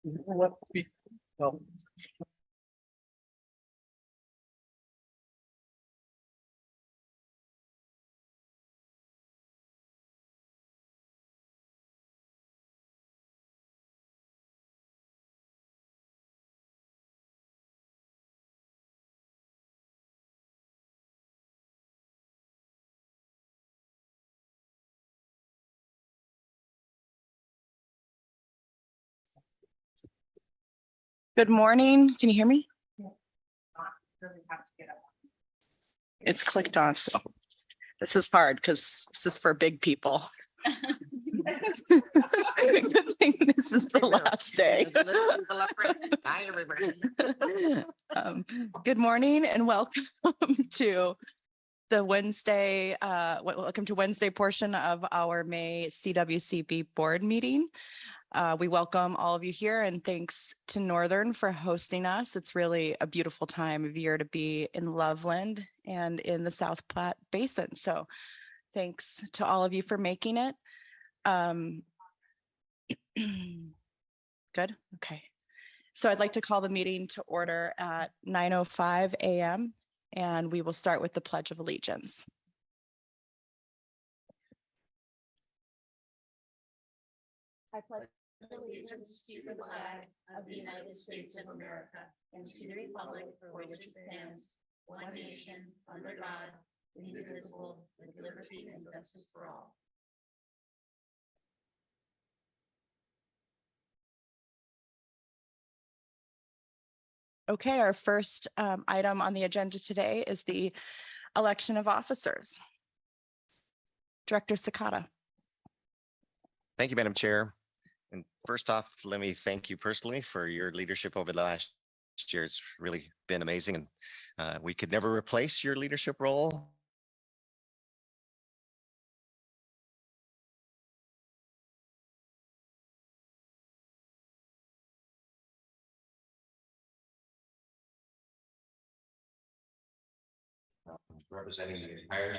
What we, well, Good morning. Can you hear me? It's clicked on. So this is hard because this is for big people. Good thing this is the last day. Good morning and welcome to the Wednesday, welcome to Wednesday portion of our May CWCB board meeting. We welcome all of you here and thanks to Northern for hosting us. It's really a beautiful time of year to be in Loveland and in the South Platte Basin. So thanks to all of you for making it. Good. Okay. So I'd like to call the meeting to order at 9:05 a.m. and we will start with the Pledge of Allegiance. I pledge allegiance to the flag of the United States of America and to the republic for which it stands, one nation, under God, indivisible, with liberty and justice for all. Okay, our first item on the agenda today is the election of officers. Director Sakata. Thank you, Madam Chair. And first off, let me thank you personally for your leadership over the last year. It's really been amazing, and we could never replace your leadership role. Representing the entire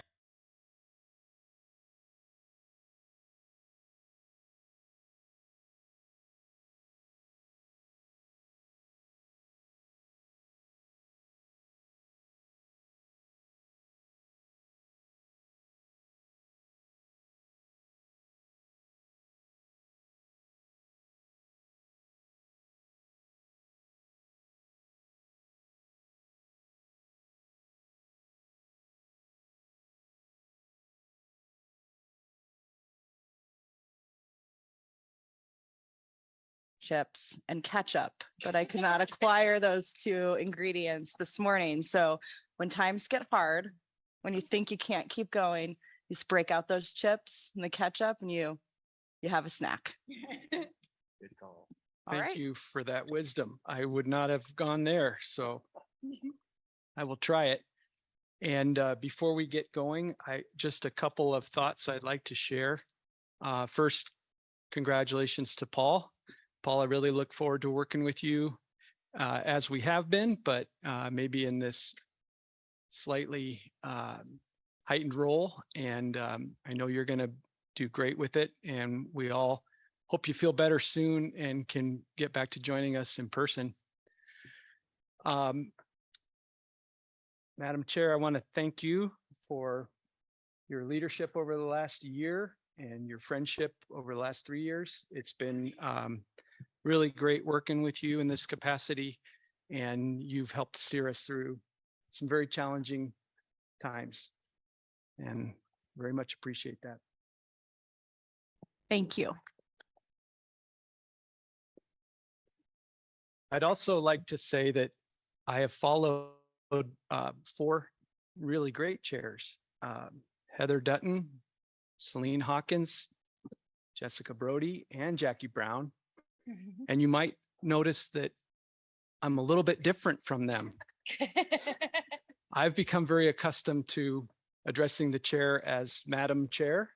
Chips and ketchup, but I could not acquire those two ingredients this morning. So when times get hard, when you think you can't keep going, you just break out those chips and the ketchup and you have a snack. good call. All Thank right. you for that wisdom. I would not have gone there, so I will try it. And before we get going, just a couple of thoughts I'd like to share. First, congratulations to Paul. Paul, I really look forward to working with you as we have been, but maybe in this slightly heightened role. And I know you're going to do great with it. And we all hope you feel better soon and can get back to joining us in person. Madam Chair, I want to thank you for your leadership over the last year and your friendship over the last 3 years. It's been really great working with you in this capacity, and you've helped steer us through some very challenging times, and very much appreciate that. Thank you. I'd also like to say that I have followed 4 really great chairs. Heather Dutton, Celine Hawkins, Jessica Brody, and Jackie Brown. And you might notice that I'm a little bit different from them. I've become very accustomed to addressing the chair as Madam Chair.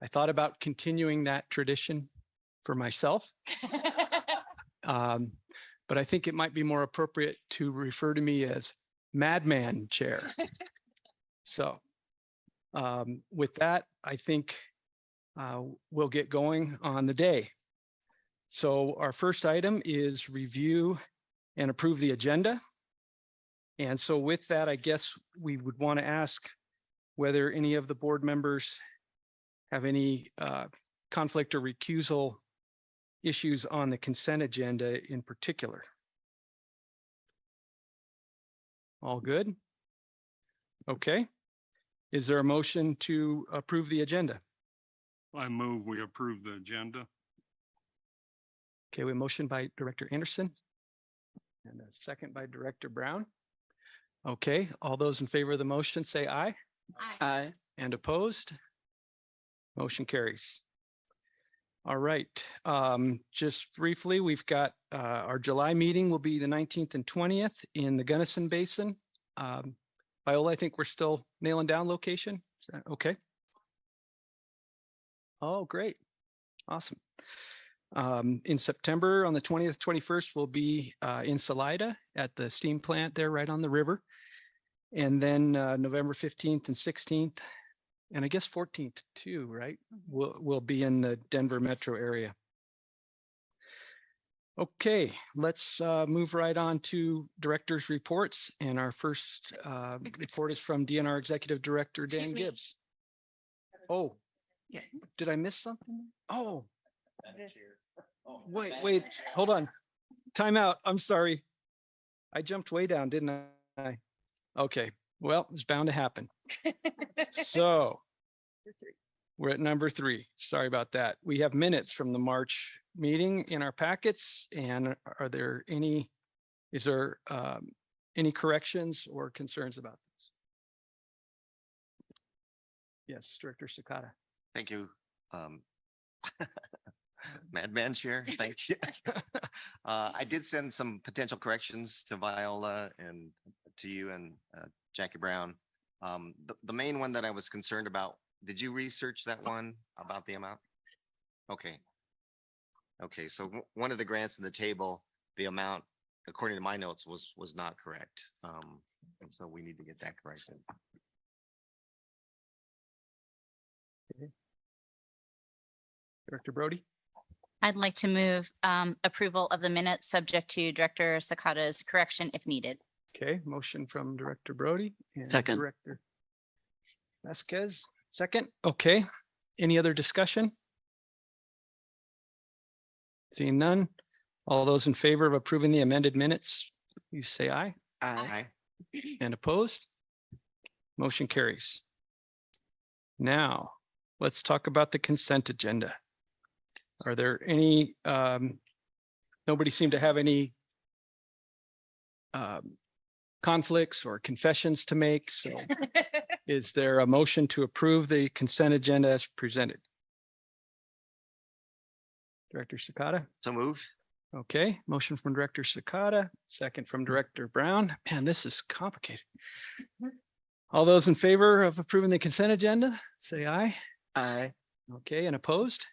I thought about continuing that tradition for myself. But I think it might be more appropriate to refer to me as Madman Chair. So with that, I think we'll get going on the day. So our first item is review and approve the agenda. And so with that, I guess we would want to ask whether any of the board members have any conflict or recusal issues on the consent agenda in particular. All good? Okay. Is there a motion to approve the agenda? I move we approve the agenda. Okay, we have a motion by Director Anderson and a second by Director Brown. Okay, all those in favor of the motion say aye. Aye. And opposed? Motion carries. All right, just briefly, we've got our July meeting will be the 19th and 20th in the Gunnison Basin. Viola, I think we're still nailing down location. Is that okay? Oh, great. Awesome. In September, on the 20th, 21st, we'll be in Salida at the steam plant there right on the river. And then November 15th and 16th, and I guess 14th too, right? We'll be in the Denver metro area. Okay, let's move right on to director's reports. And our first report is from DNR Executive Director Dan Excuse me. Gibbs. Oh, Yeah. did I miss something? Oh, wait, hold on. Time out. I'm sorry. I jumped way down, didn't I? Okay, well, it's bound to happen. So we're at number 3. Sorry about that. We have minutes from the March meeting in our packets. And are there any, is there any corrections or concerns about this? Yes, Director Sakata. Thank you. Madman Chair, thank you. I did send some potential corrections to Viola and to you and Jackie Brown. The main one that I was concerned about, did you research that one about the amount? Okay. Okay, so one of the grants in the table, the amount, according to my notes, was not correct. And so we need to get that corrected. Director Brody. I'd like to move approval of the minutes subject to Director Sakata's correction if needed. Okay, motion from Director Brody. And Second. Director Vasquez, second. Okay, any other discussion? Seeing none. All those in favor of approving the amended minutes, please say aye. Aye. And opposed? Motion carries. Now, let's talk about the consent agenda. Are there any, nobody seemed to have any conflicts or confessions to make, so is there a motion to approve the consent agenda as presented? Director Sakata? So moved. Okay, motion from Director Sakata, second from Director Brown. Man, this is complicated. All those in favor of approving the consent agenda, say aye. Aye. Okay, and opposed?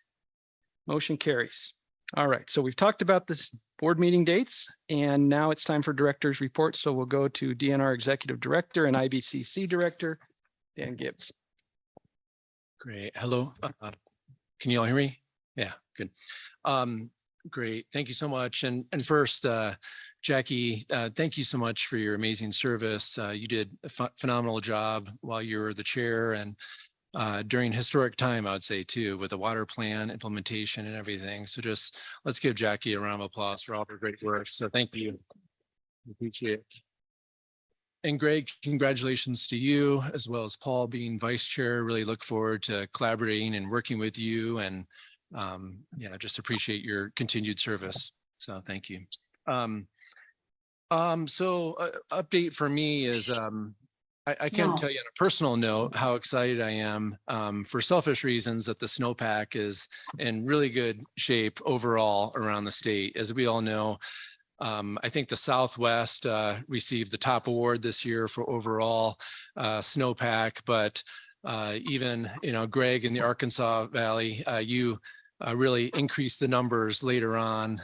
Motion carries. All right, so we've talked about this board meeting dates, and now it's time for director's report. So we'll go to DNR Executive Director and IBCC Director, Dan Gibbs. Great. Hello. Can you all hear me? Yeah, good. Great. Thank you so much. And first, Jackie, thank you so much for your amazing service. You did a phenomenal job while you were the chair and during historic time, I would say too, with the water plan implementation and everything. So just let's give Jackie a round of applause for all her great work. So thank you. Appreciate it. And Greg, congratulations to you as well as Paul being vice chair. Really look forward to collaborating and working with you, and yeah, just appreciate your continued service. So thank you. Update for me is I can't tell you on a personal note how excited I am for selfish reasons that the snowpack is in really good shape overall around the state. As we all know, I think the Southwest received the top award this year for overall snowpack, but even, Greg in the Arkansas Valley, you really increased the numbers later on.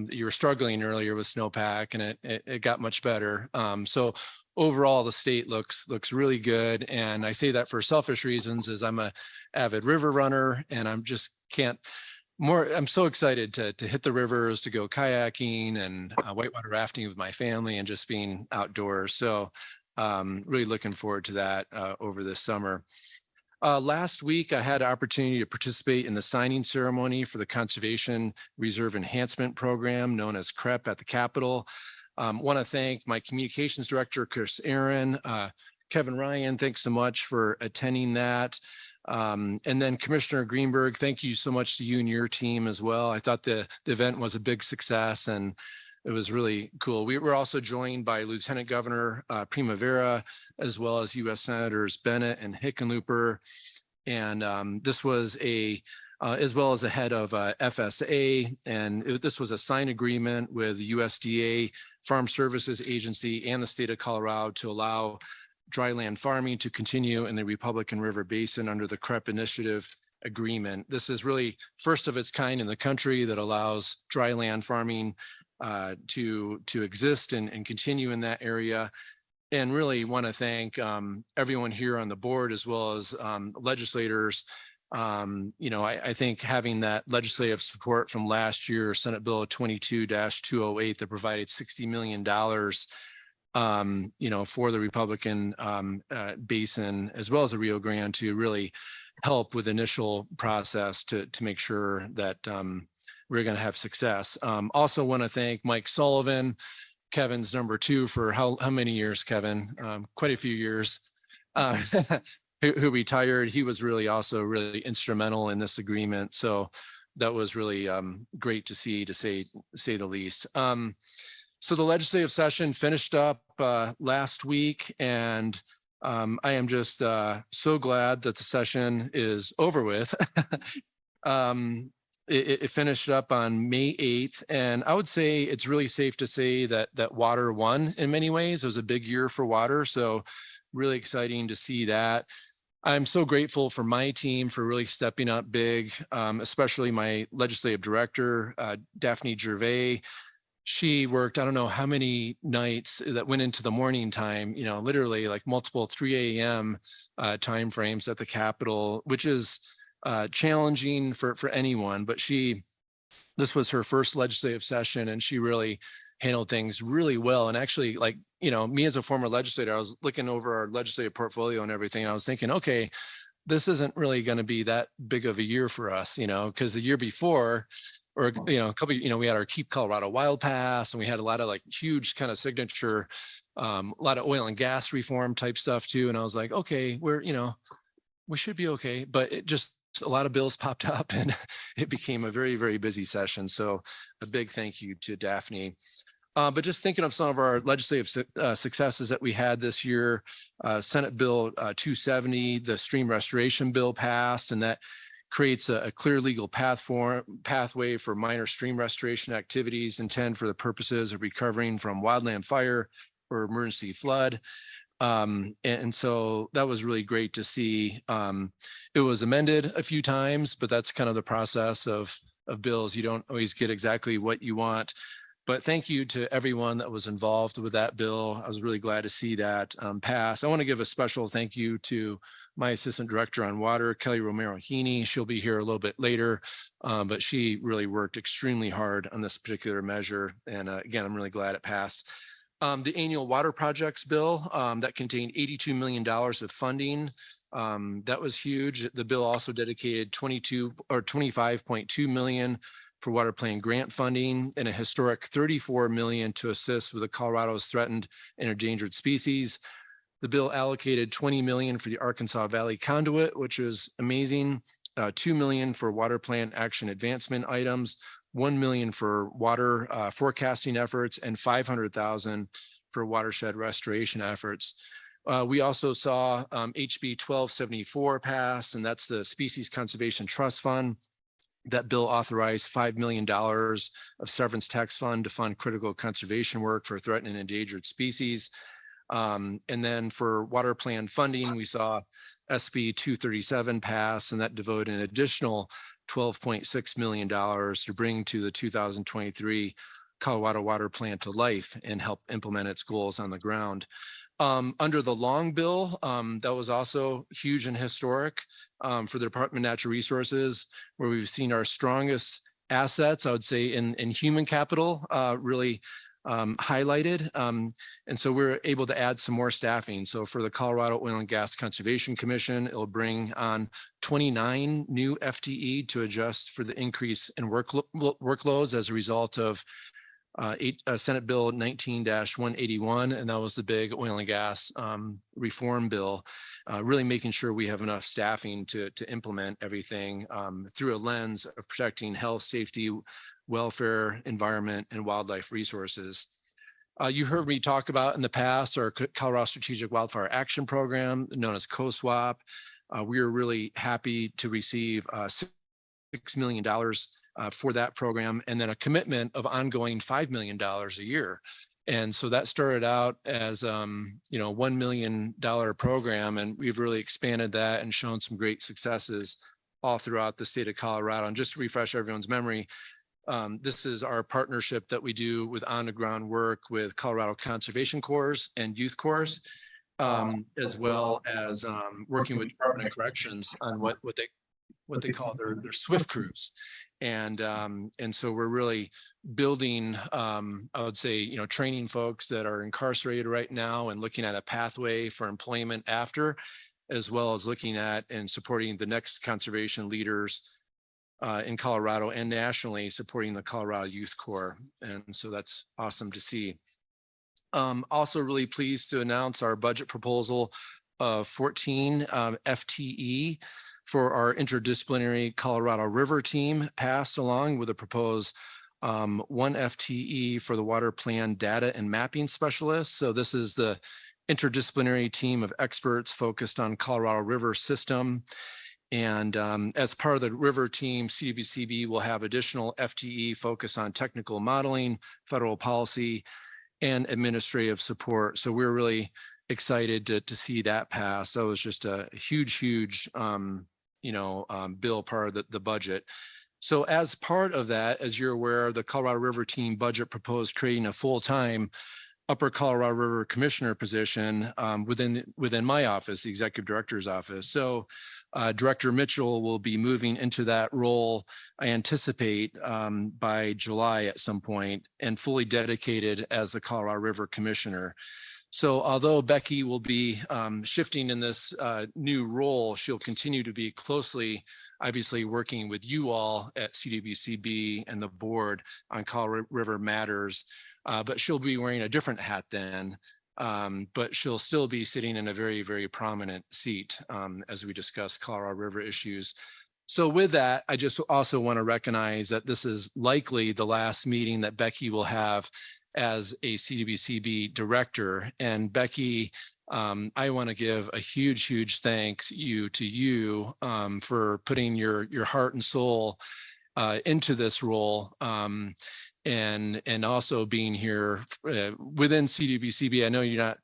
You were struggling earlier with snowpack, and it got much better. So overall, the state looks really good. And I say that for selfish reasons, as I'm a avid river runner, and I'm just can't I'm so excited to hit the rivers, to go kayaking and whitewater rafting with my family and just being outdoors. So really looking forward to that over this summer. Last week, I had an opportunity to participate in the signing ceremony for the Conservation Reserve Enhancement Program, known as CREP, at the Capitol. Want to thank my communications director, Chris Aaron, Kevin Ryan, thanks so much for attending that. And then Commissioner Greenberg, thank you so much to you and your team as well. I thought the event was a big success and it was really cool. We were also joined by Lieutenant Governor Primavera, as well as U.S. Senators Bennett and Hickenlooper. And this was as well as the head of FSA. And this was a signed agreement with the USDA Farm Services Agency and the state of Colorado to allow dryland farming to continue in the Republican River Basin under the CREP Initiative Agreement. This is really first of its kind in the country that allows dryland farming to exist and continue in that area. And really want to thank everyone here on the board as well as legislators. I think having that legislative support from last year, Senate Bill 22-208 that provided $60 million for the Republican basin, as well as the Rio Grande, to really help with initial process to make sure that we're going to have success. Also want to thank Mike Sullivan, Kevin's number two for how many years, Kevin? Quite a few years. Who retired. He was really also really instrumental in this agreement. So that was really great to see, to say the least. So the legislative session finished up last week, and I am just so glad that the session is over with. It finished up on May 8th, and I would say it's really safe to say that water won in many ways. It was a big year for water, so really exciting to see that. I'm so grateful for my team for really stepping up big, especially my legislative director, Daphne Gervais. She worked, I don't know how many nights that went into the morning time, literally like multiple 3 a.m. timeframes at the Capitol, which is challenging for anyone, but this was her first legislative session and she really handled things really well. And actually, like, me as a former legislator, I was looking over our legislative portfolio and everything. And I was thinking, okay, this isn't really going to be that big of a year for us, because the year before, or, we had our Keep Colorado Wild Pass, and we had a lot of like huge kind of signature, a lot of oil and gas reform type stuff too. And I was like, okay, we should be okay. But it just, a lot of bills popped up and it became a very, very busy session. So a big thank you to Daphne. But just thinking of some of our legislative successes that we had this year, Senate Bill 270, the stream restoration bill passed, and that creates a clear legal pathway for minor stream restoration activities intended for the purposes of recovering from wildland fire or emergency flood. And so that was really great to see. It was amended a few times, but that's kind of the process of bills. You don't always get exactly what you want. But thank you to everyone that was involved with that bill. I was really glad to see that pass. I want to give a special thank you to my Assistant Director on Water, Kelly Romero-Heaney. She'll be here a little bit later, but she really worked extremely hard on this particular measure. And again, I'm really glad it passed. The annual water projects bill that contained $82 million of funding. That was huge. The bill also dedicated 25.2 million for water plan grant funding and a historic 34 million to assist with the Colorado's threatened and endangered species. The bill allocated 20 million for the Arkansas Valley Conduit, which is amazing. 2 million for water plan action advancement items, 1 million for water forecasting efforts, and 500,000 for watershed restoration efforts. We also saw HB 1274 pass, and that's the Species Conservation Trust Fund. That bill authorized $5 million of severance tax fund to fund critical conservation work for threatened and endangered species. And then for water plan funding, we saw SB 237 pass, and that devoted an additional $12.6 million to bring to the 2023 Colorado Water Plan to life and help implement its goals on the ground. Under the long bill, that was also huge and historic for the Department of Natural Resources, where we've seen our strongest assets, I would say, in human capital really highlighted. And so we're able to add some more staffing. So for the Colorado Oil and Gas Conservation Commission, it'll bring on 29 new FTE to adjust for the increase in workloads as a result of Senate Bill 19-181, and that was the big oil and gas reform bill, really making sure we have enough staffing to implement everything through a lens of protecting health, safety, welfare, environment, and wildlife resources. You heard me talk about in the past our Colorado Strategic Wildfire Action Program, known as COSWAP. We are really happy to receive $6 million for that program, and then a commitment of ongoing $5 million a year. And so that started out as $1 million program, and we've really expanded that and shown some great successes all throughout the state of Colorado. And just to refresh everyone's memory, this is our partnership that we do with on-the-ground work with Colorado Conservation Corps and Youth Corps, as well as working with Department of Corrections on what they call their SWIFT crews. And so we're really building, I would say, training folks that are incarcerated right now and looking at a pathway for employment after, as well as looking at and supporting the next conservation leaders in Colorado and nationally, supporting the Colorado Youth Corps. And so that's awesome to see. Also really pleased to announce our budget proposal of 14 FTE for our interdisciplinary Colorado River team, passed along with a proposed 1 FTE for the water plan data and mapping specialist. So this is the interdisciplinary team of experts focused on Colorado River system. And as part of the river team, CWCB will have additional FTE focused on technical modeling, federal policy, and administrative support. So we're really excited to see that pass. That was just a huge bill, part of the budget. So as part of that, as you're aware, the Colorado River team budget proposed creating a full-time Upper Colorado River Commissioner position within my office, the Executive Director's office. So Director Mitchell will be moving into that role, I anticipate, by July at some point, and fully dedicated as the Colorado River Commissioner. So although Becky will be shifting in this new role, she'll continue to be closely, obviously, working with you all at CWCB and the board on Colorado River matters, but she'll be wearing a different hat then, but she'll still be sitting in a very prominent seat as we discuss Colorado River issues. So with that, I just also want to recognize that this is likely the last meeting that Becky will have as a CWCB director. And Becky, I want to give a huge thanks to you for putting your heart and soul into this role, and also being here within CWCB. I know you're not,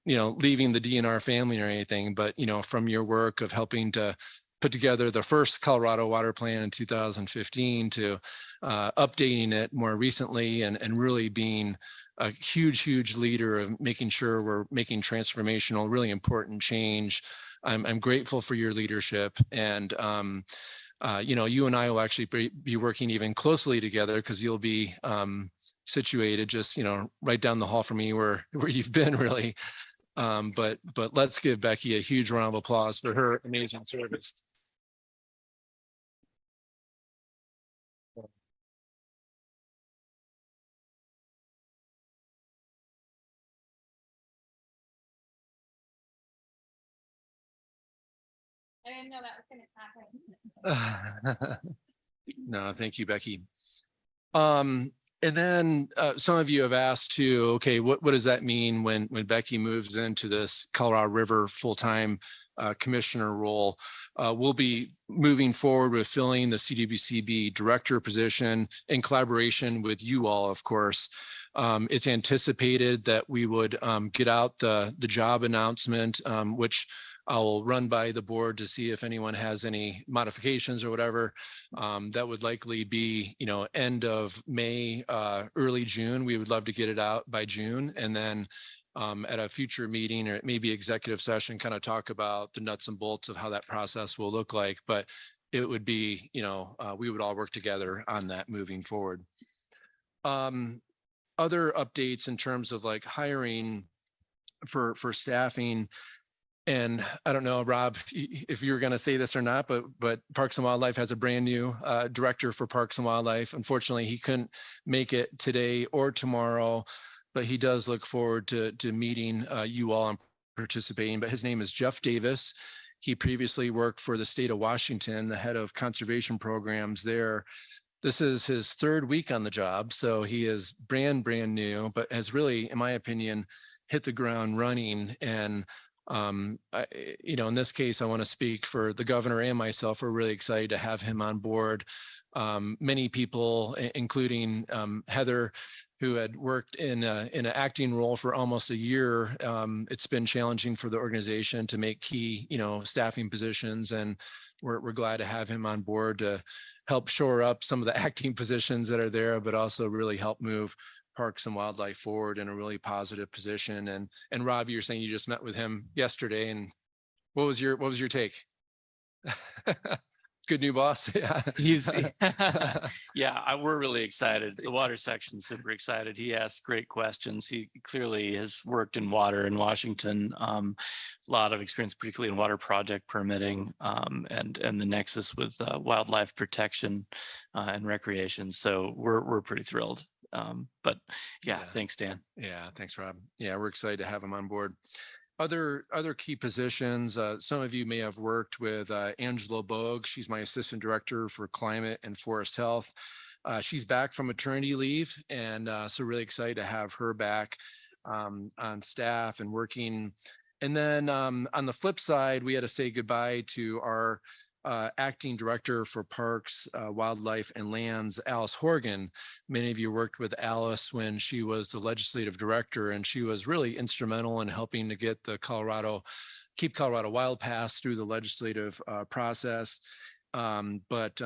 leaving the DNR family or anything, but from your work of helping to put together the first Colorado Water Plan in 2015 to updating it more recently, and really being a huge leader of making sure we're making transformational, really important change. I'm grateful for your leadership, and you and I will actually be working even closely together, because you'll be situated just right down the hall from me where you've been, really. But let's give Becky a huge round of applause for her amazing service. I didn't know that was going to happen. No, thank you, Becky. And then some of you have asked too, okay, what does that mean when Becky moves into this Colorado River full-time commissioner role? We'll be moving forward with filling the CWCB director position in collaboration with you all, of course. It's anticipated that we would get out the job announcement, which I'll run by the board to see if anyone has any modifications or whatever. That would likely be, end of May, early June. We would love to get it out by June, and then at a future meeting or maybe executive session, kind of talk about the nuts and bolts of how that process will look like. But it would be, we would all work together on that moving forward. Other updates in terms of like hiring for staffing. And I don't know, Rob, if you were going to say this or not, but Parks and Wildlife has a brand new director for Parks and Wildlife. Unfortunately, he couldn't make it today or tomorrow, but he does look forward to meeting you all and participating. But his name is Jeff Davis. He previously worked for the state of Washington, the head of conservation programs there. This is his third week on the job, so he is brand new, but has really, in my opinion, hit the ground running. And in this case, I want to speak for the governor and myself. We're really excited to have him on board. Many people, including Heather, who had worked in an acting role for almost a year. It's been challenging for the organization to make key, staffing positions, and we're glad to have him on board to help shore up some of the acting positions that are there, but also really help move Parks and Wildlife forward in a really positive position. And Rob, you're saying you just met with him yesterday, and what was your take? Good new boss. Yeah. We're really excited. The water section's super excited. He asks great questions. He clearly has worked in water in Washington, a lot of experience, particularly in water project permitting, and the nexus with wildlife protection and recreation. So we're pretty thrilled. Thanks, Dan. Yeah, thanks, Rob. Yeah, we're excited to have him on board. Other key positions, some of you may have worked with Angela Bogue. She's my assistant director for climate and forest health. She's back from maternity leave, and so really excited to have her back on staff and working. And then on the flip side, we had to say goodbye to our acting director for Parks, Wildlife, and Lands, Alice Horgan. Many of you worked with Alice when she was the legislative director, and she was really instrumental in helping to get the Keep Colorado Wild Pass through the legislative process. But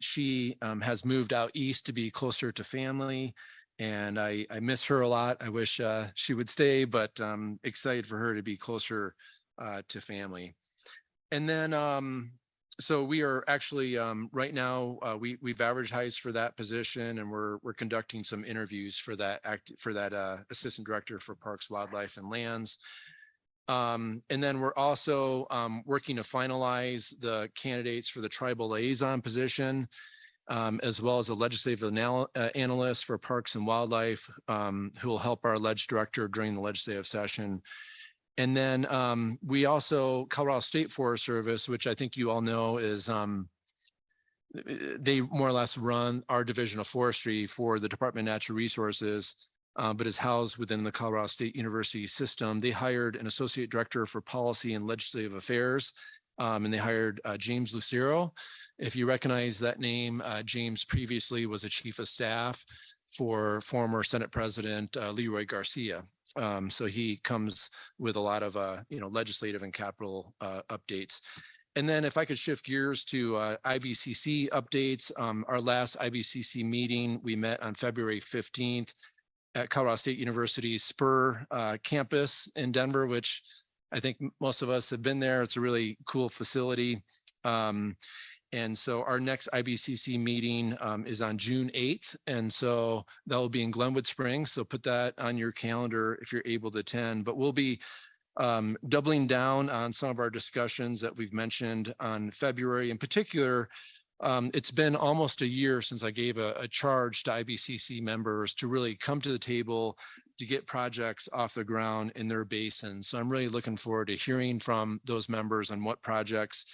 she has moved out east to be closer to family, and I miss her a lot. I wish she would stay, but excited for her to be closer to family. And then so we are actually right now we've advertised for that position, and we're conducting some interviews for that assistant director for Parks, Wildlife, and Lands. And then we're also working to finalize the candidates for the tribal liaison position, as well as a legislative analyst for Parks and Wildlife, who will help our ledge director during the legislative session. And then we also, Colorado State Forest Service, which I think you all know is, they more or less run our division of forestry for the Department of Natural Resources, but is housed within the Colorado State University system. They hired an associate director for policy and legislative affairs, and they hired James Lucero. If you recognize that name, James previously was a chief of staff for former Senate President Leroy Garcia. So he comes with a lot of legislative and capital updates. And then if I could shift gears to IBCC updates, our last IBCC meeting, we met on February 15th at Colorado State University's Spur campus in Denver, which I think most of us have been there. It's a really cool facility. And so our next IBCC meeting is on June 8th. And so that will be in Glenwood Springs. So put that on your calendar if you're able to attend. But we'll be doubling down on some of our discussions that we've mentioned on February. In particular, it's been almost a year since I gave a charge to IBCC members to really come to the table to get projects off the ground in their basin. So I'm really looking forward to hearing from those members on what projects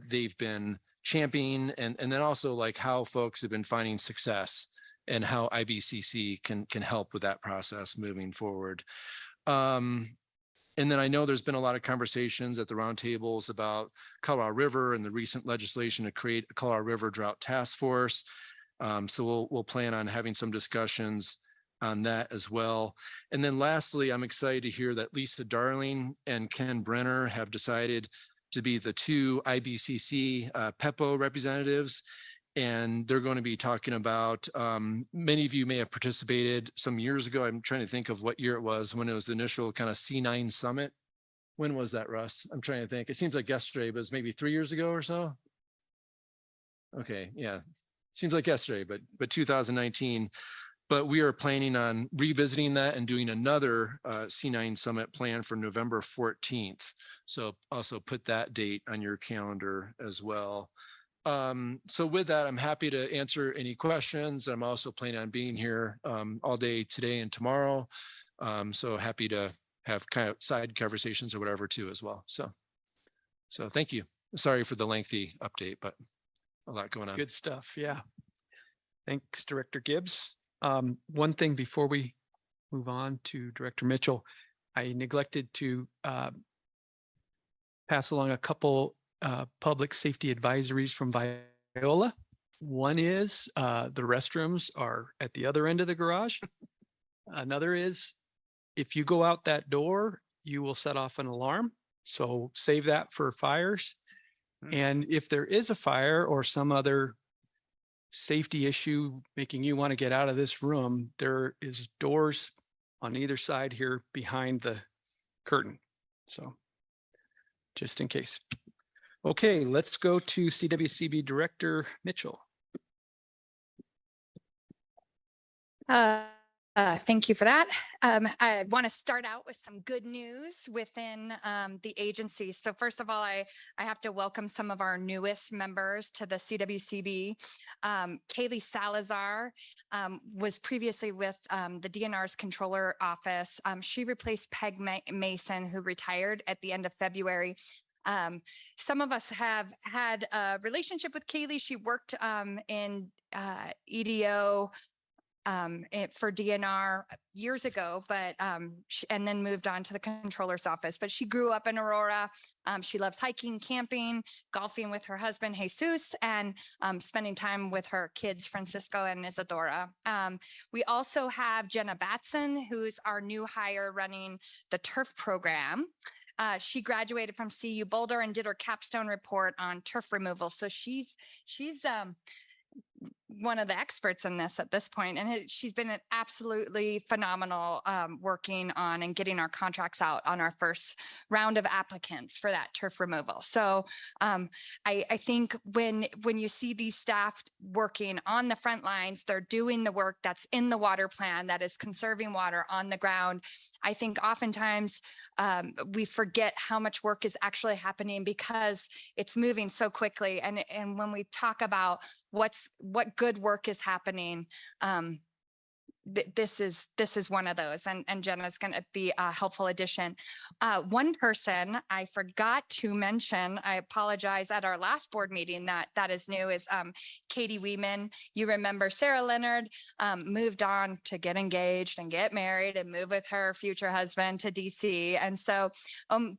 they've been championing, and then also like how folks have been finding success and how IBCC can help with that process moving forward. And then I know there's been a lot of conversations at the roundtables about Colorado River and the recent legislation to create a Colorado River Drought Task Force. So we'll plan on having some discussions on that as well. And then lastly, I'm excited to hear that Lisa Darling and Ken Brenner have decided to be the two IBCC PEPO representatives. And they're going to be talking about, many of you may have participated some years ago. I'm trying to think of what year it was when it was the initial kind of C9 summit. When was that, Russ? I'm trying to think. It seems like yesterday, but it's maybe 3 years ago or so. Okay, yeah, seems like yesterday, but 2019. But we are planning on revisiting that and doing another C9 summit plan for November 14th. So also put that date on your calendar as well. So with that, I'm happy to answer any questions. I'm also planning on being here all day today and tomorrow. So happy to have kind of side conversations or whatever too as well. So thank you. Sorry for the lengthy update, but a lot going on. Good stuff. Yeah. Thanks, Director Gibbs. One thing before we move on to Director Mitchell, I neglected to pass along a couple public safety advisories from Viola. One is the restrooms are at the other end of the garage. Another is if you go out that door, you will set off an alarm. So save that for fires. And if there is a fire or some other safety issue making you want to get out of this room, there is doors on either side here behind the curtain. So just in case. Okay, let's go to CWCB Director Mitchell. Thank you for that. I want to start out with some good news within the agency. So first of all, I have to welcome some of our newest members to the CWCB. Kaylee Salazar was previously with the DNR's controller office. She replaced Peg Mason, who retired at the end of February. Some of us have had a relationship with Kaylee. She worked in EDO for DNR years ago, but and then moved on to the controller's office. But she grew up in Aurora. She loves hiking, camping, golfing with her husband, Jesus, and spending time with her kids, Francisco and Isadora. We also have Jenna Batson, who's our new hire running the turf program. She graduated from CU Boulder and did her capstone report on turf removal. So she's one of the experts in this at this point, and she's been absolutely phenomenal working on and getting our contracts out on our first round of applicants for that turf removal. So I think when you see these staff working on the front lines, they're doing the work that's in the water plan that is conserving water on the ground. I think oftentimes we forget how much work is actually happening because it's moving so quickly. And when we talk about what good work is happening, this is one of those, and Jenna's going to be a helpful addition. One person I forgot to mention, I apologize, at our last board meeting that is new is Katie Weeman. You remember Sarah Leonard moved on to get engaged and get married and move with her future husband to DC. And so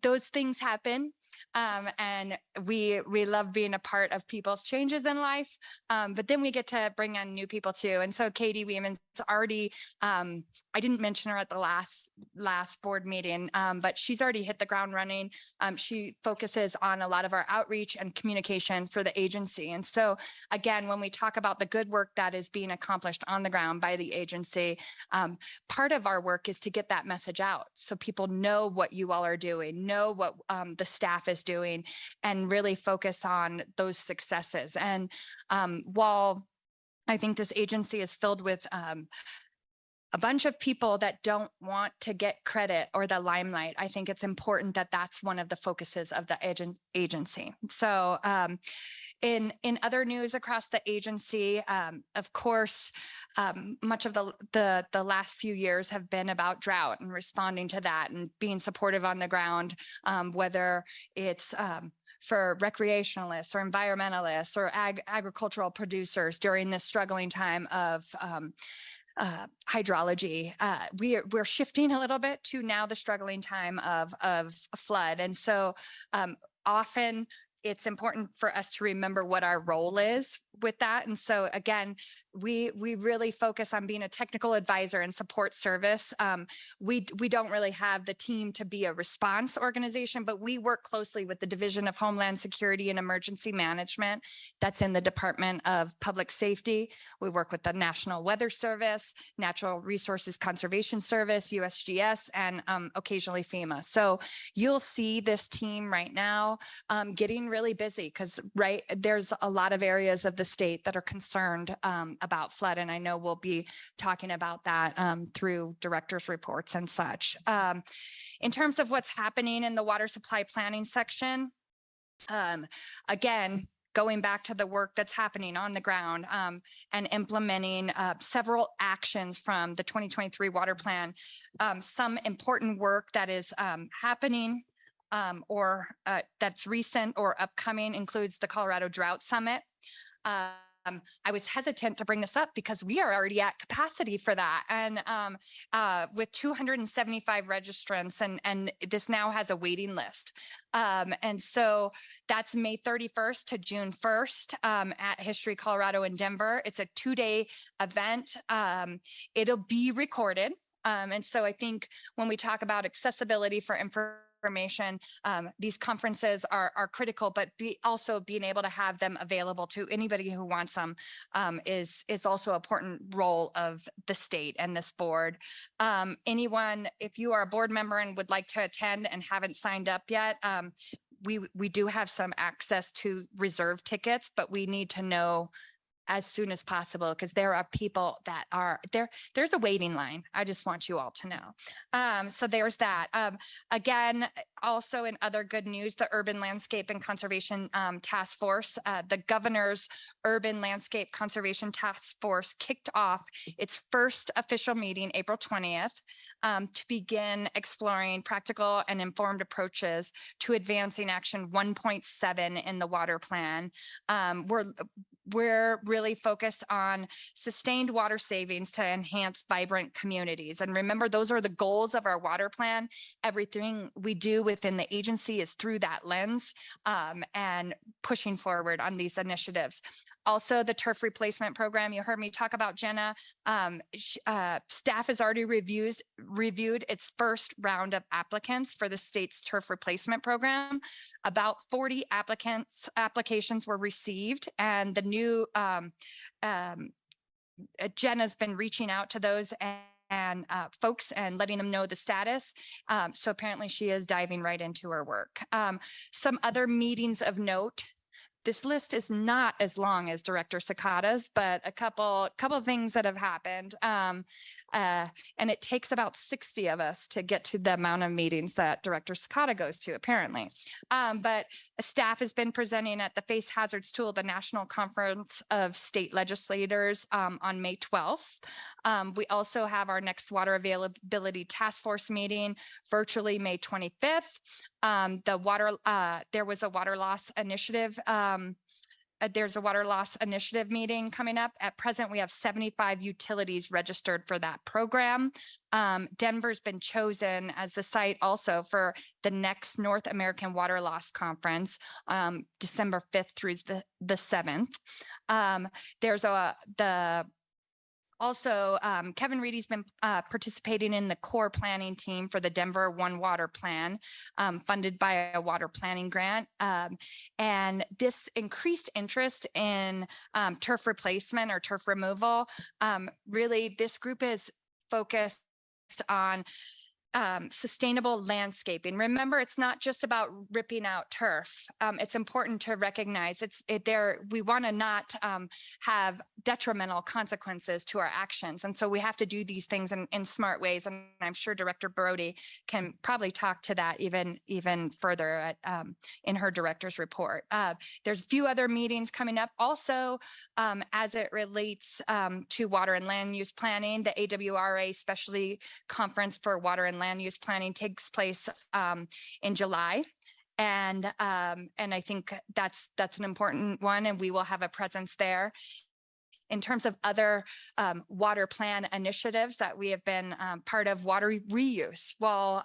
those things happen. And we love being a part of people's changes in life. But then we get to bring on new people too. And so Katie Weeman's already, I didn't mention her at the last board meeting, but she's already hit the ground running. She focuses on a lot of our outreach and communication for the agency. And so again, when we talk about the good work that is being accomplished on the ground by the agency, part of our work is to get that message out so people know what you all are doing, know what the staff is doing, and really focus on those successes. And while I think this agency is filled with a bunch of people that don't want to get credit or the limelight, I think it's important that that's one of the focuses of the agency. So in other news across the agency, of course, much of the last few years have been about drought and responding to that and being supportive on the ground, whether it's for recreationalists or environmentalists or agricultural producers during this struggling time of hydrology. We're shifting a little bit to now the struggling time of flood. And so often it's important for us to remember what our role is with that. And so again, we really focus on being a technical advisor and support service. We don't really have the team to be a response organization, but we work closely with the Division of Homeland Security and Emergency Management. That's in the Department of Public Safety. We work with the National Weather Service, Natural Resources Conservation Service, USGS, and occasionally FEMA. So you'll see this team right now getting really busy because there's a lot of areas of the state that are concerned about flood. And I know we'll be talking about that through director's reports and such. In terms of what's happening in the water supply planning section, again, going back to the work that's happening on the ground and implementing several actions from the 2023 water plan, some important work that is happening or that's recent or upcoming includes the Colorado Drought Summit. I was hesitant to bring this up because we are already at capacity for that. And with 275 registrants and this now has a waiting list. And so that's May 31st to June 1st at History Colorado in Denver. It's a 2-day event. It'll be recorded. And so I think when we talk about accessibility for information, these conferences are critical, but also being able to have them available to anybody who wants them is also an important role of the state and this board. Anyone, if you are a board member and would like to attend and haven't signed up yet, we do have some access to reserve tickets, but we need to know as soon as possible because there are people that are there. There's a waiting line. I just want you all to know. So there's that. Again, also in other good news, the Urban Landscape and Conservation Task Force, the governor's Urban Landscape Conservation Task Force kicked off its first official meeting April 20th to begin exploring practical and informed approaches to advancing action 1.7 in the water plan. We're really focused on sustained water savings to enhance vibrant communities. And remember, those are the goals of our water plan. Everything we do within the agency is through that lens and pushing forward on these initiatives. Also, the turf replacement program, you heard me talk about Jenna. Staff has already reviewed its first round of applicants for the state's turf replacement program. About 40 applications were received, and the new Jenna's been reaching out to those and folks and letting them know the status. So apparently she is diving right into her work. Some other meetings of note. This list is not as long as Director Sakata's, but a couple of things that have happened. And it takes about 60 of us to get to the amount of meetings that Director Sakata goes to, apparently. But staff has been presenting at the Face Hazards Tool, the National Conference of State Legislators on May 12th. We also have our next Water Availability Task Force meeting virtually May 25th. There was a water loss initiative. There's a water loss initiative meeting coming up. At present, we have 75 utilities registered for that program. Denver's been chosen as the site also for the next North American Water Loss Conference, December 5th through the 7th. Also, Kevin Reedy's been participating in the core planning team for the Denver One Water Plan, funded by a water planning grant. And this increased interest in turf replacement or turf removal, really this group is focused on sustainable landscaping. Remember, it's not just about ripping out turf. It's important to recognize we want to not have detrimental consequences to our actions. And so we have to do these things in smart ways. And I'm sure Director Brody can probably talk to that even further in her director's report. There's a few other meetings coming up also as it relates to water and land use planning. The AWRA Specialty Conference for Water and Land Use Planning takes place in July. And I think that's an important one, and we will have a presence there. in terms of other water plan initiatives that we have been part of, water reuse. While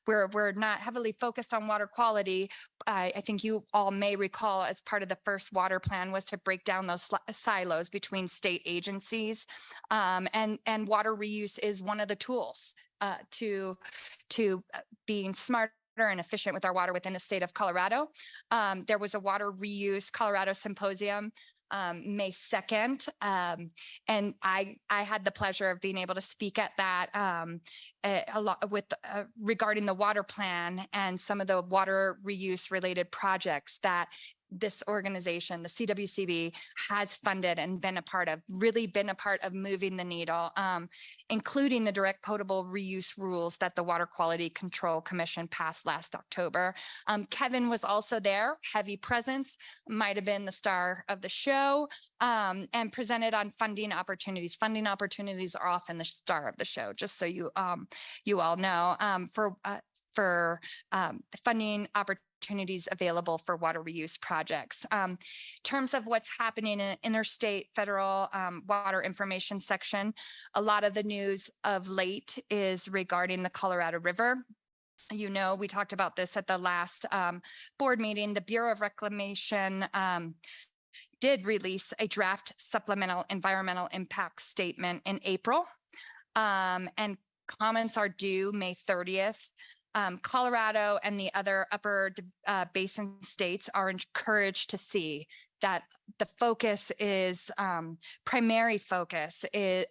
we're not heavily focused on water quality, I think you all may recall as part of the first water plan was to break down those silos between state agencies. And water reuse is one of the tools to being smarter and efficient with our water within the state of Colorado. There was a water reuse Colorado symposium May 2nd. And I had the pleasure of being able to speak at that a lot with regarding the water plan and some of the water reuse related projects that this organization, the CWCB, has funded and been a part of, really been a part of moving the needle, including the direct potable reuse rules that the Water Quality Control Commission passed last October. Kevin was also there, heavy presence, might have been the star of the show, and presented on funding opportunities. Funding opportunities are often the star of the show, just so you all know, for funding opportunities available for water reuse projects. In terms of what's happening in interstate federal water information section, a lot of the news of late is regarding the Colorado River. You know, we talked about this at the last board meeting. The Bureau of Reclamation did release a draft supplemental environmental impact statement in April, and comments are due May 30th. Colorado and the other upper basin states are encouraged to see that the focus is, primary focus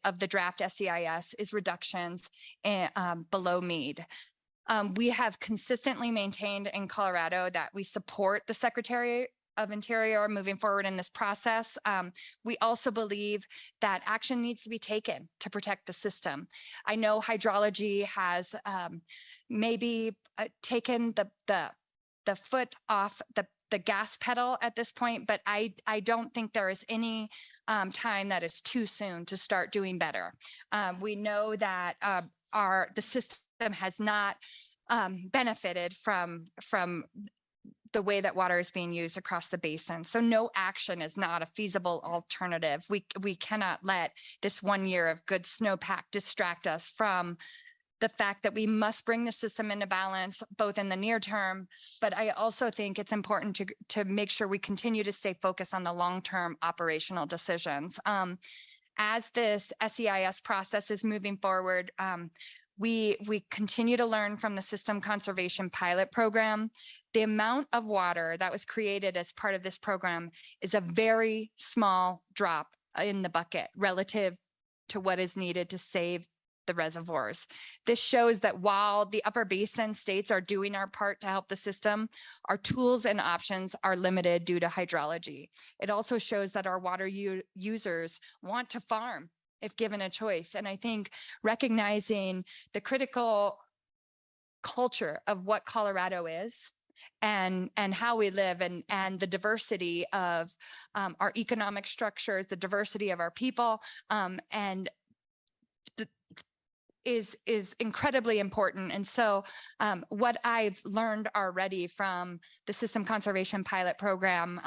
of the draft SEIS is reductions below mead. We have consistently maintained in Colorado that we support the Secretary of Interior moving forward in this process. We also believe that action needs to be taken to protect the system. I know hydrology has maybe taken the foot off the gas pedal at this point, but I don't think there is any time that is too soon to start doing better. We know that the system has not benefited from the way that water is being used across the basin. So no action is not a feasible alternative. We cannot let this 1 year of good snowpack distract us from the fact that we must bring the system into balance, both in the near term, but I also think it's important to make sure we continue to stay focused on the long-term operational decisions. As this SEIS process is moving forward, we continue to learn from the System Conservation Pilot Program. The amount of water that was created as part of this program is a very small drop in the bucket relative to what is needed to save the reservoirs. This shows that while the upper basin states are doing our part to help the system, our tools and options are limited due to hydrology. It also shows that our water users want to farm if given a choice. And I think recognizing the critical culture of what Colorado is and how we live and the diversity of our economic structures, the diversity of our people, and is incredibly important. And so what I've learned already from the System Conservation Pilot Program,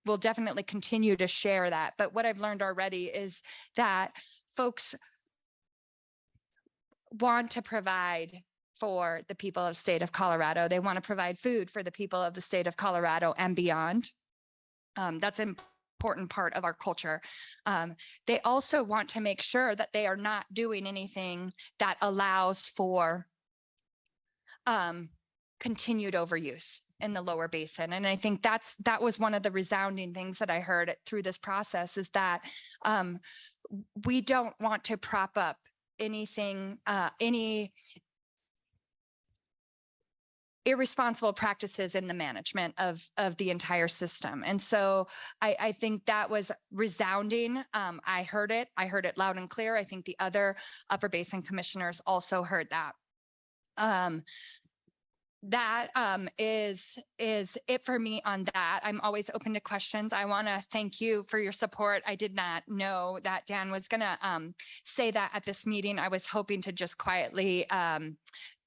we'll definitely continue to share that. But what I've learned already is that folks want to provide for the people of the state of Colorado. They want to provide food for the people of the state of Colorado and beyond. That's an important part of our culture. They also want to make sure that they are not doing anything that allows for continued overuse in the lower basin. And I think that was one of the resounding things that I heard through this process is that we don't want to prop up anything, any irresponsible practices in the management of the entire system. And so I think that was resounding. I heard it loud and clear. I think the other upper basin commissioners also heard that. That is it for me on that. I'm always open to questions. I want to thank you for your support. I did not know that Dan was going to say that at this meeting. I was hoping to just quietly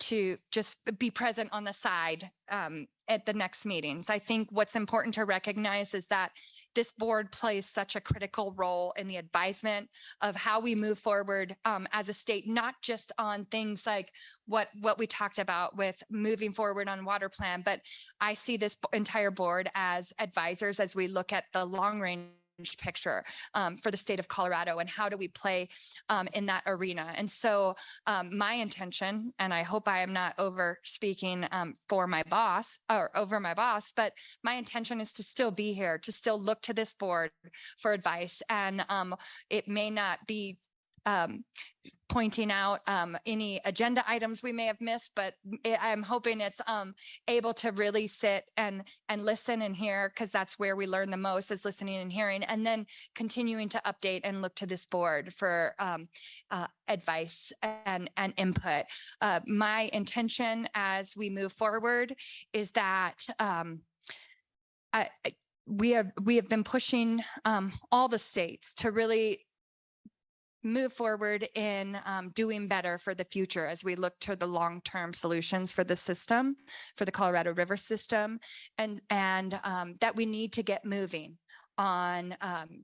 to just be present on the side at the next meetings. I think what's important to recognize is that this board plays such a critical role in the advisement of how we move forward as a state, not just on things like what we talked about with moving forward on water plan, but I see this entire board as advisors as we look at the long range picture for the state of Colorado and how do we play in that arena. And so my intention, and I hope I am not over speaking for my boss or over my boss, but my intention is to still be here, to still look to this board for advice. And it may not be pointing out any agenda items we may have missed, but I'm hoping it's able to really sit and listen and hear, because that's where we learn the most, is listening and hearing, and then continuing to update and look to this board for advice and input. My intention as we move forward is that we have been pushing all the states to really move forward in doing better for the future as we look to the long-term solutions for the system, for the Colorado River system, and that we need to get moving on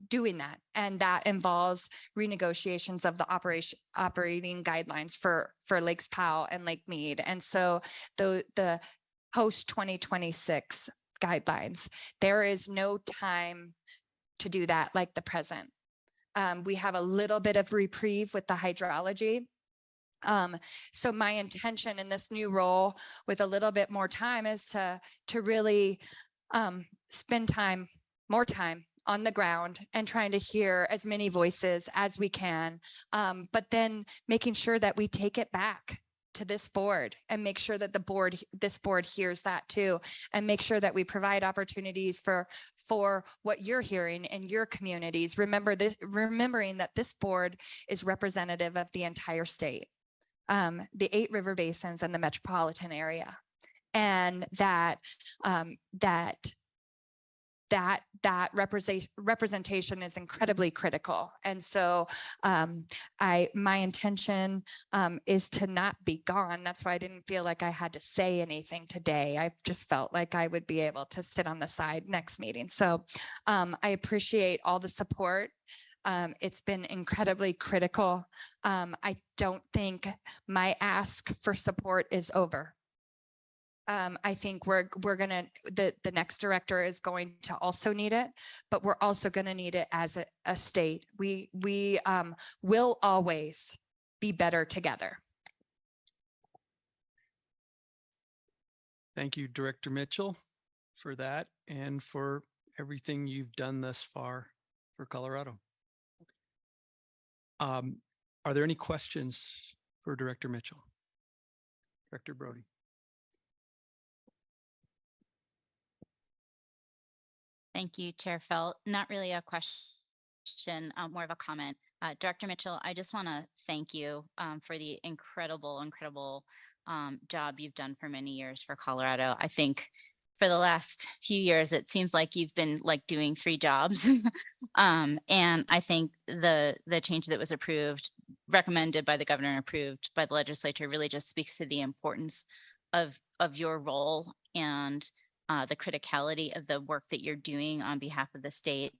doing that. And that involves renegotiations of the operating guidelines for Lakes Powell and Lake Mead. And so the post 2026 guidelines, there is no time to do that like the present. We have a little bit of reprieve with the hydrology. So my intention in this new role with a little bit more time is to really spend more time on the ground and trying to hear as many voices as we can, but then making sure that we take it back to this board and make sure that this board hears that too, and make sure that we provide opportunities for what you're hearing in your communities. Remembering that this board is representative of the entire state, the 8 river basins and the metropolitan area, and that representation is incredibly critical. And so my intention is to not be gone. That's why I didn't feel like I had to say anything today. I just felt like I would be able to sit on the side next meeting. So I appreciate all the support. It's been incredibly critical. I don't think my ask for support is over. I think the next director is going to also need it, but we're also going to need it as a state. We will always be better together. Thank you, Director Mitchell, for that and for everything you've done thus far for Colorado. Are there any questions for Director Mitchell? Director Brody. Thank you, Chair Felt. Not really a question, more of a comment. Director Mitchell, I just want to thank you for the incredible job you've done for many years for Colorado. I think for the last few years, it seems like you've been like doing 3 jobs. And I think the change that was recommended by the governor and approved by the legislature really just speaks to the importance of your role and the criticality of the work that you're doing on behalf of the state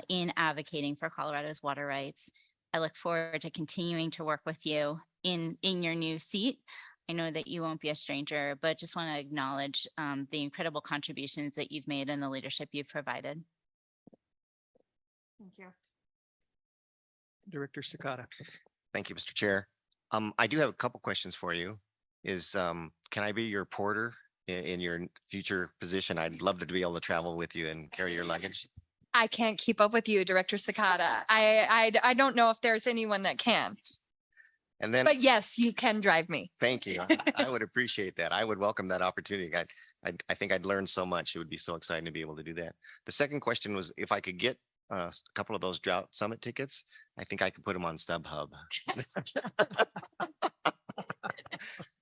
in advocating for Colorado's water rights. I look forward to continuing to work with you in your new seat. I know that you won't be a stranger, but just want to acknowledge the incredible contributions that you've made and the leadership you've provided. Thank you. Director Sakata. Thank you, Mr. Chair. I do have a couple questions for you. Can I be your porter in your future position? I'd love to be able to travel with you and carry your luggage. I can't keep up with you, Director Sakata. I don't know if there's anyone that can. And then, But yes, you can drive me. thank you. I would appreciate that. I would welcome that opportunity. I think I'd learn so much. It would be so exciting to be able to do that. The second question was if I could get a couple of those Drought Summit tickets, I think I could put them on StubHub.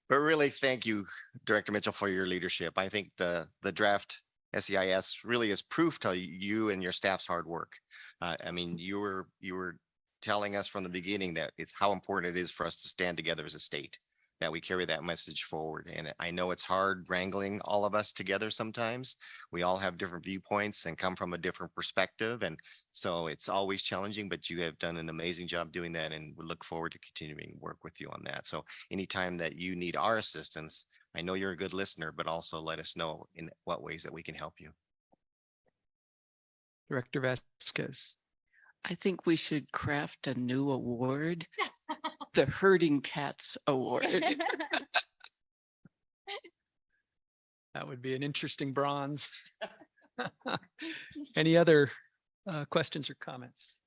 But really, thank you, Director Mitchell, for your leadership. I think the draft SEIS really is proof to you and your staff's hard work. I mean, you were telling us from the beginning that it's how important it is for us to stand together as a state. that we carry that message forward. And I know it's hard wrangling all of us together sometimes. We all have different viewpoints and come from a different perspective. And so it's always challenging, but you have done an amazing job doing that. And we look forward to continuing to work with you on that. So anytime that you need our assistance, I know you're a good listener, but also let us know in what ways that we can help you. Director Vasquez. I think we should craft a new award, the Herding Cats Award. That would be an interesting bronze. Any other questions or comments?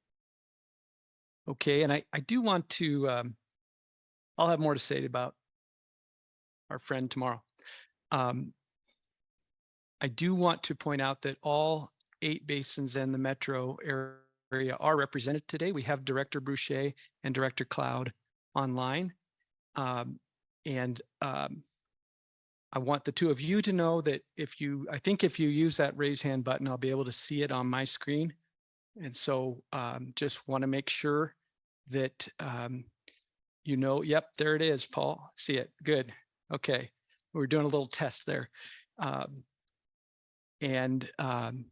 Okay, and I do want to, I'll have more to say about our friend tomorrow. I do want to point out that all 8 basins and the metro area are represented today. We have Director Boucher and Director Cloud online. I want the two of you to know that I think if you use that raise hand button, I'll be able to see it on my screen. And so just want to make sure that you know, yep, there it is, Paul. See it. Good. Okay. We're doing a little test there.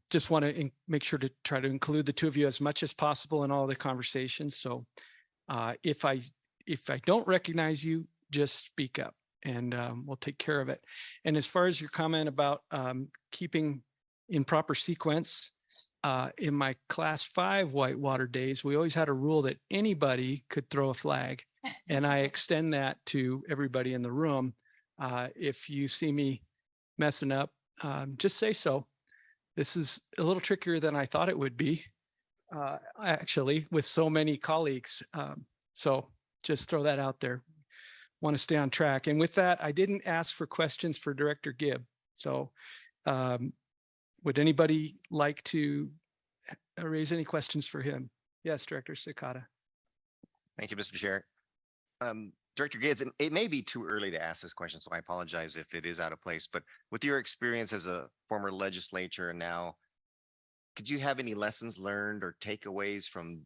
Just want to make sure to try to include the two of you as much as possible in all the conversations. So if I don't recognize you, just speak up and we'll take care of it. And as far as your comment about keeping in proper sequence, in my class 5 whitewater days, we always had a rule that anybody could throw a flag. And I extend that to everybody in the room. If you see me messing up, just say so. This is a little trickier than I thought it would be, actually, with so many colleagues. So just throw that out there. Want to stay on track. And with that, I didn't ask for questions for Director Gibb. So would anybody like to raise any questions for him? Yes, Director Sakata. Thank you, Mr. Chair. Director Gibbs, it may be too early to ask this question, so I apologize if it is out of place, but with your experience as a former legislator now, could you have any lessons learned or takeaways from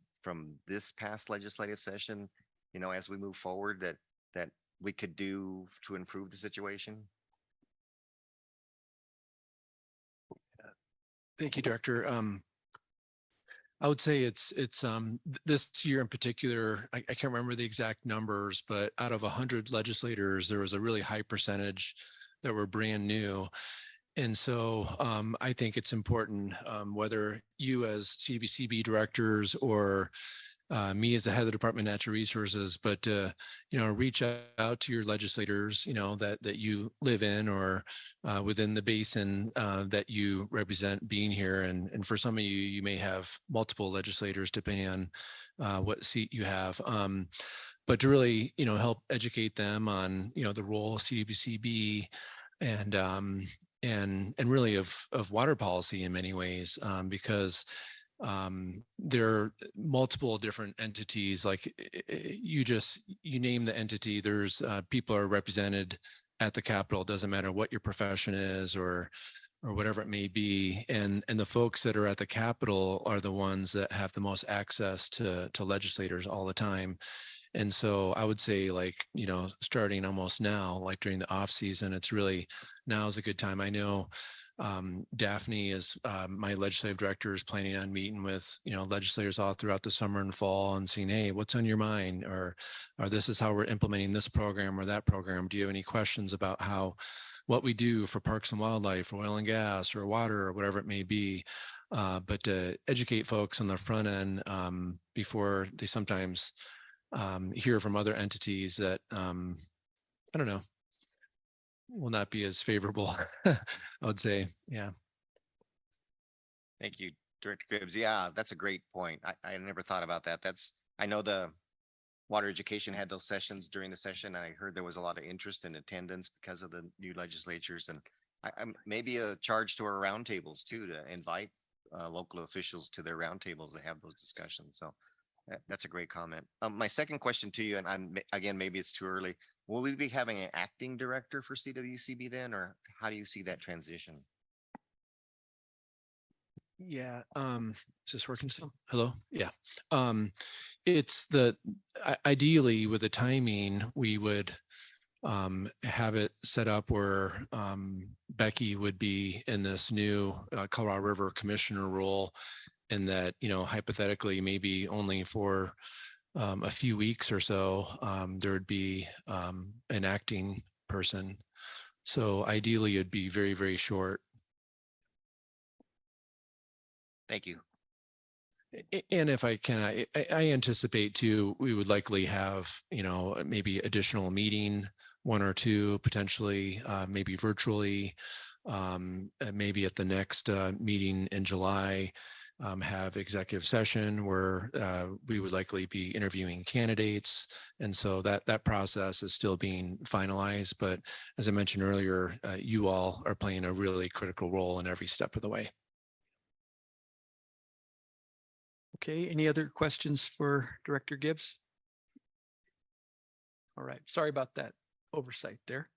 this past legislative session, you know, as we move forward that we could do to improve the situation? Thank you, Director. I would say it's this year in particular, I can't remember the exact numbers, but out of 100 legislators, there was a really high percentage that were brand new. And so I think it's important, whether you as CWCB directors or me as the head of the Department of Natural Resources, but you know, reach out to your legislators, you know, that you live in or within the basin that you represent being here. And for some of you, you may have multiple legislators depending on what seat you have. But to really, you know, help educate them on, you know, the role of CWCB and really of water policy in many ways, because there are multiple different entities. Like you name the entity, there's people are represented at the Capitol. It doesn't matter what your profession is or whatever it may be. And the folks that are at the Capitol are the ones that have the most access to legislators all the time. And so I would say, like, you know, starting almost now, like during the off season, it's really, now is a good time. I know Daphne is my legislative director is planning on meeting with, you know, legislators all throughout the summer and fall and saying, hey, what's on your mind? Or this is how we're implementing this program or that program. Do you have any questions about what we do for parks and wildlife or oil and gas or water or whatever it may be? But to educate folks on the front end before they sometimes hear from other entities that, I don't know, will not be as favorable, I would say. Yeah. Thank you, Director Gibbs. Yeah, that's a great point. I never thought about that. I know the Water Education had those sessions during the session, and I heard there was a lot of interest and attendance because of the new legislatures. And I'm maybe a charge to our roundtables too, to invite local officials to their roundtables to have those discussions. So that's a great comment. My second question to you, and again, maybe it's too early. Will we be having an acting director for CWCB then, or how do you see that transition? Yeah. Is this working still? Hello? Yeah. It's ideally with the timing, we would have it set up where Becky would be in this new Colorado River Commissioner role, and that, hypothetically, maybe only for a few weeks or so, there would be an acting person. So ideally, it'd be very, very short. Thank you. And if I can, I anticipate too, we would likely have, maybe additional meeting, one or two, potentially, maybe virtually, maybe at the next meeting in July, have executive session where we would likely be interviewing candidates. And so that process is still being finalized. But as I mentioned earlier, you all are playing a really critical role in every step of the way. Okay, any other questions for Director Gibbs? All right, sorry about that oversight there.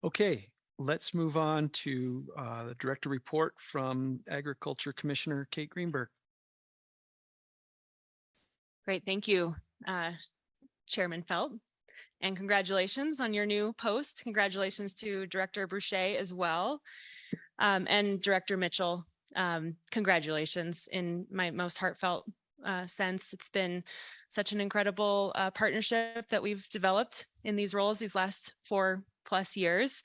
Okay, let's move on to the director report from Agriculture Commissioner Kate Greenberg. Great, thank you, Chairman Felt. And congratulations on your new post. Congratulations to Director Boucher as well. And Director Mitchell, congratulations in my most heartfelt sense. It's been such an incredible partnership that we've developed in these roles these last 4+ years.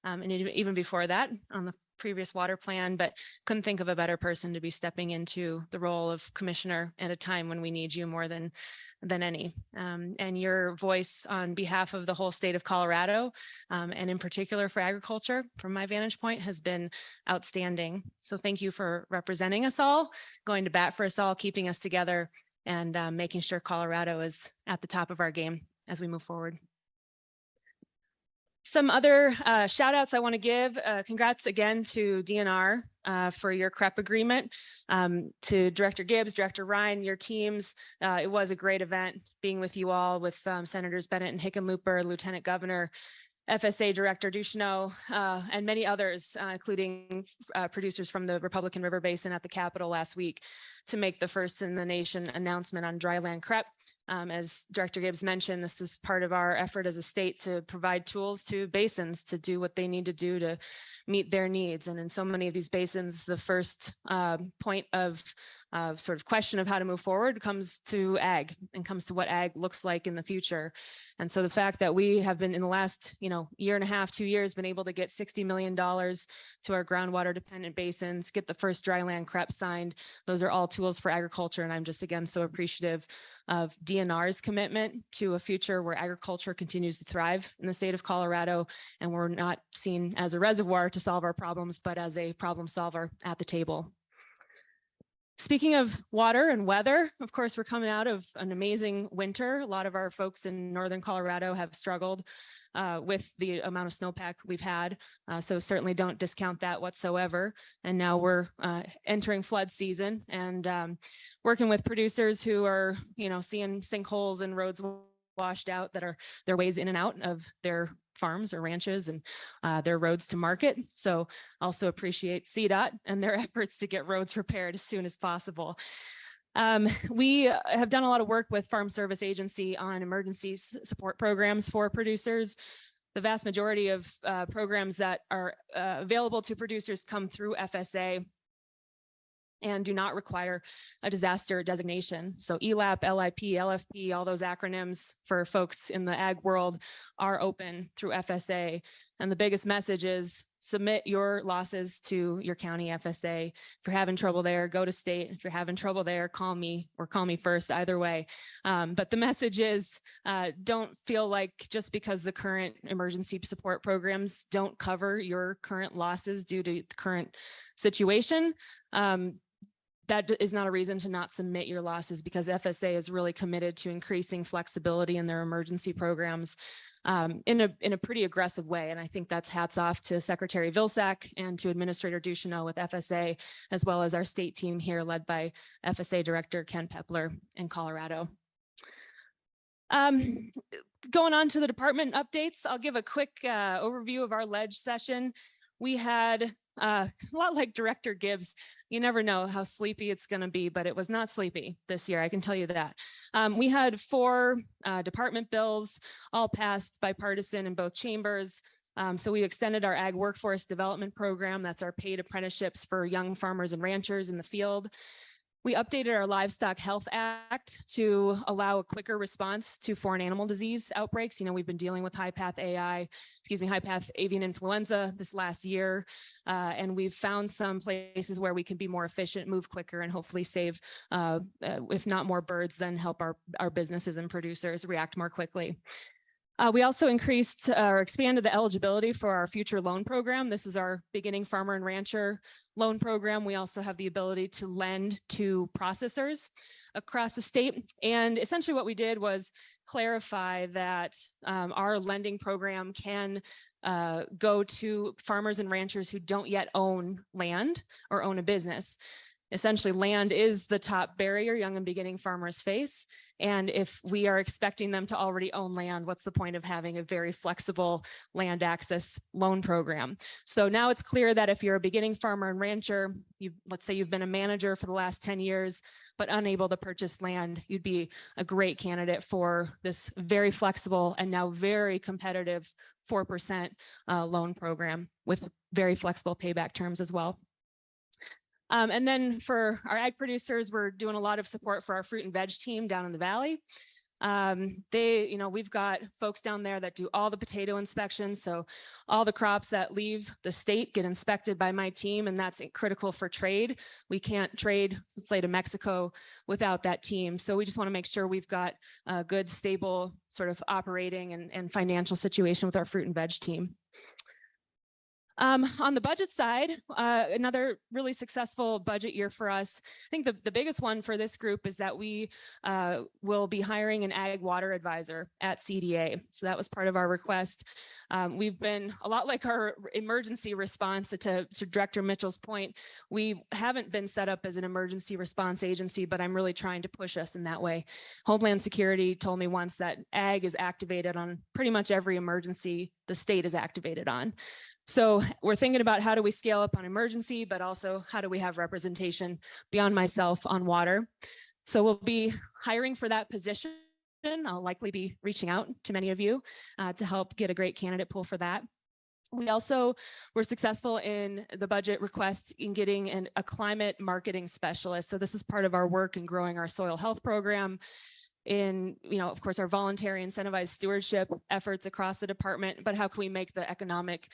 And even before that on the previous water plan, but couldn't think of a better person to be stepping into the role of commissioner at a time when we need you more than any. And your voice on behalf of the whole state of Colorado, and in particular for agriculture, from my vantage point, has been outstanding. So thank you for representing us all, going to bat for us all, keeping us together, and making sure Colorado is at the top of our game as we move forward. Some other shout outs I want to give. Congrats again to DNR for your CREP agreement. To Director Gibbs, Director Ryan, your teams. It was a great event being with you all, with Senators Bennett and Hickenlooper, Lieutenant Governor, FSA Director Ducheneau, and many others, including producers from the Republican River Basin at the Capitol last week, to make the first in the nation announcement on dryland CREP. As Director Gibbs mentioned, this is part of our effort as a state to provide tools to basins to do what they need to do to meet their needs. And in so many of these basins, the first point of sort of question of how to move forward comes to ag, and comes to what ag looks like in the future. And so the fact that we have been in the last, year and a half, 2 years, been able to get $60 million to our groundwater dependent basins, get the first dryland CREP signed, those are all tools for agriculture. And I'm just, again, so appreciative of DNR's commitment to a future where agriculture continues to thrive in the state of Colorado, and we're not seen as a reservoir to solve our problems, but as a problem solver at the table. Speaking of water and weather, of course, we're coming out of an amazing winter. A lot of our folks in northern Colorado have struggled with the amount of snowpack we've had. So certainly don't discount that whatsoever. And now we're entering flood season, and working with producers who are, seeing sinkholes and roads washed out that are their ways in and out of their farms or ranches and their roads to market. So also appreciate CDOT and their efforts to get roads repaired as soon as possible. We have done a lot of work with Farm Service Agency on emergency support programs for producers. The vast majority of programs that are available to producers come through FSA and do not require a disaster designation. So ELAP, LIP, LFP, all those acronyms for folks in the ag world are open through FSA. And the biggest message is submit your losses to your county FSA. If you're having trouble there, go to state. If you're having trouble there, call me, or call me first, either way. But the message is don't feel like just because the current emergency support programs don't cover your current losses due to the current situation, that is not a reason to not submit your losses, because FSA is really committed to increasing flexibility in their emergency programs in a pretty aggressive way. And I think that's hats off to Secretary Vilsack and to Administrator Ducheneau with FSA, as well as our state team here led by FSA Director Ken Pepler in Colorado. Going on to the department updates, I'll give a quick overview of our ledge session. We had a lot like Director Gibbs, you never know how sleepy it's going to be, but it was not sleepy this year, I can tell you that. We had 4 department bills, all passed bipartisan in both chambers. So we extended our ag workforce development program. That's our paid apprenticeships for young farmers and ranchers in the field. We updated our Livestock Health Act to allow a quicker response to foreign animal disease outbreaks. You know, we've been dealing with high path avian influenza this last year, and we've found some places where we can be more efficient, move quicker, and hopefully save, if not more birds, then help our businesses and producers react more quickly. We also increased or expanded the eligibility for our future loan program. This is our beginning farmer and rancher loan program. We also have the ability to lend to processors across the state. And essentially what we did was clarify that our lending program can go to farmers and ranchers who don't yet own land or own a business. Essentially, land is the top barrier young and beginning farmers face. And if we are expecting them to already own land, what's the point of having a very flexible land access loan program? So now it's clear that if you're a beginning farmer and rancher, let's say you've been a manager for the last 10 years, but unable to purchase land, you'd be a great candidate for this very flexible and now very competitive 4% loan program with very flexible payback terms as well. And then for our ag producers, we're doing a lot of support for our fruit and veg team down in the valley. We've got folks down there that do all the potato inspections. So all the crops that leave the state get inspected by my team, and that's critical for trade. We can't trade, let's say, to Mexico without that team. So we just want to make sure we've got a good, stable sort of operating and financial situation with our fruit and veg team. On the budget side, another really successful budget year for us. I think the biggest one for this group is that we will be hiring an ag water advisor at CDA. So that was part of our request. We've been a lot like our emergency response to Director Mitchell's point. We haven't been set up as an emergency response agency, but I'm really trying to push us in that way. Homeland Security told me once that ag is activated on pretty much every emergency the state is activated on. So we're thinking about how do we scale up on emergency, but also how do we have representation beyond myself on water. So we'll be hiring for that position. I'll likely be reaching out to many of you to help get a great candidate pool for that. We also were successful in the budget request in getting a climate marketing specialist. So this is part of our work in growing our soil health program, in, of course, our voluntary incentivized stewardship efforts across the department, but how can we make the economic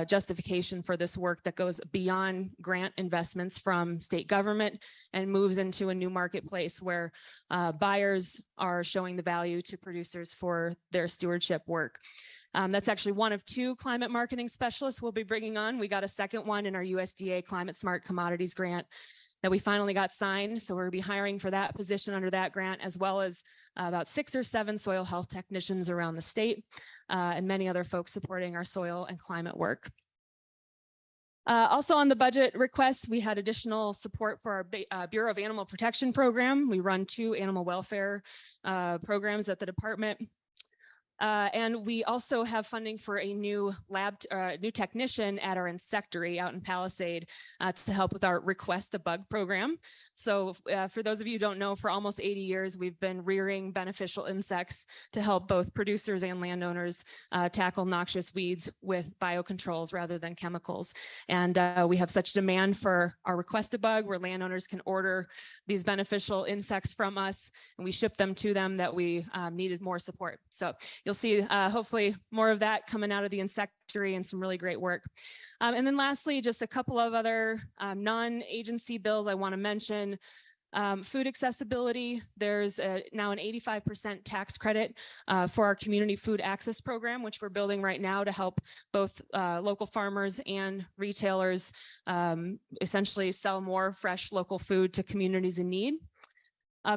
justification for this work that goes beyond grant investments from state government and moves into a new marketplace where buyers are showing the value to producers for their stewardship work. That's actually one of 2 climate marketing specialists we'll be bringing on. We got a second one in our USDA Climate Smart Commodities Grant that we finally got signed. So we'll be hiring for that position under that grant, as well as about 6 or 7 soil health technicians around the state and many other folks supporting our soil and climate work. Also on the budget request, we had additional support for our Bureau of Animal Protection program. We run 2 animal welfare programs at the department. And we also have funding for a new new technician at our insectary out in Palisade to help with our Request a Bug program. So for those of you who don't know, for almost 80 years, we've been rearing beneficial insects to help both producers and landowners tackle noxious weeds with biocontrols rather than chemicals. And we have such demand for our Request a Bug, where landowners can order these beneficial insects from us, and we ship them to them, that we needed more support. So you'll see hopefully more of that coming out of the insectary and some really great work. And then lastly, just a couple of other non-agency bills I want to mention. Food accessibility, there's now an 85% tax credit for our community food access program, which we're building right now to help both local farmers and retailers essentially sell more fresh local food to communities in need.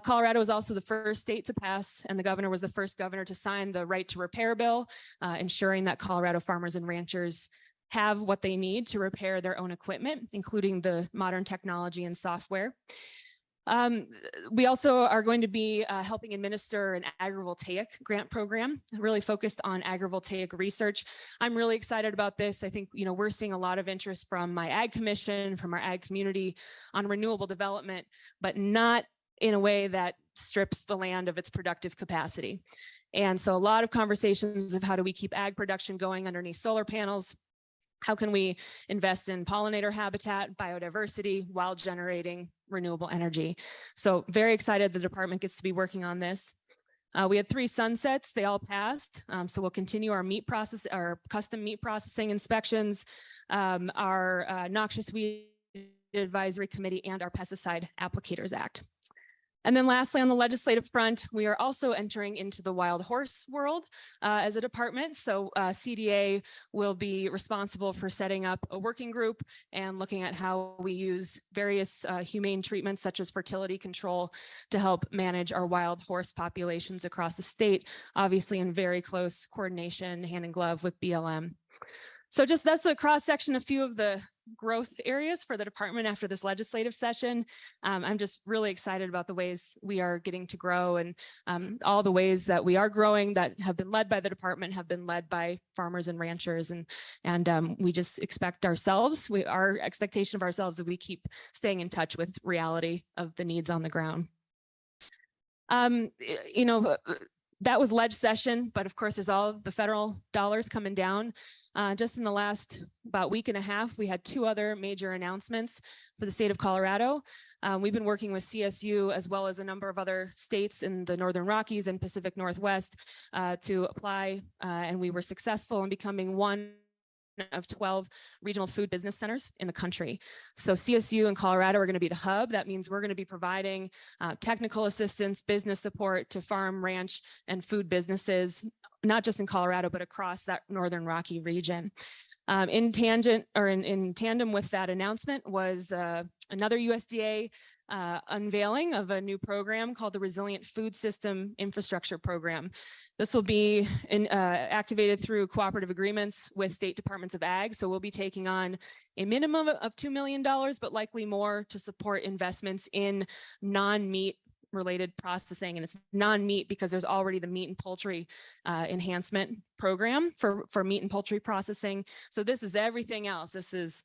Colorado was also the first state to pass, and the governor was the first governor to sign the Right to Repair bill, ensuring that Colorado farmers and ranchers have what they need to repair their own equipment, including the modern technology and software. We also are going to be helping administer an agrivoltaic grant program, really focused on agrivoltaic research. I'm really excited about this. I think, we're seeing a lot of interest from my ag commission, from our ag community on renewable development, but not in a way that strips the land of its productive capacity. And so a lot of conversations of how do we keep ag production going underneath solar panels? How can we invest in pollinator habitat, biodiversity, while generating renewable energy? So very excited the department gets to be working on this. We had 3 sunsets, they all passed. So we'll continue our custom meat processing inspections, our noxious weed advisory committee, and our pesticide applicators act. And then lastly, on the legislative front, we are also entering into the wild horse world as a department. So CDA will be responsible for setting up a working group and looking at how we use various humane treatments such as fertility control to help manage our wild horse populations across the state, obviously in very close coordination, hand in glove with BLM. So that's a cross section, a few of the growth areas for the department after this legislative session. I'm just really excited about the ways we are getting to grow, and all the ways that we are growing that have been led by the department have been led by farmers and ranchers. And we just expect ourselves, our expectation of ourselves that we keep staying in touch with reality of the needs on the ground. That was ledge session, but of course there's all the federal dollars coming down. Just in the last about week and a half, we had 2 other major announcements for the state of Colorado. We've been working with CSU as well as a number of other states in the Northern Rockies and Pacific Northwest to apply, and we were successful in becoming one of 12 regional food business centers in the country. So CSU and Colorado are going to be the hub. That means we're going to be providing technical assistance, business support to farm, ranch, and food businesses, not just in Colorado, but across that Northern Rocky region. In tandem with that announcement was another USDA unveiling of a new program called the Resilient Food System Infrastructure Program. This will be activated through cooperative agreements with state departments of ag. So we'll be taking on a minimum of $2 million, but likely more to support investments in non-meat related processing. And it's non-meat because there's already the meat and poultry enhancement program for meat and poultry processing. So this is everything else. This is,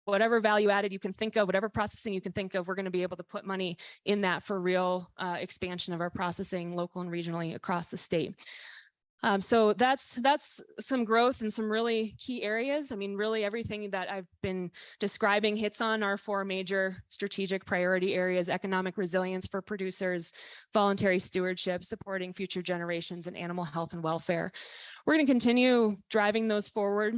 whatever value added you can think of, whatever processing you can think of, we're going to be able to put money in that for real expansion of our processing local and regionally across the state. So that's some growth in some really key areas. I mean, really everything that I've been describing hits on our 4 major strategic priority areas: economic resilience for producers, voluntary stewardship, supporting future generations, and animal health and welfare. We're going to continue driving those forward.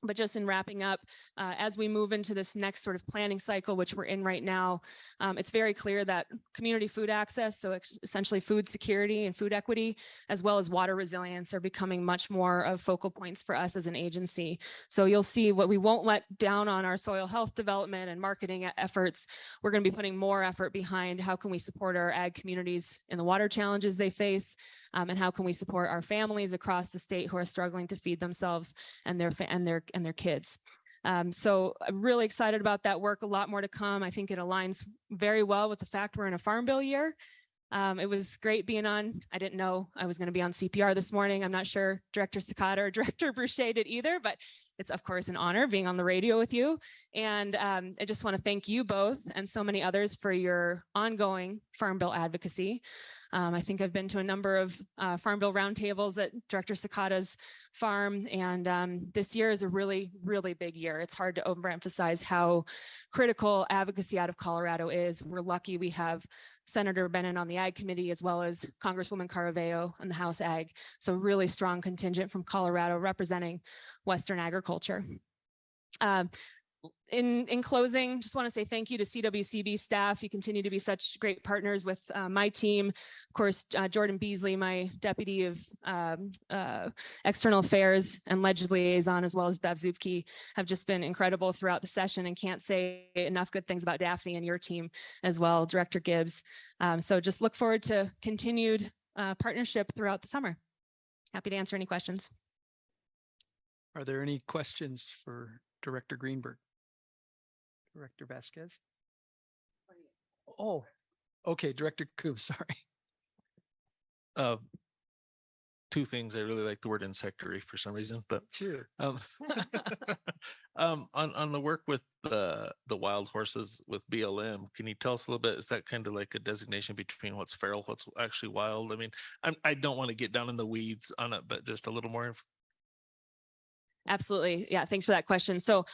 But just in wrapping up, as we move into this next sort of planning cycle, which we're in right now, it's very clear that community food access, so essentially food security and food equity, as well as water resilience, are becoming much more of focal points for us as an agency. So you'll see what we won't let down on our soil health development and marketing efforts. We're going to be putting more effort behind how can we support our ag communities in the water challenges they face, and how can we support our families across the state who are struggling to feed themselves and their kids. So I'm really excited about that work. A lot more to come. I think it aligns very well with the fact we're in a Farm Bill year. It was great being on. I didn't know I was going to be on CPR this morning. I'm not sure Director Sakata or Director Boucher did either, but it's of course an honor being on the radio with you. And I just want to thank you both and so many others for your ongoing Farm Bill advocacy. I think I've been to a number of Farm Bill roundtables at Director Sakata's farm, and this year is a really, really big year. It's hard to overemphasize how critical advocacy out of Colorado is. We're lucky we have Senator Bennett on the Ag Committee, as well as Congresswoman Caraveo on the House Ag. So really strong contingent from Colorado representing Western agriculture. In closing, just want to say thank you to CWCB staff. You continue to be such great partners with my team. Of course, Jordan Beasley, my deputy of external affairs and ledge liaison, as well as Bev Zupke, have just been incredible throughout the session, and can't say enough good things about Daphne and your team as well, Director Gibbs. So just look forward to continued partnership throughout the summer. Happy to answer any questions. Are there any questions for Director Greenberg? Director Vasquez? Oh, okay, Director Coombs, sorry. Uh, two things. I really like the word insectary for some reason, but Sure. on the work with the wild horses with BLM, can you tell us a little bit? Is that kind of like a designation between what's feral, what's actually wild? I mean, I don't want to get down in the weeds on it, but just a little more. Absolutely. Yeah, thanks for that question. So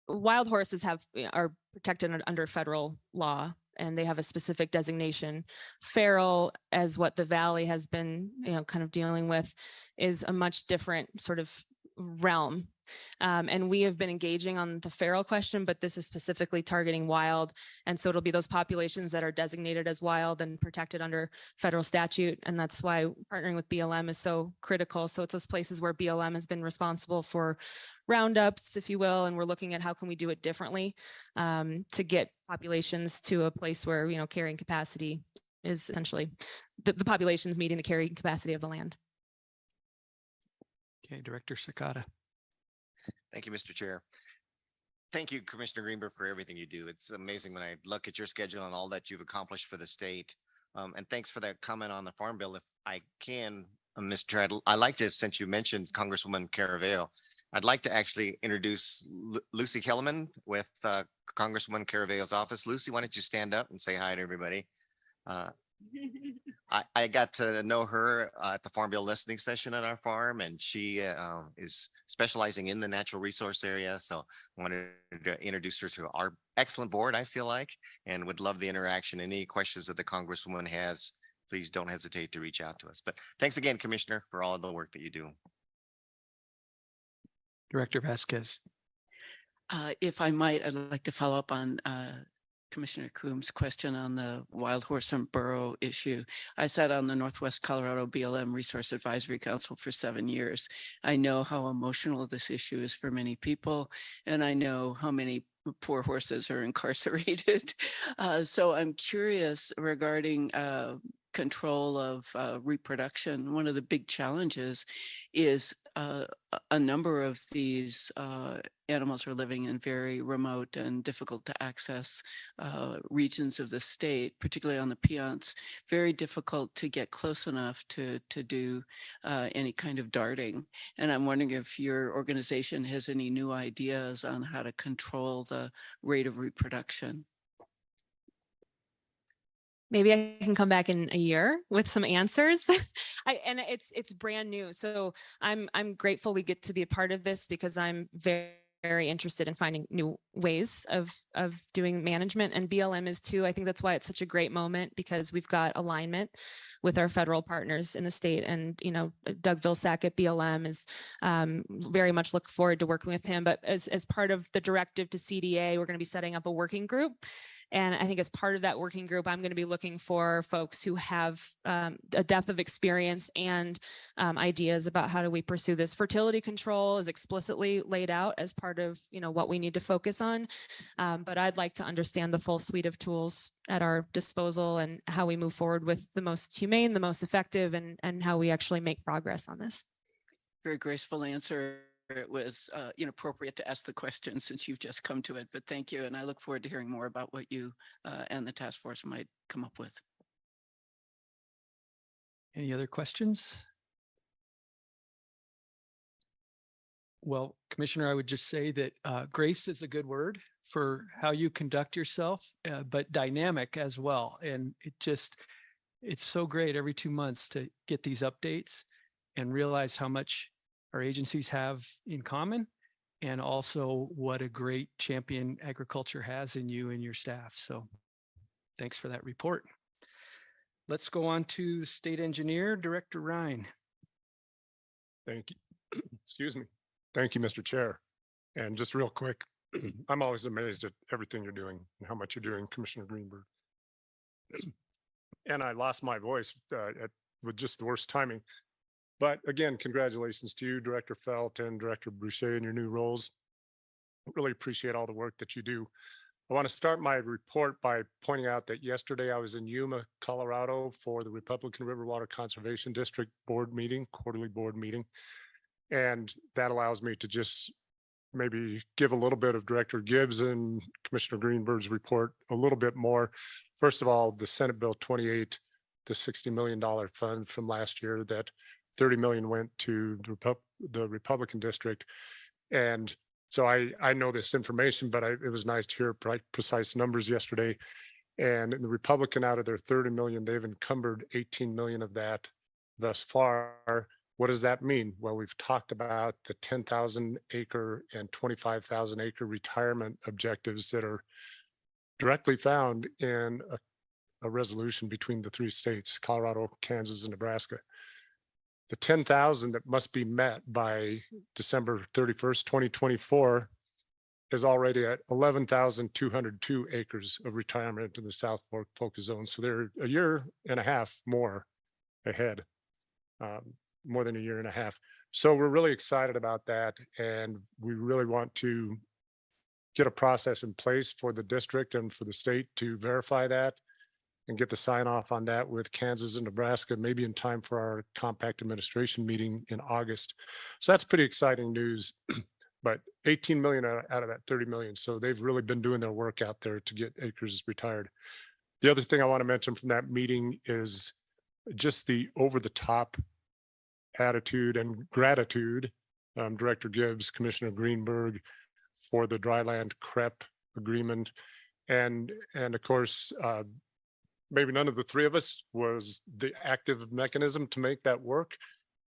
wild horses are protected under federal law, and they have a specific designation. Feral, as what the Valley has been, kind of dealing with, is a much different sort of realm. And we have been engaging on the feral question, but this is specifically targeting wild. And so it'll be those populations that are designated as wild and protected under federal statute. And that's why partnering with BLM is so critical. So it's those places where BLM has been responsible for roundups, if you will, and we're looking at how can we do it differently to get populations to a place where, carrying capacity is essentially the populations meeting the carrying capacity of the land. Okay, Director Sakata. Thank you, Mr. Chair. Thank you, Commissioner Greenberg, for everything you do. It's amazing when I look at your schedule and all that you've accomplished for the state. And thanks for that comment on the Farm Bill. If I can, Mr. Chair, I'd like to, since you mentioned Congresswoman Caraveo, I'd like to actually introduce Lucy Kellerman with Congresswoman Caraveo's office. Lucy, why don't you stand up and say hi to everybody? I got to know her at the Farm Bill listening session at our farm, and she is specializing in the natural resource area. So I wanted to introduce her to our excellent board, I feel like, and would love the interaction. Any questions that the Congresswoman has, please don't hesitate to reach out to us. But thanks again, Commissioner, for all the work that you do. Director Vasquez. If I might, I'd like to follow up on Commissioner Coombs' question on the wild horse and burro issue. I sat on the Northwest Colorado BLM Resource Advisory Council for 7 years. I know how emotional this issue is for many people, and I know how many poor horses are incarcerated. So I'm curious regarding control of reproduction. One of the big challenges is a number of these animals are living in very remote and difficult to access regions of the state, particularly on the Piceance. Very difficult to get close enough to do any kind of darting. And I'm wondering if your organization has any new ideas on how to control the rate of reproduction. Maybe I can come back in a year with some answers. And it's brand new. So I'm grateful we get to be a part of this because I'm very interested in finding new ways of doing management, and BLM is too. I think that's why it's such a great moment, because we've got alignment with our federal partners in the state. And, Doug Vilsack at BLM is very much look forward to working with him. But as part of the directive to CDA, we're going to be setting up a working group. And I think as part of that working group, I'm going to be looking for folks who have a depth of experience and ideas about how do we pursue this. Fertility control is explicitly laid out as part of what we need to focus on. But I'd like to understand the full suite of tools at our disposal and how we move forward with the most humane, the most effective, and how we actually make progress on this. Very graceful answer. It was inappropriate to ask the question since you've just come to it, but thank you. And I look forward to hearing more about what you and the task force might come up with. Any other questions? Well, Commissioner, I would just say that grace is a good word for how you conduct yourself, but dynamic as well. And it's so great every 2 months to get these updates and realize how much our agencies have in common, and also what a great champion agriculture has in you and your staff. So thanks for that report. Let's go on to the state engineer, Director Ryan. Thank you. Excuse me. Thank you, Mr. Chair. And just real quick, I'm always amazed at everything you're doing and how much you're doing, Commissioner Greenberg. And I lost my voice with just the worst timing. But again, congratulations to you, Director Felt and Director Boucher, in your new roles. Really appreciate all the work that you do. I want to start my report by pointing out that yesterday I was in Yuma, Colorado for the Republican River Water Conservation District board meeting, quarterly board meeting. And that allows me to just maybe give a little bit of Director Gibbs and Commissioner Greenberg's report a little bit more. First of all, the Senate Bill 28, the $60 million fund from last year, that 30 million went to the Republican district. And so I know this information, but it was nice to hear precise numbers yesterday. And in the Republican, out of their 30 million, they've encumbered 18 million of that thus far. What does that mean? Well, we've talked about the 10,000 acre and 25,000 acre retirement objectives that are directly found in a resolution between the three states, Colorado, Kansas, and Nebraska. The 10,000 that must be met by December 31st, 2024 is already at 11,202 acres of retirement in the South Fork Focus Zone. So they're a year and a half more ahead, more than a year and a half. So we're really excited about that. And we really want to get a process in place for the district and for the state to verify that and get the sign off on that with Kansas and Nebraska, maybe in time for our compact administration meeting in August. So that's pretty exciting news. But 18 million out of that 30 million. So they've really been doing their work out there to get acres retired. The other thing I want to mention from that meeting is just the over the top attitude and gratitude, Director Gibbs, Commissioner Greenberg, for the dryland CREP agreement. And of course, maybe none of the three of us was the active mechanism to make that work,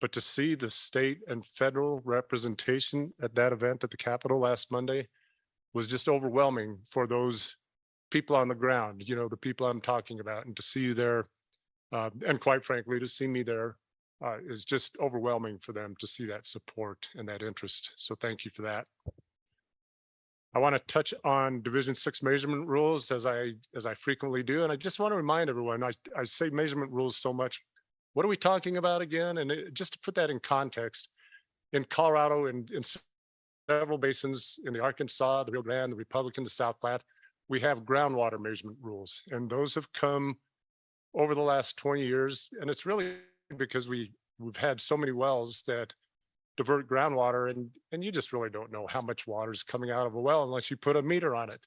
but to see the state and federal representation at that event at the Capitol last Monday was just overwhelming for those people on the ground, you know, the people I'm talking about, and to see you there, and quite frankly, to see me there is just overwhelming for them to see that support and that interest. So thank you for that. I want to touch on Division 6 measurement rules as I frequently do. And I just want to remind everyone, I say measurement rules so much. What are we talking about again? And just to put that in context, in Colorado and in several basins in the Arkansas, the Rio Grande, the Republican, the South Platte, we have groundwater measurement rules. And those have come over the last 20 years. And it's really because we've had so many wells that divert groundwater, and you just really don't know how much water is coming out of a well unless you put a meter on it.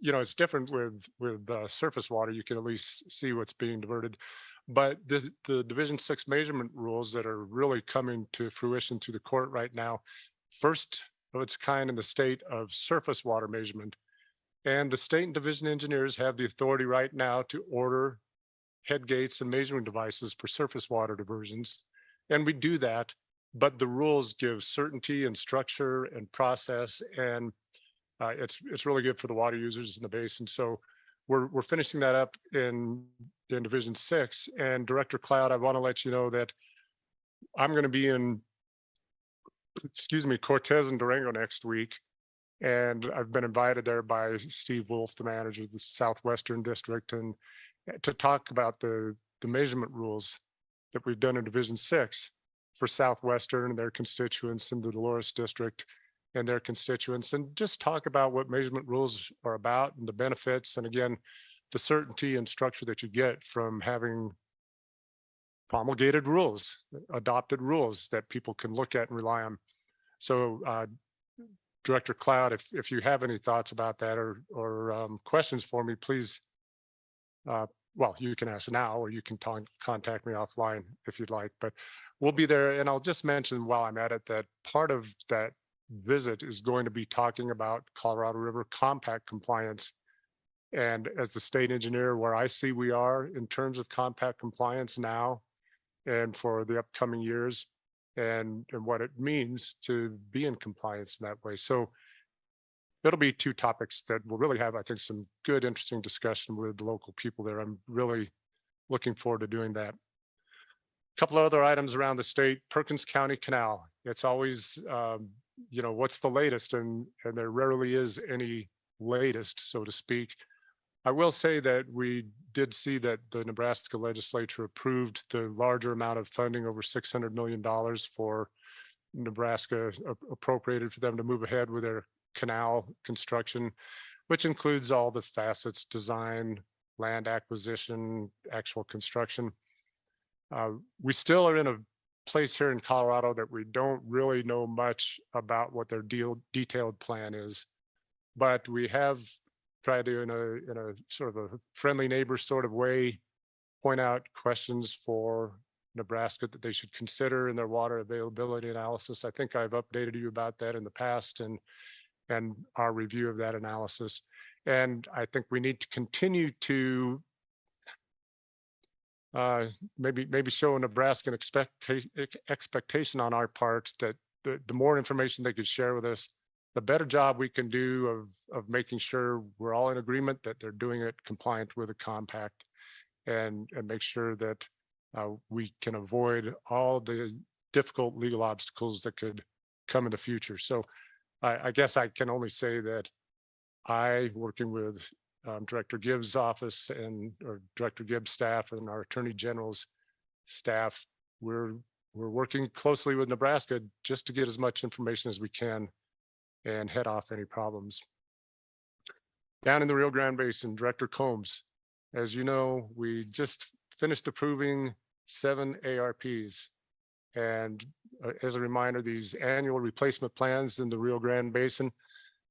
You know, it's different with surface water. You can at least see what's being diverted. But the Division 6 measurement rules that are really coming to fruition through the court right now, first of its kind in the state of surface water measurement. And the state and division engineers have the authority right now to order head gates and measuring devices for surface water diversions. And we do that, but the rules give certainty and structure and process, and it's really good for the water users in the basin. So we're finishing that up in Division 6. And Director Cloud, I want to let you know that I'm going to be in, Cortez and Durango next week. And I've been invited there by Steve Wolf, the manager of the Southwestern District, and to talk about the measurement rules that we've done in Division 6 for Southwestern and their constituents, in the Dolores District and their constituents, and just talk about what measurement rules are about and the benefits. And again, the certainty and structure that you get from having promulgated rules, adopted rules that people can look at and rely on. So Director Cloud, if you have any thoughts about that or questions for me, please, well, you can ask now, or you can contact me offline if you'd like, but we'll be there. And I'll just mention while I'm at it that part of that visit is going to be talking about Colorado River compact compliance. And as the state engineer, where I see we are in terms of compact compliance now and for the upcoming years, and what it means to be in compliance in that way. So it'll be two topics that will really have, I think, some good, interesting discussion with the local people there. I'm really looking forward to doing that. A couple of other items around the state. Perkins County Canal. It's always, you know, what's the latest? And there rarely is any latest, so to speak. I will say that we did see that the Nebraska legislature approved the larger amount of funding, over $600 million for Nebraska, appropriated for them to move ahead with their canal construction, which includes all the facets: design, land acquisition, actual construction. We still are in a place here in Colorado that we don't really know much about what their detailed plan is. But we have tried to, in a sort of a friendly neighbor sort of way, point out questions for Nebraska that they should consider in their water availability analysis. I think I've updated you about that in the past and our review of that analysis. And I think we need to continue to maybe show a Nebraskan expectation on our part that the more information they could share with us, the better job we can do of making sure we're all in agreement that they're doing it compliant with the compact, and make sure that we can avoid all the difficult legal obstacles that could come in the future. So I guess I can only say that I, working with Director Gibbs' office or Director Gibbs' staff and our Attorney General's staff, we're working closely with Nebraska just to get as much information as we can and head off any problems. Down in the Rio Grande Basin, Director Combs, as you know, we just finished approving 7 ARPs. And as a reminder, these annual replacement plans in the Rio Grande Basin,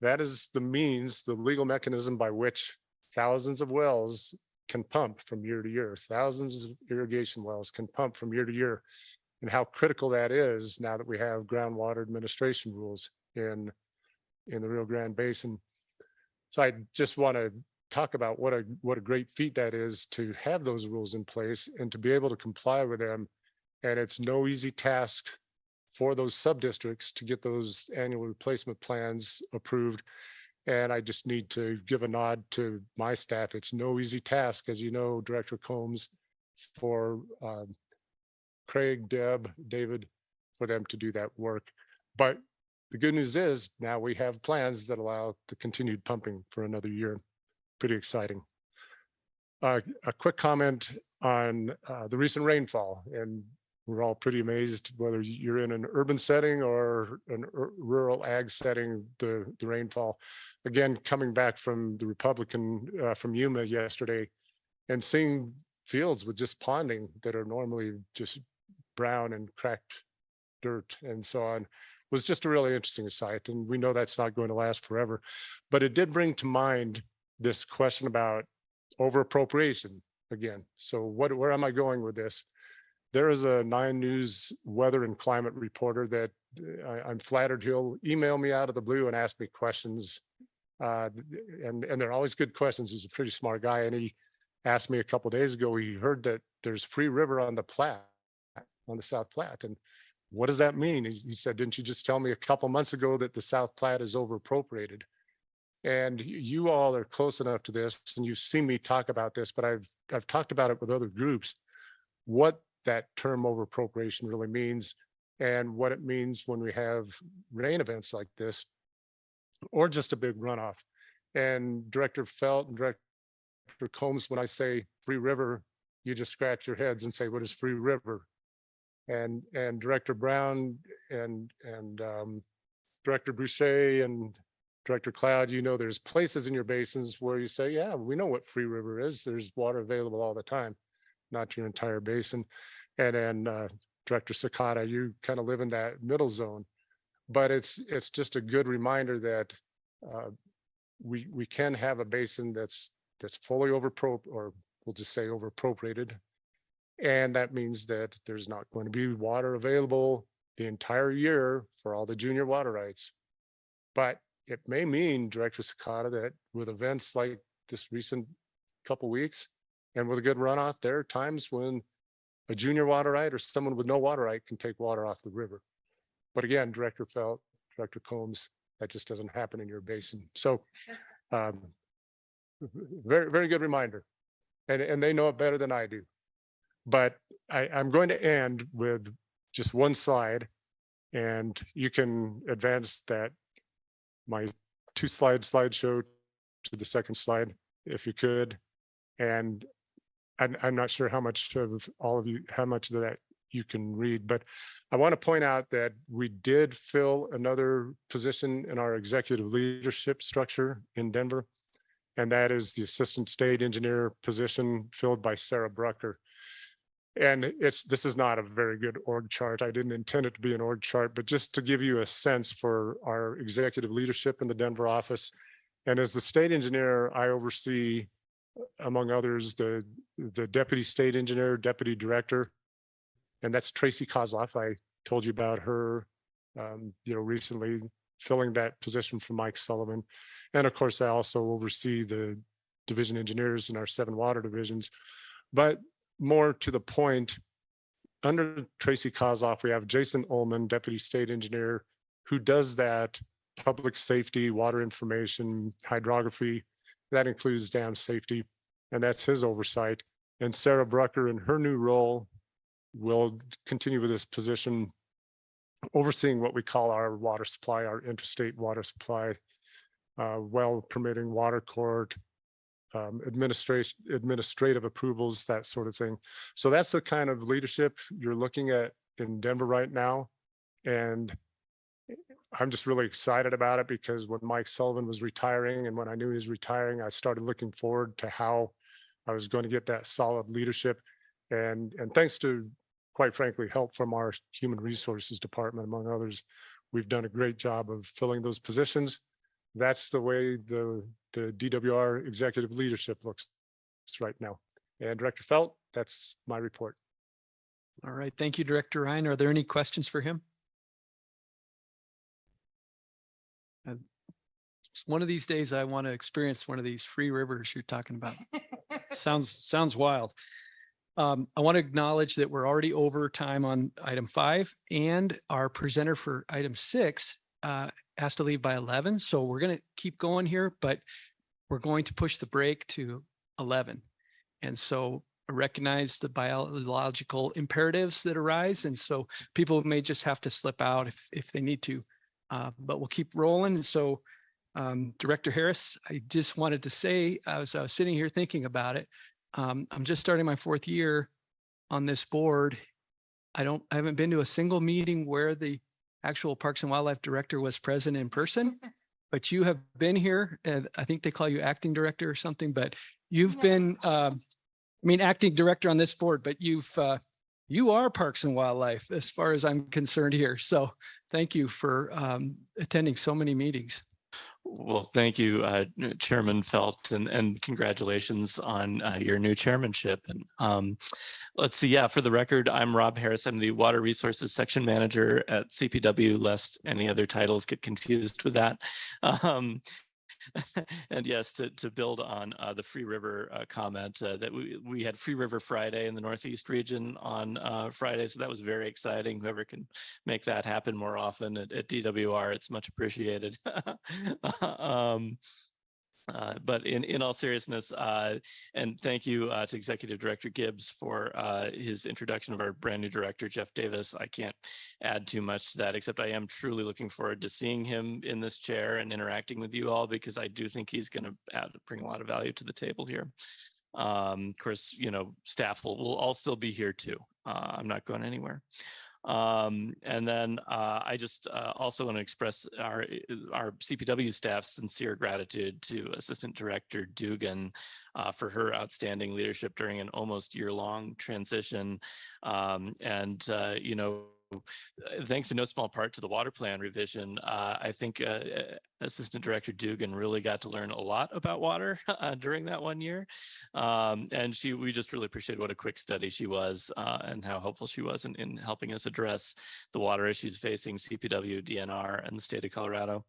that is the means, the legal mechanism by which thousands of wells can pump from year to year. Thousands of irrigation wells can pump from year to year. And how critical that is now that we have groundwater administration rules in the Rio Grande Basin. So I just want to talk about what a great feat that is to have those rules in place and to be able to comply with them. And it's no easy task for those sub-districts to get those annual replacement plans approved. And I just need to give a nod to my staff. It's no easy task, as you know, Director Combs, for Craig, Deb, David, for them to do that work. But the good news is now we have plans that allow the continued pumping for another year. Pretty exciting. A quick comment on the recent rainfall, and we're all pretty amazed whether you're in an urban setting or a rural ag setting, the rainfall. Again, coming back from the Republican from Yuma yesterday and seeing fields with just ponding that are normally just brown and cracked dirt and so on was just a really interesting sight. And we know that's not going to last forever, but it did bring to mind this question about over appropriation again. So where am I going with this? There is a 9 News weather and climate reporter that I'm flattered he'll email me out of the blue and ask me questions. And they're always good questions. He's a pretty smart guy. And he asked me a couple of days ago, he heard that there's free river on the Platte, on the South Platte. And what does that mean? He said, didn't you just tell me a couple months ago that the South Platte is over appropriated? And you all are close enough to this, and you've seen me talk about this, but I've talked about it with other groups, what that term over appropriation really means and what it means when we have rain events like this, or just a big runoff. And Director Felt and Director Combs, when I say free river, you just scratch your heads and say, what is free river? And Director Brown and Director Boucher and Director Cloud, you know, there's places in your basins where you say, yeah, we know what free river is. There's water available all the time, not your entire basin. And then Director Sakata, you kind of live in that middle zone. But it's just a good reminder that we can have a basin that's fully or we'll just say over appropriated. And that means that there's not going to be water available the entire year for all the junior water rights. But it may mean, Director Sakata, that with events like this recent couple weeks and with a good runoff, there are times when a junior water right or someone with no water right can take water off the river. But again, Director Felt, Director Combs, that just doesn't happen in your basin. So very, very good reminder. And they know it better than I do. But I'm going to end with just one slide, and you can advance that, my 2-slide slideshow to the second slide, if you could. And I'm not sure how much of all of you, how much of that you can read, but I want to point out that we did fill another position in our executive leadership structure in Denver, and that is the assistant state engineer position filled by Sarah Brucker. And this is not a very good org chart. I didn't intend it to be an org chart, but just to give you a sense for our executive leadership in the Denver office. And as the state engineer, I oversee, among others, the deputy state engineer, deputy director, and that's Tracy Kozloff. I told you about her, recently filling that position for Mike Sullivan. And of course, I also oversee the division engineers in our 7 water divisions. But more to the point, under Tracy Kozloff, we have Jason Ullman, deputy state engineer, who does that public safety, water information, hydrography. That includes dam safety, and that's his oversight. And Sarah Brucker, in her new role, will continue with this position, overseeing what we call our water supply, our interstate water supply, well permitting, water court, administrative approvals, that sort of thing. So that's the kind of leadership you're looking at in Denver right now. And I'm just really excited about it, because when Mike Sullivan was retiring and when I knew he was retiring, I started looking forward to how I was going to get that solid leadership. And thanks to, quite frankly, help from our human resources department, among others, we've done a great job of filling those positions. That's the way the DWR executive leadership looks right now. And Director Felt, that's my report. All right. Thank you, Director Ryan. Are there any questions for him? One of these days, I want to experience one of these free rivers you're talking about. Sounds wild. I want to acknowledge that we're already over time on item 5, and our presenter for item 6 has to leave by 11. So we're going to keep going here, but we're going to push the break to 11. And so I recognize the biological imperatives that arise. And so people may just have to slip out if they need to, but we'll keep rolling. So Director Harris, I just wanted to say, as I was sitting here thinking about it, I'm just starting my 4th year on this board. I haven't been to a single meeting where the actual Parks and Wildlife Director was present in person, but you have been here, and I think they call you acting director or something, but you've been, acting director on this board, but you are Parks and Wildlife as far as I'm concerned here. So thank you for attending so many meetings. Well, thank you, Chairman Felt, and congratulations on your new chairmanship. And let's see, for the record, I'm Rob Harris. I'm the Water Resources Section Manager at CPW, lest any other titles get confused with that. And yes, to build on the Free River comment, that we had Free River Friday in the Northeast region on Friday, so that was very exciting. Whoever can make that happen more often at DWR, it's much appreciated. But in all seriousness, and thank you to Executive Director Gibbs for his introduction of our brand new director, Jeff Davis. I can't add too much to that, except I am truly looking forward to seeing him in this chair and interacting with you all, because I do think he's going to bring a lot of value to the table here. Of course, staff will all still be here too. I'm not going anywhere. And then I just also want to express our CPW staff's sincere gratitude to Assistant Director Dugan for her outstanding leadership during an almost year-long transition. Thanks in no small part to the water plan revision, I think Assistant Director Dugan really got to learn a lot about water during that 1 year. And we just really appreciate what a quick study she was and how helpful she was in helping us address the water issues facing CPW, DNR, and the state of Colorado.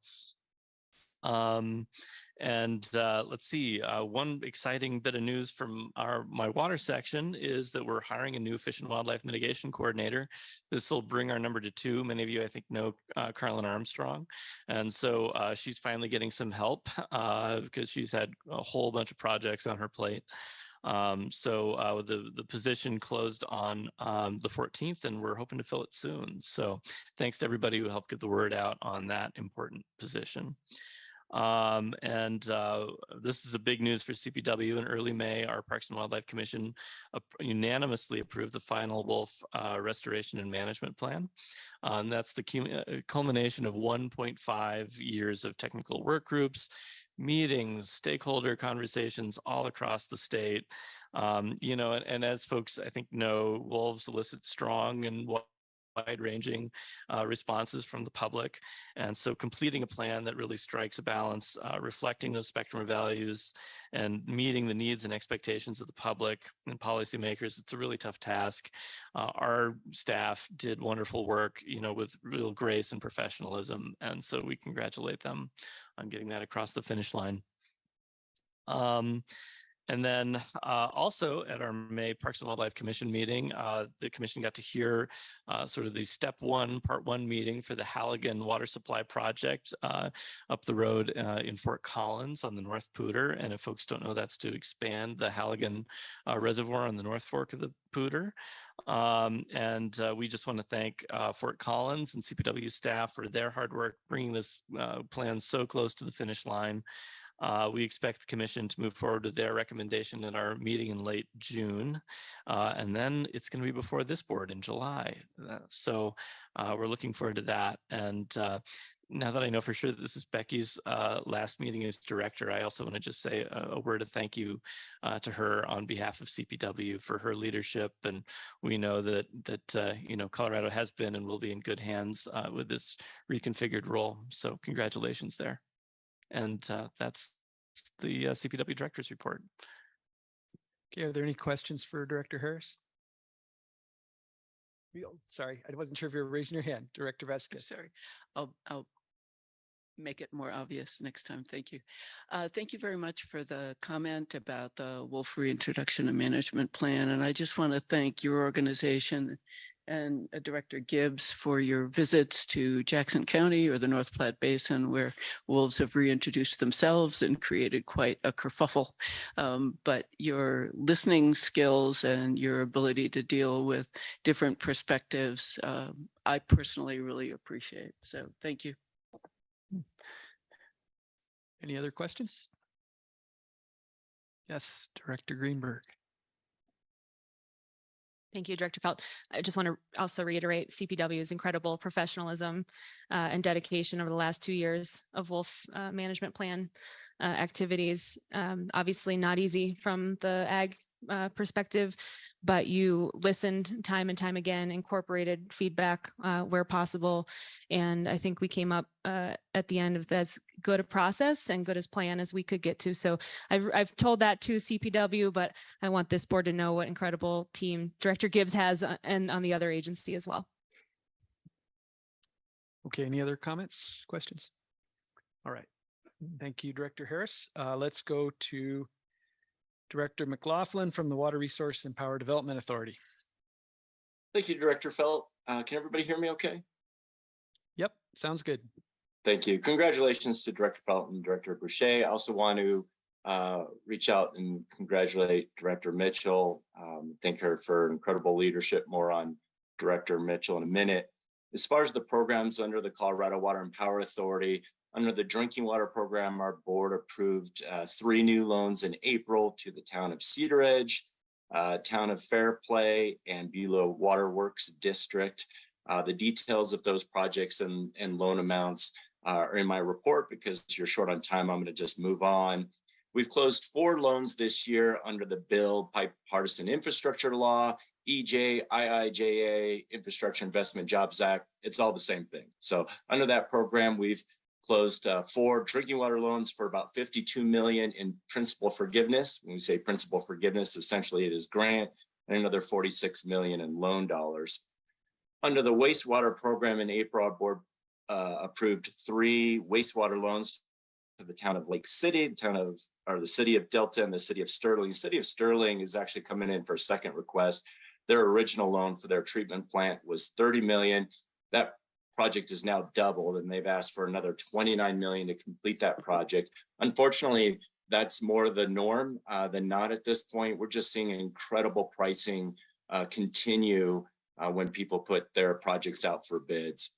Let's see, one exciting bit of news from my water section is that we're hiring a new fish and wildlife mitigation coordinator. This will bring our number to 2. Many of you, I think, know Carolyn Armstrong. And so she's finally getting some help because she's had a whole bunch of projects on her plate. The position closed on the 14th, and we're hoping to fill it soon. So thanks to everybody who helped get the word out on that important position. This is a big news for CPW. In early May, our Parks and Wildlife Commission unanimously approved the final wolf restoration and management plan. That's the culmination of 1.5 years of technical work groups, meetings, stakeholder conversations all across the state. You know, and as folks I think know, Wolves elicit strong and wide-ranging responses from the public. And so completing a plan that really strikes a balance, reflecting those spectrum of values and meeting the needs and expectations of the public and policymakers, it's a really tough task. Our staff did wonderful work, you know, with real grace and professionalism. And so we congratulate them on getting that across the finish line. And then also at our May Parks and Wildlife Commission meeting, the commission got to hear sort of the step one, part one meeting for the Halligan Water Supply Project up the road in Fort Collins on the North Poudre. And if folks don't know, that's to expand the Halligan Reservoir on the North Fork of the Poudre. And we just want to thank Fort Collins and CPW staff for their hard work bringing this plan so close to the finish line. We expect the commission to move forward with their recommendation in our meeting in late June. And then it's going to be before this board in July. So we're looking forward to that. And now that I know for sure that this is Becky's last meeting as director, I also want to just say a word of thank you to her on behalf of CPW for her leadership. And we know that you know, Colorado has been and will be in good hands with this reconfigured role. So congratulations there. And that's the CPW director's report. Okay, are there any questions for Director Harris? Sorry, I wasn't sure if you were raising your hand, Director Vasquez. Sorry, I'll make it more obvious next time. Thank you. Thank you very much for the comment about the Wolf Reintroduction and Management Plan. And I just want to thank your organization and Director Gibbs for your visits to Jackson County or the North Platte Basin, where wolves have reintroduced themselves and created quite a kerfuffle. But your listening skills and your ability to deal with different perspectives, I personally really appreciate. So thank you. Any other questions? Yes, Director Greenberg. Thank you, Director Felt. I just want to also reiterate CPW's incredible professionalism and dedication over the last 2 years of wolf management plan activities. Obviously not easy from the ag perspective, but you listened time and time again, incorporated feedback where possible. And I think we came up at the end of as good a process and good as plan as we could get to. So I've told that to CPW, but I want this board to know what incredible team Director Gibbs has and on the other agency as well. Okay, any other comments, questions? All right. Thank you, Director Harris. Let's go to Director McLaughlin from the Water Resource and Power Development Authority. Thank you, Director Felt. Can everybody hear me okay? Yep, sounds good. Thank you. Congratulations to Director Felt and Director Boucher. I also want to reach out and congratulate Director Mitchell. Thank her for incredible leadership. More on Director Mitchell in a minute. As far as the programs under the Colorado Water and Power Authority, under the drinking water program, our board approved 3 new loans in April to the town of Cedar Edge, town of Fairplay, and Beulah Waterworks District. The details of those projects and loan amounts are in my report. Because you're short on time, I'm going to just move on. We've closed 4 loans this year under the Bill Bipartisan Infrastructure Law, EJ, IIJA, Infrastructure Investment Jobs Act. It's all the same thing. So under that program, we've closed 4 drinking water loans for about $52 million in principal forgiveness. When we say principal forgiveness, essentially it is grant, and another $46 million in loan dollars. Under the wastewater program in April, our board approved 3 wastewater loans to the town of Lake City, the city of Delta, and the city of Sterling. The city of Sterling is actually coming in for a second request. Their original loan for their treatment plant was $30 million. That project is now doubled, and they've asked for another $29 million to complete that project. Unfortunately, that's more the norm than not at this point. We're just seeing incredible pricing continue when people put their projects out for bids.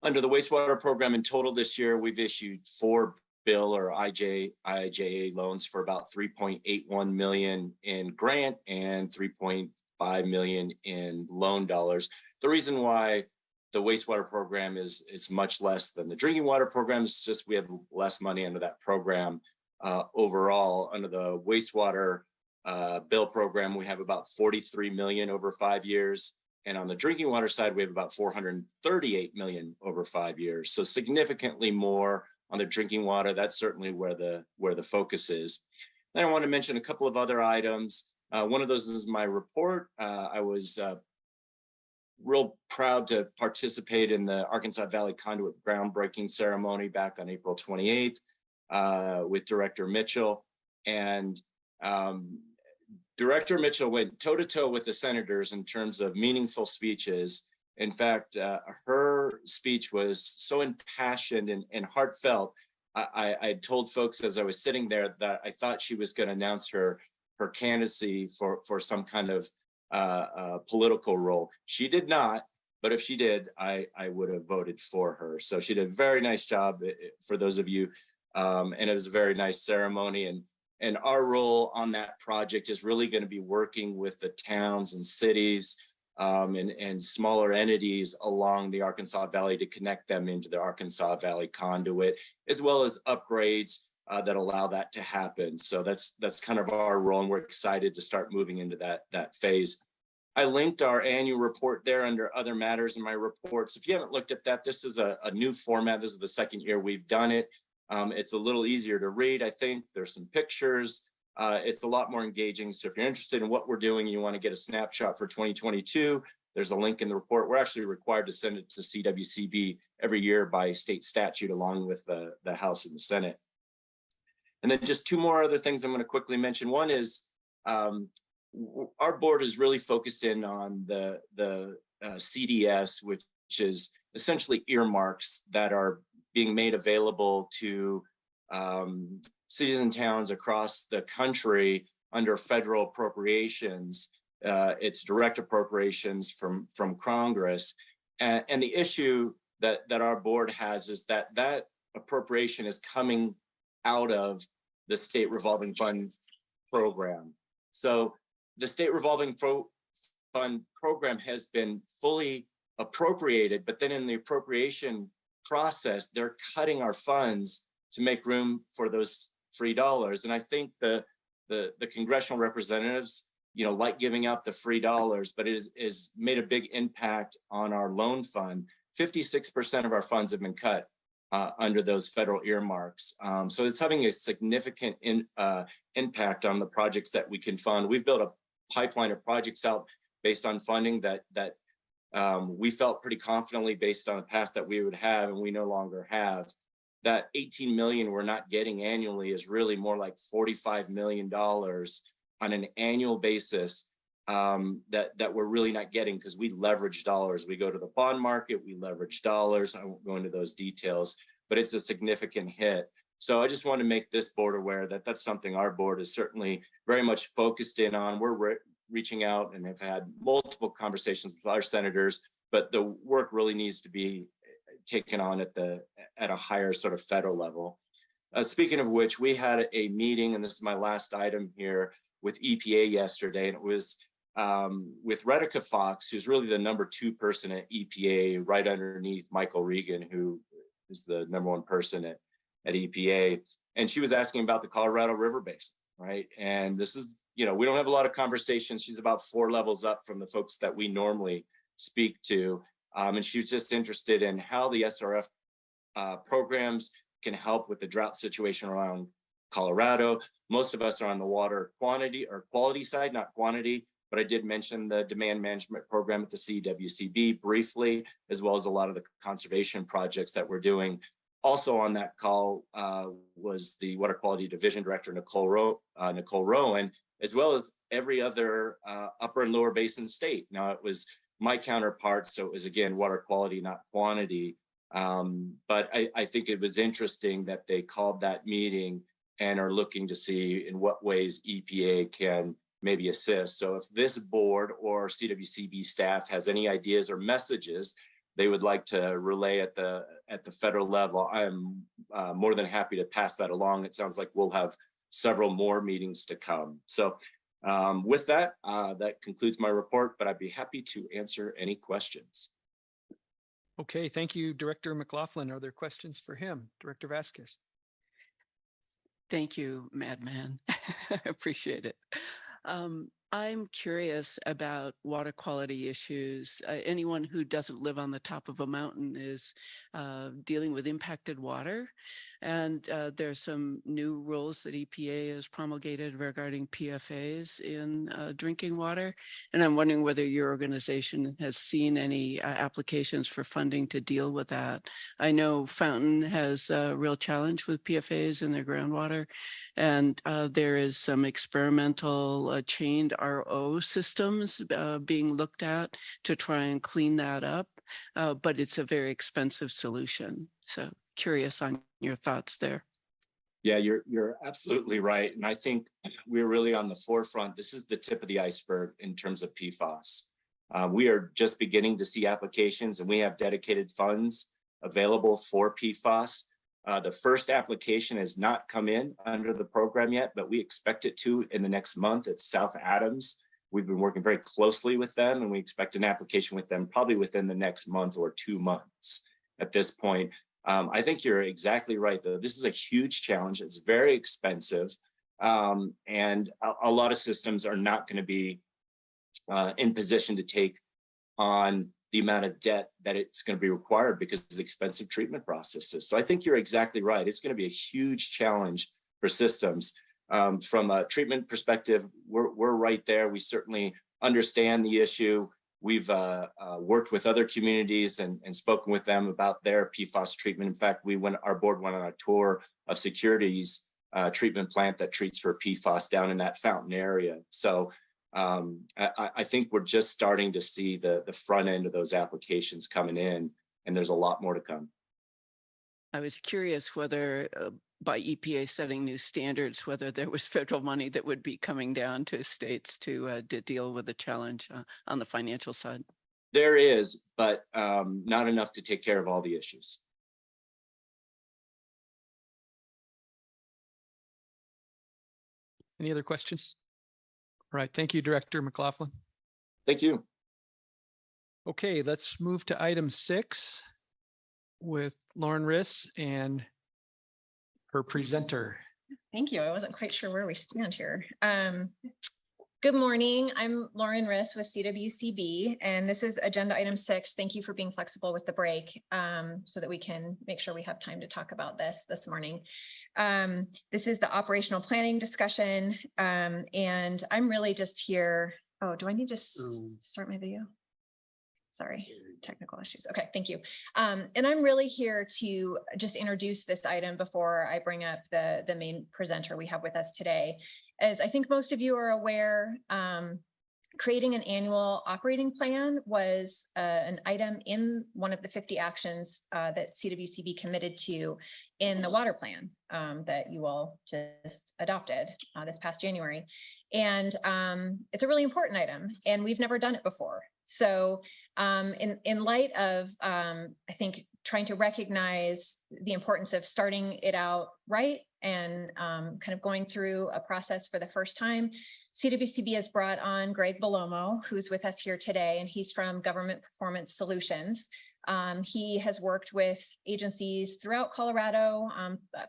Under the wastewater program in total this year, we've issued 4 bill or IIJA loans for about $3.81 million in grant and $3.5 million in loan dollars. The reason why the wastewater program is much less than the drinking water program. It's just we have less money under that program overall. Under the wastewater bill program, we have about 43 million over 5 years. And on the drinking water side, we have about 438 million over 5 years. So significantly more on the drinking water. That's certainly where the focus is. Then I want to mention a couple of other items. One of those is my report. I was real proud to participate in the Arkansas Valley Conduit groundbreaking ceremony back on April 28th with Director Mitchell. And Director Mitchell went toe-to-toe with the senators in terms of meaningful speeches. In fact, her speech was so impassioned and heartfelt. I told folks as I was sitting there that I thought she was going to announce her candidacy for some kind of political role. She did not, but if she did, I would have voted for her. So she did a very nice job for those of you. And it was a very nice ceremony. And our role on that project is really going to be working with the towns and cities and smaller entities along the Arkansas Valley to connect them into the Arkansas Valley conduit, as well as upgrades that allow that to happen. So that's kind of our role, and we're excited to start moving into that phase. I linked our annual report there under other matters in my reports. If you haven't looked at that, this is a new format. This is the second year we've done it. It's a little easier to read, I think. There's some pictures. It's a lot more engaging. So if you're interested in what we're doing and you want to get a snapshot for 2022, there's a link in the report. We're actually required to send it to CWCB every year by state statute, along with the House and the Senate. And then just two more other things I'm going to quickly mention. One is our board is really focused in on the CDS, which is essentially earmarks that are being made available to cities and towns across the country under federal appropriations. It's direct appropriations from Congress. And the issue that our board has is that appropriation is coming out of the state revolving fund program. So the state revolving fund program has been fully appropriated, but then in the appropriation process, they're cutting our funds to make room for those free dollars. And I think the congressional representatives, like giving out the free dollars, but it is made a big impact on our loan fund. 56% of our funds have been cut under those federal earmarks. So it's having a significant impact on the projects that we can fund. We've built a pipeline of projects out based on funding that we felt pretty confidently based on the past that we would have, and we no longer have. That 18 million we're not getting annually is really more like $45 million on an annual basis that we're really not getting because we leverage dollars. We go to the bond market, we leverage dollars. I won't go into those details, but it's a significant hit. So I just want to make this board aware that that's something our board is certainly very much focused in on. We're reaching out and have had multiple conversations with our senators, but the work really needs to be taken on at a higher sort of federal level. Speaking of which, we had a meeting, and this is my last item here, with EPA yesterday, and it was with Retica Fox, who's really the number 2 person at EPA, right underneath Michael Regan, who is the number 1 person at EPA. And she was asking about the Colorado River Basin, right? And this is, we don't have a lot of conversations. She's about 4 levels up from the folks that we normally speak to. And she was just interested in how the SRF programs can help with the drought situation around Colorado. Most of us are on the water quantity or quality side, not quantity, but I did mention the demand management program at the CWCB briefly, as well as a lot of the conservation projects that we're doing. Also on that call was the Water Quality Division Director, Nicole Rowan, as well as every other upper and lower basin state. Now it was my counterpart, so it was again, water quality, not quantity. But I think it was interesting that they called that meeting and are looking to see in what ways EPA can maybe assist. So if this board or CWCB staff has any ideas or messages they would like to relay at the federal level, I'm more than happy to pass that along. It sounds like we'll have several more meetings to come. So with that, that concludes my report, but I'd be happy to answer any questions. Okay, thank you, Director McLaughlin. Are there questions for him? Director Vasquez? Thank you, Madman. I appreciate it. I'm curious about water quality issues. Anyone who doesn't live on the top of a mountain is dealing with impacted water. And there's some new rules that EPA has promulgated regarding PFAS in drinking water. And I'm wondering whether your organization has seen any applications for funding to deal with that. I know Fountain has a real challenge with PFAS in their groundwater. And there is some experimental chained RO systems being looked at to try and clean that up. But it's a very expensive solution. So curious on your thoughts there. Yeah, you're absolutely right. And I think we're really on the forefront. This is the tip of the iceberg in terms of PFAS. We are just beginning to see applications, and we have dedicated funds available for PFAS. The first application has not come in under the program yet, but we expect it to in the next month. It's South Adams. We've been working very closely with them, and we expect an application with them probably within the next month or 2 months at this point. I think you're exactly right, though. This is a huge challenge. It's very expensive. And a lot of systems are not going to be in position to take on the amount of debt that it's going to be required because of the expensive treatment processes. So I think you're exactly right. It's going to be a huge challenge for systems. From a treatment perspective, we're right there. We certainly understand the issue. We've worked with other communities and spoken with them about their PFAS treatment. In fact, our board went on a tour of Security's treatment plant that treats for PFAS down in that Fountain area. So I think we're just starting to see the front end of those applications coming in, and there's a lot more to come. I was curious whether by EPA setting new standards, whether there was federal money that would be coming down to states to deal with the challenge on the financial side. There is, but not enough to take care of all the issues. Any other questions? All right, thank you, Director McLaughlin. Thank you. Okay, let's move to item 6 with Lauren Riss and her presenter. Thank you. I wasn't quite sure where we stand here. Good morning. I'm Lauren Riss with CWCB, and this is agenda item 6. Thank you for being flexible with the break so that we can make sure we have time to talk about this morning. This is the operational planning discussion, and I'm really just here. Oh, do I need to start my video? Sorry, technical issues. Okay, thank you. And I'm really here to just introduce this item before I bring up the main presenter we have with us today. As I think most of you are aware, creating an annual operating plan was an item in one of the 50 actions that CWCB committed to in the water plan that you all just adopted this past January. And it's a really important item, and we've never done it before. So in light of, I think, trying to recognize the importance of starting it out right and kind of going through a process for the first time, CWCB has brought on Greg Bellomo, who's with us here today, and he's from Government Performance Solutions. He has worked with agencies throughout Colorado,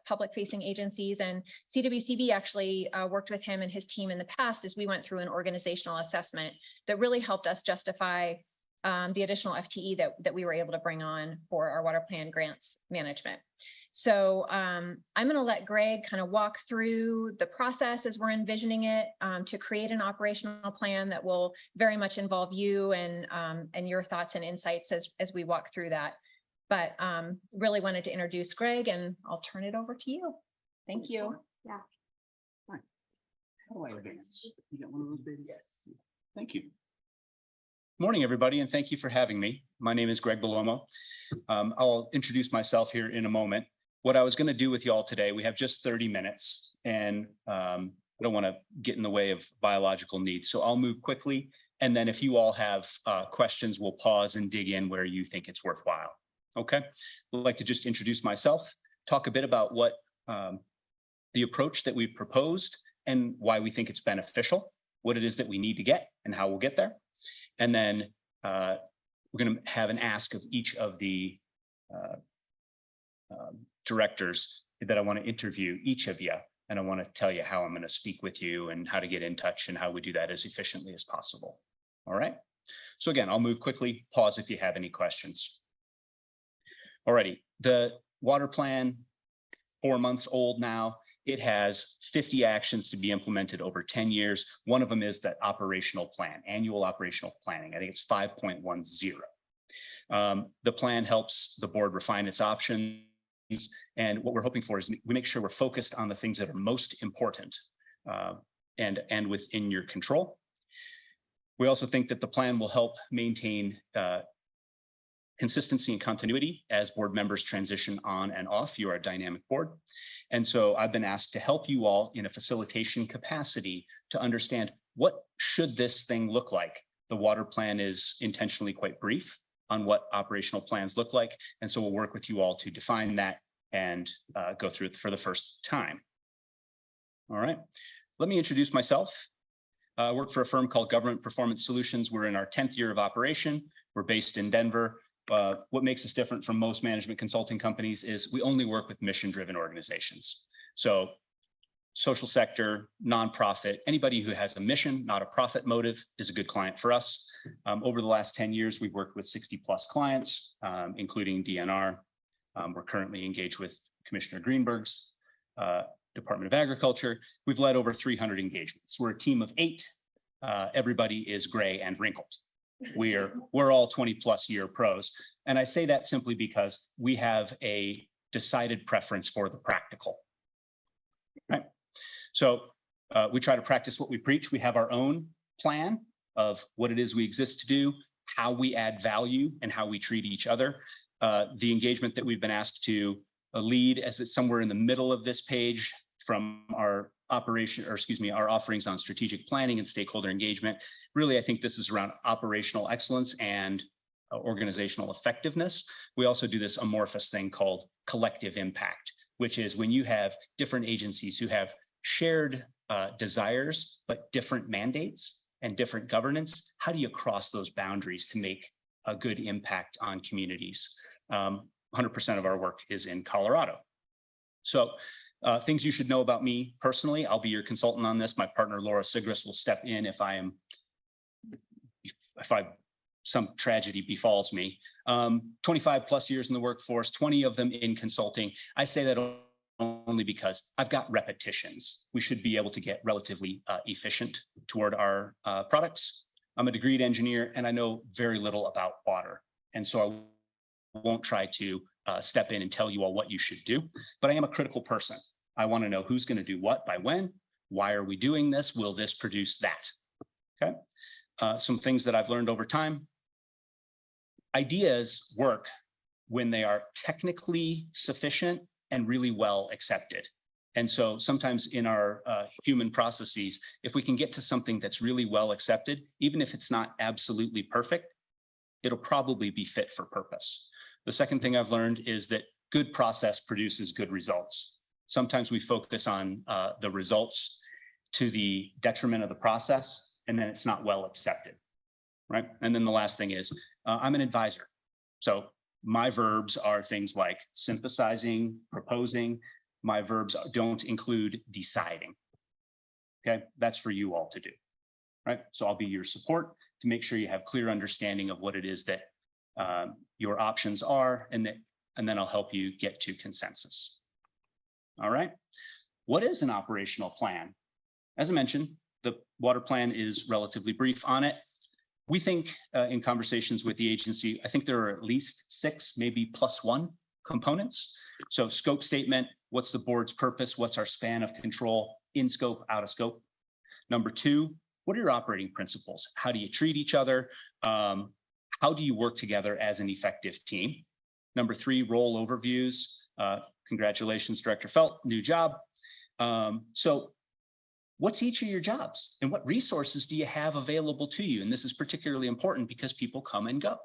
public-facing agencies, and CWCB actually worked with him and his team in the past as we went through an organizational assessment that really helped us justify the additional FTE that we were able to bring on for our water plan grants management. So I'm going to let Greg kind of walk through the process as we're envisioning it to create an operational plan that will very much involve you and your thoughts and insights as we walk through that. But really wanted to introduce Greg, and I'll turn it over to you. Thank you. Yeah. How do I advance? You got one of those babies? Yes. Thank you. Morning, everybody, and thank you for having me. My name is Greg Bellomo. I'll introduce myself here in a moment. What I was going to do with you all today, we have just 30 minutes, and I don't want to get in the way of biological needs. So I'll move quickly, and then if you all have questions, we'll pause and dig in where you think it's worthwhile. Okay? I'd like to just introduce myself, talk a bit about what the approach that we've proposed and why we think it's beneficial, what it is that we need to get and how we'll get there. And then we're going to have an ask of each of the directors that I want to interview each of you. And I want to tell you how I'm going to speak with you and how to get in touch and how we do that as efficiently as possible. All right. So again, I'll move quickly, pause if you have any questions. Alrighty, the water plan, 4 months old now. It has 50 actions to be implemented over 10 years. One of them is that operational plan, annual operational planning. I think it's 5.10. The plan helps the board refine its options. And what we're hoping for is we make sure we're focused on the things that are most important and within your control. We also think that the plan will help maintain consistency and continuity as board members transition on and off. You are a dynamic board. And so I've been asked to help you all in a facilitation capacity to understand what should this thing look like. The water plan is intentionally quite brief on what operational plans look like. And so we'll work with you all to define that and go through it for the first time. All right, let me introduce myself. I work for a firm called Government Performance Solutions. We're in our 10th year of operation. We're based in Denver. What makes us different from most management consulting companies is we only work with mission-driven organizations. So social sector, nonprofit, anybody who has a mission, not a profit motive, is a good client for us. Over the last 10 years, we've worked with 60+ clients, including DNR. We're currently engaged with Commissioner Greenberg's Department of Agriculture. We've led over 300 engagements. We're a team of 8. Everybody is gray and wrinkled. We're all 20+ year pros. And I say that simply because we have a decided preference for the practical. Right? So we try to practice what we preach. We have our own plan of what it is we exist to do, how we add value, and how we treat each other. The engagement that we've been asked to lead, as it's somewhere in the middle of this page, from our our offerings on strategic planning and stakeholder engagement. Really, I think this is around operational excellence and organizational effectiveness. We also do this amorphous thing called collective impact, which is when you have different agencies who have shared desires, but different mandates and different governance, how do you cross those boundaries to make a good impact on communities? 100% of our work is in Colorado. So things you should know about me personally. I'll be your consultant on this. My partner, Laura Sigris, will step in if some tragedy befalls me. 25+ years in the workforce, 20 of them in consulting. I say that only because I've got repetitions. We should be able to get relatively efficient toward our products. I'm a degreed engineer and I know very little about water. And so I won't try to step in and tell you all what you should do, but I am a critical person. I want to know who's going to do what by when, why are we doing this? Will this produce that? Okay. Some things that I've learned over time. Ideas work when they are technically sufficient and really well accepted. And so sometimes in our human processes, if we can get to something that's really well accepted, even if it's not absolutely perfect, it'll probably be fit for purpose. The second thing I've learned is that good process produces good results. Sometimes we focus on the results to the detriment of the process, and then it's not well accepted, right? And then the last thing is I'm an advisor. So my verbs are things like synthesizing, proposing. My verbs don't include deciding. Okay, that's for you all to do, right? So I'll be your support to make sure you have clear understanding of what it is that your options are, and then I'll help you get to consensus. All right. What is an operational plan? As I mentioned, the water plan is relatively brief on it. We think in conversations with the agency, I think there are at least 6, maybe +1 components. So scope statement, what's the board's purpose? What's our span of control? In scope, out of scope. Number 2, what are your operating principles? How do you treat each other? How do you work together as an effective team? Number 3, role overviews. Congratulations, Director Felt, new job. So what's each of your jobs and what resources do you have available to you? And this is particularly important because people come and go.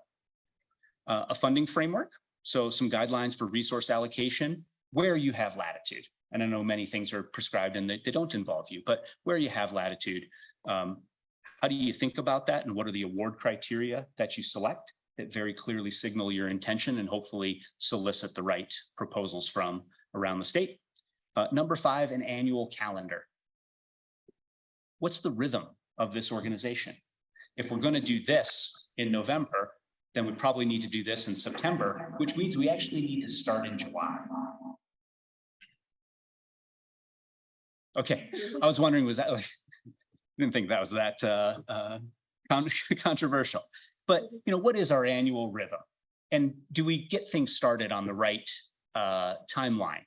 A funding framework. So some guidelines for resource allocation where you have latitude. And I know many things are prescribed and they don't involve you, but where you have latitude, how do you think about that? And what are the award criteria that you select? that very clearly signal your intention and hopefully solicit the right proposals from around the state. Number 5, an annual calendar. What's the rhythm of this organization? If we're going to do this in November, then we probably need to do this in September, which means we actually need to start in July. Okay, I was wondering, was that, didn't think that was that controversial. But, you know, what is our annual rhythm? And do we get things started on the right timeline,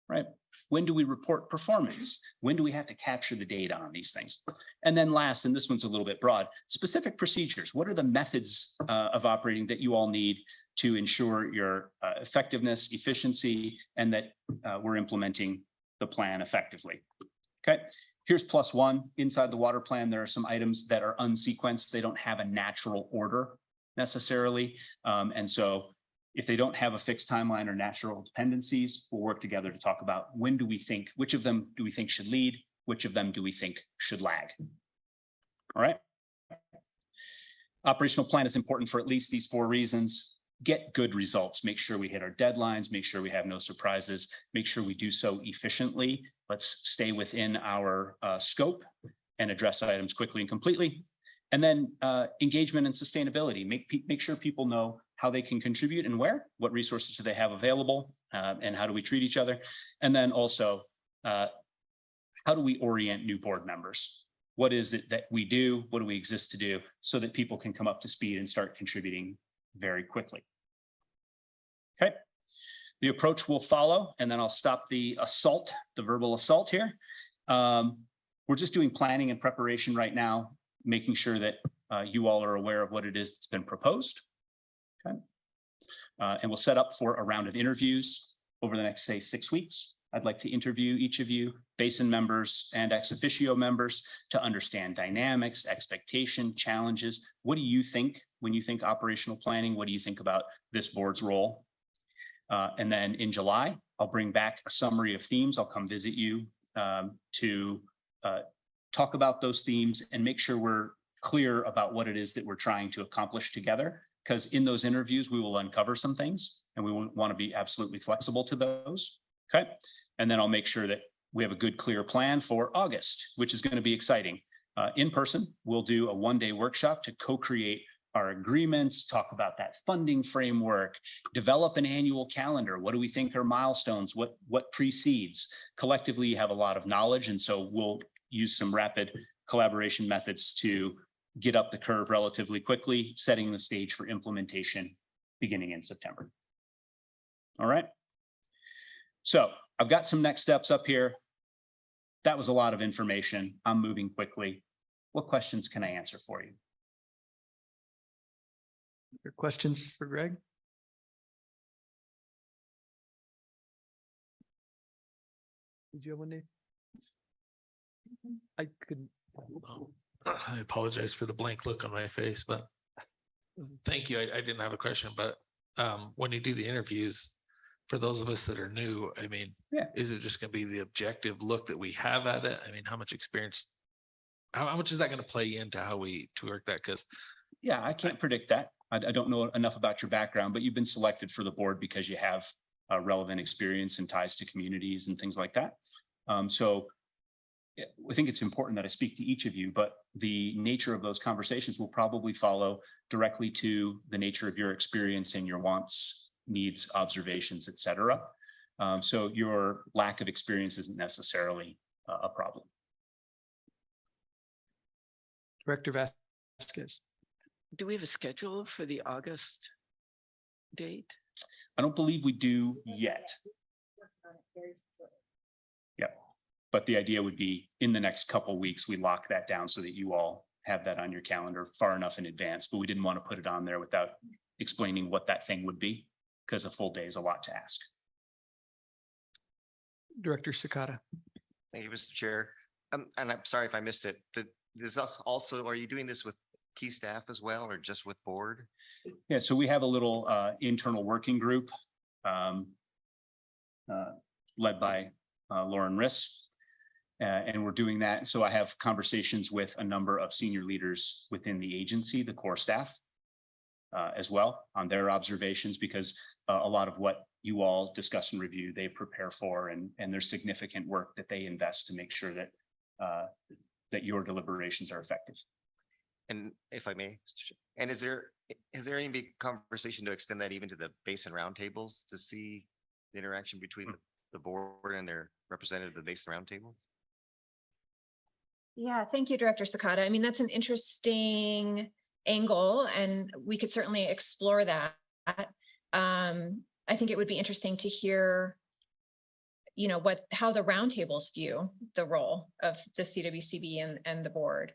right? When do we report performance? When do we have to capture the data on these things? And then last, and this one's a little bit broad, specific procedures. What are the methods of operating that you all need to ensure your effectiveness, efficiency, and that we're implementing the plan effectively? Okay, here's +1. Inside the water plan, there are some items that are unsequenced. They don't have a natural order necessarily. And so if they don't have a fixed timeline or natural dependencies, we'll work together to talk about when do we think, which of them do we think should lead, which of them do we think should lag? All right. Operational plan is important for at least these 4 reasons. Get good results, make sure we hit our deadlines, make sure we have no surprises, make sure we do so efficiently. Let's stay within our scope and address items quickly and completely. And then engagement and sustainability, make sure people know how they can contribute and where, what resources do they have available, and how do we treat each other? And then also, how do we orient new board members? What is it that we do? What do we exist to do so that people can come up to speed and start contributing very quickly? Okay, the approach will follow, and then I'll stop the assault, the verbal assault here. We're just doing planning and preparation right now, making sure that you all are aware of what it is that's been proposed. Okay. And we'll set up for a round of interviews over the next, say, 6 weeks. I'd like to interview each of you, basin members and ex officio members, to understand dynamics, expectation, challenges. What do you think when you think operational planning? What do you think about this board's role? And then in July, I'll bring back a summary of themes. I'll come visit you to talk about those themes and make sure we're clear about what it is that we're trying to accomplish together. Because in those interviews, we will uncover some things and we want to be absolutely flexible to those. Okay. And then I'll make sure that we have a good, clear plan for August, which is going to be exciting. In person, we'll do a 1-day workshop to co-create our agreements, talk about that funding framework, develop an annual calendar. What do we think are milestones? What precedes? Collectively, you have a lot of knowledge. And so we'll use some rapid collaboration methods to get up the curve relatively quickly, setting the stage for implementation beginning in September. All right. So I've got some next steps up here. That was a lot of information. I'm moving quickly. What questions can I answer for you? Your questions for Greg? Did you have one, Nate? I couldn't. I apologize for the blank look on my face, but thank you. I didn't have a question, but when you do the interviews, for those of us that are new, I mean, yeah, is it just going to be the objective look that we have at it? I mean, how much experience, how much is that going to play into how we to work that? Because yeah, I can't predict that. I don't know enough about your background, but you've been selected for the board because you have relevant experience and ties to communities and things like that. So I think it's important that I speak to each of you, but the nature of those conversations will probably follow directly to the nature of your experience and your wants, needs, observations, et cetera. So your lack of experience isn't necessarily a problem. Director Vasquez. Do we have a schedule for the August date? I don't believe we do yet. Yeah, but the idea would be in the next couple of weeks, we lock that down so that you all have that on your calendar far enough in advance, but we didn't want to put it on there without explaining what that thing would be, because a full day is a lot to ask. Director Sakata. Thank you, Mr. Chair. And I'm sorry if I missed it. This also, are you doing this with key staff as well, or just with board? Yeah, so we have a little internal working group led by Lauren Riss, and we're doing that. So I have conversations with a number of senior leaders within the agency, the core staff, as well on their observations, because a lot of what you all discuss and review, they prepare for, and there's significant work that they invest to make sure that that your deliberations are effective. And if I may, Mr. Chair, and is there any big conversation to extend that even to the basin roundtables to see the interaction between the board and their representative of the basin roundtables? Yeah, thank you, Director Sakata. I mean, that's an interesting angle, and we could certainly explore that. I think it would be interesting to hear, you know, how the roundtables view the role of the CWCB and the board.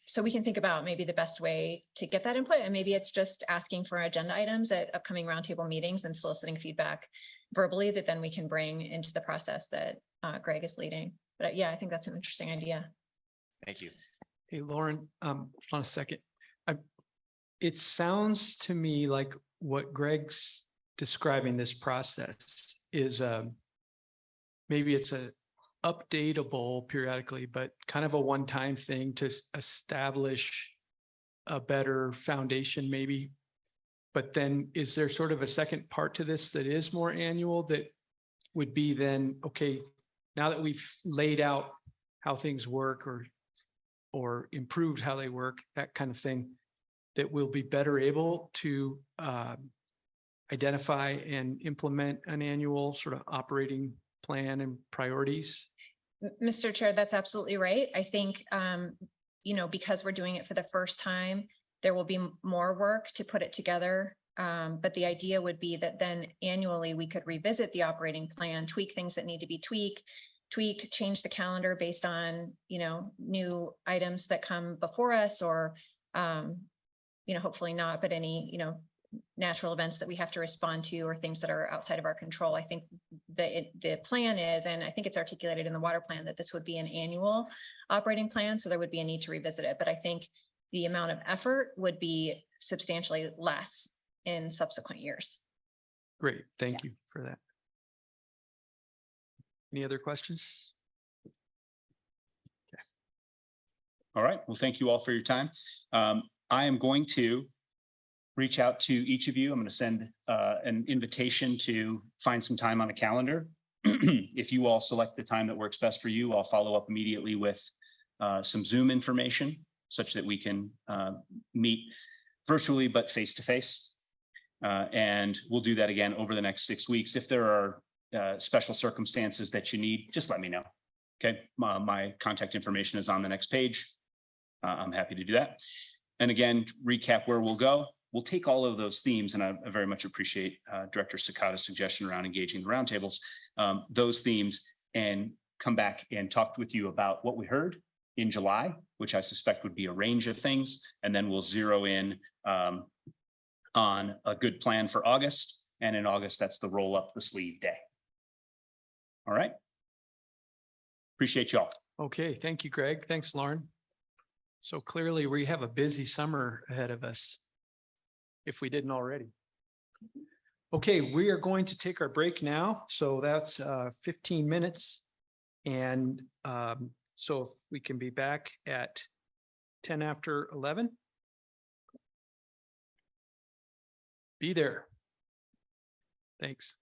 So we can think about maybe the best way to get that input, and maybe it's just asking for agenda items at upcoming roundtable meetings and soliciting feedback verbally that then we can bring into the process that Greg is leading. But yeah, I think that's an interesting idea. Thank you. Hey, Lauren, on a second. It sounds to me like what Greg's describing this process is maybe it's a updatable periodically, but kind of a one-time thing to establish a better foundation maybe. But then is there sort of a second part to this that is more annual that would be then, okay, now that we've laid out how things work or improved how they work, that kind of thing, that we'll be better able to identify and implement an annual sort of operating plan and priorities? Mr. Chair, that's absolutely right. I think, you know, because we're doing it for the first time, there will be more work to put it together. But the idea would be that then annually we could revisit the operating plan, tweak things that need to be tweaked, change the calendar based on, you know, new items that come before us, or, you know, hopefully not, but any, you know, natural events that we have to respond to, or things that are outside of our control. I think the plan is, and I think it's articulated in the water plan, that this would be an annual operating plan. So there would be a need to revisit it. But I think the amount of effort would be substantially less in subsequent years. Great, thank you for that. Any other questions? All right, well, thank you all for your time. I am going to reach out to each of you. I'm going to send an invitation to find some time on a calendar. If you all select the time that works best for you, I'll follow up immediately with some Zoom information such that we can meet virtually but face to face. And we'll do that again over the next 6 weeks. If there are special circumstances that you need, just let me know. Okay, my contact information is on the next page. I'm happy to do that. And again, recap where we'll go. We'll take all of those themes, and I very much appreciate Director Sakata's suggestion around engaging the roundtables, those themes, and come back and talk with you about what we heard in July, which I suspect would be a range of things. And then we'll zero in on a good plan for August. And in August, that's the roll up the sleeve day. All right. Appreciate y'all. Okay, thank you, Greg. Thanks, Lauren. So clearly we have a busy summer ahead of us, if we didn't already. Okay, we are going to take our break now. So that's 15 minutes. And so if we can be back at 10 after 11. Be there. Thanks.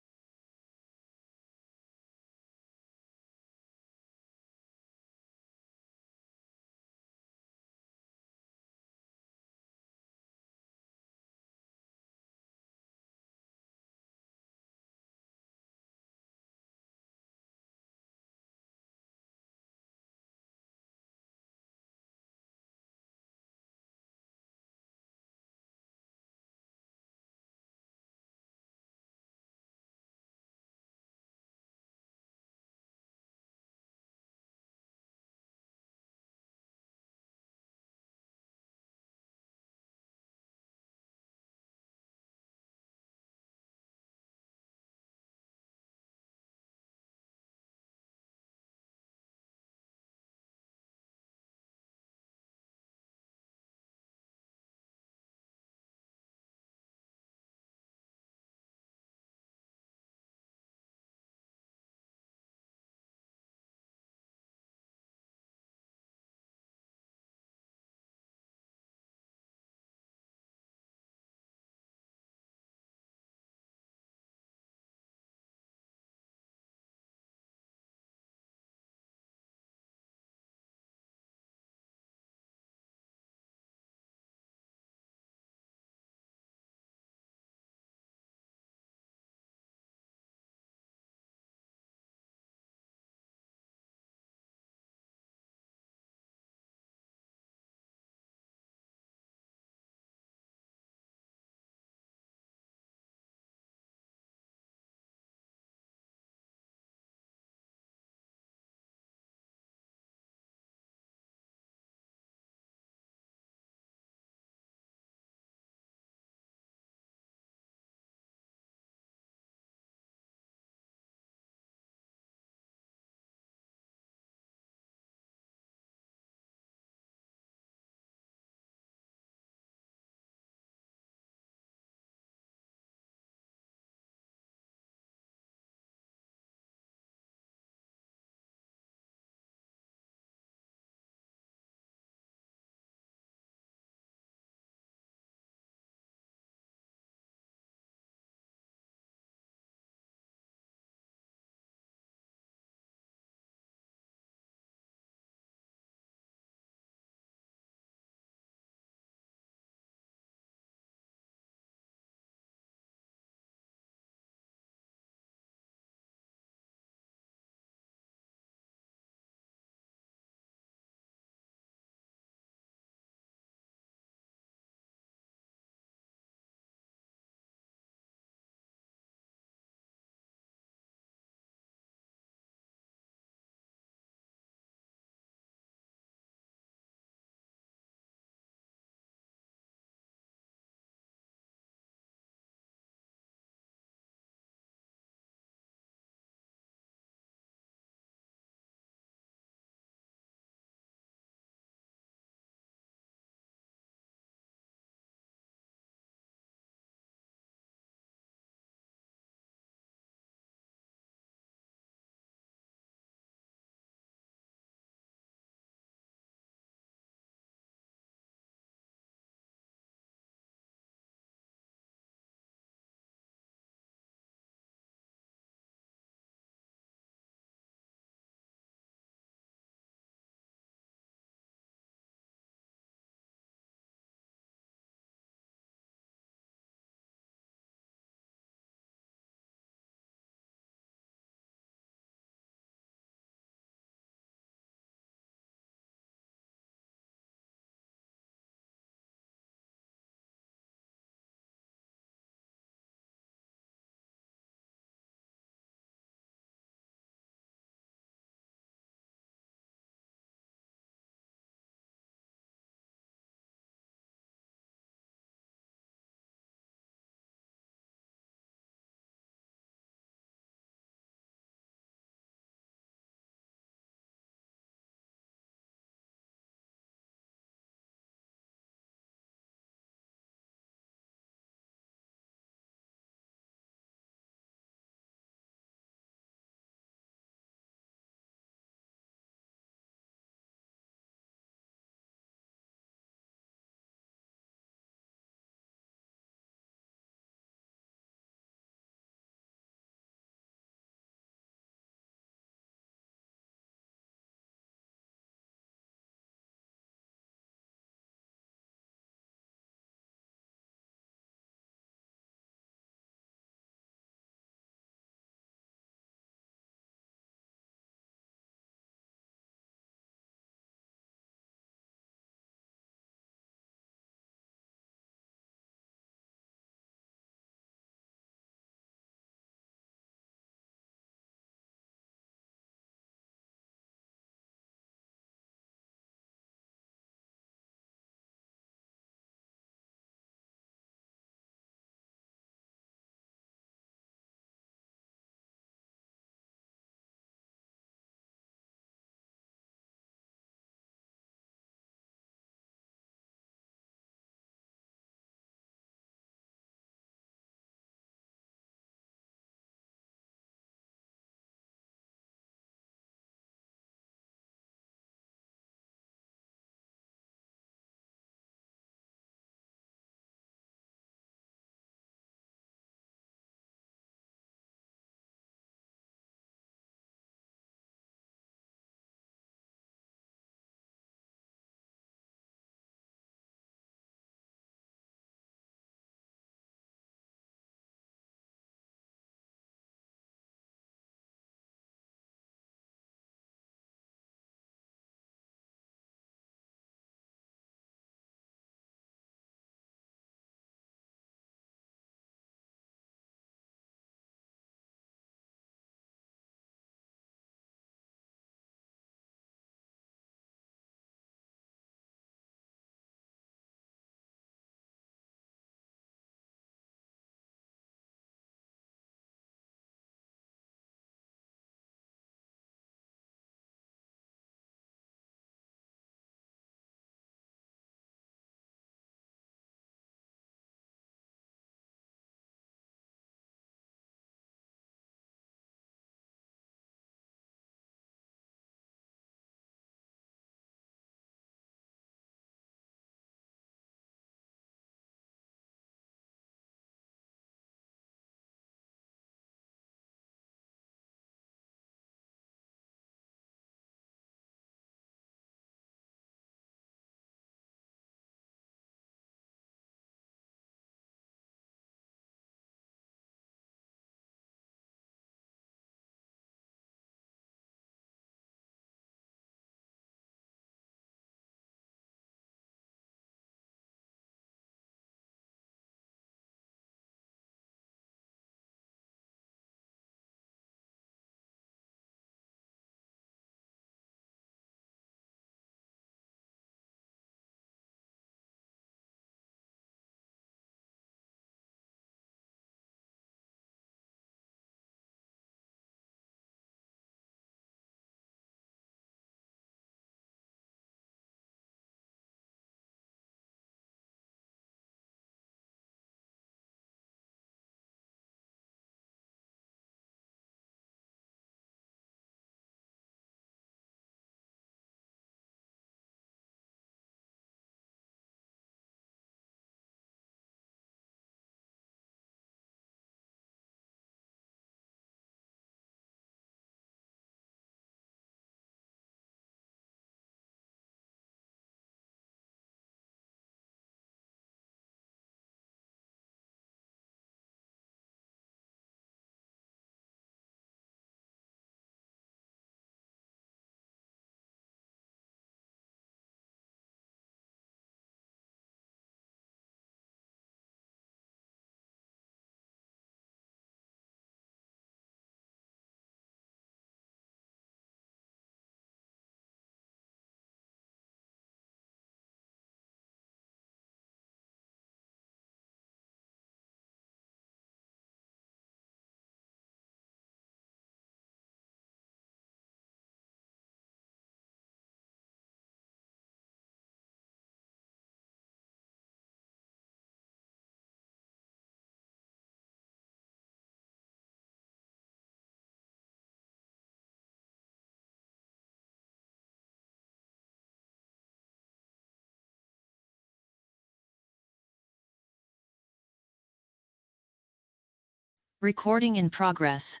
Recording in progress.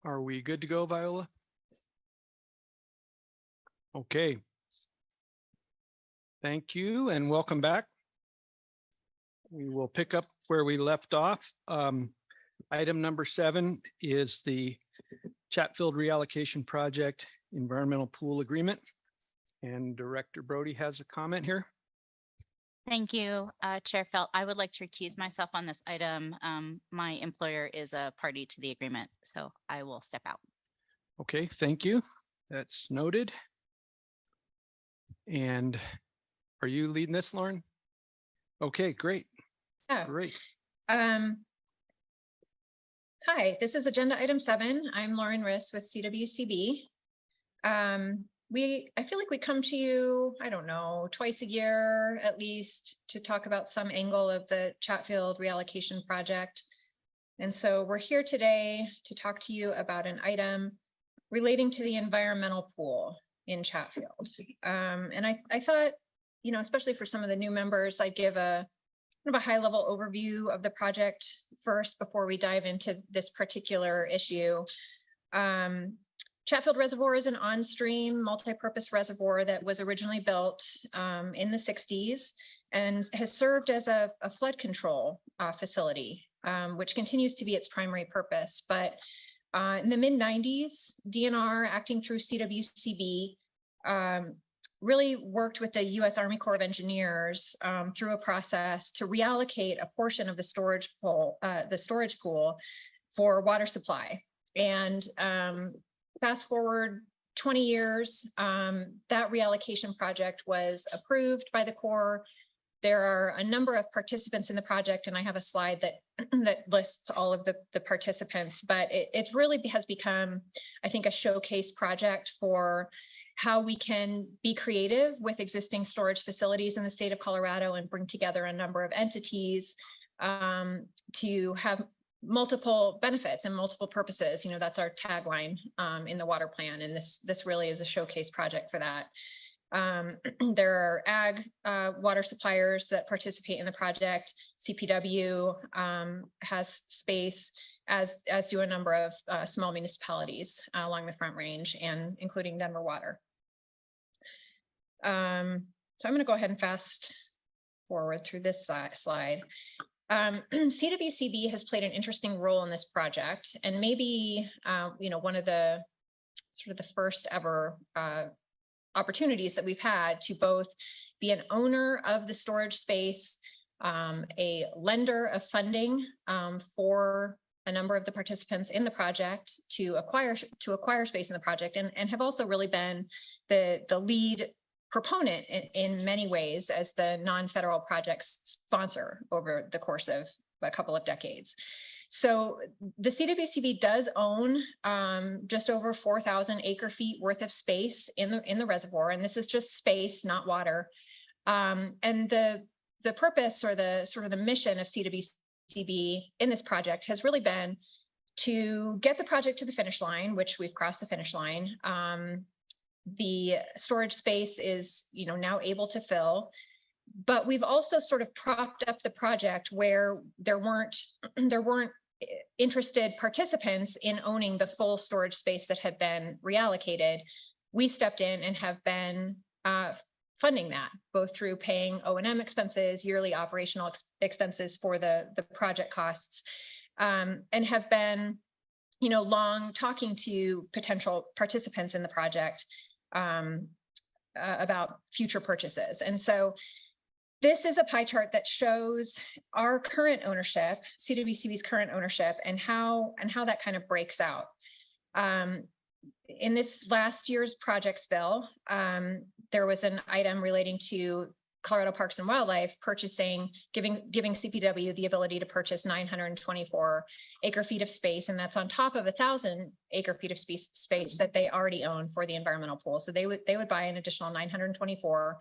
Are we good to go, Viola? Okay. Thank you and welcome back. We will pick up where we left off. Item number 7 is the Chatfield Reallocation Project Environmental Pool Agreement. And Director Brody has a comment here. Thank you, Chair Felt. I would like to recuse myself on this item. My employer is a party to the agreement, so I will step out. Okay, thank you. That's noted. And are you leading this, Lauren? Okay, great. Yeah. Great. Hi, this is agenda item 7. I'm Lauren Riss with CWCB. I feel like we come to you, I don't know, twice a year at least to talk about some angle of the Chatfield reallocation project. And so we're here today to talk to you about an item relating to the environmental pool in Chatfield. And I thought, you know, especially for some of the new members, I'd give a kind of a high level overview of the project first before we dive into this particular issue. Chatfield Reservoir is an on-stream multi-purpose reservoir that was originally built in the 60s and has served as a flood control facility, which continues to be its primary purpose. But in the mid-90s, DNR, acting through CWCB, really worked with the U.S. Army Corps of Engineers through a process to reallocate a portion of the storage pool for water supply. And fast forward 20 years, that reallocation project was approved by the Corps. There are a number of participants in the project, and I have a slide that that lists all of the participants, but it really has become, I think, a showcase project for how we can be creative with existing storage facilities in the state of Colorado and bring together a number of entities to have multiple benefits and multiple purposes. You know, that's our tagline in the water plan. And this really is a showcase project for that. There are ag water suppliers that participate in the project. CPW has space, as do a number of small municipalities along the Front Range, and including Denver Water. So I'm going to go ahead and fast forward through this slide. CWCB has played an interesting role in this project, and maybe you know, one of the sort of the first ever opportunities that we've had to both be an owner of the storage space, a lender of funding for a number of the participants in the project to acquire space in the project, and have also really been the lead proponent in many ways as the non-federal project's sponsor over the course of a couple of decades. So the CWCB does own just over 4,000 acre feet worth of space in the reservoir, and this is just space, not water. And the purpose, or the sort of the mission of CWCB in this project has really been to get the project to the finish line, which we've crossed the finish line. The storage space is, you know, now able to fill, but we've also sort of propped up the project where there weren't interested participants in owning the full storage space that had been reallocated. We stepped in and have been funding that, both through paying O&M expenses, yearly operational expenses for the project costs, and have been, you know, long talking to potential participants in the project about future purchases. And so this is a pie chart that shows our current ownership, CWCB's current ownership, and how that kind of breaks out. In this last year's projects bill, there was an item relating to Colorado Parks and Wildlife purchasing, giving CPW the ability to purchase 924 acre feet of space, and that's on top of 1,000 acre feet of space that they already own for the environmental pool. So they would buy an additional 924.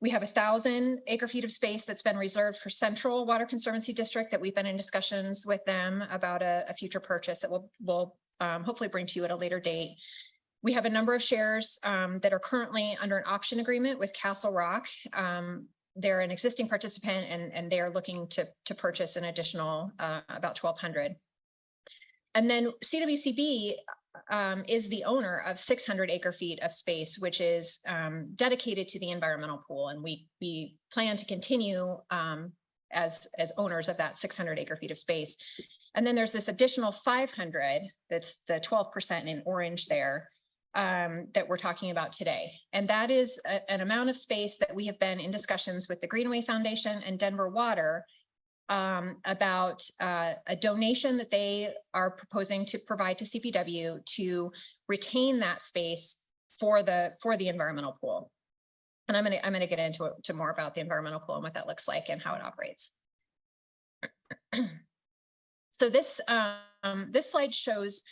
We have 1,000 acre feet of space that's been reserved for Central Water Conservancy District that we've been in discussions with them about a future purchase that we'll hopefully bring to you at a later date. We have a number of shares that are currently under an option agreement with Castle Rock. They're an existing participant and they are looking to purchase an additional about 1,200. And then CWCB is the owner of 600 acre feet of space, which is dedicated to the environmental pool. And we plan to continue as owners of that 600 acre feet of space. And then there's this additional 500, that's the 12% in orange there, that we're talking about today. And that is an amount of space that we have been in discussions with the Greenway Foundation and Denver Water about a donation that they are proposing to provide to CPW to retain that space for the environmental pool. And I'm gonna get into more about the environmental pool and what that looks like and how it operates. So this slide shows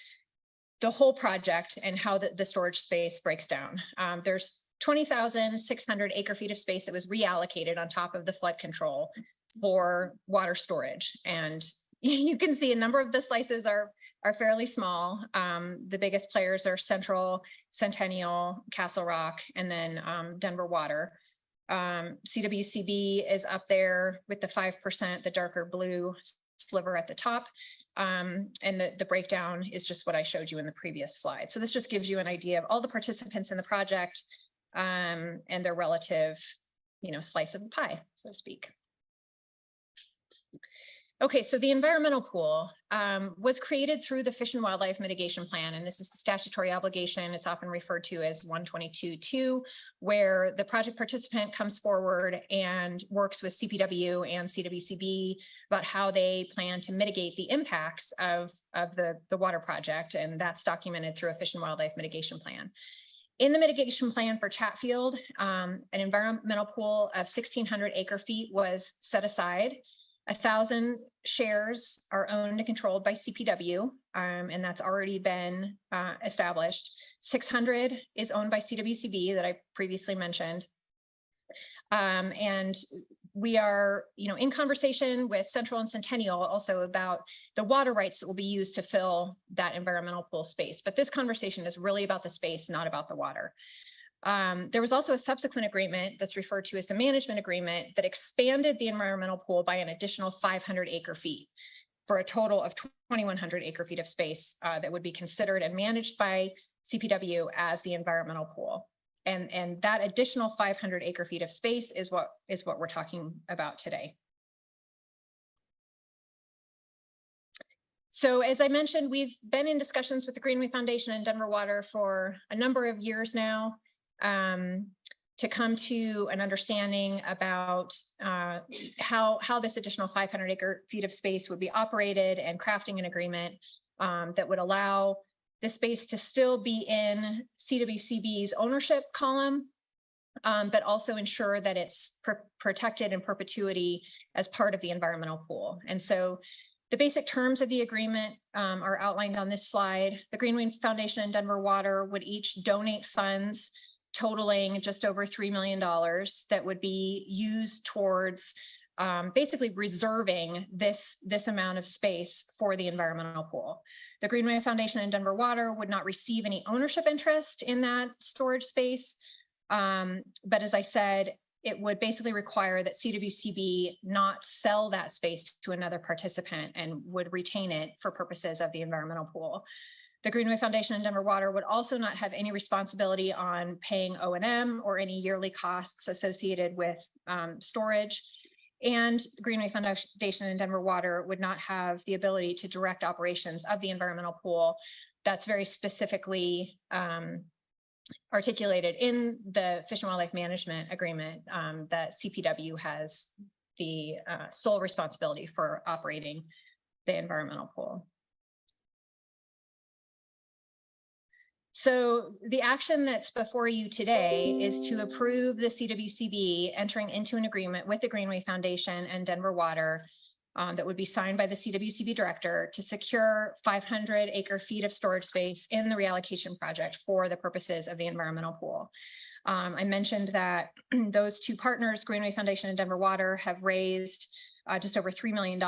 the whole project and how the storage space breaks down. There's 20,600 acre feet of space that was reallocated on top of the flood control for water storage. And you can see a number of the slices are fairly small. The biggest players are Central, Centennial, Castle Rock, and then Denver Water. CWCB is up there with the 5%, the darker blue sliver at the top. And the breakdown is just what I showed you in the previous slide. So this just gives you an idea of all the participants in the project and their relative, slice of the pie, so to speak. Okay, so the environmental pool was created through the Fish and Wildlife Mitigation Plan, and this is the statutory obligation. It's often referred to as 122.2, where the project participant comes forward and works with CPW and CWCB about how they plan to mitigate the impacts of the water project, and that's documented through a Fish and Wildlife Mitigation Plan. In the mitigation plan for Chatfield, an environmental pool of 1,600 acre feet was set aside. 1,000 shares are owned and controlled by CPW, and that's already been established. 600 is owned by CWCB that I previously mentioned. And we are, in conversation with Central and Centennial also about the water rights that will be used to fill that environmental pool space. But this conversation is really about the space, not about the water. There was also a subsequent agreement that's referred to as the management agreement that expanded the environmental pool by an additional 500 acre feet for a total of 2,100 acre feet of space that would be considered and managed by CPW as the environmental pool. And that additional 500 acre feet of space is what we're talking about today. So as I mentioned, we've been in discussions with the Greenway Foundation and Denver Water for a number of years now. To come to an understanding about how this additional 500 acre feet of space would be operated and crafting an agreement that would allow the space to still be in CWCB's ownership column, but also ensure that it's protected in perpetuity as part of the environmental pool. And so the basic terms of the agreement are outlined on this slide. The Greenway Foundation and Denver Water would each donate funds totaling just over $3 million that would be used towards basically reserving this amount of space for the environmental pool. The Greenway Foundation and Denver Water would not receive any ownership interest in that storage space. But as I said, it would basically require that CWCB not sell that space to another participant and would retain it for purposes of the environmental pool. The Greenway Foundation and Denver Water would also not have any responsibility on paying O&M or any yearly costs associated with storage. And the Greenway Foundation and Denver Water would not have the ability to direct operations of the environmental pool. That's very specifically articulated in the Fish and Wildlife Management Agreement that CPW has the sole responsibility for operating the environmental pool. So the action that's before you today is to approve the CWCB entering into an agreement with the Greenway Foundation and Denver Water that would be signed by the CWCB director to secure 500 acre feet of storage space in the reallocation project for the purposes of the environmental pool. I mentioned that those two partners, Greenway Foundation and Denver Water, have raised just over $3 million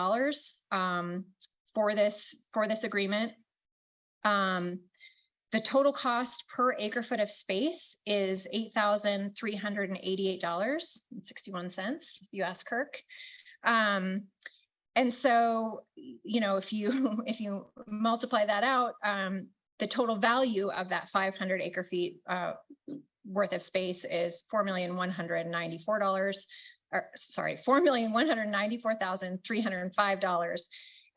for this agreement. The total cost per acre foot of space is $8,388.61, if you ask Kirk. And so, you know, if you if you multiply that out, the total value of that 500 acre feet worth of space is $4,194,000, or sorry, $4,194,305.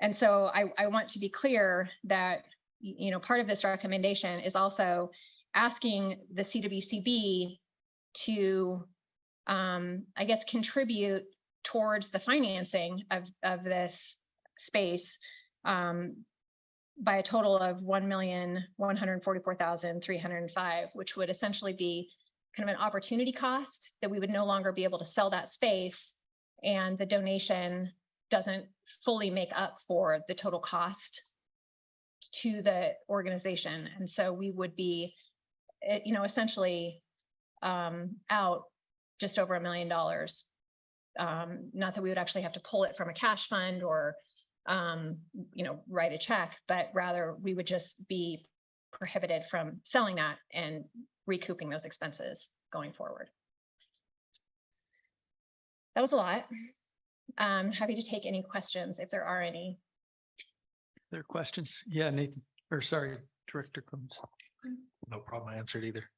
And so I want to be clear that, you know, part of this recommendation is also asking the CWCB to, I guess, contribute towards the financing of this space by a total of $1,144,305, which would essentially be kind of an opportunity cost that we would no longer be able to sell that space, and the donation doesn't fully make up for the total cost to the organization. And so we would be, you know, essentially out just over $1 million. Not that we would actually have to pull it from a cash fund or, you know, write a check, but rather we would just be prohibited from selling that and recouping those expenses going forward. That was a lot. Happy to take any questions if there are any. There are questions? Yeah, Nathan, or sorry, Director Coombs. No problem. I answered either.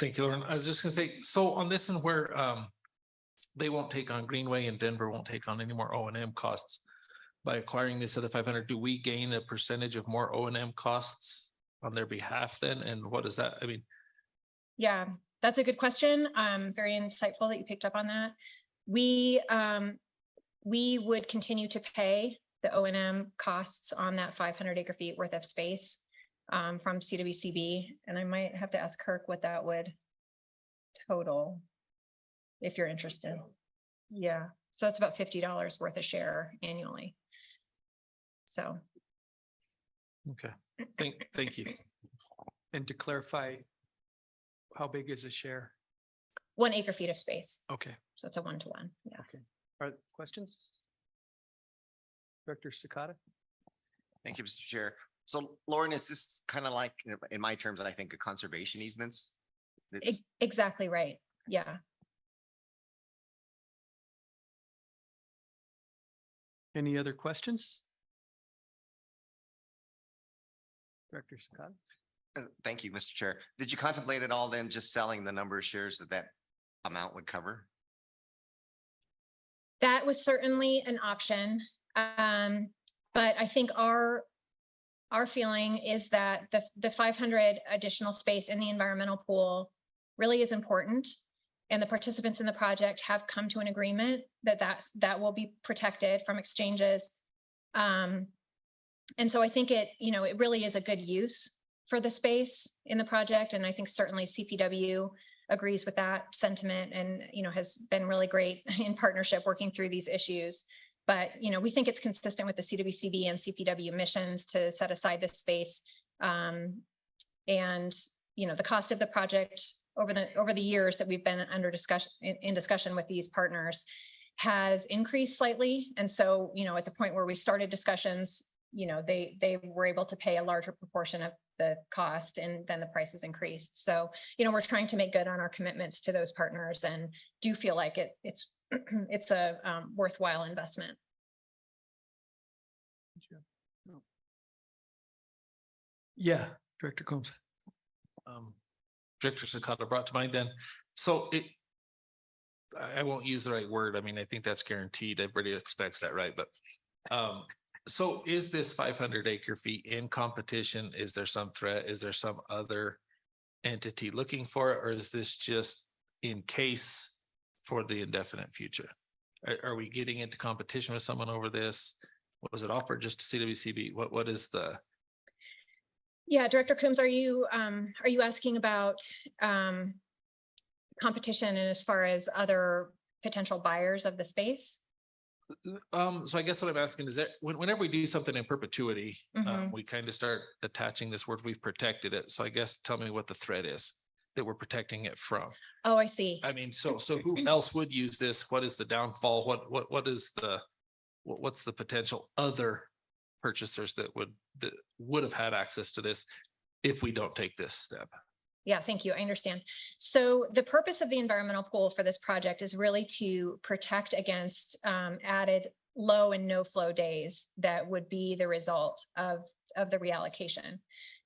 Thank you, Lauren. I was just gonna say, so on this one where they won't take on Greenway and Denver won't take on any more O&M costs by acquiring this other 500, do we gain a percentage of more O&M costs on their behalf then? And what is that? I mean, Yeah, that's a good question. Very insightful that you picked up on that. We would continue to pay the O&M costs on that 500 acre feet worth of space from CWCB. And I might have to ask Kirk what that would total, if you're interested. Yeah, so it's about $50 worth a share annually. So. Okay, thank you. And to clarify, how big is a share? 1 acre feet of space. Okay. So it's a 1-to-1. Yeah. Okay. Are there questions? Director Sakata? Thank you, Mr. Chair. So Lauren, is this kind of like, in my terms, I think, a conservation easements? Exactly right. Yeah. Any other questions? Director Scott? Thank you, Mr. Chair. Did you contemplate at all then just selling the number of shares that amount would cover? That was certainly an option. But I think our feeling is that the 500 additional space in the environmental pool really is important. And the participants in the project have come to an agreement that will be protected from exchanges. And so I think it really is a good use for the space in the project. And I think certainly CPW agrees with that sentiment and, has been really great in partnership working through these issues. But, we think it's consistent with the CWCB and CPW missions to set aside this space. And, the cost of the project over the years that we've been in discussion with these partners has increased slightly. And so, at the point where we started discussions, they were able to pay a larger proportion of the cost, and then the prices increased. So, we're trying to make good on our commitments to those partners and do feel like it's it's a worthwhile investment. Yeah, Director Combs. Director Sakata brought to mind then. So I won't use the right word. I mean, I think that's guaranteed. Everybody expects that, right? But so is this 500 acre feet in competition? Is there some threat? Is there some other entity looking for it? Or is this just in case for the indefinite future? Are we getting into competition with someone over this? Was it offered just to CWCB? What is the? Yeah, Director Coombs, are you asking about competition and as far as other potential buyers of the space? So I guess what I'm asking is that whenever we do something in perpetuity, Mhm. we kind of start attaching this word, we've protected it. So I guess tell me what the threat is that we're protecting it from. Oh, I see. I mean, so who else would use this? What is the downfall? What's the potential other purchasers that would have had access to this if we don't take this step. Yeah, thank you. I understand. So the purpose of the environmental pool for this project is really to protect against added low and no flow days that would be the result of the reallocation.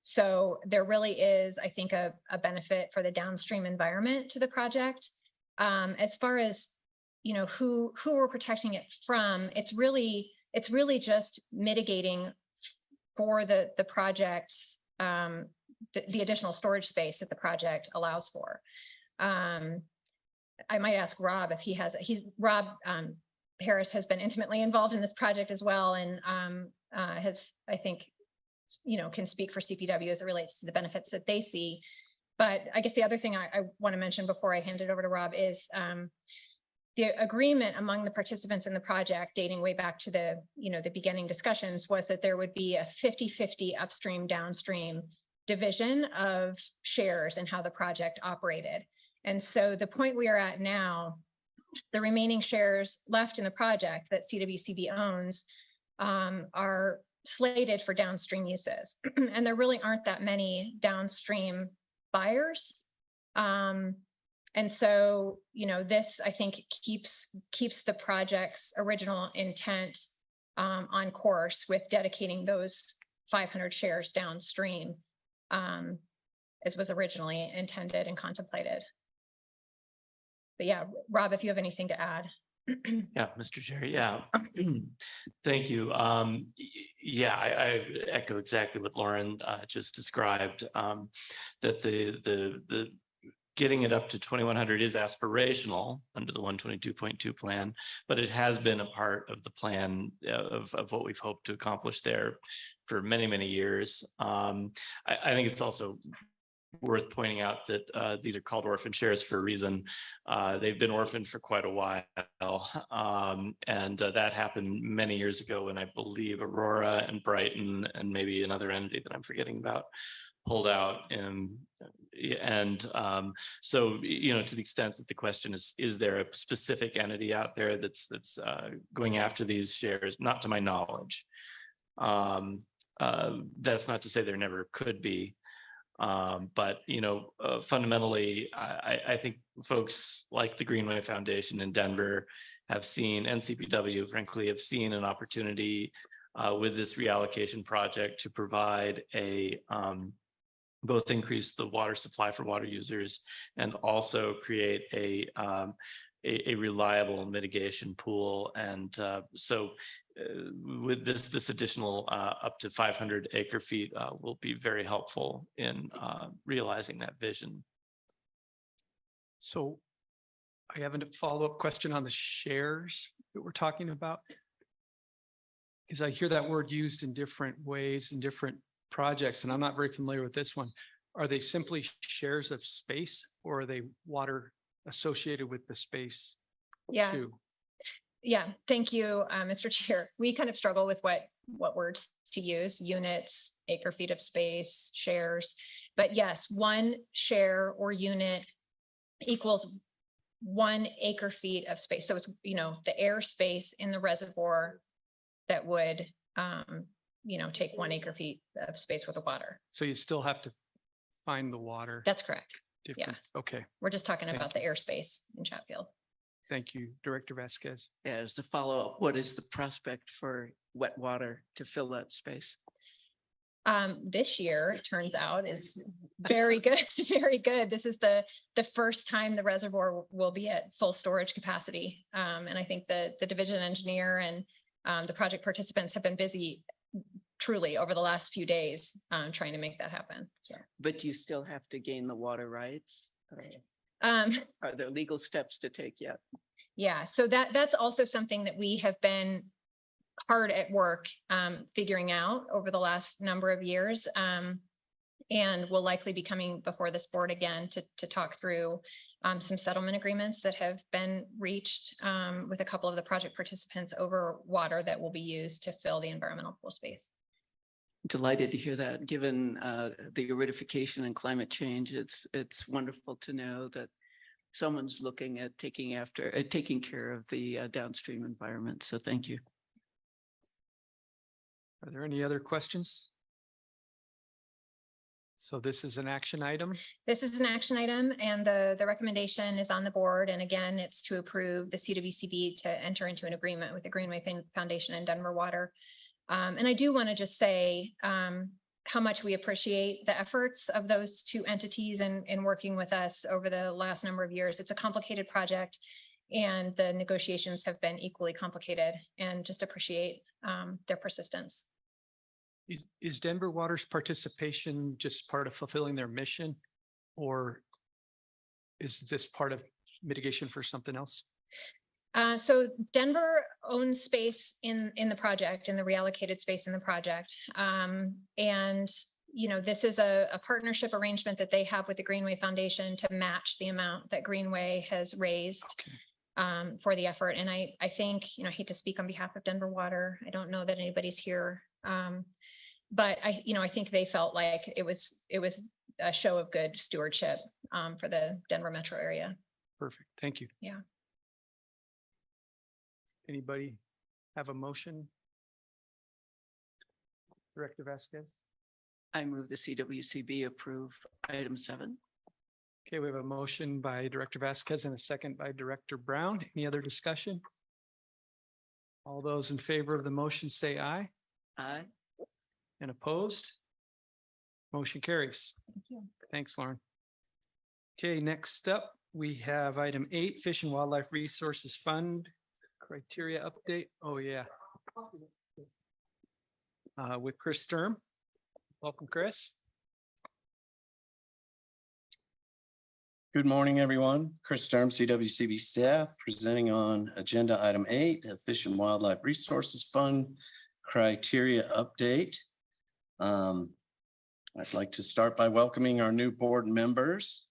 So there really is, I think, a benefit for the downstream environment to the project. As far as, you know, who we're protecting it from, it's really just mitigating for the project's the additional storage space that the project allows for. I might ask Rob if Rob Harris has been intimately involved in this project as well, and has, I think, you know, can speak for CPW as it relates to the benefits that they see. But I guess the other thing I want to mention before I hand it over to Rob is the agreement among the participants in the project, dating way back to the, you know, the beginning discussions, was that there would be a 50-50 upstream downstream division of shares and how the project operated. And so the point we are at now, the remaining shares left in the project that CWCB owns are slated for downstream uses. And there really aren't that many downstream buyers. And so, you know, this, I think, keeps the project's original intent on course with dedicating those 500 shares downstream, as was originally intended and contemplated. But yeah, Rob, if you have anything to add. Yeah, Mr. Chair. Yeah, thank you. Yeah, I echo exactly what Lauren just described. That the getting it up to 2,100 is aspirational under the 122.2 plan, but it has been a part of the plan of what we've hoped to accomplish there for many, many years. I think it's also worth pointing out that these are called orphan shares for a reason. They've been orphaned for quite a while. And that happened many years ago when I believe Aurora and Brighton and maybe another entity that I'm forgetting about pulled out. So, you know, to the extent that the question is there a specific entity out there that's going after these shares? Not to my knowledge. That's not to say there never could be. But, you know, fundamentally, I think folks like the Greenway Foundation in Denver have seen, and CPW, frankly, have seen an opportunity with this reallocation project to provide both increase the water supply for water users and also create a reliable mitigation pool. And so with this additional up to 500 acre feet will be very helpful in realizing that vision. So I have a follow-up question on the shares that we're talking about. Because I hear that word used in different ways in different projects, and I'm not very familiar with this one. Are they simply shares of space, or are they water associated with the space Yeah. too? Yeah, thank you, Mr. Chair. We kind of struggle with what words to use: units, acre feet of space, shares. But yes, one share or unit equals 1 acre feet of space. So it's, you know, the airspace in the reservoir that would, you know, take 1 acre feet of space with the water. So you still have to find the water. That's correct. Different. Yeah. Okay. We're just talking Thank about the airspace in Chatfield. Thank you, Director Vasquez. Yeah, as the follow-up, what is the prospect for wet water to fill that space? This year, it turns out, is very good, very good. This is the first time the reservoir will be at full storage capacity. And I think the division engineer and the project participants have been busy truly over the last few days trying to make that happen. So, But you still have to gain the water rights? Are there legal steps to take yet? Yeah, so that's also something that we have been hard at work figuring out over the last number of years, and will likely be coming before this board again to talk through some settlement agreements that have been reached with a couple of the project participants over water that will be used to fill the environmental pool space. Delighted to hear that. Given the aridification and climate change, it's wonderful to know that someone's looking at taking care of the downstream environment. So thank you. Are there any other questions? So this is an action item. This is an action item and the recommendation is on the board. And again, it's to approve the CWCB to enter into an agreement with the Greenway Foundation and Denver Water. And I do want to just say how much we appreciate the efforts of those two entities in working with us over the last number of years. It's a complicated project and the negotiations have been equally complicated, and just appreciate their persistence. Is Denver Water's participation just part of fulfilling their mission? Or is this part of mitigation for something else? So Denver owns space in the project, in the reallocated space in the project. And, you know, this is a partnership arrangement that they have with the Greenway Foundation to match the amount that Greenway has raised for the effort. And I think, you know, I hate to speak on behalf of Denver Water. I don't know that anybody's here. But I think they felt like it was a show of good stewardship for the Denver metro area. Perfect. Thank you. Yeah. Anybody have a motion? Director Vasquez? I move the CWCB approve item 7. Okay, we have a motion by Director Vasquez and a second by Director Brown. Any other discussion? All those in favor of the motion say aye. Aye. And opposed? Motion carries. Thank you. Thanks, Lauren. Okay, next up, we have item 8, Fish and Wildlife Resources Fund criteria update. Oh, yeah. With Chris Sturm. Welcome, Chris. Good morning, everyone. Chris Sturm, CWCB staff, presenting on agenda item 8, the Fish and Wildlife Resources Fund criteria update. I'd like to start by welcoming our new board members.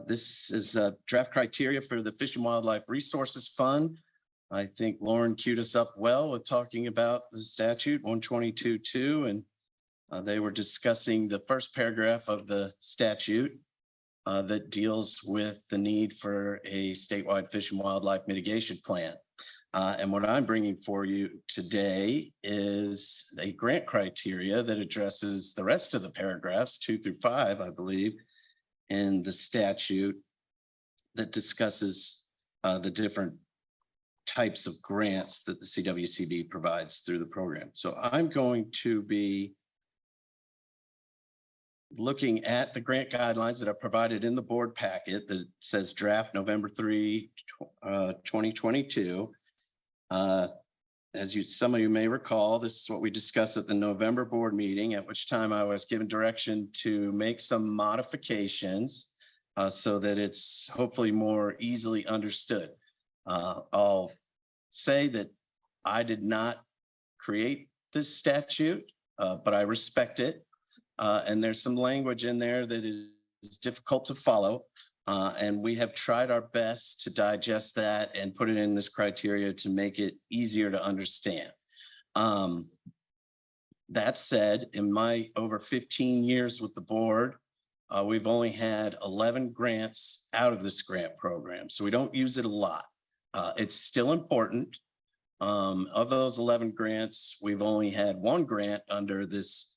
This is a draft criteria for the Fish and Wildlife Resources Fund. I think Lauren queued us up well with talking about the statute 122.2, and they were discussing the first paragraph of the statute that deals with the need for a statewide fish and wildlife mitigation plan. And what I'm bringing for you today is a grant criteria that addresses the rest of the paragraphs 2 through 5, I believe, in the statute that discusses the different types of grants that the CWCB provides through the program. So I'm going to be looking at the grant guidelines that are provided in the board packet that says draft November 3, 2022. As some of you may recall, this is what we discussed at the November board meeting, at which time I was given direction to make some modifications so that it's hopefully more easily understood. I'll say that I did not create this statute, but I respect it. And there's some language in there that is difficult to follow. And we have tried our best to digest that and put it in this criteria to make it easier to understand. That said, in my over 15 years with the board, we've only had 11 grants out of this grant program. So we don't use it a lot. It's still important. Of those 11 grants, we've only had 1 grant under this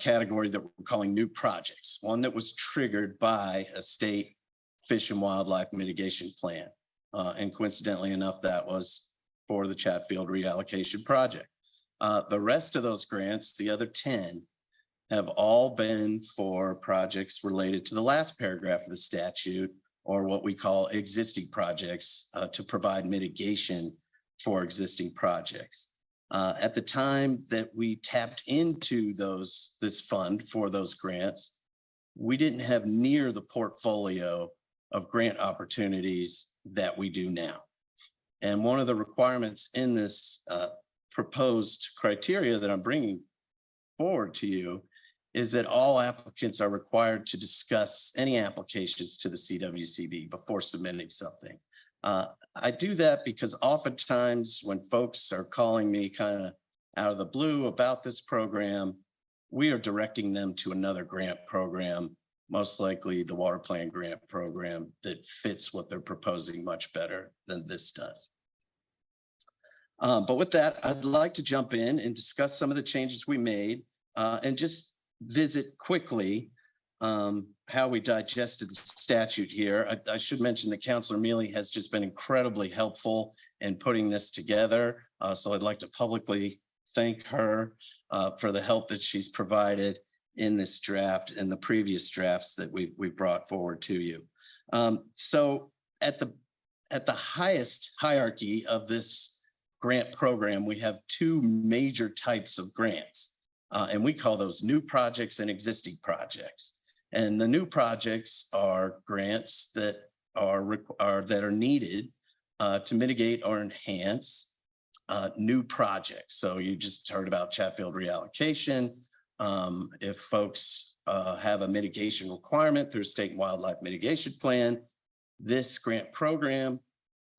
category that we're calling new projects, one that was triggered by a state fish and wildlife mitigation plan. And coincidentally enough, that was for the Chatfield reallocation project. The rest of those grants, the other 10, have all been for projects related to the last paragraph of the statute, or what we call existing projects, to provide mitigation for existing projects. At the time that we tapped into this fund for those grants, we didn't have near the portfolio of grant opportunities that we do now. And one of the requirements in this proposed criteria that I'm bringing forward to you is that all applicants are required to discuss any applications to the CWCB before submitting something. I do that because oftentimes when folks are calling me kind of out of the blue about this program, we are directing them to another grant program, most likely the water plan grant program that fits what they're proposing much better than this does. But with that, I'd like to jump in and discuss some of the changes we made and just visit quickly how we digested the statute here. I should mention that Councilor Mealy has just been incredibly helpful in putting this together. So I'd like to publicly thank her for the help that she's provided in this draft and the previous drafts that we brought forward to you. So at the highest hierarchy of this grant program, we have two major types of grants, and we call those new projects and existing projects. And the new projects are grants that are needed to mitigate or enhance new projects. So you just heard about Chatfield reallocation. If folks have a mitigation requirement through State and Wildlife Mitigation Plan, this grant program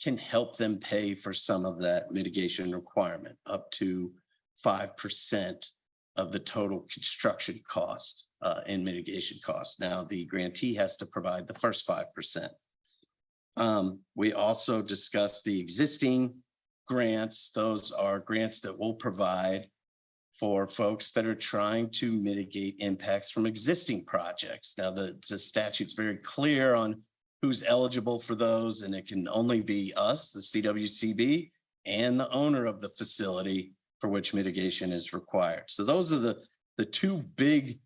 can help them pay for some of that mitigation requirement, up to 5% of the total construction cost in mitigation costs. Now, the grantee has to provide the first 5%. We also discussed the existing grants. Those are grants that will provide for folks that are trying to mitigate impacts from existing projects. Now, the statute's very clear on who's eligible for those, and it can only be us, the CWCB, and the owner of the facility for which mitigation is required. So those are the two big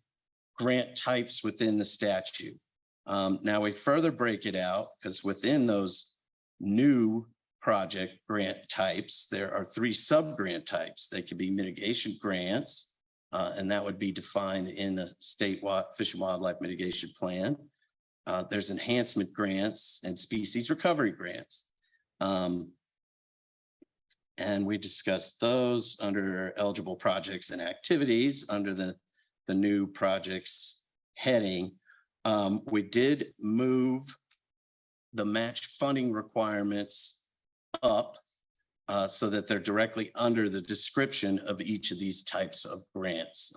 grant types within the statute. Now we further break it out because within those new project grant types, there are 3 sub-grant types. They could be mitigation grants, and that would be defined in the State Fish and Wildlife Mitigation Plan. There's enhancement grants and species recovery grants. And we discussed those under eligible projects and activities under the new projects heading. We did move the match funding requirements up so that they're directly under the description of each of these types of grants.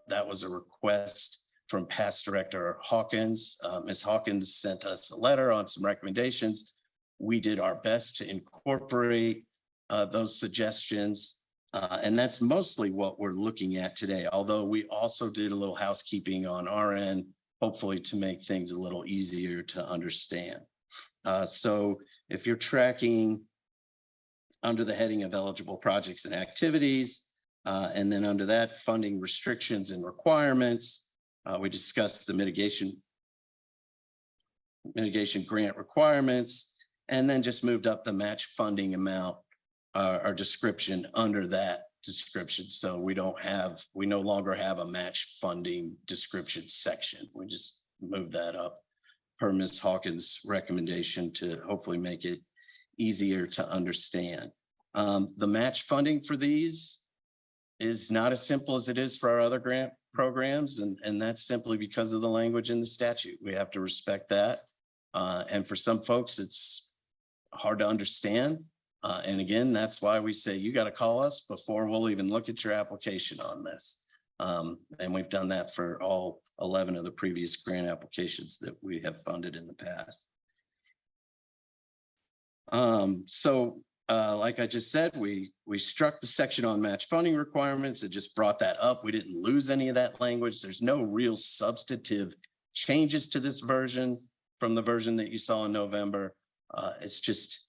That was a request from past Director Hawkins. Ms. Hawkins sent us a letter on some recommendations. We did our best to incorporate those suggestions. And that's mostly what we're looking at today, although we also did a little housekeeping on our end, hopefully to make things a little easier to understand. So if you're tracking under the heading of eligible projects and activities, and then under that funding restrictions and requirements, we discussed the mitigation grant requirements, and then just moved up the match funding amount or description under that description. So we no longer have a match funding description section. We just moved that up per Ms. Hawkins' recommendation to hopefully make it easier to understand. The match funding for these is not as simple as it is for our other grant programs, and that's simply because of the language in the statute. We have to respect that. And for some folks, it's hard to understand. And again, that's why we say you got to call us before we'll even look at your application on this. And we've done that for all 11 of the previous grant applications that we have funded in the past. Like I just said, we struck the section on match funding requirements. It just brought that up. We didn't lose any of that language. There's no real substantive changes to this version from the version that you saw in November. It's just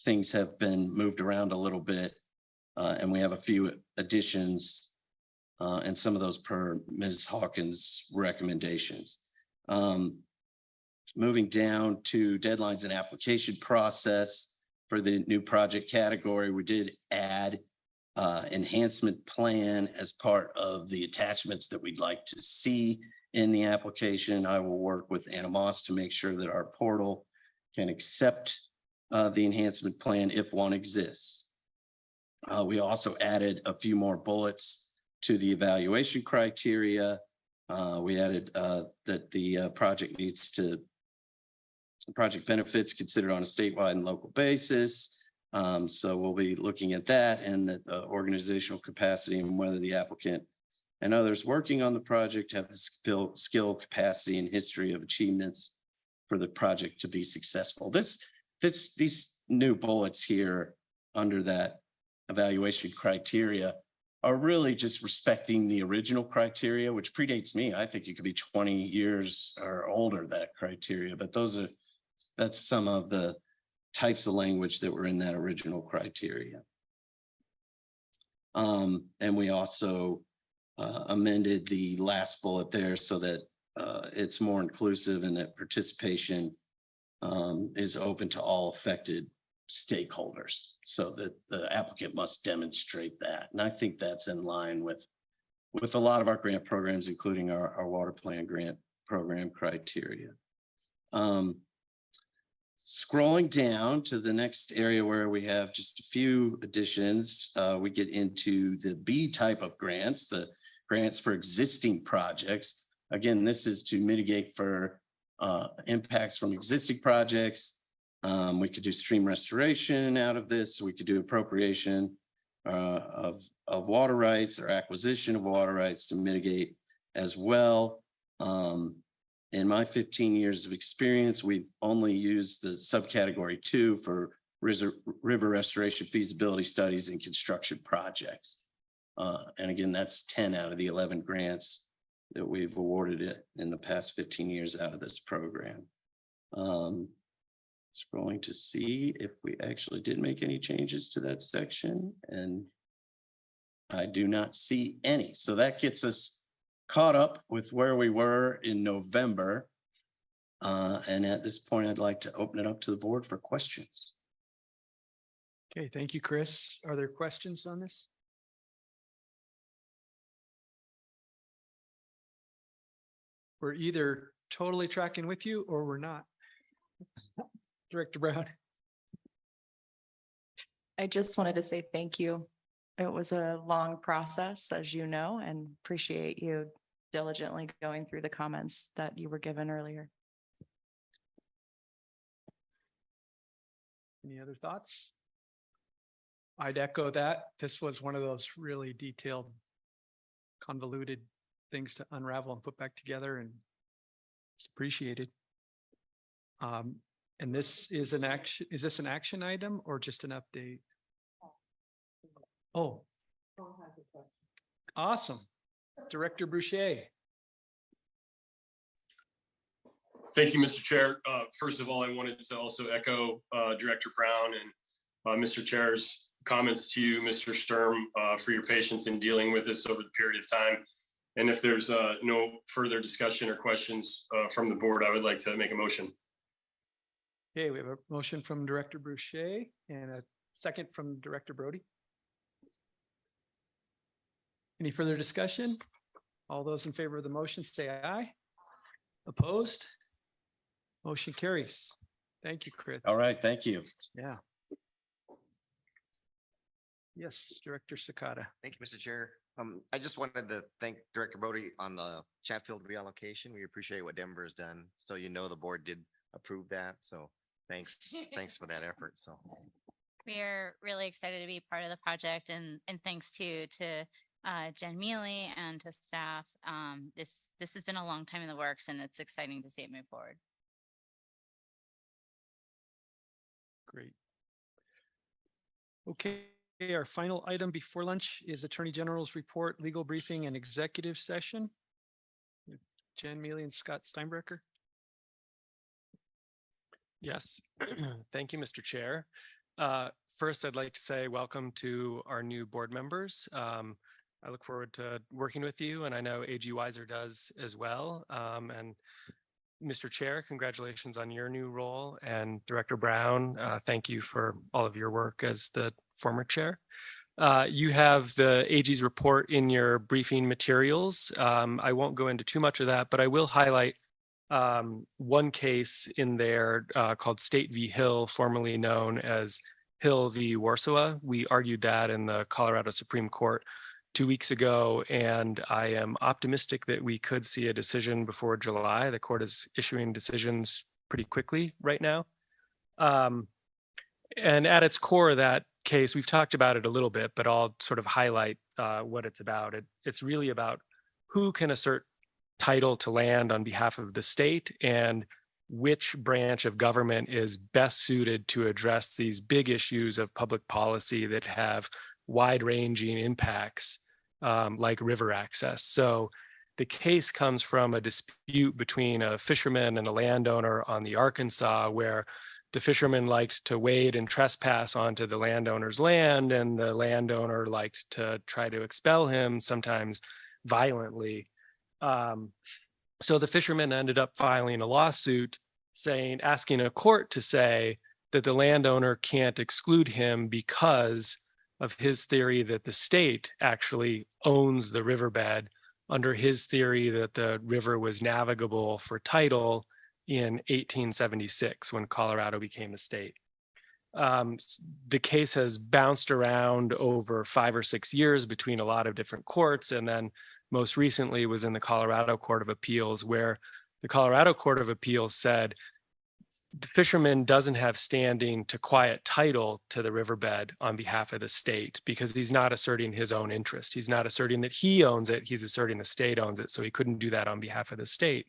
things have been moved around a little bit, and we have a few additions, and some of those per Ms. Hawkins' recommendations. Moving down to deadlines and application process for the new project category, we did add enhancement plan as part of the attachments that we'd like to see in the application. I will work with Anna Moss to make sure that our portal can accept the enhancement plan if one exists. We also added a few more bullets to the evaluation criteria. We added that the project needs to project benefits considered on a statewide and local basis. So we'll be looking at that and the organizational capacity and whether the applicant and others working on the project have the skill, capacity, and history of achievements for the project to be successful. These new bullets here under that evaluation criteria are really just respecting the original criteria, which predates me. I think you could be 20 years or older, that criteria, but that's some of the types of language that were in that original criteria. And we also amended the last bullet there so that it's more inclusive and that participation is open to all affected stakeholders, so that the applicant must demonstrate that. And I think that's in line with a lot of our grant programs, including our water plan grant program criteria. Scrolling down to the next area where we have just a few additions, we get into the B type of grants, the grants for existing projects. Again, this is to mitigate for impacts from existing projects. We could do stream restoration out of this. We could do appropriation of water rights or acquisition of water rights to mitigate as well. In my 15 years of experience, we've only used the subcategory 2 for river restoration feasibility studies and construction projects. And again, that's 10 out of the 11 grants that we've awarded it in the past 15 years out of this program. Scrolling to see if we actually did make any changes to that section, and I do not see any. So that gets us caught up with where we were in November. And at this point, I'd like to open it up to the board for questions. Okay, thank you, Chris. Are there questions on this? We're either totally tracking with you or we're not. Director Brown. I just wanted to say thank you. It was a long process, as you know, and appreciate you diligently going through the comments that you were given earlier. Any other thoughts? I'd echo that. This was one of those really detailed, convoluted things to unravel and put back together, and it's appreciated. And this is an action, is this an action item or just an update? Oh. Awesome. Director Boucher. Thank you, Mr. Chair. First of all, I wanted to also echo Director Brown and Mr. Chair's comments to you, Mr. Sturm, for your patience in dealing with this over the period of time. And if there's no further discussion or questions from the board, I would like to make a motion. Okay, we have a motion from Director Boucher and a second from Director Brody. Any further discussion? All those in favor of the motion say aye. Opposed? Motion carries. Thank you, Chris. All right, thank you. Yeah. Yes, Director Sakata. Thank you, Mr. Chair. I just wanted to thank Director Brody on the Chatfield reallocation. We appreciate what Denver has done. So you know the board did approve that. So thanks for that effort. So We're really excited to be part of the project, and thanks to Jen Mealy and to staff. This has been a long time in the works, and it's exciting to see it move forward. Great. Okay, our final item before lunch is Attorney General's report, legal briefing, and executive session. Jen Mealy and Scott Steinbrecher. Yes, thank you, Mr. Chair. First, I'd like to say welcome to our new board members. I look forward to working with you, and I know AG Weiser does as well. And Mr. Chair, congratulations on your new role, and Director Brown, thank you for all of your work as the former chair. You have the AG's report in your briefing materials. I won't go into too much of that, but I will highlight one case in there called State v. Hill, formerly known as Hill v. Warsaw. We argued that in the Colorado Supreme Court 2 weeks ago, and I am optimistic that we could see a decision before July. The court is issuing decisions pretty quickly right now. And at its core of that case, we've talked about it a little bit, but I'll sort of highlight what it's about. It's really about who can assert title to land on behalf of the state and which branch of government is best suited to address these big issues of public policy that have wide-ranging impacts like river access. So the case comes from a dispute between a fisherman and a landowner on the Arkansas, where the fisherman liked to wade and trespass onto the landowner's land, and the landowner liked to try to expel him, sometimes violently. So the fisherman ended up filing a lawsuit asking a court to say that the landowner can't exclude him because of his theory that the state actually owns the riverbed, under his theory that the river was navigable for title in 1876 when Colorado became a state. The case has bounced around over 5 or 6 years between a lot of different courts, and then most recently was in the Colorado Court of Appeals, where the Colorado Court of Appeals said the fisherman doesn't have standing to quiet title to the riverbed on behalf of the state because he's not asserting his own interest. He's not asserting that he owns it, he's asserting the state owns it, so he couldn't do that on behalf of the state.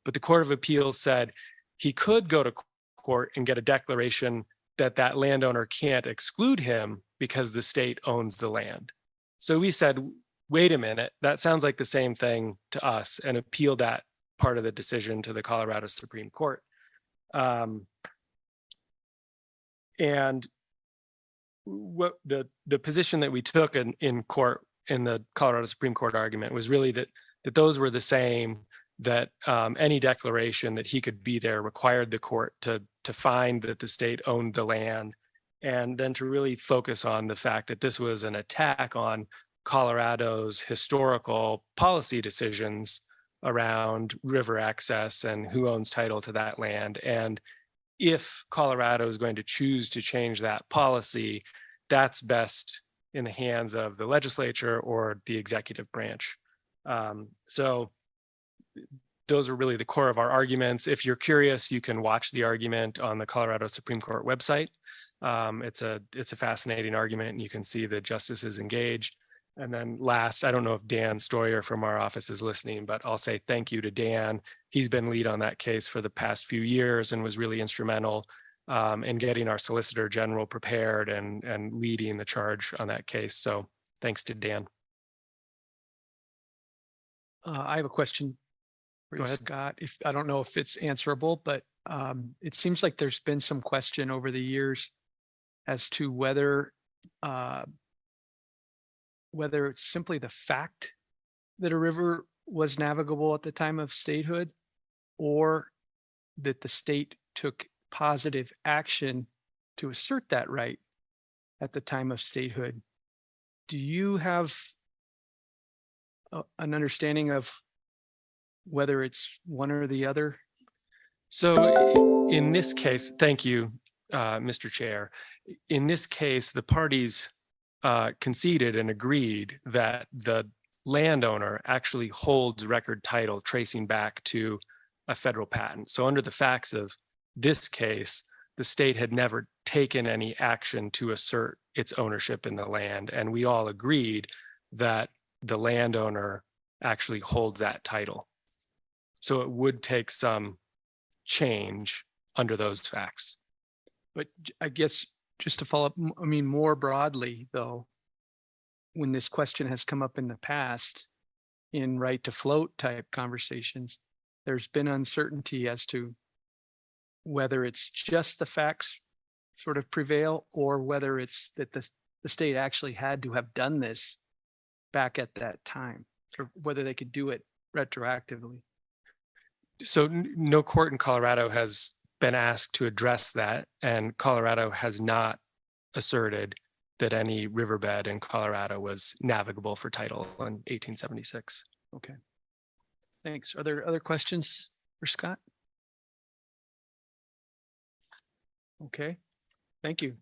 But the Court of Appeals said he could go to court and get a declaration that that landowner can't exclude him because the state owns the land. So we said, wait a minute, that sounds like the same thing to us, and appealed that part of the decision to the Colorado Supreme Court. And what the position that we took in court in the Colorado Supreme Court argument was really that those were the same, that any declaration that he could be there required the court to find that the state owned the land, and then to really focus on the fact that this was an attack on Colorado's historical policy decisions around river access and who owns title to that land. And if Colorado is going to choose to change that policy, that's best in the hands of the legislature or the executive branch. So those are really the core of our arguments. If you're curious, you can watch the argument on the Colorado Supreme Court website. It's a fascinating argument, and you can see the justices engaged. And then last, I don't know if Dan Stoyer from our office is listening, but I'll say thank you to Dan. He's been lead on that case for the past few years and was really instrumental in getting our Solicitor General prepared and leading the charge on that case. So thanks to Dan. I have a question for Go you, ahead. Scott. I don't know if it's answerable, but it seems like there's been some question over the years as to whether it's simply the fact that a river was navigable at the time of statehood, or that the state took positive action to assert that right at the time of statehood. Do you have an understanding of whether it's one or the other? So in this case, thank you, Mr. Chair. In this case, the parties conceded and agreed that the landowner actually holds record title tracing back to a federal patent. So under the facts of this case, the state had never taken any action to assert its ownership in the land. And we all agreed that the landowner actually holds that title. So it would take some change under those facts. But I guess just to follow up, I mean, more broadly though, when this question has come up in the past in right to float type conversations, there's been uncertainty as to whether it's just the facts sort of prevail, or whether it's that the state actually had to have done this back at that time, or whether they could do it retroactively. So no court in Colorado has been asked to address that, and Colorado has not asserted that any riverbed in Colorado was navigable for title in 1876. Okay. Thanks. Are there other questions for Scott? Okay. Thank you.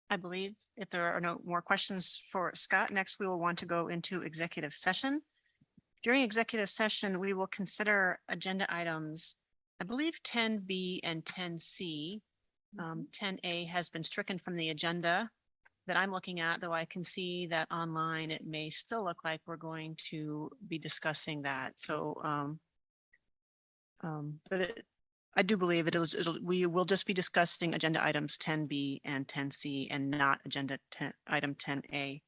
I believe if there are no more questions for Scott, next we will want to go into executive session. During executive session, we will consider agenda items, I believe 10B and 10C. 10A has been stricken from the agenda that I'm looking at, though I can see that online it may still look like we're going to be discussing that. So, I do believe we will just be discussing agenda items 10B and 10C and not item 10A.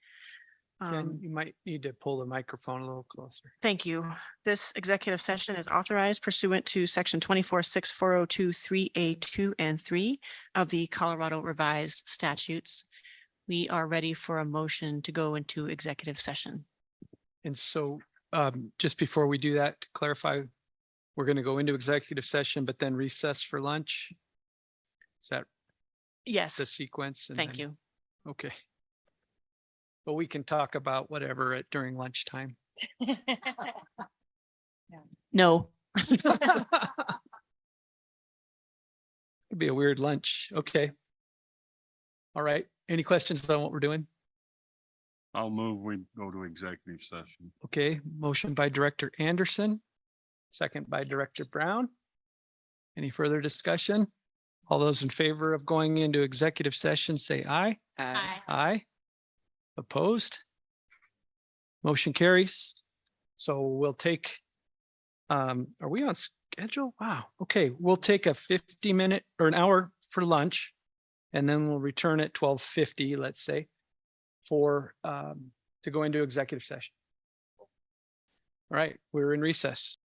Jen, you might need to pull the microphone a little closer. Thank you. This executive session is authorized pursuant to section 24-64023A2 and 3 of the Colorado Revised Statutes. We are ready for a motion to go into executive session. And so just before we do that, to clarify, we're going to go into executive session, but then recess for lunch. Is that Yes. the sequence? And Thank then- you. Okay. But we can talk about whatever during lunchtime. No. Could be a weird lunch. Okay. All right. Any questions on what we're doing? I'll move, we go to executive session. Okay, motion by Director Anderson, second by Director Brown. Any further discussion? All those in favor of going into executive session, say aye. Aye. Aye. Opposed? Motion carries. So we'll take, are we on schedule? Wow. Okay, we'll take a 50-minute or an hour for lunch. And then we'll return at 12:50, let's say, for, to go into executive session. All right, we're in recess.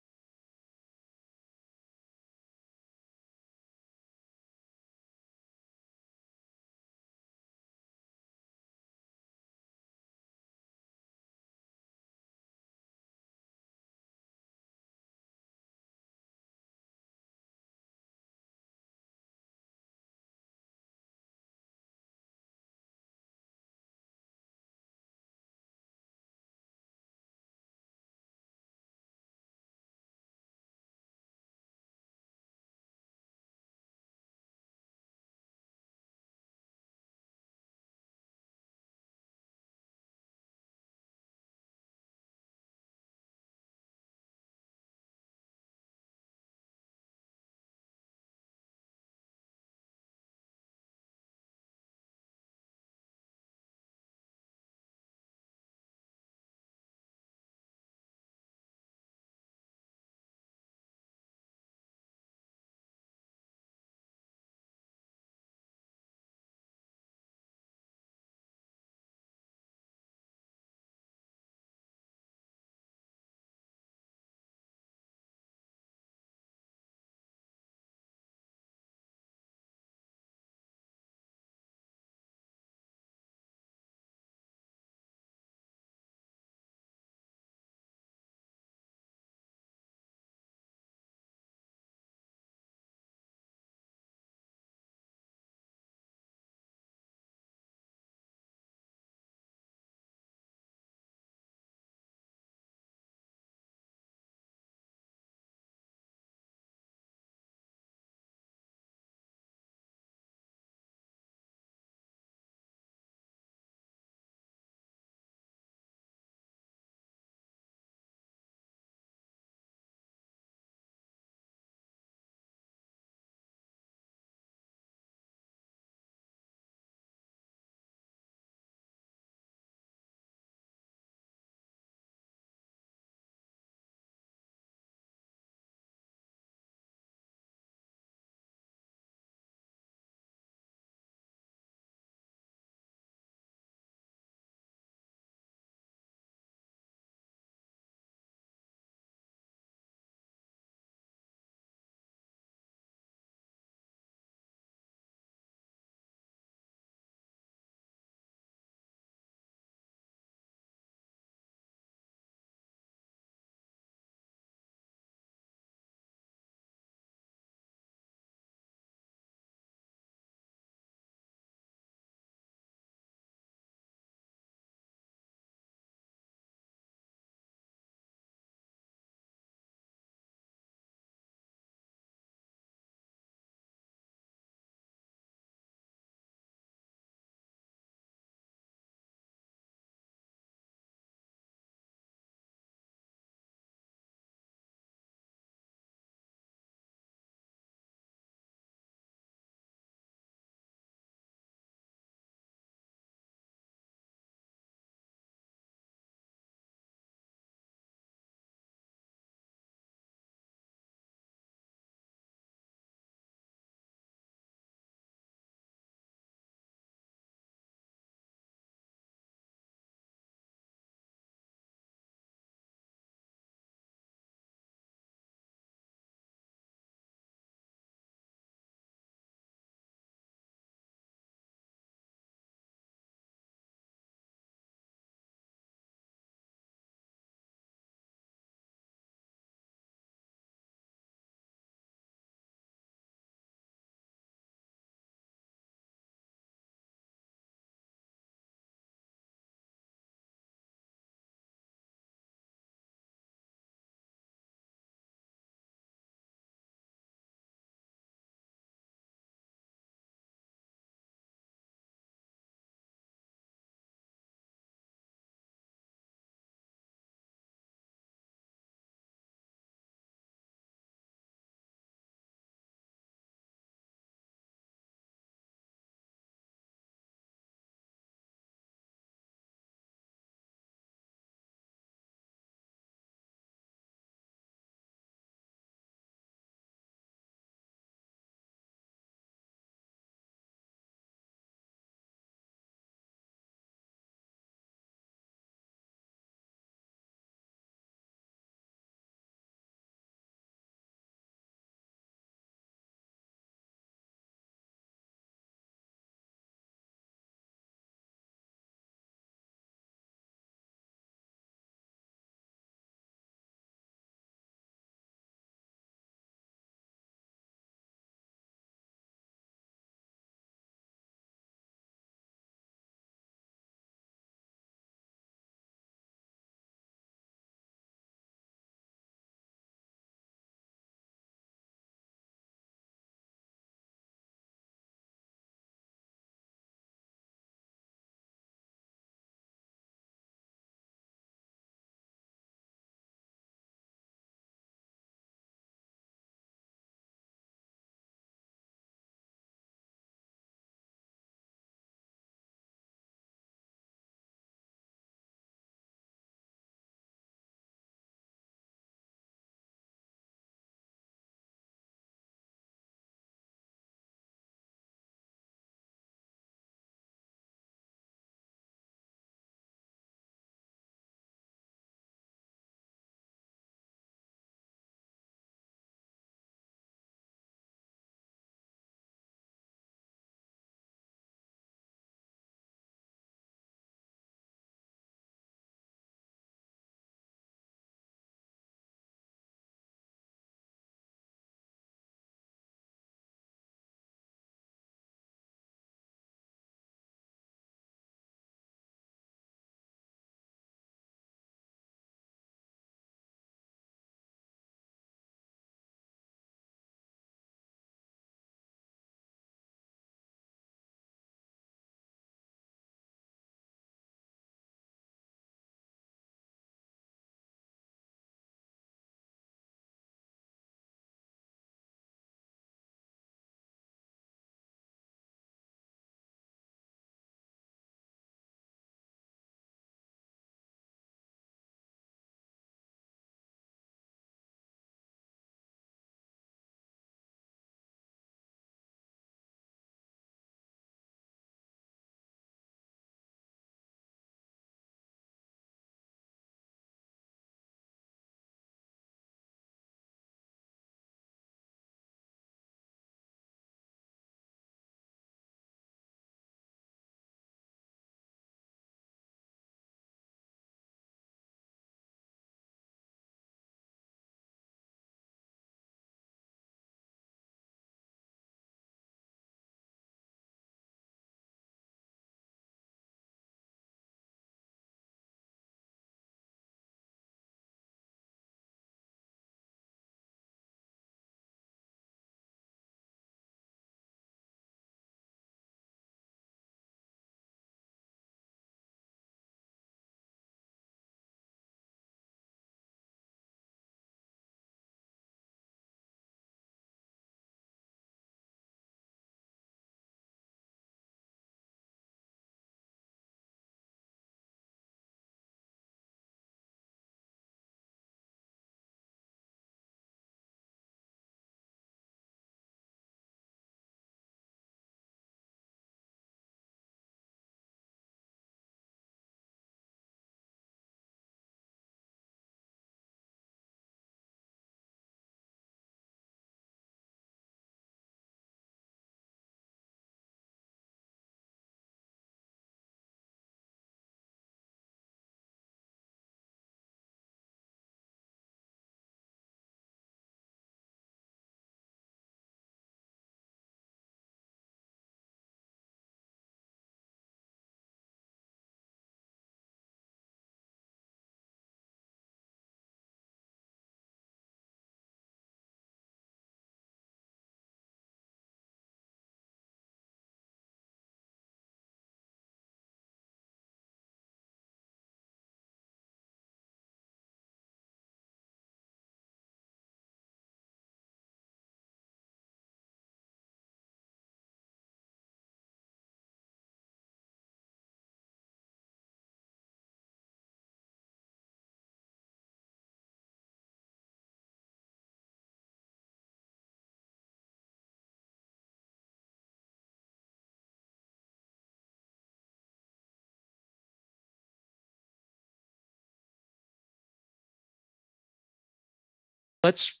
let's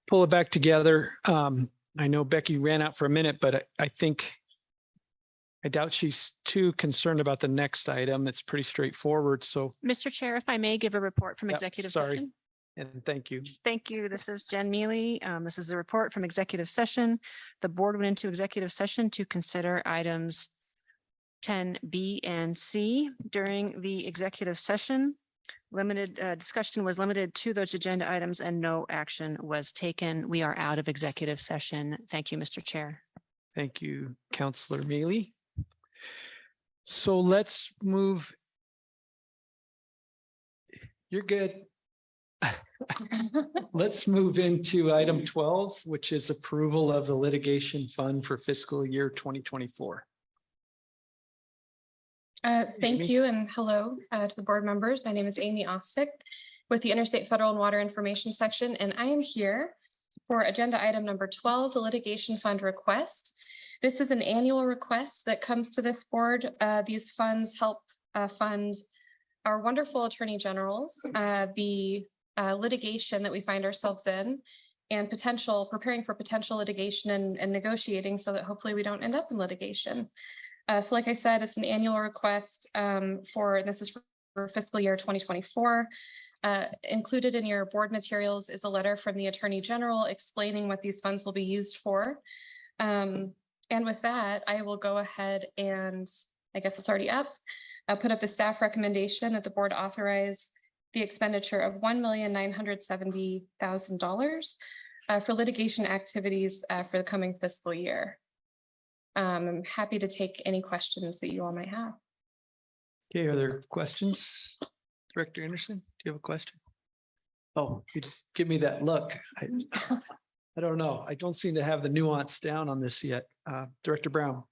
pull it back together. I know Becky ran out for a minute, but I think I doubt she's too concerned about the next item. It's pretty straightforward. So, Mr. Chair, if I may give a report from Yep, executive sorry. session. and thank you. Thank you. This is Jen Mealy. This is the report from executive session. The board went into executive session to consider items 10B and C. During the executive session, limited discussion was limited to those agenda items and no action was taken. We are out of executive session. Thank you, Mr. Chair. Thank you, Counselor Mealy. So let's move. You're good. Let's move into item 12, which is approval of the litigation fund for fiscal year 2024. Thank Amy? you and hello to the board members. My name is Amy Ostick with the Interstate Federal and Water Information Section, and I am here for agenda item number 12, the litigation fund request. This is an annual request that comes to this board. These funds help fund our wonderful attorney generals, the litigation that we find ourselves in, and preparing for potential litigation and negotiating so that hopefully we don't end up in litigation. So like I said, it's an annual request this is for fiscal year 2024. Included in your board materials is a letter from the Attorney General explaining what these funds will be used for. And with that, I will go ahead and, I guess it's already up, put up the staff recommendation that the board authorize the expenditure of $1,970,000 for litigation activities for the coming fiscal year. I'm happy to take any questions that you all might have. Okay, are there questions? Director Anderson, do you have a question? Oh, you just give me that look. I don't know. I don't seem to have the nuance down on this yet. Director Brown.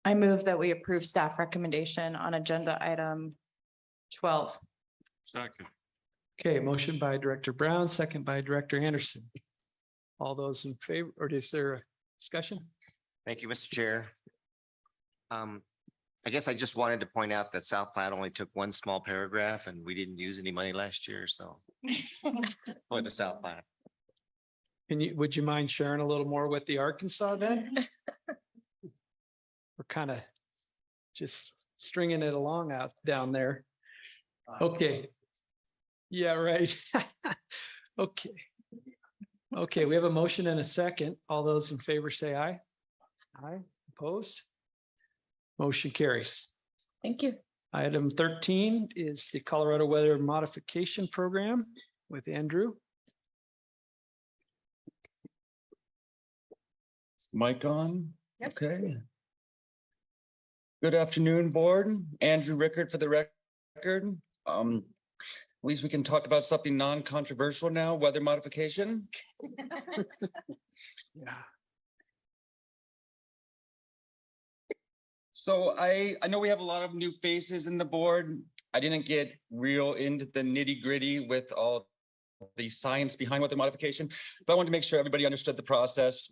I move that we approve staff recommendation on agenda item 12. Second. Okay, motion by Director Brown, second by Director Anderson. All those in favor, or is there a discussion? Thank you, Mr. Chair. I guess I just wanted to point out that South Platte only took one small paragraph and we didn't use any money last year, so. For the South Platte. Would you mind sharing a little more with the Arkansas then? We're kind of just stringing it along out down there. Okay. Yeah, right. Okay. Okay, we have a motion and a second. All those in favor say aye. Aye, opposed? Motion carries. Thank you. Item 13 is the Colorado Weather Modification Program with Andrew. Is the mic on? Yep. Okay. Good afternoon, board. Andrew Rickard for the record. At least we can talk about something non-controversial now, weather modification. Yeah. So I know we have a lot of new faces in the board. I didn't get real into the nitty gritty with all the science behind weather modification, but I wanted to make sure everybody understood the process.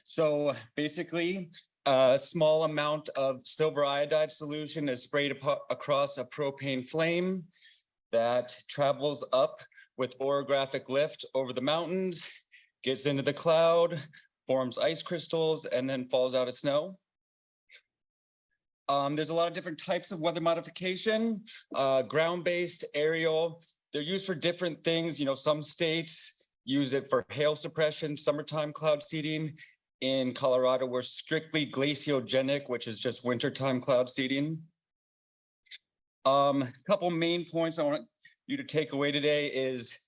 So basically, a small amount of silver iodide solution is sprayed across a propane flame that travels up with orographic lift over the mountains, gets into the cloud, forms ice crystals, and then falls out as snow. There's a lot of different types of weather modification, ground-based, aerial. They're used for different things. You know, some states use it for hail suppression, summertime cloud seeding. In Colorado, we're strictly glaciogenic, which is just wintertime cloud seeding. A couple main points I want you to take away today is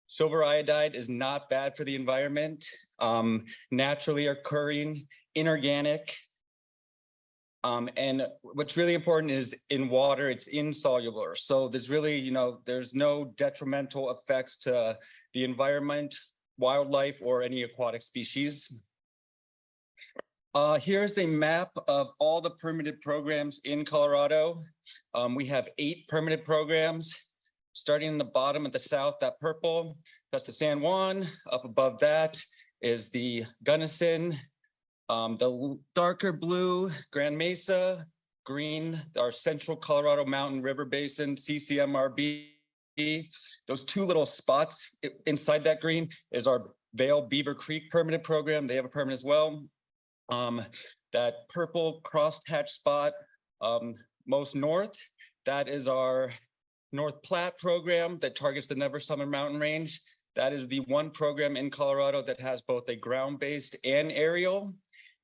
silver iodide is not bad for the environment, naturally occurring, inorganic. And what's really important is in water, it's insoluble. So there's really, there's no detrimental effects to the environment, wildlife, or any aquatic species. Here's a map of all the permitted programs in Colorado. We have 8 permitted programs. Starting in the bottom at the south, that purple, that's the San Juan. Up above that is the Gunnison. The darker blue, Grand Mesa, green, our Central Colorado Mountain River Basin, CCMRB, Those two little spots inside that green is our Vale Beaver Creek permanent program. They have a permit as well. That purple crosshatch spot, most north, that is our North Platte program that targets the Never Summer Mountain Range. That is the one program in Colorado that has both a ground-based and aerial.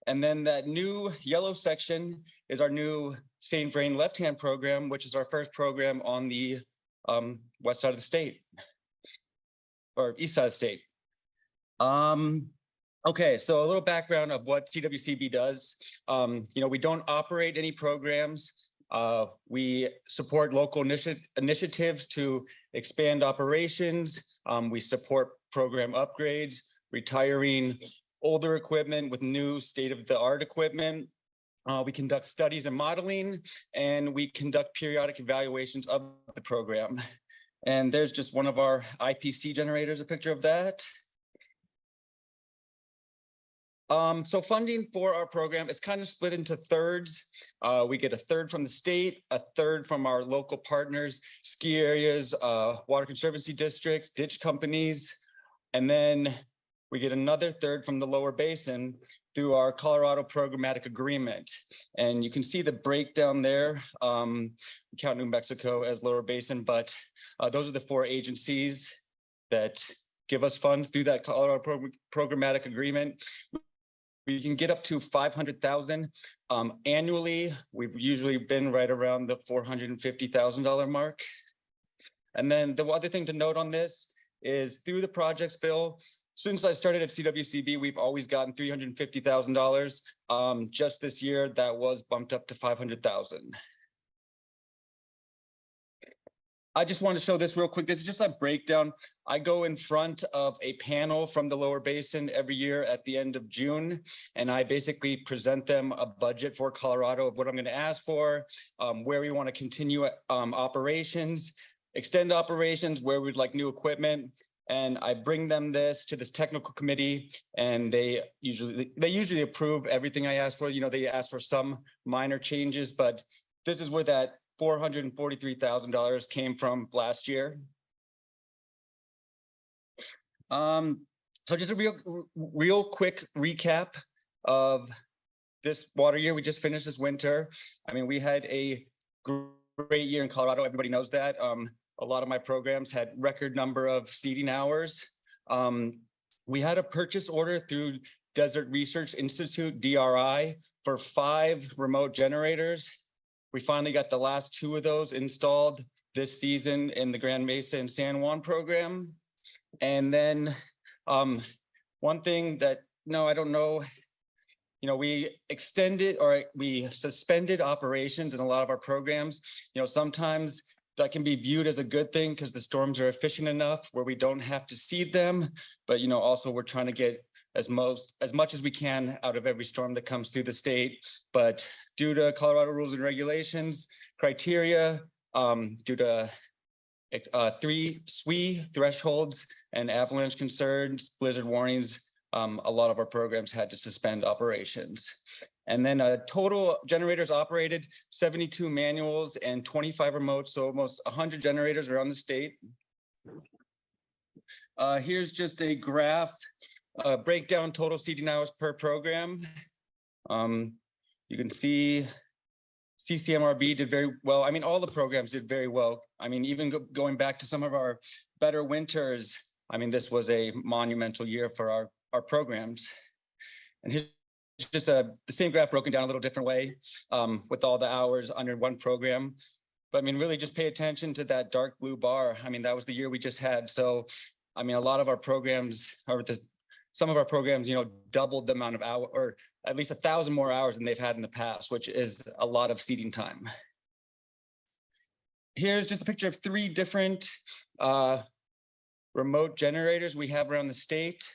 And then that new yellow section is our new St. Vrain left-hand program, which is our first program on the west side of the state or east side of the state. Okay, so a little background of what CWCB does. We don't operate any programs. We support local initiatives to expand operations. We support program upgrades, retiring older equipment with new state-of-the-art equipment. We conduct studies and modeling, and we conduct periodic evaluations of the program. And there's just one of our IPC generators, a picture of that. So funding for our program is kind of split into thirds. We get a third from the state, a third from our local partners, ski areas, water conservancy districts, ditch companies, and then we get another third from the lower basin through our Colorado programmatic agreement. And you can see the breakdown there. We count New Mexico as lower basin, but those are the four agencies that give us funds through that Colorado programmatic agreement. We can get up to 500,000 annually. We've usually been right around the $450,000 mark. And then the other thing to note on this is through the projects bill, since I started at CWCB, we've always gotten $350,000. Just this year, that was bumped up to 500,000. I just want to show this real quick. This is just a breakdown. I go in front of a panel from the lower basin every year at the end of June, and I basically present them a budget for Colorado of what I'm going to ask for, where we want to continue operations, extend operations, where we'd like new equipment. And I bring them this to this technical committee, and they usually approve everything I ask for. They ask for some minor changes, but this is where that $443,000 came from last year. So just a real quick recap of this water year. We just finished this winter. I mean, we had a great year in Colorado. Everybody knows that. A lot of my programs had record number of seeding hours. We had a purchase order through Desert Research Institute, DRI, for 5 remote generators. We finally got the last 2 of those installed this season in the Grand Mesa and San Juan program. And then one thing that, no, I don't know, we extended or we suspended operations in a lot of our programs. Sometimes that can be viewed as a good thing because the storms are efficient enough where we don't have to seed them. But, also we're trying to get as much as we can out of every storm that comes through the state. But due to Colorado rules and regulations, criteria, due to 3 SWE thresholds and avalanche concerns, blizzard warnings, a lot of our programs had to suspend operations. And then total generators operated, 72 manuals and 25 remotes, so almost 100 generators around the state. Here's just a graph, breakdown total seeding hours per program. You can see CCMRB did very well. I mean, all the programs did very well. I mean, even going back to some of our better winters, I mean, this was a monumental year for our programs. And here's just the same graph broken down a little different way with all the hours under one program. But I mean, really just pay attention to that dark blue bar. I mean, that was the year we just had. So, I mean, a lot of our programs, or some of our programs, doubled the amount of hours, or at least 1,000 more hours than they've had in the past, which is a lot of seeding time. Here's just a picture of 3 different remote generators we have around the state.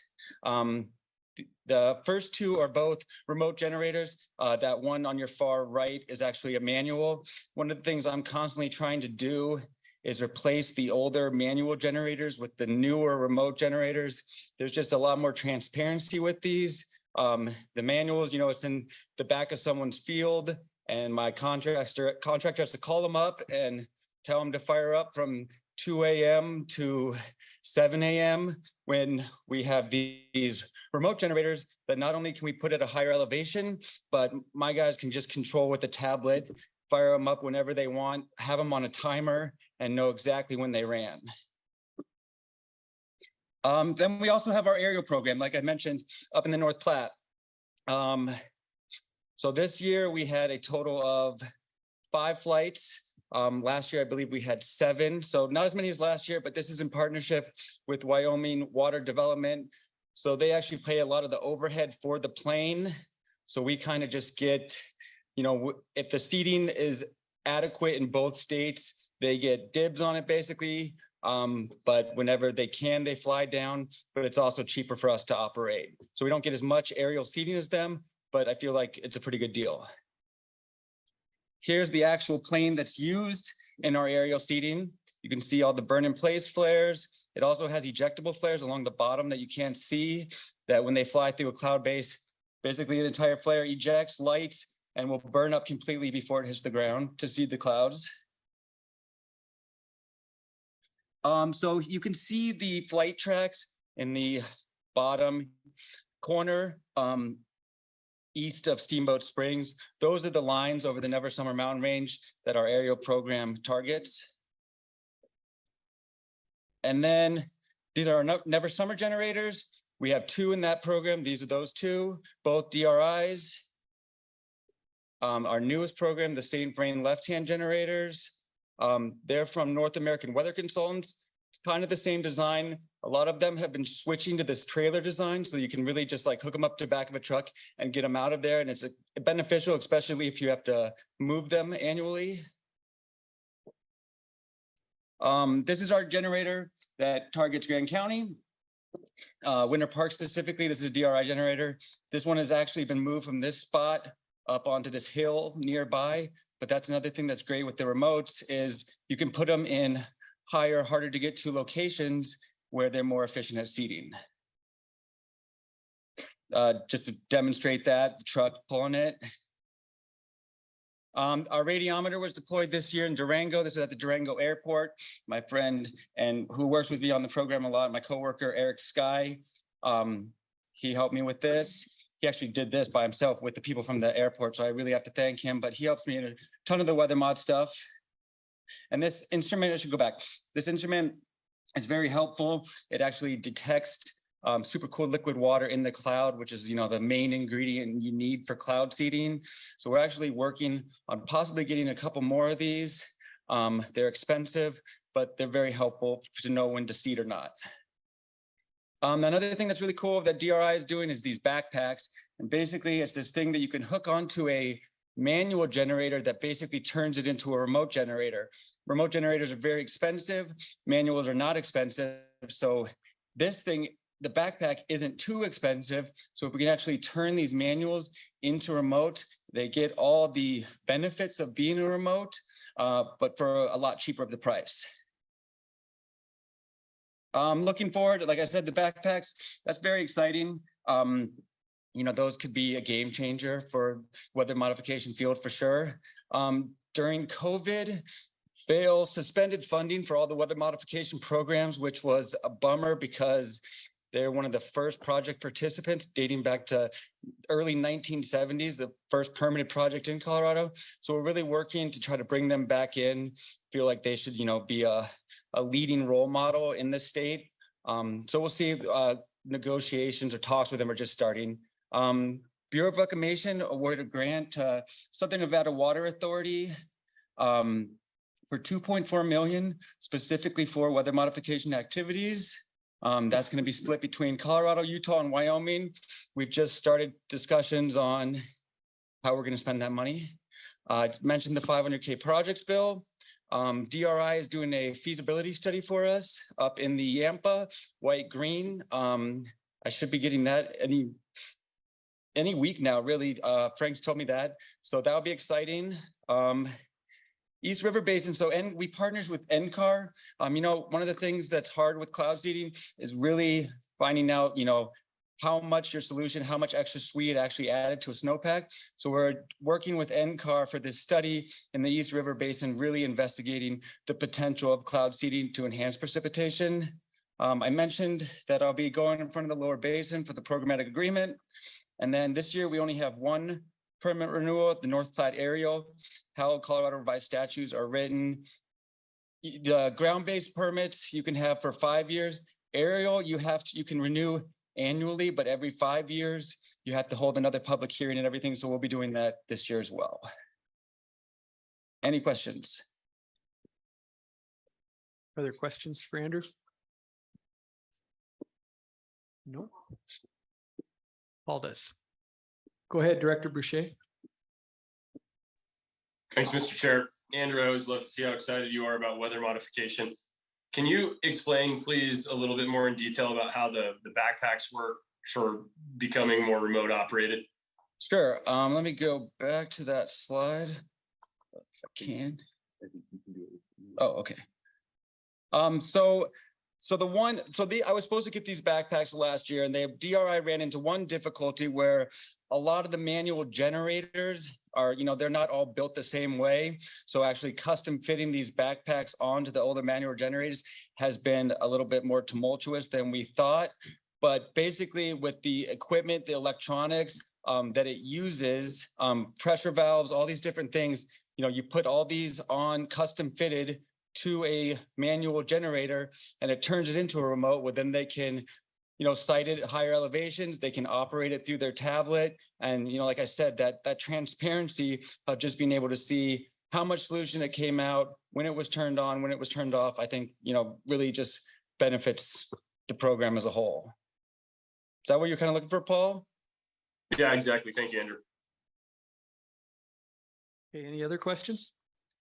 The first 2 are both remote generators. That one on your far right is actually a manual. One of the things I'm constantly trying to do is replace the older manual generators with the newer remote generators. There's just a lot more transparency with these. The manuals, it's in the back of someone's field, and my contractor has to call them up and tell them to fire up from 2 a.m. to 7 a.m. when we have these remote generators that not only can we put at a higher elevation, but my guys can just control with the tablet, fire them up whenever they want, have them on a timer, and know exactly when they ran. Then we also have our aerial program, like I mentioned, up in the North Platte. So this year we had a total of 5 flights. Last year, I believe we had 7. So not as many as last year, but this is in partnership with Wyoming Water Development. So they actually pay a lot of the overhead for the plane. So we kind of just get, you know, if the seating is adequate in both states, they get dibs on it basically. But whenever they can, they fly down, but it's also cheaper for us to operate. So we don't get as much aerial seating as them, but I feel like it's a pretty good deal. Here's the actual plane that's used in our aerial seating. You can see all the burn in place flares. It also has ejectable flares along the bottom that you can't see, that when they fly through a cloud base, basically the entire flare ejects, lights, and will burn up completely before it hits the ground to see the clouds. So you can see the flight tracks in the bottom corner, east of Steamboat Springs. Those are the lines over the Never Summer Mountain Range that our aerial program targets. And then these are our Never Summer generators. We have 2 in that program. These are those 2, both DRIs. Our newest program, the St. Vrain left-hand generators. They're from North American Weather Consultants. It's kind of the same design. A lot of them have been switching to this trailer design, so you can really just like hook them up to the back of a truck and get them out of there. And it's beneficial, especially if you have to move them annually. This is our generator that targets Grand County. Winter Park specifically, this is a DRI generator. This one has actually been moved from this spot up onto this hill nearby. But that's another thing that's great with the remotes is you can put them in higher, harder to get to locations where they're more efficient at seating. Just to demonstrate that, the truck pulling it. Our radiometer was deployed this year in Durango. This is at the Durango Airport. My friend and who works with me on the program a lot, my coworker, Eric Sky, he helped me with this. He actually did this by himself with the people from the airport, so I really have to thank him, but he helps me in a ton of the weather mod stuff. And this instrument, I should go back. This instrument is very helpful. It actually detects supercooled liquid water in the cloud, which is, you know, the main ingredient you need for cloud seeding. So we're actually working on possibly getting a couple more of these. They're expensive, but they're very helpful to know when to seed or not. Another thing that's really cool that DRI is doing is these backpacks. And basically it's this thing that you can hook onto a manual generator that basically turns it into a remote generator. Remote generators are very expensive. Manuals are not expensive. So this thing, the backpack isn't too expensive. So if we can actually turn these manuals into remote, they get all the benefits of being a remote, but for a lot cheaper of the price. Looking forward, like I said, the backpacks, that's very exciting. You know, those could be a game changer for weather modification field for sure. During COVID, Vail suspended funding for all the weather modification programs, which was a bummer because they're one of the first project participants dating back to early 1970s, the first permanent project in Colorado. So we're really working to try to bring them back in, feel like they should, you know, be a leading role model in the state. So we'll see, negotiations or talks with them are just starting. Bureau of Reclamation awarded a grant to Southern Nevada Water Authority for $2.4 million specifically for weather modification activities. That's going to be split between Colorado, Utah, and Wyoming. We've just started discussions on how we're going to spend that money. I mentioned the 500K projects bill. DRI is doing a feasibility study for us up in the Yampa, White Green. I should be getting that any week now, really. Frank's told me that. So that'll be exciting. East River Basin. So we partners with NCAR. You know, one of the things that's hard with cloud seeding is really finding out, you know, how much your solution, how much extra sweet actually added to a snowpack. So we're working with NCAR for this study in the East River Basin, really investigating the potential of cloud seeding to enhance precipitation. I mentioned that I'll be going in front of the lower basin for the programmatic agreement. And then this year, we only have one permit renewal at the North Platte Aerial. How Colorado revised statutes are written. The ground-based permits you can have for 5 years. Aerial, you can renew annually, but every 5 years, you have to hold another public hearing and everything. So we'll be doing that this year as well. Any questions? Other questions for Andrew? No. Paul does. Go ahead, Director Boucher. Thanks, Mr. Chair. Andrew, I always love to see how excited you are about weather modification. Can you explain, please, a little bit more in detail about how the backpacks work for becoming more remote operated? Sure. Let me go back to that slide if I can. Oh, okay. I was supposed to get these backpacks last year, and DRI ran into one difficulty where a lot of the manual generators are, they're not all built the same way. So actually custom fitting these backpacks onto the older manual generators has been a little bit more tumultuous than we thought. But basically with the equipment, the electronics that it uses, pressure valves, all these different things, you put all these on custom fitted to a manual generator and it turns it into a remote where then they can site it at higher elevations, they can operate it through their tablet. And, like I said, that transparency of just being able to see how much solution it came out, when it was turned on, when it was turned off, I think, really just benefits the program as a whole. Is that what you're kind of looking for, Paul? Yeah, exactly. Thank you, Andrew. Okay, any other questions?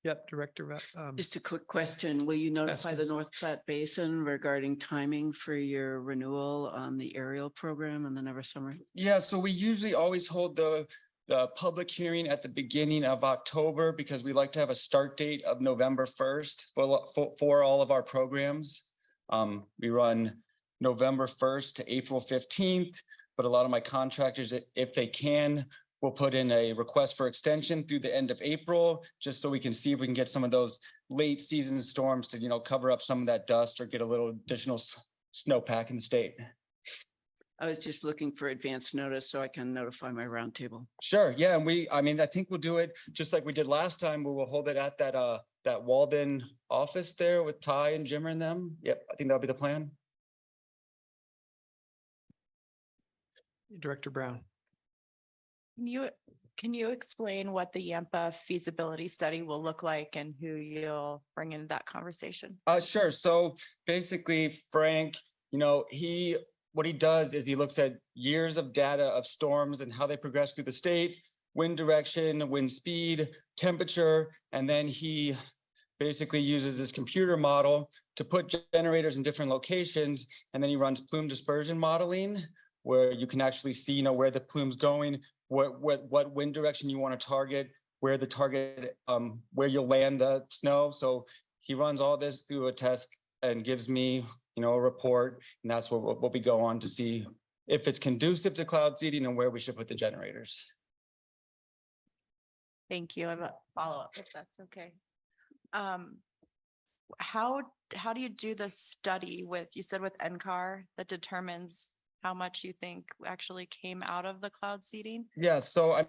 Yep, Director. Just a quick question. Will you notify the North Platte Basin regarding timing for your renewal on the aerial program in the Never Summer? Yeah, so we usually always hold the public hearing at the beginning of October because we like to have a start date of November 1st for all of our programs. We run November 1st to April 15th, but a lot of my contractors, if they can, we'll put in a request for extension through the end of April, just so we can see if we can get some of those late season storms to, cover up some of that dust or get a little additional snowpack in the state. I was just looking for advance notice so I can notify my roundtable. Sure. Yeah. And I think we'll do it just like we did last time. We will hold it at that Walden office there with Ty and Jimmer and them. Yep. I think that'll be the plan. Director Brown. Can you explain what the Yampa feasibility study will look like and who you'll bring into that conversation? Sure. So basically, Frank, what he does is he looks at years of data of storms and how they progress through the state, wind direction, wind speed, temperature, and then he basically uses this computer model to put generators in different locations, and then he runs plume dispersion modeling, where you can actually see, where the plume's going, what wind direction you want to target, where the target, where you'll land the snow. So he runs all this through a test and gives me, a report, and that's what we go on to see if it's conducive to cloud seeding and where we should put the generators. Thank you. I have a follow-up if that's okay. How do you do the study you said with NCAR that determines how much you think actually came out of the cloud seeding? Yeah, so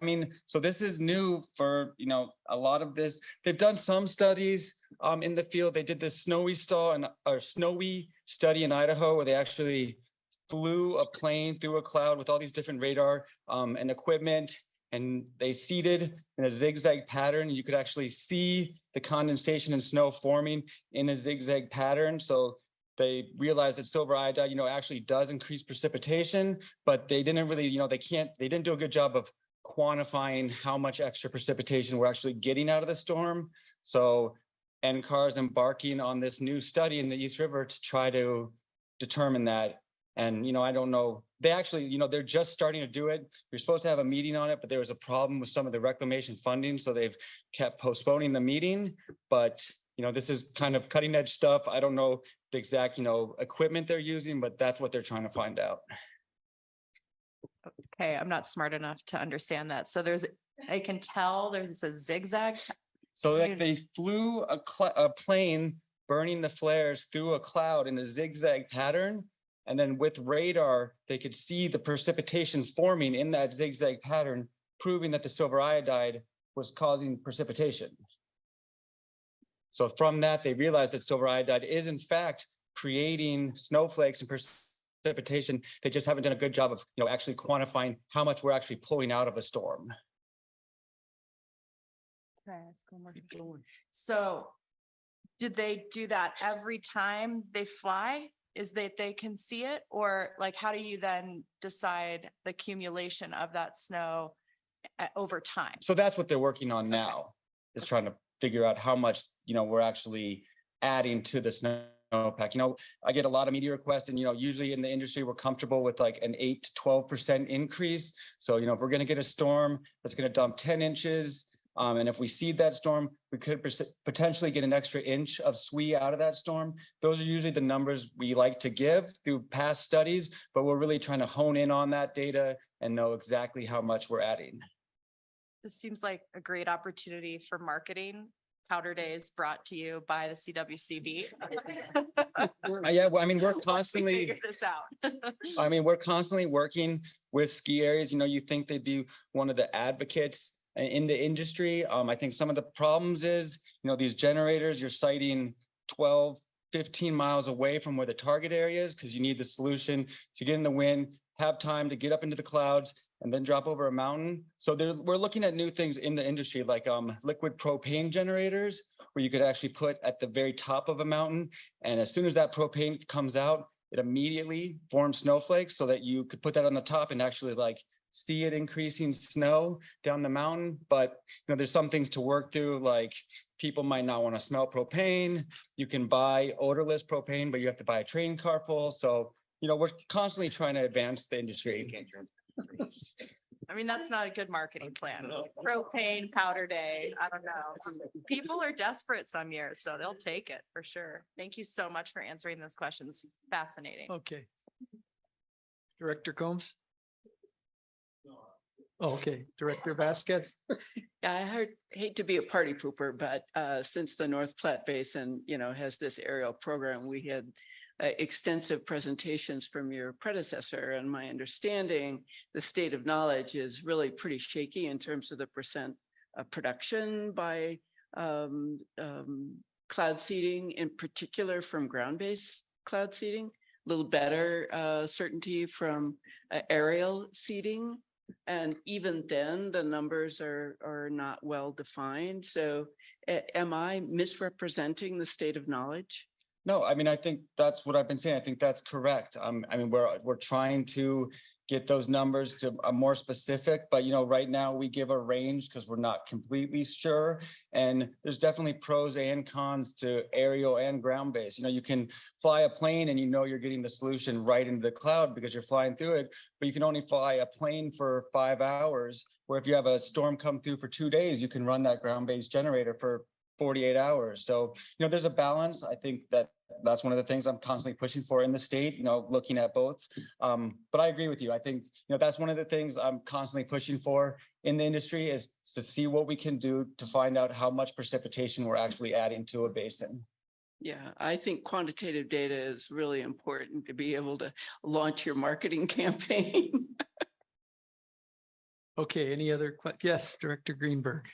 this is new for, a lot of this. They've done some studies in the field. They did this snowy study in Idaho where they actually flew a plane through a cloud with all these different radar and equipment, and they seeded in a zigzag pattern. You could actually see the condensation and snow forming in a zigzag pattern. So they realized that silver iodide, actually does increase precipitation, but they didn't really, they didn't do a good job of quantifying how much extra precipitation we're actually getting out of the storm. So NCAR is embarking on this new study in the East River to try to determine that. And, I don't know, they actually, they're just starting to do it. We're supposed to have a meeting on it, but there was a problem with some of the reclamation funding. So they've kept postponing the meeting, but this is kind of cutting edge stuff. I don't know the exact, equipment they're using, but that's what they're trying to find out. Okay, I'm not smart enough to understand that. So I can tell there's a zigzag. So like they flew a plane burning the flares through a cloud in a zigzag pattern. And then with radar, they could see the precipitation forming in that zigzag pattern, proving that the silver iodide was causing precipitation. So from that, they realized that silver iodide is in fact creating snowflakes and precipitation. They just haven't done a good job of, actually quantifying how much we're actually pulling out of a storm. So did they do that every time they fly? Is that they can see it? Or like, how do you then decide the accumulation of that snow over time? So that's what they're working on now, is trying to figure out how much, we're actually adding to the snowpack. I get a lot of media requests and, usually in the industry, we're comfortable with like an 8 to 12% increase. So, if we're going to get a storm that's going to dump 10 inches, and if we seed that storm, we could potentially get an extra inch of SWE out of that storm. Those are usually the numbers we like to give through past studies, but we're really trying to hone in on that data and know exactly how much we're adding. This seems like a great opportunity for marketing. Powder Days brought to you by the CWCB. Yeah, well, we're constantly Figure this out. we're constantly working with ski areas. You think they'd be one of the advocates in the industry. I think some of the problems is, these generators, you're siting 12, 15 miles away from where the target area is, because you need the solution to get in the wind, have time to get up into the clouds, and then drop over a mountain. So we're looking at new things in the industry, like liquid propane generators, where you could actually put at the very top of a mountain. And as soon as that propane comes out, it immediately forms snowflakes so that you could put that on the top and actually see it increasing snow down the mountain. But there's some things to work through, like people might not want to smell propane. You can buy odorless propane, but you have to buy a train car full. So we're constantly trying to advance the industry. That's not a good marketing plan. Propane powder day. I don't know. People are desperate some years, so they'll take it for sure. Thank you so much for answering those questions. Fascinating. Okay. Director Combs? Okay, Director Vasquez. Yeah, I hate to be a party pooper, but since the North Platte Basin, has this aerial program, we had extensive presentations from your predecessor. And my understanding, the state of knowledge is really pretty shaky in terms of the percent of production by cloud seeding, in particular from ground-based cloud seeding, a little better certainty from aerial seeding. And even then, the numbers are not well defined. So am I misrepresenting the state of knowledge? No, I think that's what I've been saying. I think that's correct. We're trying to get those numbers to a more specific, but right now we give a range because we're not completely sure. And there's definitely pros and cons to aerial and ground-based. You can fly a plane and you're getting the solution right into the cloud because you're flying through it, but you can only fly a plane for 5 hours, where if you have a storm come through for 2 days, you can run that ground-based generator for 48 hours. So, there's a balance. I think that's one of the things I'm constantly pushing for in the state, looking at both. But I agree with you. I think, that's one of the things I'm constantly pushing for in the industry, is to see what we can do to find out how much precipitation we're actually adding to a basin. Yeah, I think quantitative data is really important to be able to launch your marketing campaign. Okay, any other yes, Director Greenberg.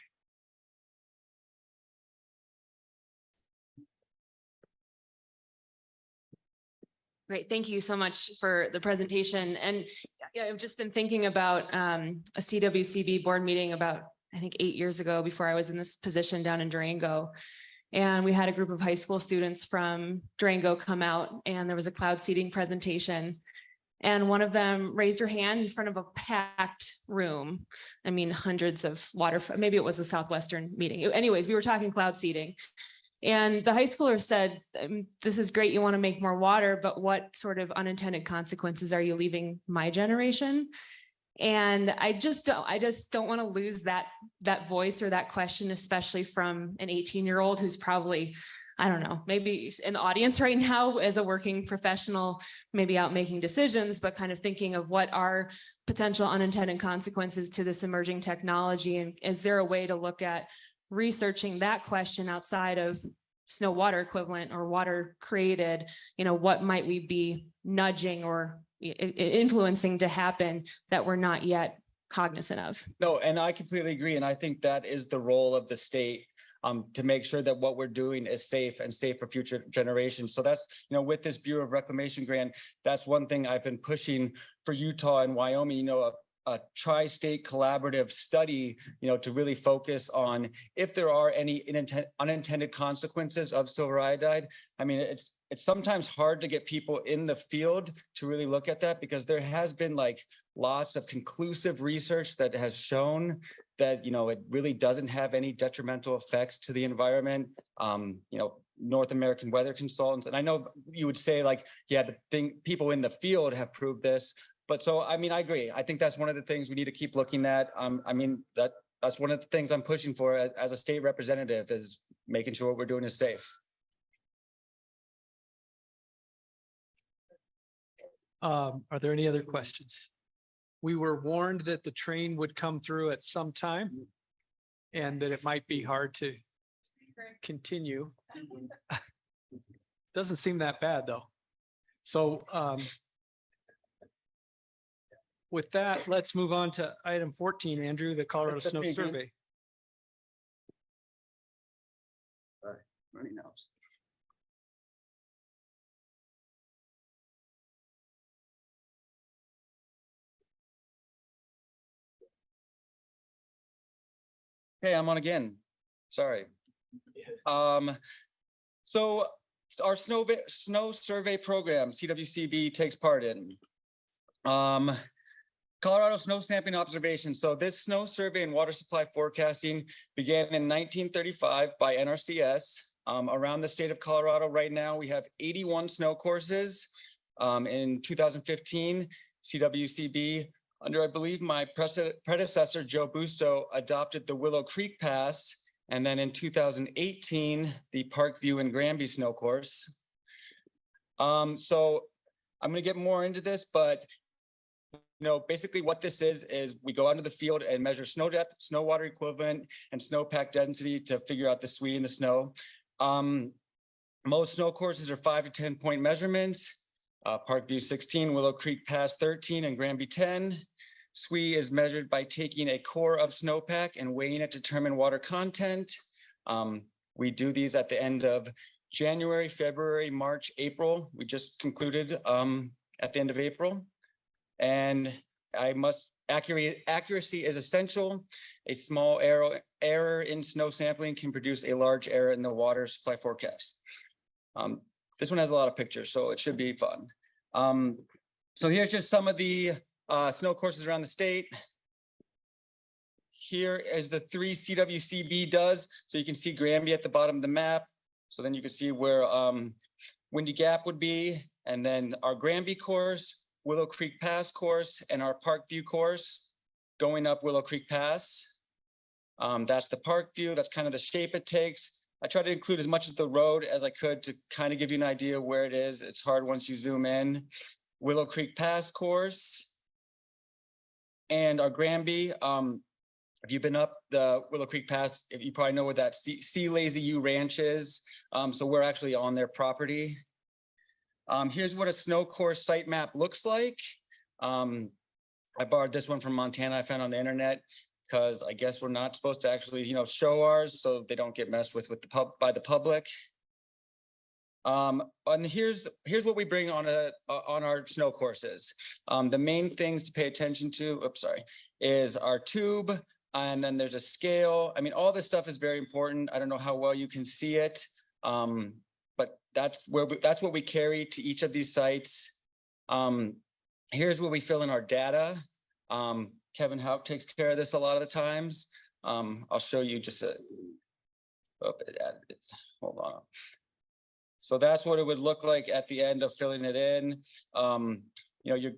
Great. Thank you so much for the presentation. And I've just been thinking about a CWCB board meeting about, I think, 8 years ago, before I was in this position down in Durango. And we had a group of high school students from Durango come out, and there was a cloud seeding presentation. And one of them raised her hand in front of a packed room. Hundreds of water, maybe it was a Southwestern meeting. Anyways, we were talking cloud seeding. And the high schooler said, this is great, you want to make more water, but what sort of unintended consequences are you leaving my generation? And I just don't want to lose that voice or that question, especially from an 18-year-old who's probably I don't know, maybe in the audience right now as a working professional, maybe out making decisions, but kind of thinking of what are potential unintended consequences to this emerging technology. And is there a way to look at researching that question outside of snow water equivalent or water created? You know, what might we be nudging or influencing to happen that we're not yet cognizant of? No, and I completely agree. And I think that is the role of the state, to make sure that what we're doing is safe and safe for future generations. So that's, you know, with this Bureau of Reclamation grant, that's one thing I've been pushing for Utah and Wyoming, you know, a tri-state collaborative study, you know, to really focus on if there are any unintended consequences of silver iodide. I mean, it's sometimes hard to get people in the field to really look at that, because there has been like lots of conclusive research that has shown that, you know, it really doesn't have any detrimental effects to the environment. You know, North American weather consultants, and I know you would say like, yeah, people in the field have proved this. But so, I mean, I agree. I think that's one of the things we need to keep looking at. I mean, that's one of the things I'm pushing for as a state representative, is making sure what we're doing is safe. Are there any other questions? We were warned that the train would come through at some time and that it might be hard to continue. Doesn't seem that bad, though. So with that, let's move on to item 14, Andrew, the Colorado That's Snow me again. Survey. Sorry, running out. Hey, I'm on again. Sorry. So our snow survey program, CWCB takes part in. Colorado Snow Sampling Observation. So this snow survey and water supply forecasting began in 1935 by NRCS. Around the state of Colorado right now, we have 81 snow courses. In 2015, CWCB, under, I believe, my predecessor, Joe Busto, adopted the Willow Creek Pass. And then in 2018, the Parkview and Granby snow course. So I'm going to get more into this, but you know, basically what this is we go out into the field and measure snow depth, snow water equivalent, and snowpack density to figure out the SWE in the snow. Most snow courses are 5 to 10 point measurements. Parkview 16, Willow Creek Pass 13, and Granby 10. SWE is measured by taking a core of snowpack and weighing it to determine water content. We do these at the end of January, February, March, April. We just concluded at the end of April. And accuracy is essential. A small error in snow sampling can produce a large error in the water supply forecast. This one has a lot of pictures, so it should be fun. So here's just some of the snow courses around the state. Here is the 3 CWCB does. So you can see Granby at the bottom of the map. So then you can see where Windy Gap would be. And then our Granby course, Willow Creek Pass course, and our Parkview course going up Willow Creek Pass. That's the Parkview. That's kind of the shape it takes. I try to include as much of the road as I could to kind of give you an idea of where it is. It's hard once you zoom in. Willow Creek Pass course. And our Granby, if you've been up the Willow Creek Pass, you probably know where that Sea Lazy U Ranch is. So we're actually on their property. Here's what a snow course site map looks like. I borrowed this one from Montana. I found on the internet because I guess we're not supposed to actually, you know, show ours so they don't get messed with by the public. And here's what we bring on our snow courses. The main things to pay attention to, is our tube, and then there's a scale. I mean, all this stuff is very important. I don't know how well you can see it, but that's what we carry to each of these sites. Here's where we fill in our data. Kevin Houck takes care of this a lot of the times. I'll show you just hold on. So that's what it would look like at the end of filling it in. You know,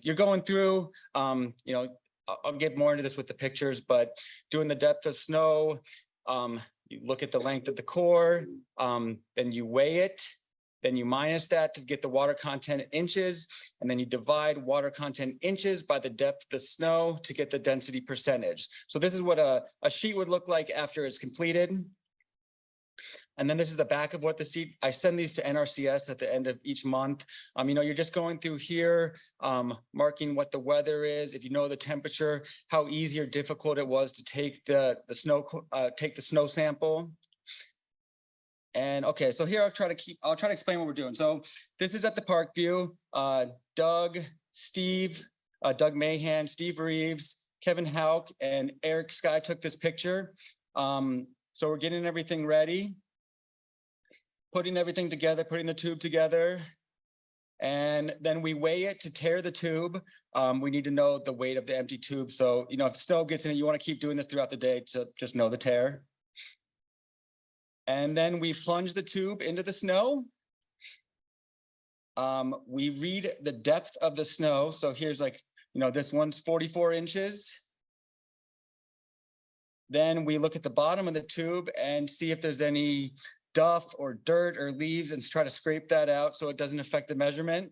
you're going through, you know, I'll get more into this with the pictures, but doing the depth of snow, you look at the length of the core, then you weigh it, then you minus that to get the water content inches, and then you divide water content inches by the depth of the snow to get the density percentage. So this is what a sheet would look like after it's completed. And then this is the back of what the sheet, I send these to NRCS at the end of each month. You're just going through here, marking what the weather is, if you know the temperature, how easy or difficult it was to take the snow sample. And okay, so here I'll try to explain what we're doing. So this is at the park view. Doug Mahan, Steve Reeves, Kevin Hauk, and Eric Sky took this picture. So we're getting everything ready, putting everything together, putting the tube together, and then we weigh it to tear the tube. We need to know the weight of the empty tube. So, if snow gets in it, you want to keep doing this throughout the day to just know the tear. And then we plunge the tube into the snow. We read the depth of the snow. So here's this one's 44 inches. Then we look at the bottom of the tube and see if there's any duff or dirt or leaves and try to scrape that out so it doesn't affect the measurement.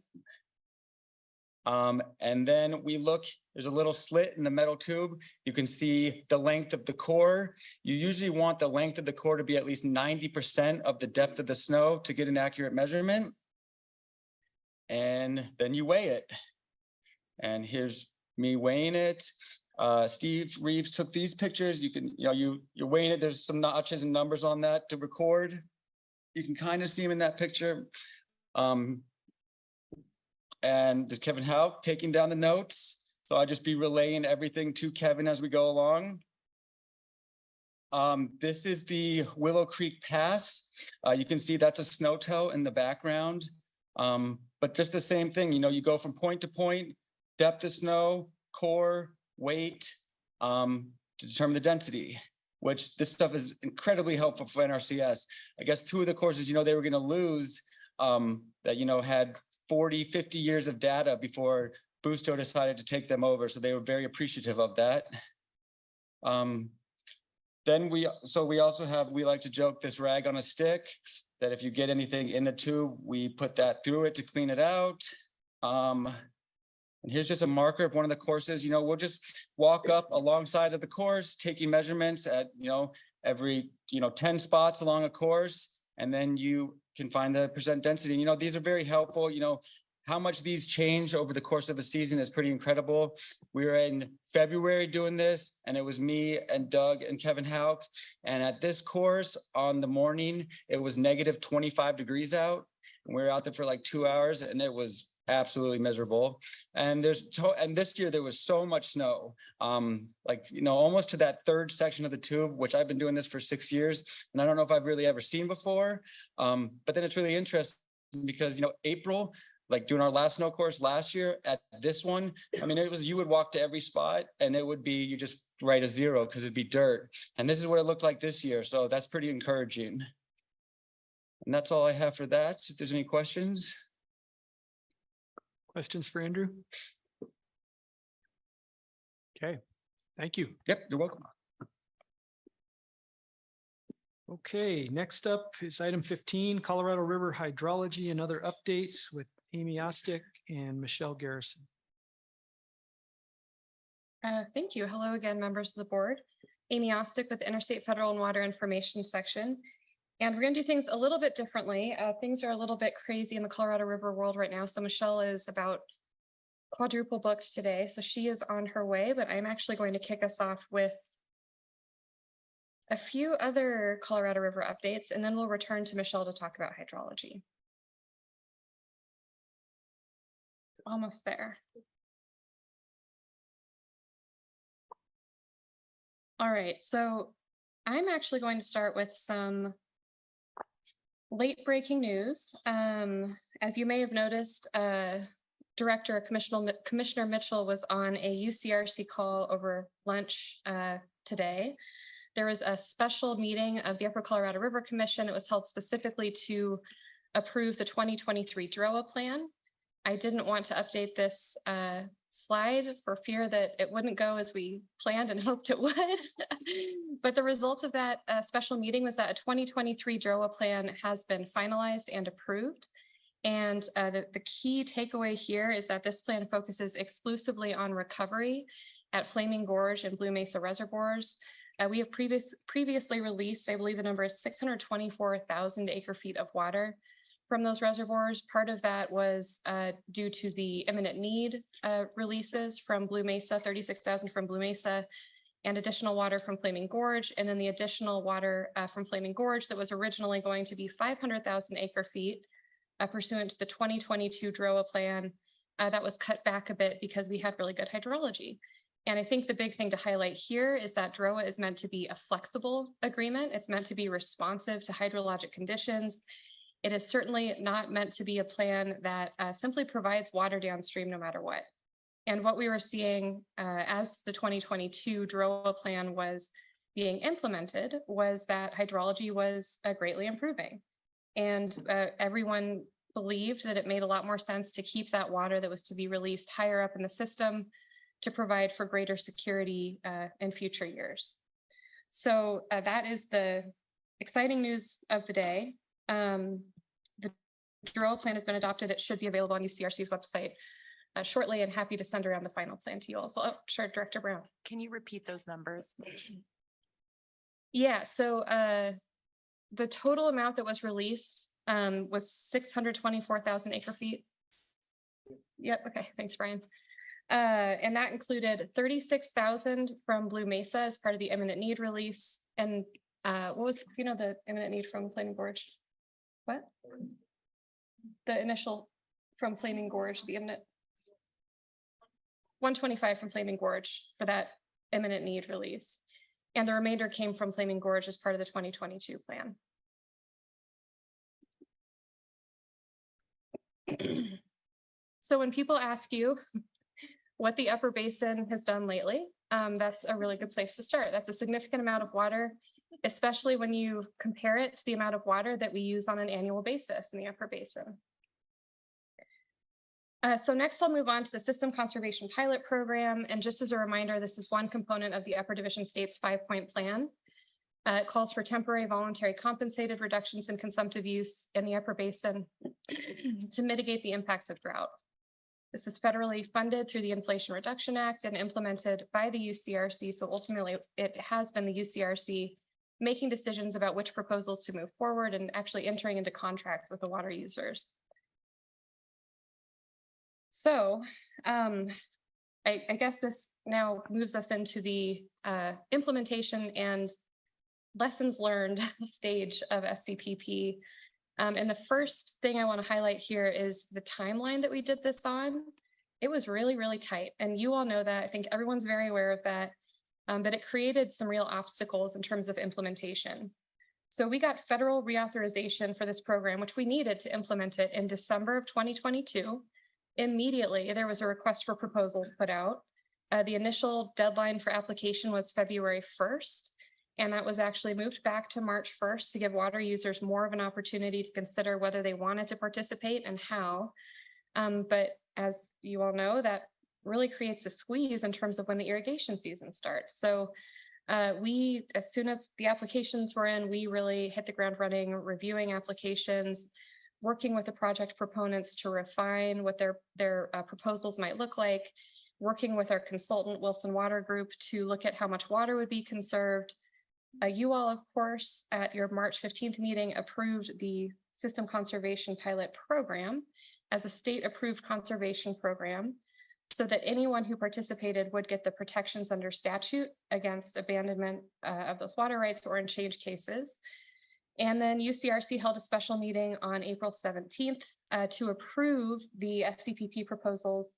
And then we look, there's a little slit in the metal tube. You can see the length of the core. You usually want the length of the core to be at least 90% of the depth of the snow to get an accurate measurement. And then you weigh it. And here's me weighing it. Steve Reeves took these pictures. You can, you're weighing it. There's some notches and numbers on that to record. You can kind of see him in that picture. And there's Kevin Hauk taking down the notes. So I'll just be relaying everything to Kevin as we go along. This is the Willow Creek Pass. You can see that's a snow toe in the background. But just the same thing, you go from point to point, depth of snow, core, weight, to determine the density, which this stuff is incredibly helpful for NRCS. I guess two of the courses, they were going to lose that, had 40, 50 years of data before Busto decided to take them over. So they were very appreciative of that. Then we also have, we like to joke, this rag on a stick, that if you get anything in the tube, we put that through it to clean it out. And here's just a marker of one of the courses. We'll just walk up alongside of the course, taking measurements at, every, 10 spots along a course, and then you can find the percent density. These are very helpful. How much these change over the course of a season is pretty incredible. We were in February doing this, and it was me and Doug and Kevin Hauk. And at this course on the morning, it was negative 25 degrees out. And we were out there for like 2 hours, and it was absolutely miserable. And this year there was so much snow, almost to that third section of the tube, which I've been doing this for 6 years, and I don't know if I've really ever seen before. But then it's really interesting because April, doing our last snow course last year at this one, it was, you would walk to every spot and it would be, you just write a 0 because it'd be dirt. And this is what it looked like this year. So that's pretty encouraging. And that's all I have for that. If there's any questions. Questions for Andrew? Okay, thank you. Yep, you're welcome. Okay, next up is item 15, Colorado River hydrology and other updates with Amy Ostick and Michelle Garrison. Thank you. Hello again, members of the board. Amy Ostick with the Interstate Federal and Water Information section. And we're going to do things a little bit differently. Things are a little bit crazy in the Colorado River world right now. So Michelle is about quadruple booked today. So she is on her way, but I'm actually going to kick us off with a few other Colorado River updates, and then we'll return to Michelle to talk about hydrology. Almost there. All right, so I'm actually going to start with some late breaking news. As you may have noticed, Commissioner Mitchell was on a UCRC call over lunch today. There was a special meeting of the Upper Colorado River Commission that was held specifically to approve the 2023 DROA plan. I didn't want to update this slide for fear that it wouldn't go as we planned and hoped it would. But the result of that special meeting was that a 2023 DROA plan has been finalized and approved. And the key takeaway here is that this plan focuses exclusively on recovery at Flaming Gorge and Blue Mesa reservoirs. We have previously released, I believe the number is 624,000 acre feet of water from those reservoirs. Part of that was due to the imminent need releases from Blue Mesa, 36,000 from Blue Mesa, and additional water from Flaming Gorge. And then the additional water from Flaming Gorge that was originally going to be 500,000 acre feet pursuant to the 2022 DROA plan that was cut back a bit because we had really good hydrology. And I think the big thing to highlight here is that DROA is meant to be a flexible agreement. It's meant to be responsive to hydrologic conditions. It is certainly not meant to be a plan that simply provides water downstream no matter what. And what we were seeing as the 2022 DROA plan was being implemented was that hydrology was greatly improving. And everyone believed that it made a lot more sense to keep that water that was to be released higher up in the system to provide for greater security in future years. So that is the exciting news of the day. The DROA plan has been adopted. It should be available on UCRC's website shortly, and happy to send around the final plan to you all as well. Oh, sure, Director Brown. Can you repeat those numbers? Yeah, so the total amount that was released was 624,000 acre feet. Yep, okay, thanks, Brian. And that included 36,000 from Blue Mesa as part of the imminent need release. And what was, the imminent need from Flaming Gorge? What? The initial from Flaming Gorge, the imminent 125 from Flaming Gorge for that imminent need release. And the remainder came from Flaming Gorge as part of the 2022 plan. So when people ask you what the Upper Basin has done lately, that's a really good place to start. That's a significant amount of water, especially when you compare it to the amount of water that we use on an annual basis in the Upper Basin. So next I'll move on to the System Conservation Pilot Program. And just as a reminder, this is one component of the Upper Division State's 5-point plan. It calls for temporary voluntary compensated reductions in consumptive use in the Upper Basin to mitigate the impacts of drought. This is federally funded through the Inflation Reduction Act and implemented by the UCRC. So ultimately, it has been the UCRC making decisions about which proposals to move forward and actually entering into contracts with the water users. So I guess this now moves us into the implementation and lessons learned stage of SCPP. And the first thing I want to highlight here is the timeline that we did this on. It was really, really tight. And you all know that. I think everyone's very aware of that. But it created some real obstacles in terms of implementation. So we got federal reauthorization for this program, which we needed to implement it in December of 2022. Immediately, there was a request for proposals put out. The initial deadline for application was February 1st. And that was actually moved back to March 1st to give water users more of an opportunity to consider whether they wanted to participate and how. But as you all know, that really creates a squeeze in terms of when the irrigation season starts. So as soon as the applications were in, we really hit the ground running, reviewing applications, working with the project proponents to refine what their proposals might look like, working with our consultant, Wilson Water Group, to look at how much water would be conserved. You all, of course, at your March 15th meeting approved the System Conservation Pilot Program as a state-approved conservation program so that anyone who participated would get the protections under statute against abandonment of those water rights or in change cases. And then UCRC held a special meeting on April 17th to approve the SCPP proposals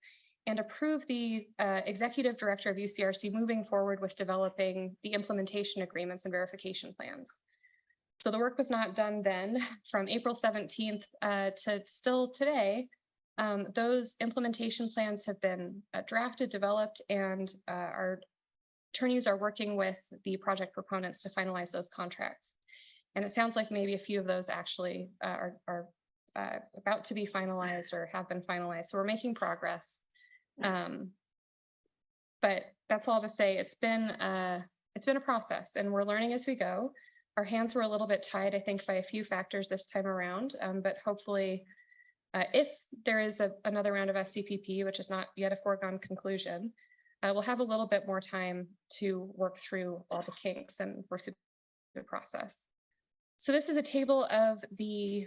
and approve the executive director of UCRC moving forward with developing the implementation agreements and verification plans. So the work was not done then. From April 17th to still today, those implementation plans have been drafted, developed, and our attorneys are working with the project proponents to finalize those contracts. And it sounds like maybe a few of those actually are about to be finalized or have been finalized. So we're making progress. But that's all to say, it's been a process, and we're learning as we go. Our hands were a little bit tied, I think, by a few factors this time around, but hopefully, if there is another round of SCPP, which is not yet a foregone conclusion, we'll have a little bit more time to work through all the kinks and work through the process. So this is a table of the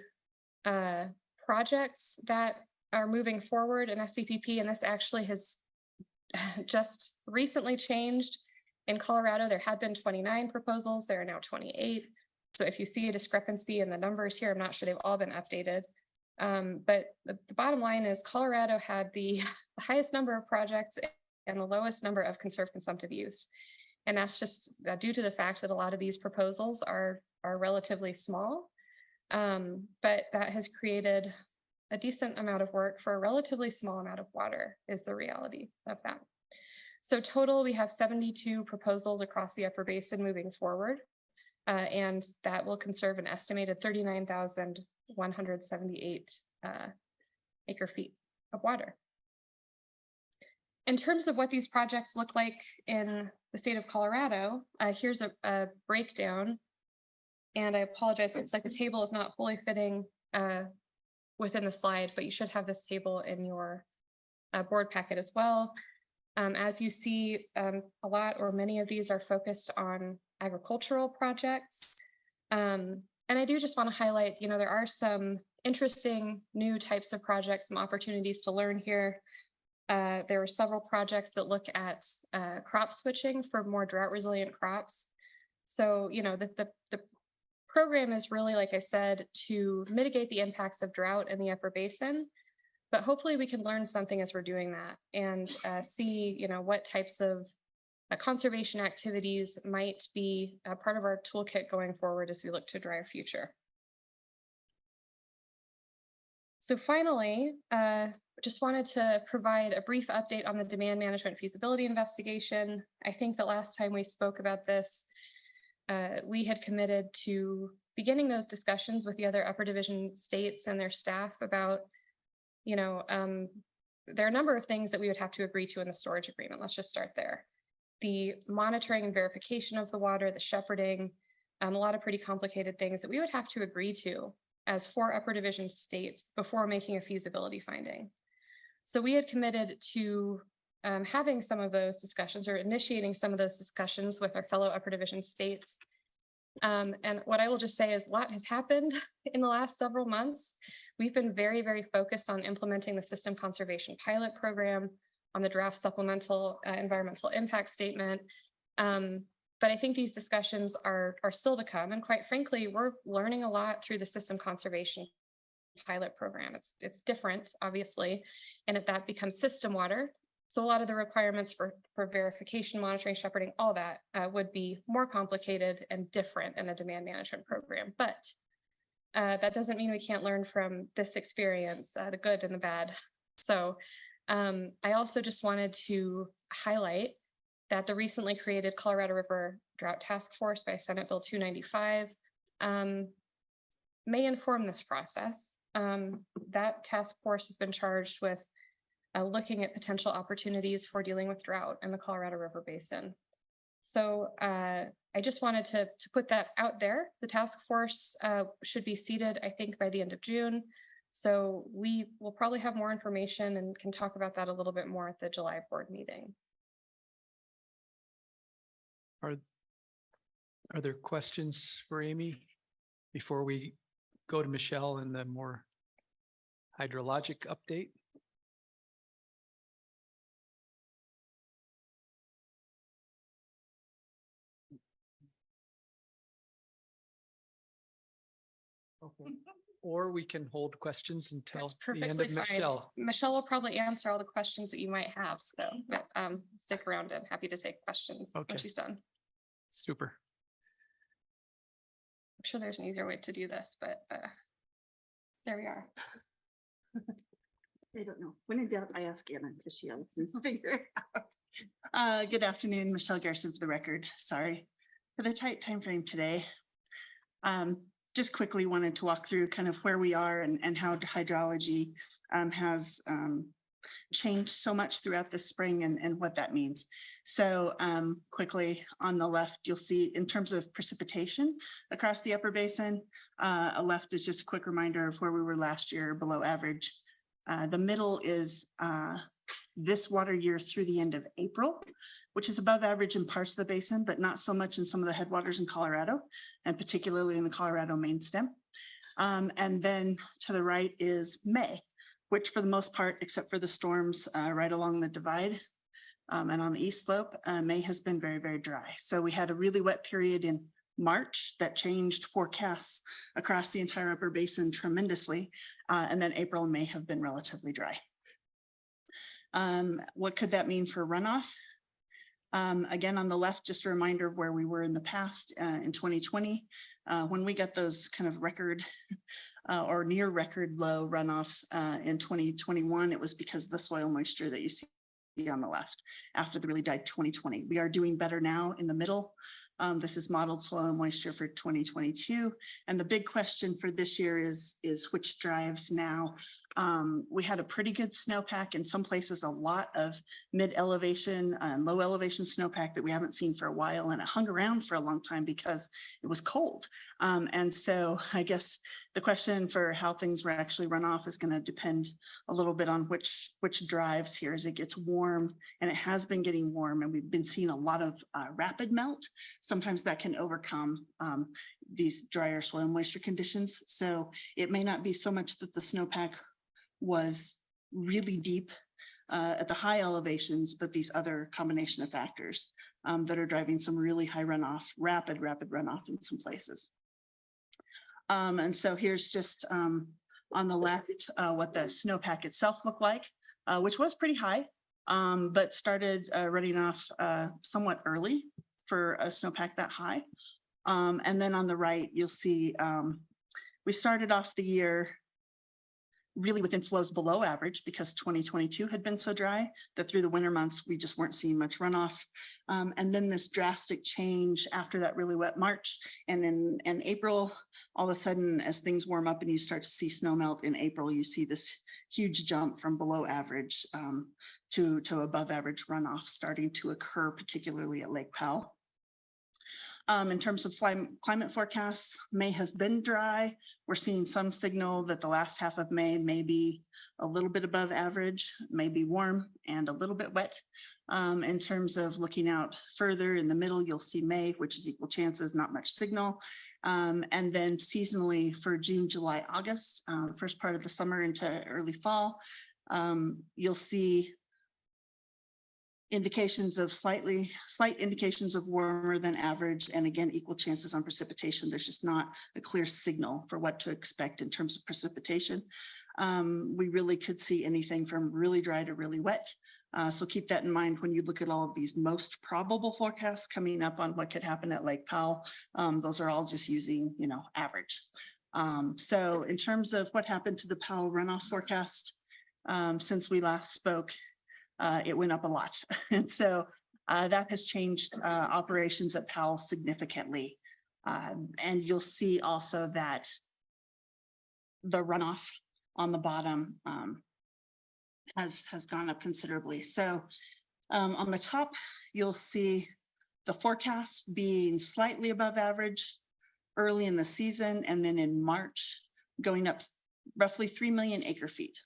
projects that are moving forward in SCPP, and this actually has just recently changed. In Colorado, there had been 29 proposals. There are now 28. So if you see a discrepancy in the numbers here, I'm not sure they've all been updated. But the bottom line is Colorado had the highest number of projects and the lowest number of conserved consumptive use. And that's just due to the fact that a lot of these proposals are relatively small. But that has created a decent amount of work for a relatively small amount of water is the reality of that. So total, we have 72 proposals across the upper basin moving forward, and that will conserve an estimated 39,178 acre feet of water. In terms of what these projects look like in the state of Colorado, here's a breakdown, and I apologize, it's like the table is not fully fitting within the slide, but you should have this table in your board packet as well. As you see, a lot or many of these are focused on agricultural projects. And I do just want to highlight, there are some interesting new types of projects, some opportunities to learn here. There are several projects that look at crop switching for more drought resilient crops. So, the program is really, like I said, to mitigate the impacts of drought in the upper basin. But hopefully we can learn something as we're doing that and see, what types of conservation activities might be a part of our toolkit going forward as we look to a drier future. So finally, just wanted to provide a brief update on the demand management feasibility investigation. I think the last time we spoke about this, we had committed to beginning those discussions with the other upper division states and their staff about there are a number of things that we would have to agree to in the storage agreement. Let's just start there. The monitoring and verification of the water, the shepherding, a lot of pretty complicated things that we would have to agree to as 4 upper division states before making a feasibility finding. So we had committed to having some of those discussions or initiating some of those discussions with our fellow upper division states. And what I will just say is a lot has happened in the last several months. We've been very, very focused on implementing the system conservation pilot program, on the draft supplemental environmental impact statement. But I think these discussions are still to come. And quite frankly, we're learning a lot through the system conservation pilot program. It's different, obviously, and that becomes system water. So a lot of the requirements for verification, monitoring, shepherding, all that would be more complicated and different in a demand management program. But that doesn't mean we can't learn from this experience, the good and the bad. So I also just wanted to highlight that the recently created Colorado River Drought Task Force by Senate Bill 295 may inform this process. That task force has been charged with looking at potential opportunities for dealing with drought in the Colorado River Basin. So I just wanted to put that out there. The task force should be seated, I think, by the end of June. So we will probably have more information and can talk about that a little bit more at the July board meeting. Are there questions for Amy before we go to Michelle and the more hydrologic update? Okay. Or we can hold questions until the end of Perfectly fine. Michelle. Michelle will probably answer all the questions that you might have. So but, stick around and happy to take questions Okay. when she's done. Super. I'm sure there's an easier way to do this, but there we are. I don't know. When in doubt, I ask Anna because she always seems to figure it out. Good afternoon, Michelle Garrison for the record. Sorry for the tight time frame today. Just quickly wanted to walk through kind of where we are and how hydrology has changed so much throughout the spring and what that means. So quickly on the left, you'll see in terms of precipitation across the upper basin, a left is just a quick reminder of where we were last year, below average. The middle is this water year through the end of April, which is above average in parts of the basin, but not so much in some of the headwaters in Colorado, and particularly in the Colorado main stem. And then to the right is May, which for the most part, except for the storms right along the divide and on the east slope, May has been very, very dry. So we had a really wet period in March that changed forecasts across the entire upper basin tremendously. And then April and May have been relatively dry. What could that mean for runoff? Again, on the left, just a reminder of where we were in the past in 2020, when we got those kind of record or near record low runoffs in 2021, it was because of the soil moisture that you see on the left after the really dry 2020. We are doing better now in the middle. This is modeled soil moisture for 2022. And the big question for this year is which drives now. We had a pretty good snowpack in some places, a lot of mid elevation and low elevation snowpack that we haven't seen for a while, and it hung around for a long time because it was cold. And so I guess the question for how things will actually run off is going to depend a little bit on which drives here as it gets warm, and it has been getting warm, and we've been seeing a lot of rapid melt. Sometimes that can overcome these drier soil moisture conditions. So it may not be so much that the snowpack was really deep at the high elevations, but these other combination of factors that are driving some really high runoff, rapid runoff in some places. And so here's just on the left what the snowpack itself looked like, which was pretty high, but started running off somewhat early for a snowpack that high. And then on the right, you'll see we started off the year really with inflows below average because 2022 had been so dry that through the winter months, we just weren't seeing much runoff. And then this drastic change after that really wet March. And then in April, all of a sudden, as things warm up and you start to see snow melt in April, you see this huge jump from below average to above average runoff starting to occur, particularly at Lake Powell. In terms of climate forecasts, May has been dry. We're seeing some signal that the last half of May may be a little bit above average, may be warm and a little bit wet. In terms of looking out further in the middle, you'll see May, which is equal chances, not much signal. And then seasonally for June, July, August, first part of the summer into early fall, you'll see indications of slight indications of warmer than average, and again, equal chances on precipitation. There's just not a clear signal for what to expect in terms of precipitation. We really could see anything from really dry to really wet. So keep that in mind when you look at all of these most probable forecasts coming up on what could happen at Lake Powell. Those are all just using, average. So in terms of what happened to the Powell runoff forecast since we last spoke, it went up a lot. And so that has changed operations at Powell significantly. And you'll see also that the runoff on the bottom has gone up considerably. So on the top, you'll see the forecast being slightly above average early in the season, and then in March, going up roughly 3 million acre feet,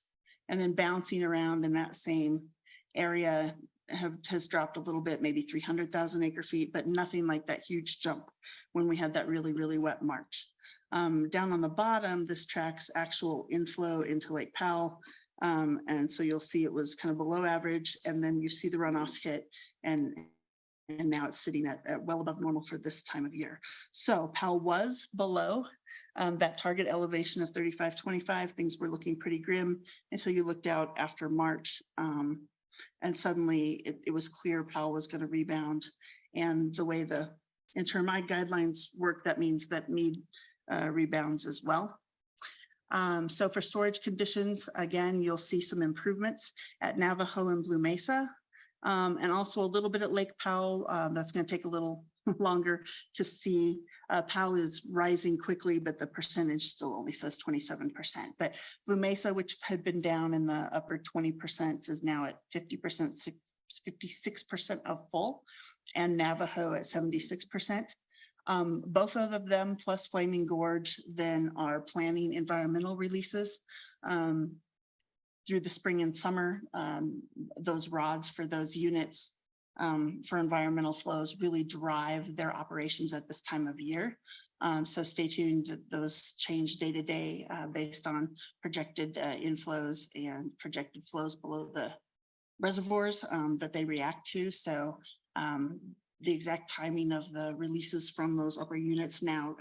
and then bouncing around in that same area has dropped a little bit, maybe 300,000 acre feet, but nothing like that huge jump when we had that really, really wet March. Down on the bottom, this tracks actual inflow into Lake Powell. And so you'll see it was kind of below average, and then you see the runoff hit, and now it's sitting at well above normal for this time of year. So Powell was below that target elevation of 3525. Things were looking pretty grim until you looked out after March. And suddenly it was clear Powell was going to rebound. And the way the interim guidelines work, that means that Meade rebounds as well. So for storage conditions, again, you'll see some improvements at Navajo and Blue Mesa. And also a little bit at Lake Powell. That's going to take a little longer to see. Powell is rising quickly, but the percentage still only says 27%. But Blue Mesa, which had been down in the upper 20%, is now at 50%, 56% of full, and Navajo at 76%. Both of them plus Flaming Gorge then are planning environmental releases through the spring and summer. Those rods for those units for environmental flows really drive their operations at this time of year. So stay tuned. Those change day to day based on projected inflows and projected flows below the reservoirs that they react to. So the exact timing of the releases from those upper units now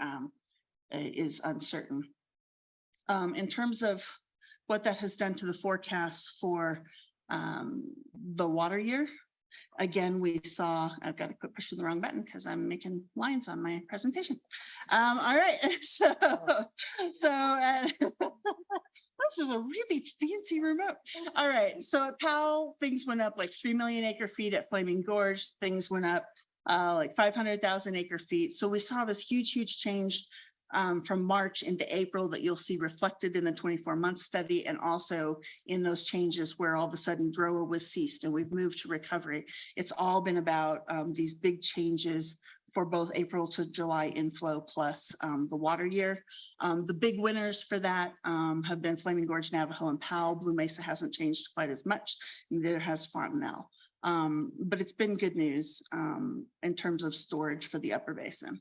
is uncertain. In terms of what that has done to the forecast for the water year, again, we saw, I've got to quit pushing the wrong button because I'm making lines on my presentation. All right, so this is a really fancy remote. All right, so at Powell, things went up like 3 million acre feet. At Flaming Gorge, things went up like 500,000 acre feet. So we saw this huge change from March into April that you'll see reflected in the 24-month study, and also in those changes where all of a sudden DROA was ceased and we've moved to recovery. It's all been about these big changes for both April to July inflow plus the water year. The big winners for that have been Flaming Gorge, Navajo, and Powell. Blue Mesa hasn't changed quite as much, neither has Fontenelle. But it's been good news in terms of storage for the upper basin.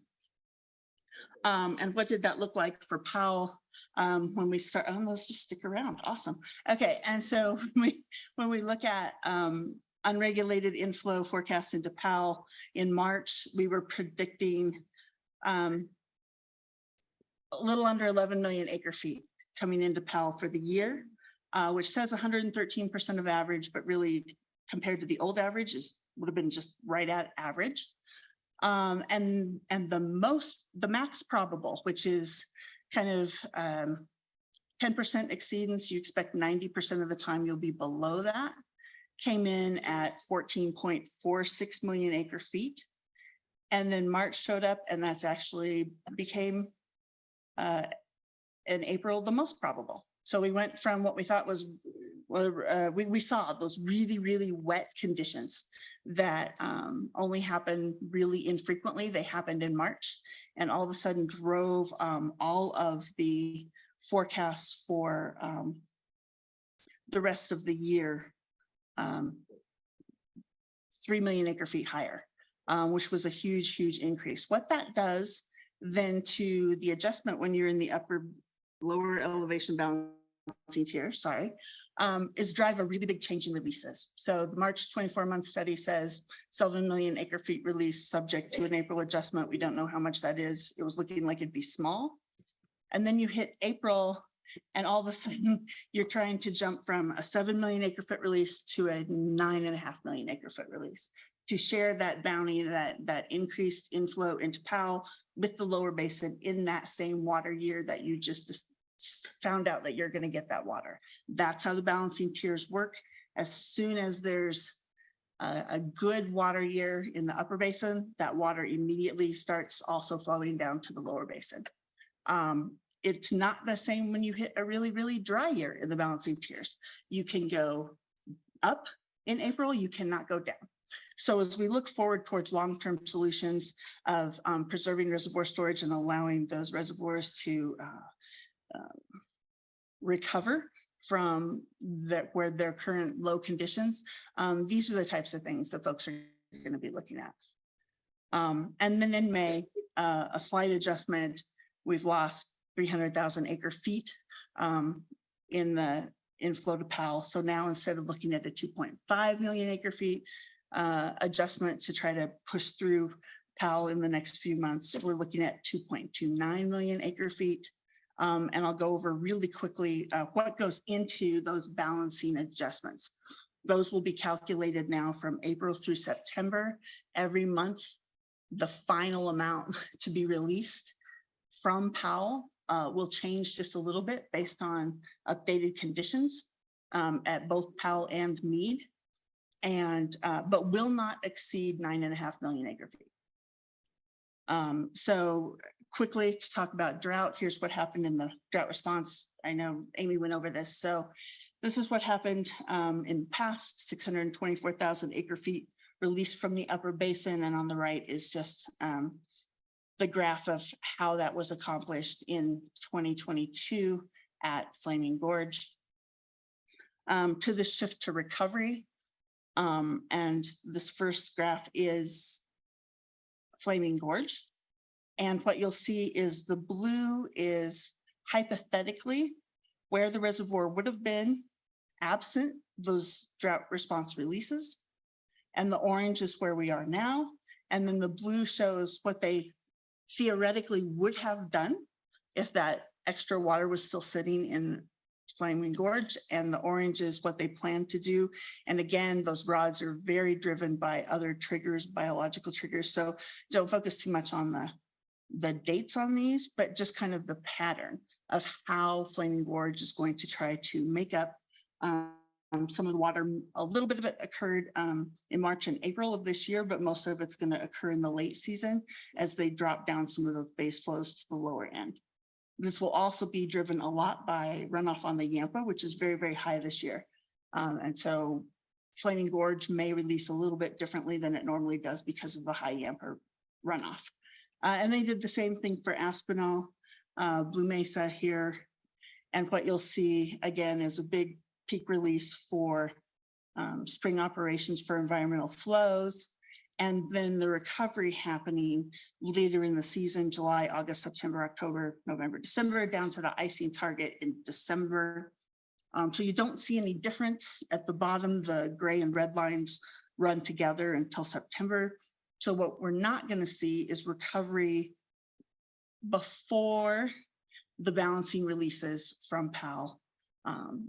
And what did that look like for Powell when we start? Oh, let's just stick around. Awesome. Okay, and so when we look at unregulated inflow forecast into Powell in March, we were predicting a little under 11 million acre feet coming into Powell for the year, which says 113% of average, but really compared to the old average would have been just right at average. And the max probable, which is kind of 10% exceedance, you expect 90% of the time you'll be below that, came in at 14.46 million acre feet. And then March showed up, and that's actually became in April the most probable. So we went from what we thought was, we saw those really wet conditions that only happen really infrequently. They happened in March, and all of a sudden drove all of the forecasts for the rest of the year 3 million acre feet higher, which was a huge increase. What that does then to the adjustment when you're in the lower elevation balancing tier, is drive a really big change in releases. So the March 24-month study says 7 million acre feet release subject to an April adjustment. We don't know how much that is. It was looking like it'd be small. And then you hit April, and all of a sudden you're trying to jump from a 7 million acre foot release to a 9.5 million acre foot release to share that bounty, that increased inflow into Powell with the lower basin in that same water year that you just found out that you're going to get that water. That's how the balancing tiers work. As soon as there's a good water year in the upper basin, that water immediately starts also flowing down to the lower basin. It's not the same when you hit a really dry year in the balancing tiers. You can go up in April, you cannot go down. So as we look forward towards long-term solutions of preserving reservoir storage and allowing those reservoirs to recover from where their current low conditions, these are the types of things that folks are going to be looking at. And then in May, a slight adjustment, we've lost 300,000 acre feet in the inflow to Powell. So now instead of looking at a 2.5 million acre feet adjustment to try to push through Powell in the next few months, we're looking at 2.29 million acre feet. And I'll go over really quickly what goes into those balancing adjustments. Those will be calculated now from April through September. Every month, the final amount to be released from Powell will change just a little bit based on updated conditions at both Powell and Meade. and, but will not exceed 9.5 million acre feet. So quickly to talk about drought, here's what happened in the drought response. I know Amy went over this. So this is what happened in past 624,000 acre feet released from the upper basin. And on the right is just the graph of how that was accomplished in 2022 at Flaming Gorge. To the shift to recovery. And this first graph is Flaming Gorge. And what you'll see is the blue is hypothetically where the reservoir would have been absent those drought response releases. And the orange is where we are now. And then the blue shows what they theoretically would have done if that extra water was still sitting in Flaming Gorge, and the orange is what they plan to do. And again, those rods are very driven by other triggers, biological triggers. So don't focus too much on the dates on these, but just kind of the pattern of how Flaming Gorge is going to try to make up some of the water. A little bit of it occurred in March and April of this year, but most of it's going to occur in the late season as they drop down some of those base flows to the lower end. This will also be driven a lot by runoff on the Yampa, which is very, very high this year. And so Flaming Gorge may release a little bit differently than it normally does because of the high Yampa runoff. And they did the same thing for Aspinall, Blue Mesa here. And what you'll see again is a big peak release for spring operations for environmental flows. And then the recovery happening later in the season, July, August, September, October, November, December, down to the icing target in December. So you don't see any difference at the bottom. The gray and red lines run together until September. So what we're not going to see is recovery before the balancing releases from PAL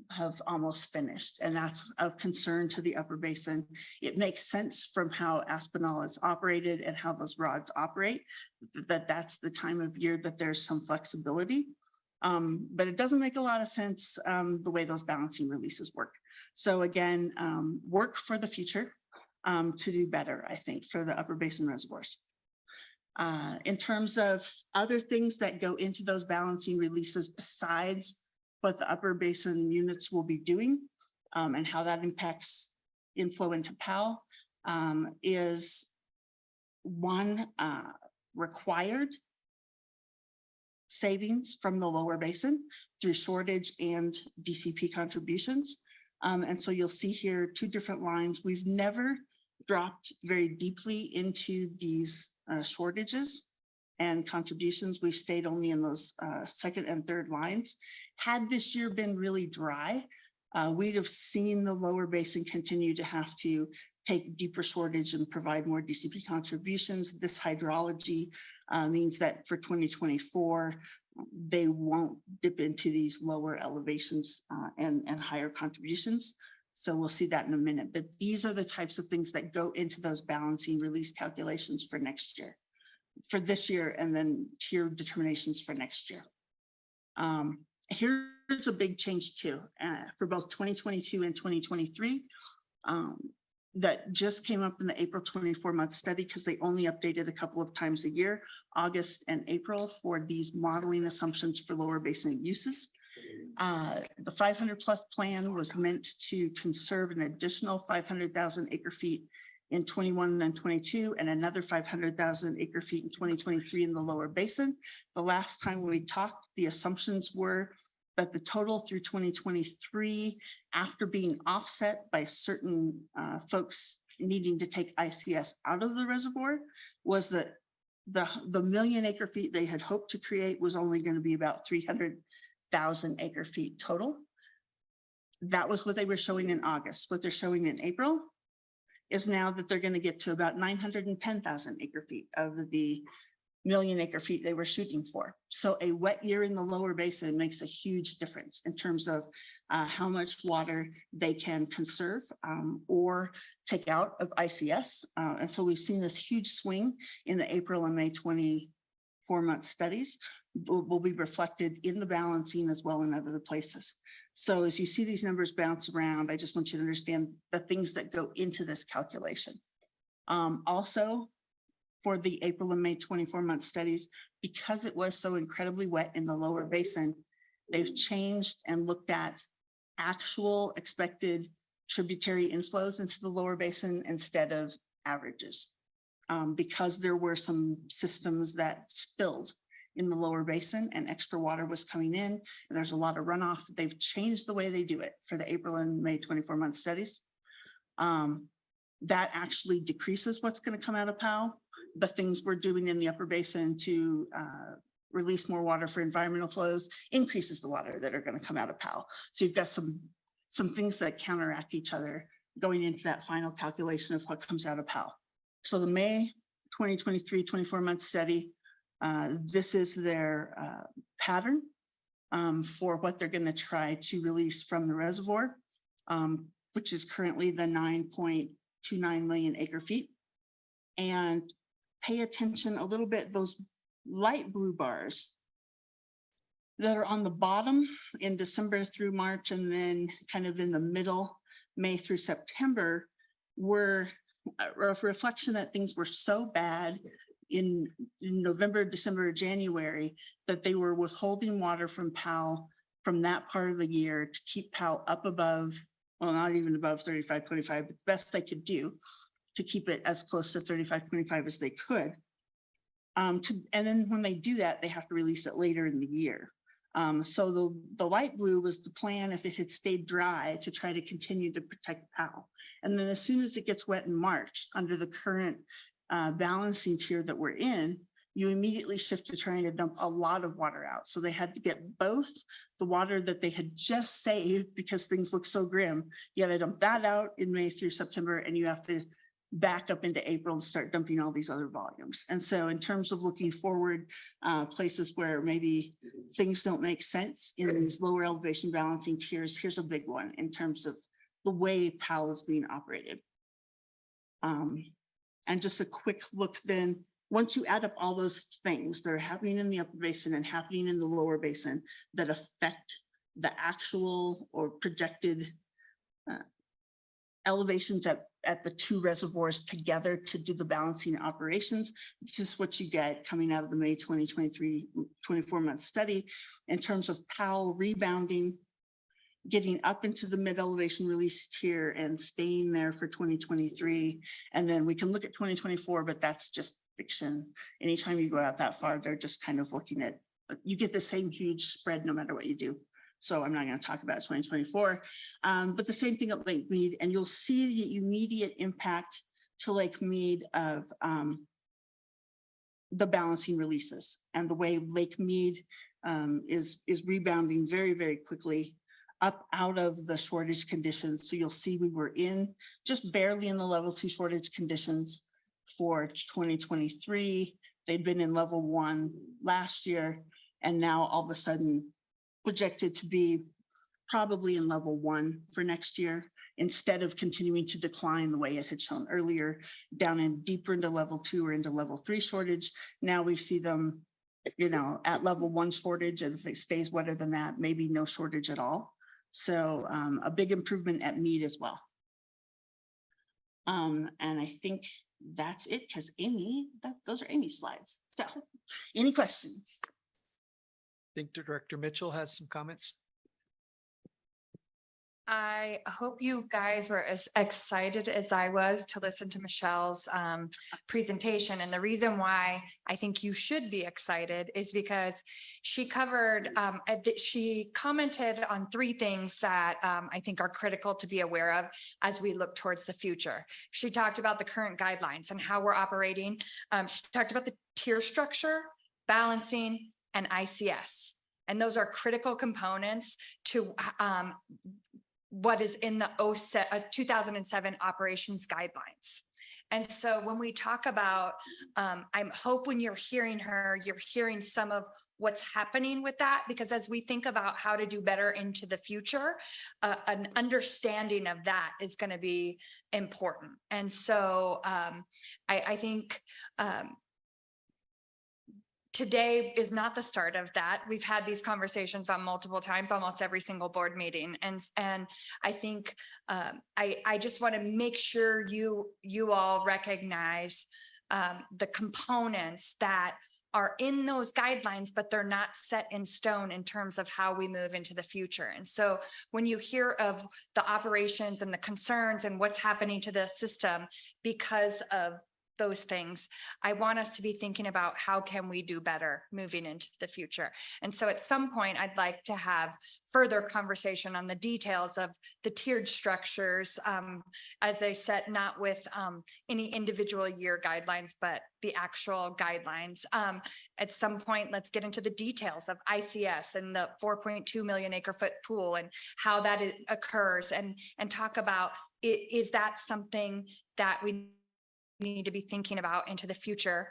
have almost finished. And that's of concern to the upper basin. It makes sense from how Aspinall is operated and how those rods operate, that's the time of year that there's some flexibility. But it doesn't make a lot of sense the way those balancing releases work. So again, work for the future to do better, I think, for the upper basin reservoirs. In terms of other things that go into those balancing releases besides what the upper basin units will be doing and how that impacts inflow into PAL is one required savings from the lower basin through shortage and DCP contributions. And so you'll see here two different lines. We've never dropped very deeply into these shortages and contributions. We've stayed only in those second and third lines. Had this year been really dry, we'd have seen the lower basin continue to have to take deeper shortage and provide more DCP contributions. This hydrology means that for 2024, they won't dip into these lower elevations and higher contributions. So we'll see that in a minute. But these are the types of things that go into those balancing release calculations for next year, for this year, and then tier determinations for next year. Here's a big change too, for both 2022 and 2023. That just came up in the April 24-month study because they only updated a couple of times a year, August and April, for these modeling assumptions for lower basin uses. The 500+ plan was meant to conserve an additional 500,000 acre feet in 21 and 22 and another 500,000 acre feet in 2023 in the lower basin. The last time we talked, the assumptions were that the total through 2023, after being offset by certain folks needing to take ICS out of the reservoir, was that the million acre feet they had hoped to create was only going to be about 300,000 acre feet total. That was what they were showing in August. What they're showing in April is now that they're going to get to about 910,000 acre feet of the million acre feet they were shooting for. So a wet year in the lower basin makes a huge difference in terms of how much water they can conserve or take out of ICS. And so we've seen this huge swing in the April and May 23 4-month studies will be reflected in the balancing as well in other places. So as you see these numbers bounce around, I just want you to understand the things that go into this calculation. Also, for the April and May 24-month studies, because it was so incredibly wet in the lower basin, they've changed and looked at actual expected tributary inflows into the lower basin instead of averages. Because there were some systems that spilled in the lower basin and extra water was coming in, and there's a lot of runoff. They've changed the way they do it for the April and May 24-month studies. That actually decreases what's going to come out of POW. The things we're doing in the upper basin to release more water for environmental flows increases the water that are going to come out of POW. So you've got some things that counteract each other going into that final calculation of what comes out of POW. So the May 2023 24-month study, this is their pattern for what they're going to try to release from the reservoir, which is currently the 9.29 million acre feet. And pay attention a little bit, those light blue bars that are on the bottom in December through March, and then kind of in the middle, May through September, were a reflection that things were so bad in November, December, January, that they were withholding water from POW from that part of the year to keep POW up above, well, not even above 35.25, but the best they could do to keep it as close to 35.25 as they could. And then when they do that, they have to release it later in the year. So the light blue was the plan if it had stayed dry to try to continue to protect POW. And then as soon as it gets wet in March, under the current balancing tier that we're in, you immediately shift to trying to dump a lot of water out. So they had to get both the water that they had just saved because things look so grim. You got to dump that out in May through September, and you have to back up into April and start dumping all these other volumes. And so in terms of looking forward, places where maybe things don't make sense in these lower elevation balancing tiers, here's a big one in terms of the way POW is being operated. And just a quick look then, once you add up all those things that are happening in the upper basin and happening in the lower basin that affect the actual or projected elevations at the two reservoirs together to do the balancing operations, this is what you get coming out of the May 2023 24-month study in terms of POW rebounding, getting up into the mid elevation release tier and staying there for 2023. And then we can look at 2024, but that's just fiction. Anytime you go out that far, they're just kind of looking at, you get the same huge spread no matter what you do. So I'm not going to talk about 2024, but the same thing at Lake Mead, and you'll see the immediate impact to Lake Mead of the balancing releases and the way Lake Mead is rebounding very, very quickly up out of the shortage conditions. So you'll see we were in just barely in the level 2 shortage conditions for 2023. They'd been in level 1 last year, and now all of a sudden projected to be probably in level 1 for next year, instead of continuing to decline the way it had shown earlier, down in deeper into level 2 or into level 3 shortage. Now we see them, you know, at level 1 shortage, and if it stays wetter than that, maybe no shortage at all. So a big improvement at Mead as well. And I think that's it, because Amy, those are Amy's slides. So any questions? I think Director Mitchell has some comments. I hope you guys were as excited as I was to listen to Michelle's presentation. And the reason why I think you should be excited is because she covered, she commented on 3 things that I think are critical to be aware of as we look towards the future. She talked about the current guidelines and how we're operating. She talked about the tier structure, balancing, and ICS. And those are critical components to what is in the 2007 operations guidelines. And so when we talk about, I hope when you're hearing her, you're hearing some of what's happening with that, because as we think about how to do better into the future, an understanding of that is going to be important. And so I think today is not the start of that. We've had these conversations on multiple times, almost every single board meeting. And I think I just want to make sure you all recognize the components that are in those guidelines, but they're not set in stone in terms of how we move into the future. And so when you hear of the operations and the concerns and what's happening to the system because of those things, I want us to be thinking about how can we do better moving into the future. And so at some point, I'd like to have further conversation on the details of the tiered structures, as I said, not with any individual year guidelines, but the actual guidelines. At some point, let's get into the details of ICS and the 4.2 million acre foot pool and how that occurs, and talk about is that something that we need to be thinking about into the future,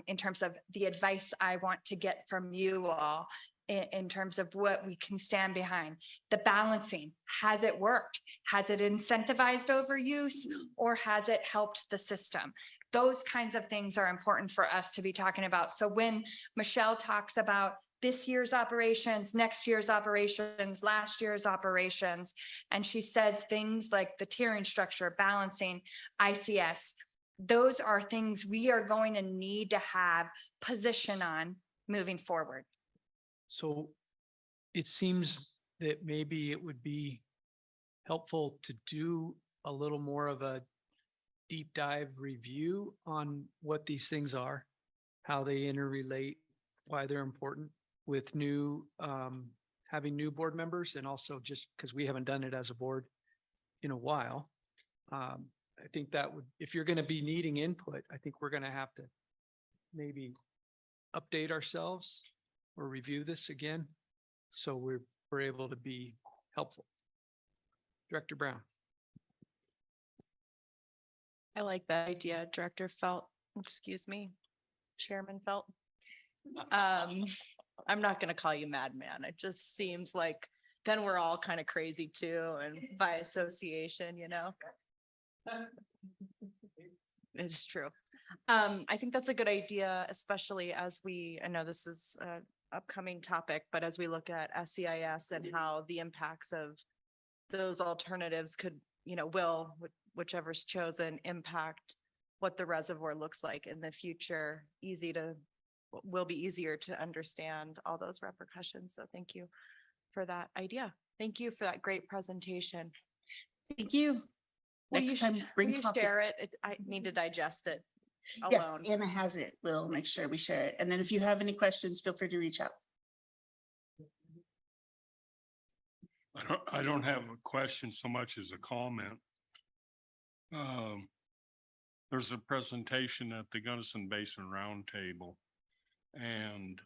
in terms of the advice I want to get from you all in terms of what we can stand behind. The balancing, has it worked? Has it incentivized overuse, or has it helped the system? Those kinds of things are important for us to be talking about. So when Michelle talks about this year's operations, next year's operations, last year's operations, and she says things like the tiering structure, balancing, ICS, those are things we are going to need to have position on moving forward. So it seems that maybe it would be helpful to do a little more of a deep dive review on what these things are, how they interrelate, why they're important with new, having new board members, and also just because we haven't done it as a board in a while. I think that would, if you're going to be needing input, I think we're going to have to maybe update ourselves or review this again, so we're able to be helpful. Director Brown. I like that idea, Director Felt, excuse me, Chairman Felt. I'm not gonna call you madman. It just seems like then we're all kind of crazy too, and by association, you know. It's true. I think that's a good idea, especially as I know this is an upcoming topic, but as we look at SEIS and how the impacts of those alternatives could, whichever's chosen, impact what the reservoir looks like in the future, will be easier to understand all those repercussions. So thank you for that idea. Thank you for that great presentation. Thank you. Next time, bring will you copy. share it? I need to digest it Yes, alone. Anna has it. We'll make sure we share it. And then if you have any questions, feel free to reach out. I don't have a question so much as a comment. There's a presentation at the Gunnison Basin Roundtable, and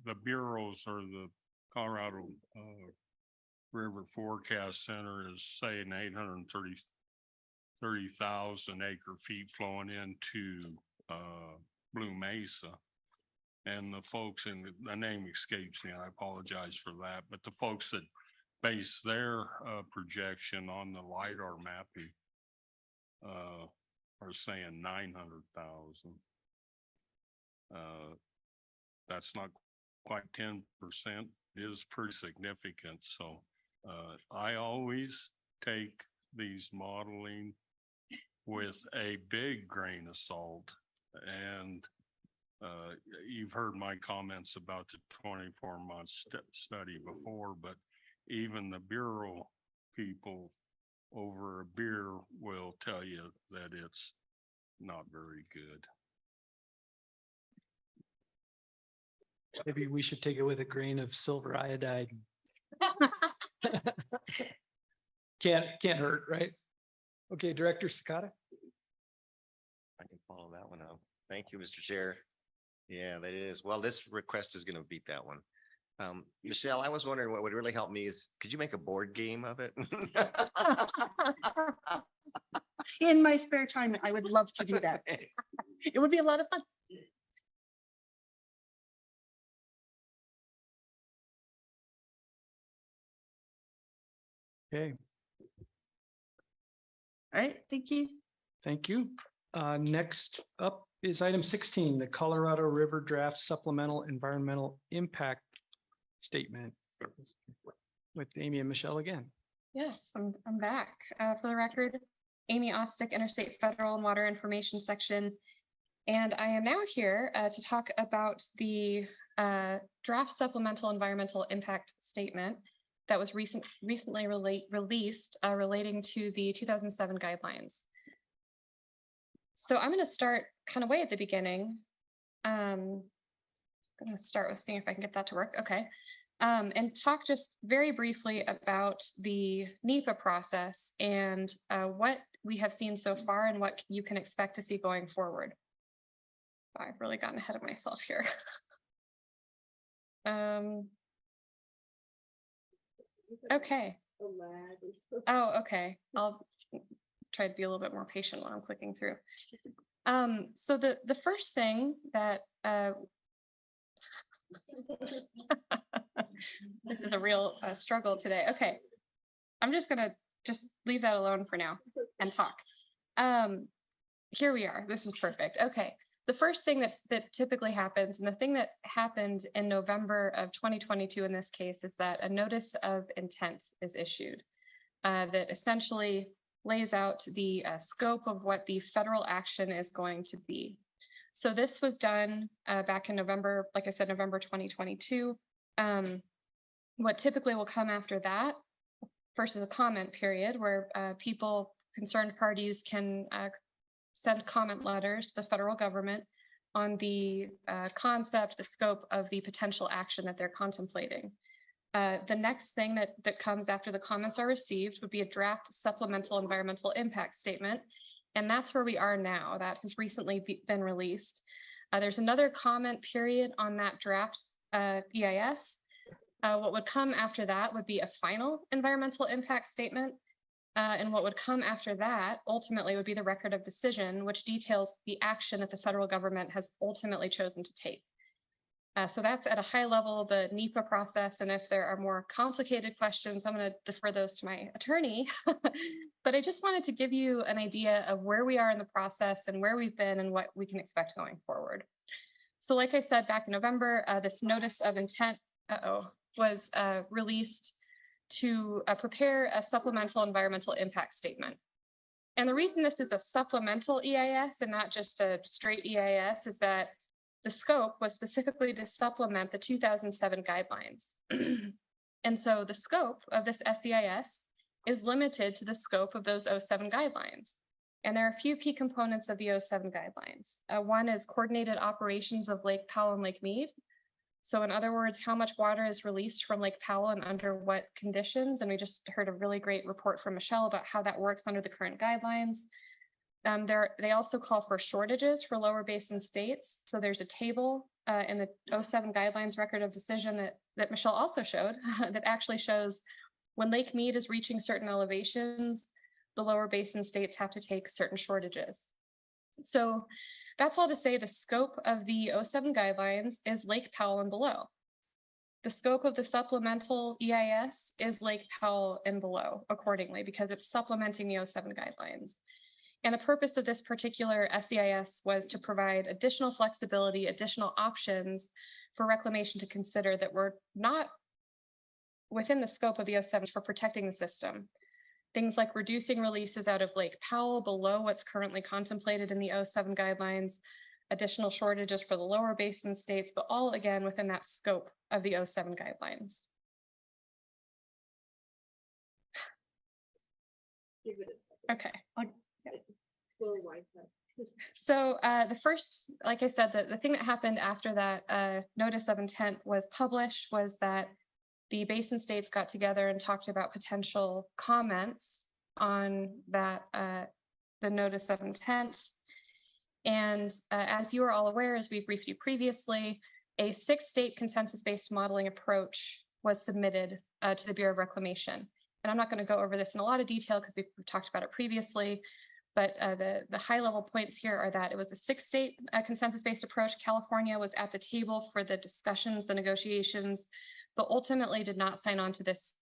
the bureaus or the Colorado River Forecast Center is saying 830,000 acre feet flowing into Blue Mesa. And the folks, and the name escapes me, and I apologize for that, but the folks that base their projection on the LiDAR mapping are saying 900,000. That's not quite 10%. It is pretty significant. So I always take these modeling with a big grain of salt. And you've heard my comments about the 24-month study before, but even the Bureau people over a beer will tell you that it's not very good. Maybe we should take it with a grain of silver iodide. Can't hurt, right? Okay, Director Sakata. I can follow that one up. Thank you, Mr. Chair. Yeah, that is. Well, this request is going to beat that one. Michelle, I was wondering what would really help me is, could you make a board game of it? In my spare time, I would love to do that. It would be a lot of fun. Okay. All right, thank you. Thank you. Next up is item 16, the Colorado River Draft Supplemental Environmental Impact Statement with Amy and Michelle again. Yes, I'm back. For the record, Amy Ostick, Interstate Federal and Water Information Section. And I am now here to talk about the draft supplemental environmental impact statement that was recently released relating to the 2007 guidelines. So I'm going to start kind of way at the beginning. I'm going to start with seeing if I can get that to work. Okay. And talk just very briefly about the NEPA process and what we have seen so far and what you can expect to see going forward. I've really gotten ahead of myself here. Okay. Oh, okay. I'll try to be a little bit more patient when I'm clicking through. So the first thing that this is a real struggle today. Okay, I'm just gonna leave that alone for now and talk. Here we are. This is perfect. Okay. The first thing that typically happens, and the thing that happened in November of 2022 in this case, is that a notice of intent is issued that essentially lays out the scope of what the federal action is going to be. So this was done back in November, like I said, November 2022. What typically will come after that, first is a comment period where concerned parties can send comment letters to the federal government on the concept, the scope of the potential action that they're contemplating. The next thing that comes after the comments are received would be a draft supplemental environmental impact statement. And that's where we are now. That has recently been released. There's another comment period on that draft EIS. What would come after that would be a final environmental impact statement. And what would come after that ultimately would be the record of decision, which details the action that the federal government has ultimately chosen to take. So that's at a high level, the NEPA process. And if there are more complicated questions, I'm going to defer those to my attorney. But I just wanted to give you an idea of where we are in the process and where we've been and what we can expect going forward. So like I said, back in November, this notice of intent was released to prepare a supplemental environmental impact statement. And the reason this is a supplemental EIS and not just a straight EIS is that the scope was specifically to supplement the 2007 guidelines. And so the scope of this SEIS is limited to the scope of those 07 guidelines. And there are a few key components of the 07 guidelines. One is coordinated operations of Lake Powell and Lake Mead. So in other words, how much water is released from Lake Powell and under what conditions? And we just heard a really great report from Michelle about how that works under the current guidelines. They also call for shortages for lower basin states. So there's a table in the 07 guidelines record of decision that Michelle also showed that actually shows when Lake Mead is reaching certain elevations, the lower basin states have to take certain shortages. So that's all to say the scope of the 07 guidelines is Lake Powell and below. The scope of the supplemental EIS is Lake Powell and below accordingly, because it's supplementing the 07 guidelines. And the purpose of this particular SEIS was to provide additional flexibility, additional options for reclamation to consider that were not within the scope of the 07 for protecting the system. Things like reducing releases out of Lake Powell below what's currently contemplated in the 07 guidelines, additional shortages for the lower basin states, but all again within that scope of the 07 guidelines. Okay. So the first, like I said, the thing that happened after that notice of intent was published was that the basin states got together and talked about potential comments on that, the notice of intent. And as you are all aware, as we've briefed you previously, a 6-state consensus-based modeling approach was submitted to the Bureau of Reclamation. And I'm not going to go over this in a lot of detail because we've talked about it previously, but the high-level points here are that it was a 6-state consensus-based approach. California was at the table for the discussions, the negotiations, but ultimately did not sign on to this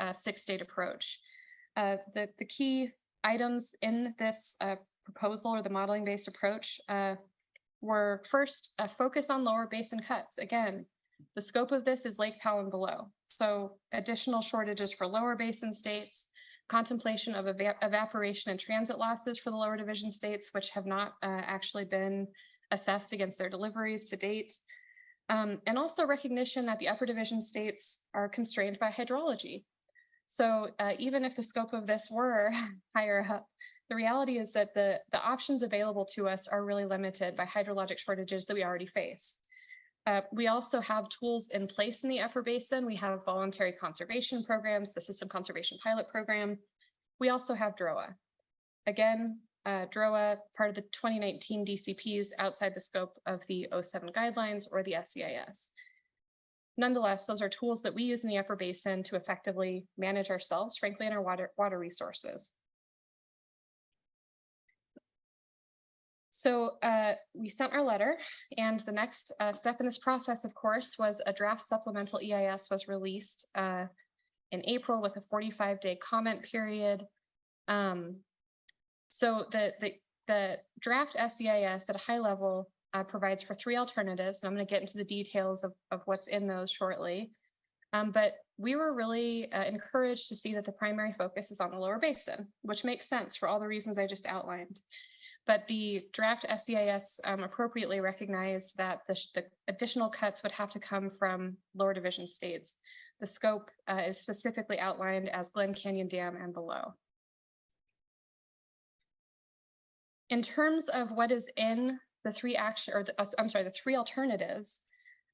6-state approach. The key items in this proposal or the modeling based approach were first a focus on lower basin cuts. Again, the scope of this is Lake Powell and below. So additional shortages for lower basin states, contemplation of evaporation and transit losses for the lower division states, which have not actually been assessed against their deliveries to date. And also recognition that the upper division states are constrained by hydrology. So even if the scope of this were higher up, the reality is that the options available to us are really limited by hydrologic shortages that we already face. We also have tools in place in the upper basin. We have voluntary conservation programs, the System Conservation Pilot Program. We also have DROA. Again, DROA, part of the 2019 DCPs outside the scope of the 07 guidelines or the SEIS. Nonetheless, those are tools that we use in the upper basin to effectively manage ourselves, frankly, in our water resources. So we sent our letter, and the next step in this process, of course, was a draft supplemental EIS was released in April with a 45-day comment period. So the draft SEIS at a high level provides for 3 alternatives, and I'm going to get into the details of what's in those shortly. But we were really encouraged to see that the primary focus is on the lower basin, which makes sense for all the reasons I just outlined. But the draft SEIS appropriately recognized that the additional cuts would have to come from lower division states. The scope is specifically outlined as Glen Canyon Dam and below. In terms of what is in the 3 alternatives,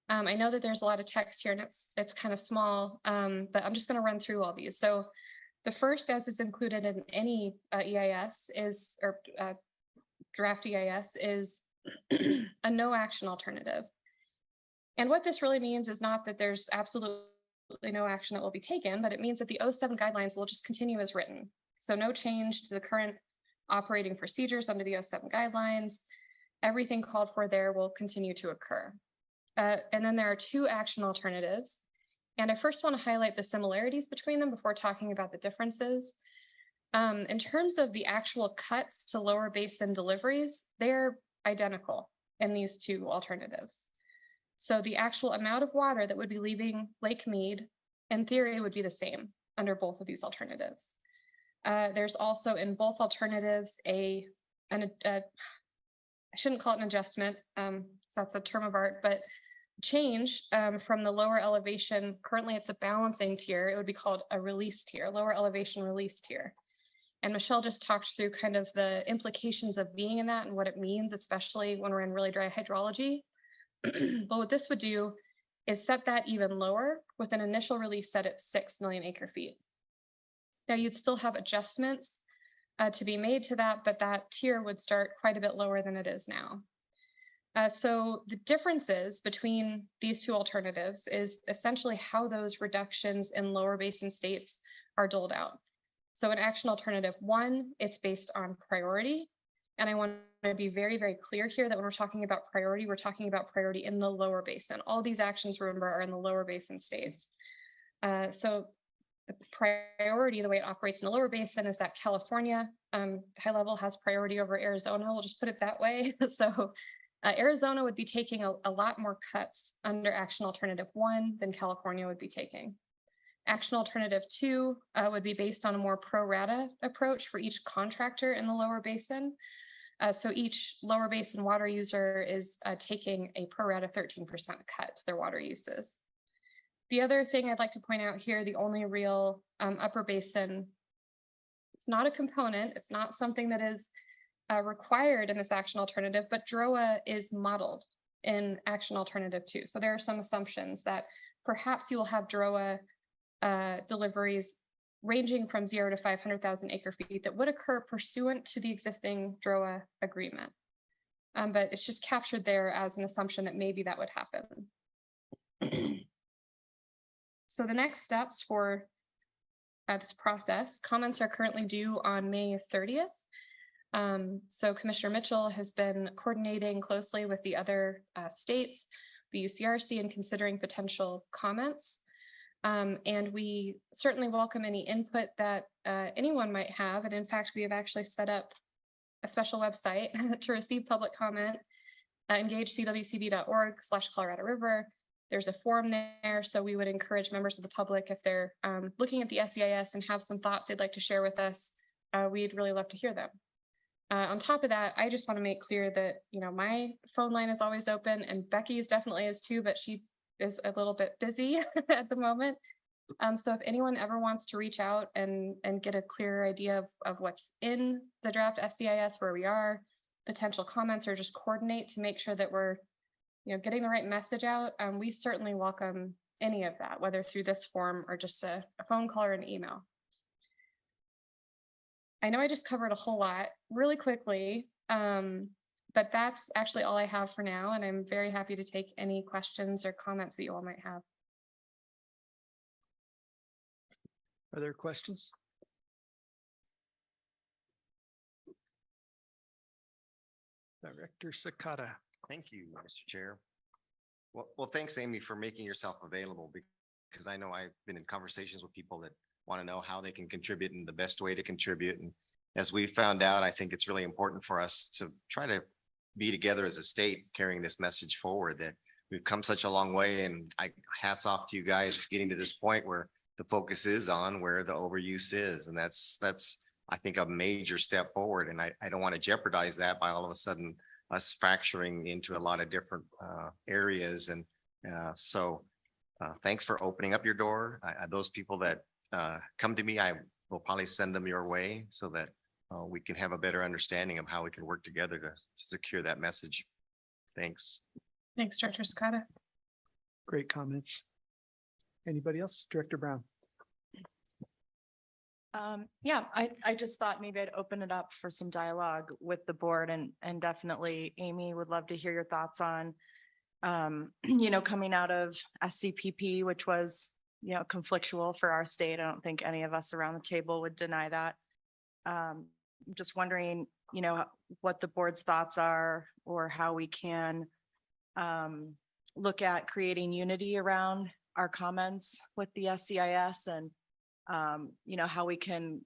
I know that there's a lot of text here and it's kind of small, but I'm just going to run through all these. So the first, as is included in any EIS, is draft EIS, is a no action alternative. And what this really means is not that there's absolutely no action that will be taken, but it means that the 07 guidelines will just continue as written. So no change to the current operating procedures under the 07 guidelines. Everything called for there will continue to occur. And then there are 2 action alternatives. And I first want to highlight the similarities between them before talking about the differences. In terms of the actual cuts to lower basin deliveries, they're identical in these 2 alternatives. So the actual amount of water that would be leaving Lake Mead, in theory, would be the same under both of these alternatives. There's also in both alternatives I shouldn't call it an adjustment, so that's a term of art, but change from the lower elevation. Currently, it's a balancing tier. It would be called a release tier, lower elevation release tier. And Michelle just talked through kind of the implications of being in that and what it means, especially when we're in really dry hydrology. But what this would do is set that even lower with an initial release set at 6 million acre feet. Now you'd still have adjustments to be made to that, but that tier would start quite a bit lower than it is now. So the differences between these 2 alternatives is essentially how those reductions in lower basin states are doled out. So in action alternative 1, it's based on priority. And I want to be very, very clear here that when we're talking about priority, we're talking about priority in the lower basin. All these actions, remember, are in the lower basin states. So the priority, the way it operates in the lower basin, is that California high level has priority over Arizona. We'll just put it that way. So Arizona would be taking a lot more cuts under action alternative 1 than California would be taking. Action alternative 2 would be based on a more pro rata approach for each contractor in the lower basin. So each lower basin water user is taking a pro rata 13% cut to their water uses. The other thing I'd like to point out here, the only real upper basin, it's not a component, it's not something that is required in this action alternative, but DROA is modeled in action alternative 2. So there are some assumptions that perhaps you will have DROA deliveries ranging from 0 to 500,000 acre feet that would occur pursuant to the existing DROA agreement. But it's just captured there as an assumption that maybe that would happen. So the next steps for this process, comments are currently due on May 30th. So Commissioner Mitchell has been coordinating closely with the other states, the UCRC, in considering potential comments. And we certainly welcome any input that anyone might have. And in fact, we have actually set up a special website to receive public comment, engagecwcb.org/Colorado River. There's a form there, so we would encourage members of the public, if they're looking at the SEIS and have some thoughts they'd like to share with us, we'd really love to hear them. On top of that, I just want to make clear that, my phone line is always open, and Becky's definitely is too, but she is a little bit busy at the moment. So if anyone ever wants to reach out and get a clearer idea of what's in the draft SEIS, where we are, potential comments, or just coordinate to make sure that we're getting the right message out, we certainly welcome any of that, whether through this form or just a phone call or an email. I know I just covered a whole lot really quickly, but that's actually all I have for now, and I'm very happy to take any questions or comments that you all might have. Are there questions? Director Sakata. Thank you, Mr. Chair. Well, thanks, Amy, for making yourself available, because I know I've been in conversations with people that want to know how they can contribute and the best way to contribute. And as we found out, I think it's really important for us to try to be together as a state carrying this message forward, that we've come such a long way, and hats off to you guys to getting to this point where the focus is on where the overuse is. And that's, I think, a major step forward. And I don't want to jeopardize that by all of a sudden us fracturing into a lot of different areas. And so thanks for opening up your door. Those people that come to me, I will probably send them your way so that we can have a better understanding of how we can work together to secure that message. Thanks. Thanks, Director Sakata. Great comments. Anybody else? Director Brown. Yeah, I just thought maybe I'd open it up for some dialogue with the board, and definitely Amy would love to hear your thoughts on, coming out of SCPP, which was, conflictual for our state. I don't think any of us around the table would deny that. Just wondering, what the board's thoughts are, or how we can look at creating unity around our comments with the SEIS, and how we can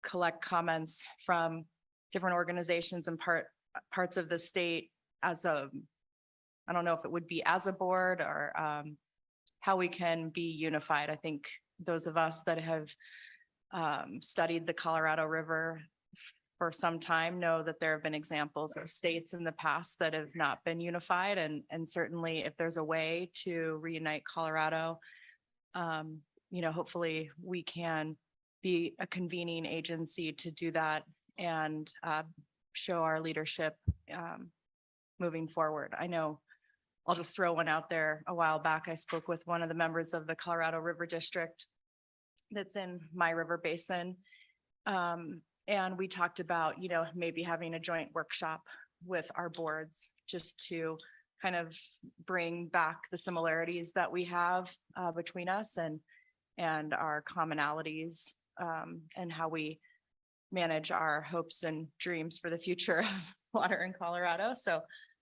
collect comments from different organizations and parts of the state as I don't know if it would be as a board, or how we can be unified. I think those of us that have studied the Colorado River for some time know that there have been examples of states in the past that have not been unified. And certainly if there's a way to reunite Colorado, hopefully we can be a convening agency to do that, and show our leadership moving forward. I know, I'll just throw one out there. A while back, I spoke with one of the members of the Colorado River District that's in my river basin. And we talked about, maybe having a joint workshop with our boards, just to kind of bring back the similarities that we have between us, and our commonalities, and how we manage our hopes and dreams for the future of water in Colorado. So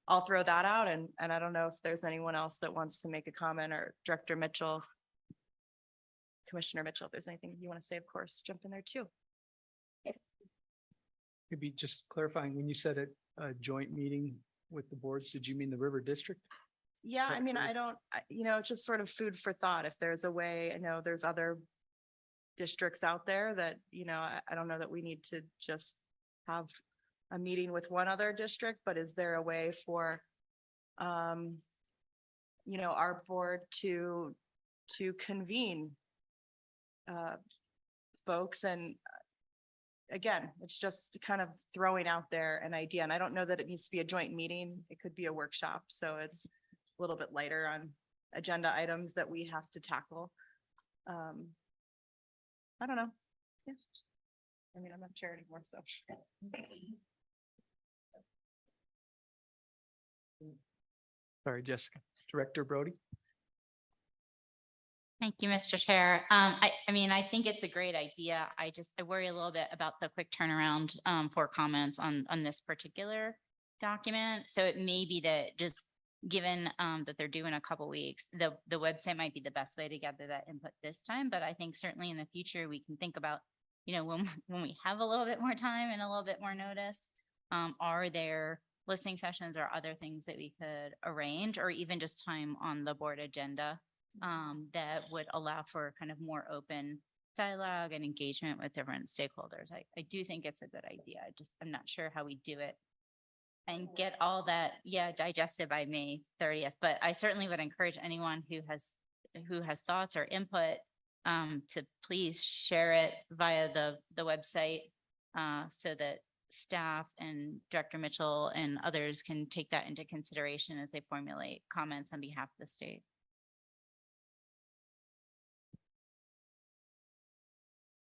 I'll throw that out, and I don't know if there's anyone else that wants to make a comment, or Director Mitchell, Commissioner Mitchell, if there's anything you want to say, of course, jump in there too. Maybe just clarifying, when you said a joint meeting with the boards, did you mean the River District? Yeah, that I mean, correct? I don't, it's just sort of food for thought. If there's a way, I know there's other districts out there that, I don't know that we need to just have a meeting with one other district, but is there a way for, our board to convene folks? And again, it's just kind of throwing out there an idea. And I don't know that it needs to be a joint meeting. It could be a workshop. So it's a little bit lighter on agenda items that we have to tackle. I don't know. Yeah. I mean, I'm not chair anymore, so. Sorry, Jessica. Director Brody. Thank you, Mr. Chair. I mean, I think it's a great idea. I worry a little bit about the quick turnaround for comments on this particular document. So it may be that, just given that they're due in a couple weeks, the website might be the best way to gather that input this time. But I think certainly in the future, we can think about, when we have a little bit more time and a little bit more notice, Are there listening sessions or other things that we could arrange, or even just time on the board agenda that would allow for kind of more open dialogue and engagement with different stakeholders? I do think it's a good idea. I'm not sure how we do it and get all that, digested by May 30th. But I certainly would encourage anyone who has thoughts or input to please share it via the website so that staff and Director Mitchell and others can take that into consideration as they formulate comments on behalf of the state.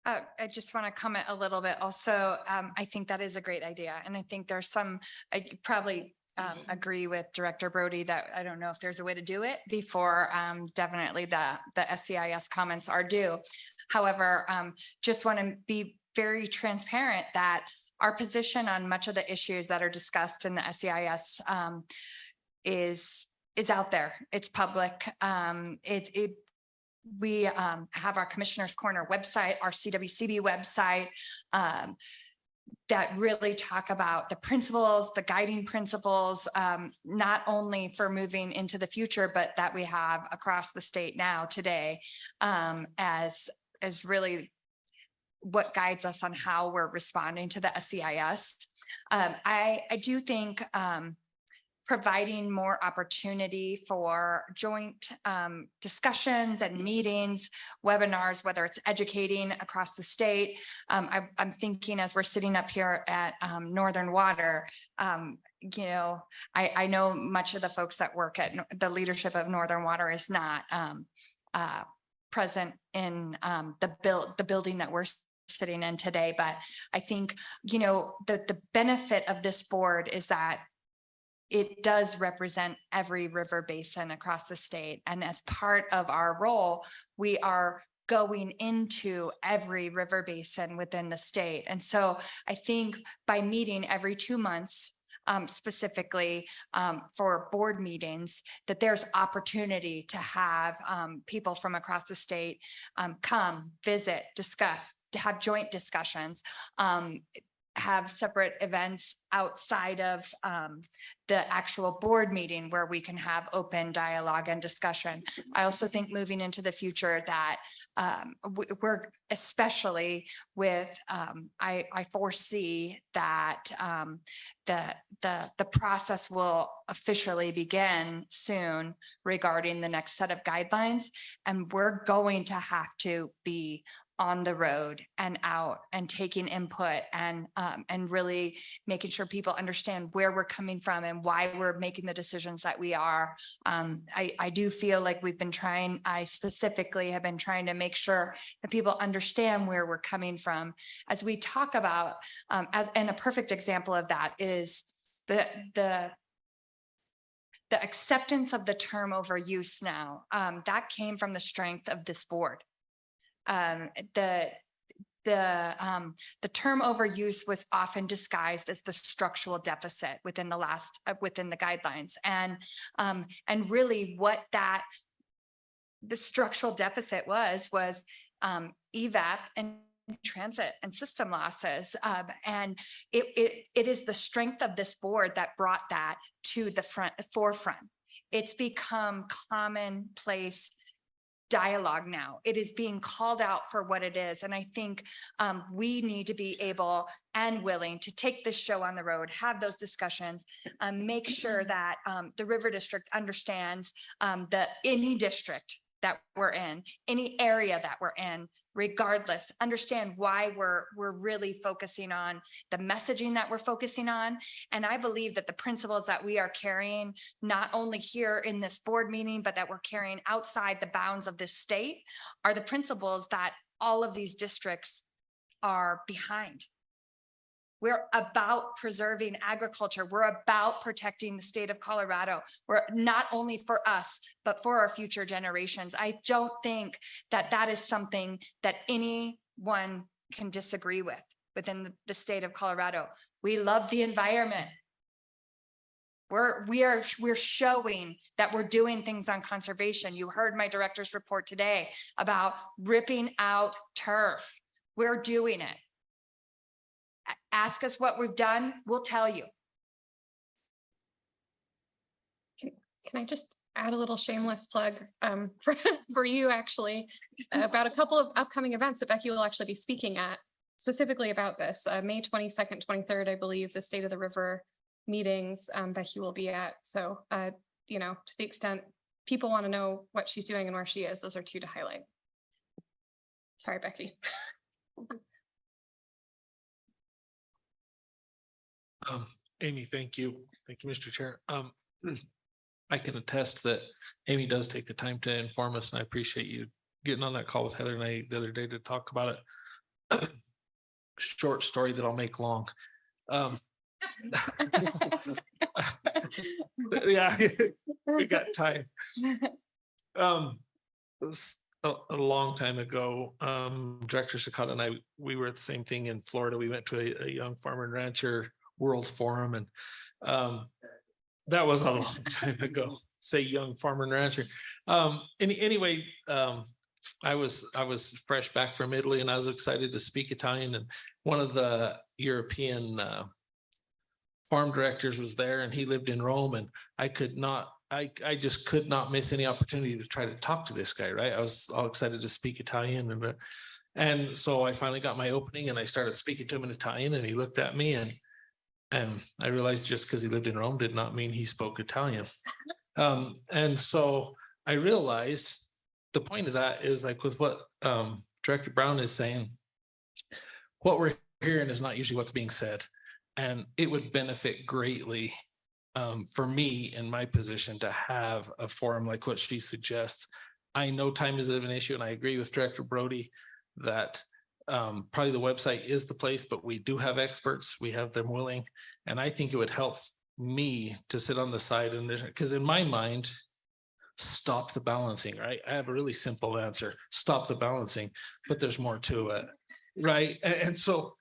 I just want to comment a little bit also. I think that is a great idea. And I think there's I probably agree with Director Brody that I don't know if there's a way to do it before definitely the SEIS comments are due. However, just want to be very transparent that our position on much of the issues that are discussed in the SEIS is out there. It's public. We have our Commissioner's Corner website, our CWCB website, that really talk about the principles, the guiding principles, not only for moving into the future, but that we have across the state now today, as really what guides us on how we're responding to the SEIS. I do think providing more opportunity for joint discussions and meetings, webinars, whether it's educating across the state. I'm thinking as we're sitting up here at Northern Water, you know, I know much of the folks that work at the leadership of Northern Water is not present in the building that we're sitting in today. But I think, you know, the benefit of this board is that it does represent every river basin across the state. And as part of our role, we are going into every river basin within the state. And so I think by meeting every 2 months, specifically for board meetings, that there's opportunity to have people from across the state come, visit, discuss, to have joint discussions, have separate events outside of the actual board meeting where we can have open dialogue and discussion. I also think moving into the future that we're especially with, I foresee that the process will officially begin soon regarding the next set of guidelines. And we're going to have to be on the road and out and taking input and really making sure people understand where we're coming from and why we're making the decisions that we are. I do feel like I specifically have been trying to make sure that people understand where we're coming from as we talk about, and a perfect example of that is the acceptance of the term overuse now. That came from the strength of this board. The term overuse was often disguised as the structural deficit within the guidelines, and really what the structural deficit was evap and transit and system losses, and it is the strength of this board that brought that to the forefront. It's become commonplace dialogue now. It is being called out for what it is. And I think we need to be able and willing to take this show on the road, have those discussions, make sure that the River District understands that any district that we're in, any area that we're in, regardless, understand why we're really focusing on the messaging that we're focusing on. And I believe that the principles that we are carrying, not only here in this board meeting, but that we're carrying outside the bounds of this state, are the principles that all of these districts are behind. We're about preserving agriculture. We're about protecting the state of Colorado. We're not only for us, but for our future generations. I don't think that is something that anyone can disagree with within the state of Colorado. We love the environment. We're showing that we're doing things on conservation. You heard my director's report today about ripping out turf. We're doing it. Ask us what we've done, we'll tell you. Can I just add a little shameless plug for you actually about a couple of upcoming events that Becky will actually be speaking at specifically about this. May 22nd, 23rd, I believe, the State of the River meetings Becky will be at. So, you know, to the extent people want to know what she's doing and where she is, those are two to highlight. Sorry, Becky. Amy, thank you. Thank you, Mr. Chair. I can attest that Amy does take the time to inform us, and I appreciate you getting on that call with Heather and I the other day to talk about it. Short story that I'll make long. Yeah, we got time. It was a long time ago. Director Sakata and I, we were at the same thing in Florida. We went to a young farmer and rancher World Forum, and that was a long time ago. Say young farmer and rancher. Anyway, I was fresh back from Italy, and I was excited to speak Italian. And one of the European farm directors was there, and he lived in Rome. And I just could not miss any opportunity to try to talk to this guy. Right, I was all excited to speak Italian, and so I finally got my opening, and I started speaking to him in Italian, and he looked at me, and I realized just because he lived in Rome did not mean he spoke Italian. And so I realized the point of that is like with what Director Brown is saying, what we're hearing is not usually what's being said. And it would benefit greatly for me in my position to have a forum like what she suggests. I know time is an issue, and I agree with Director Brody that probably the website is the place, but we do have experts. We have them willing. And I think it would help me to sit on the side, and because in my mind, stop the balancing, right? I have a really simple answer, stop the balancing, but there's more to it, right? And so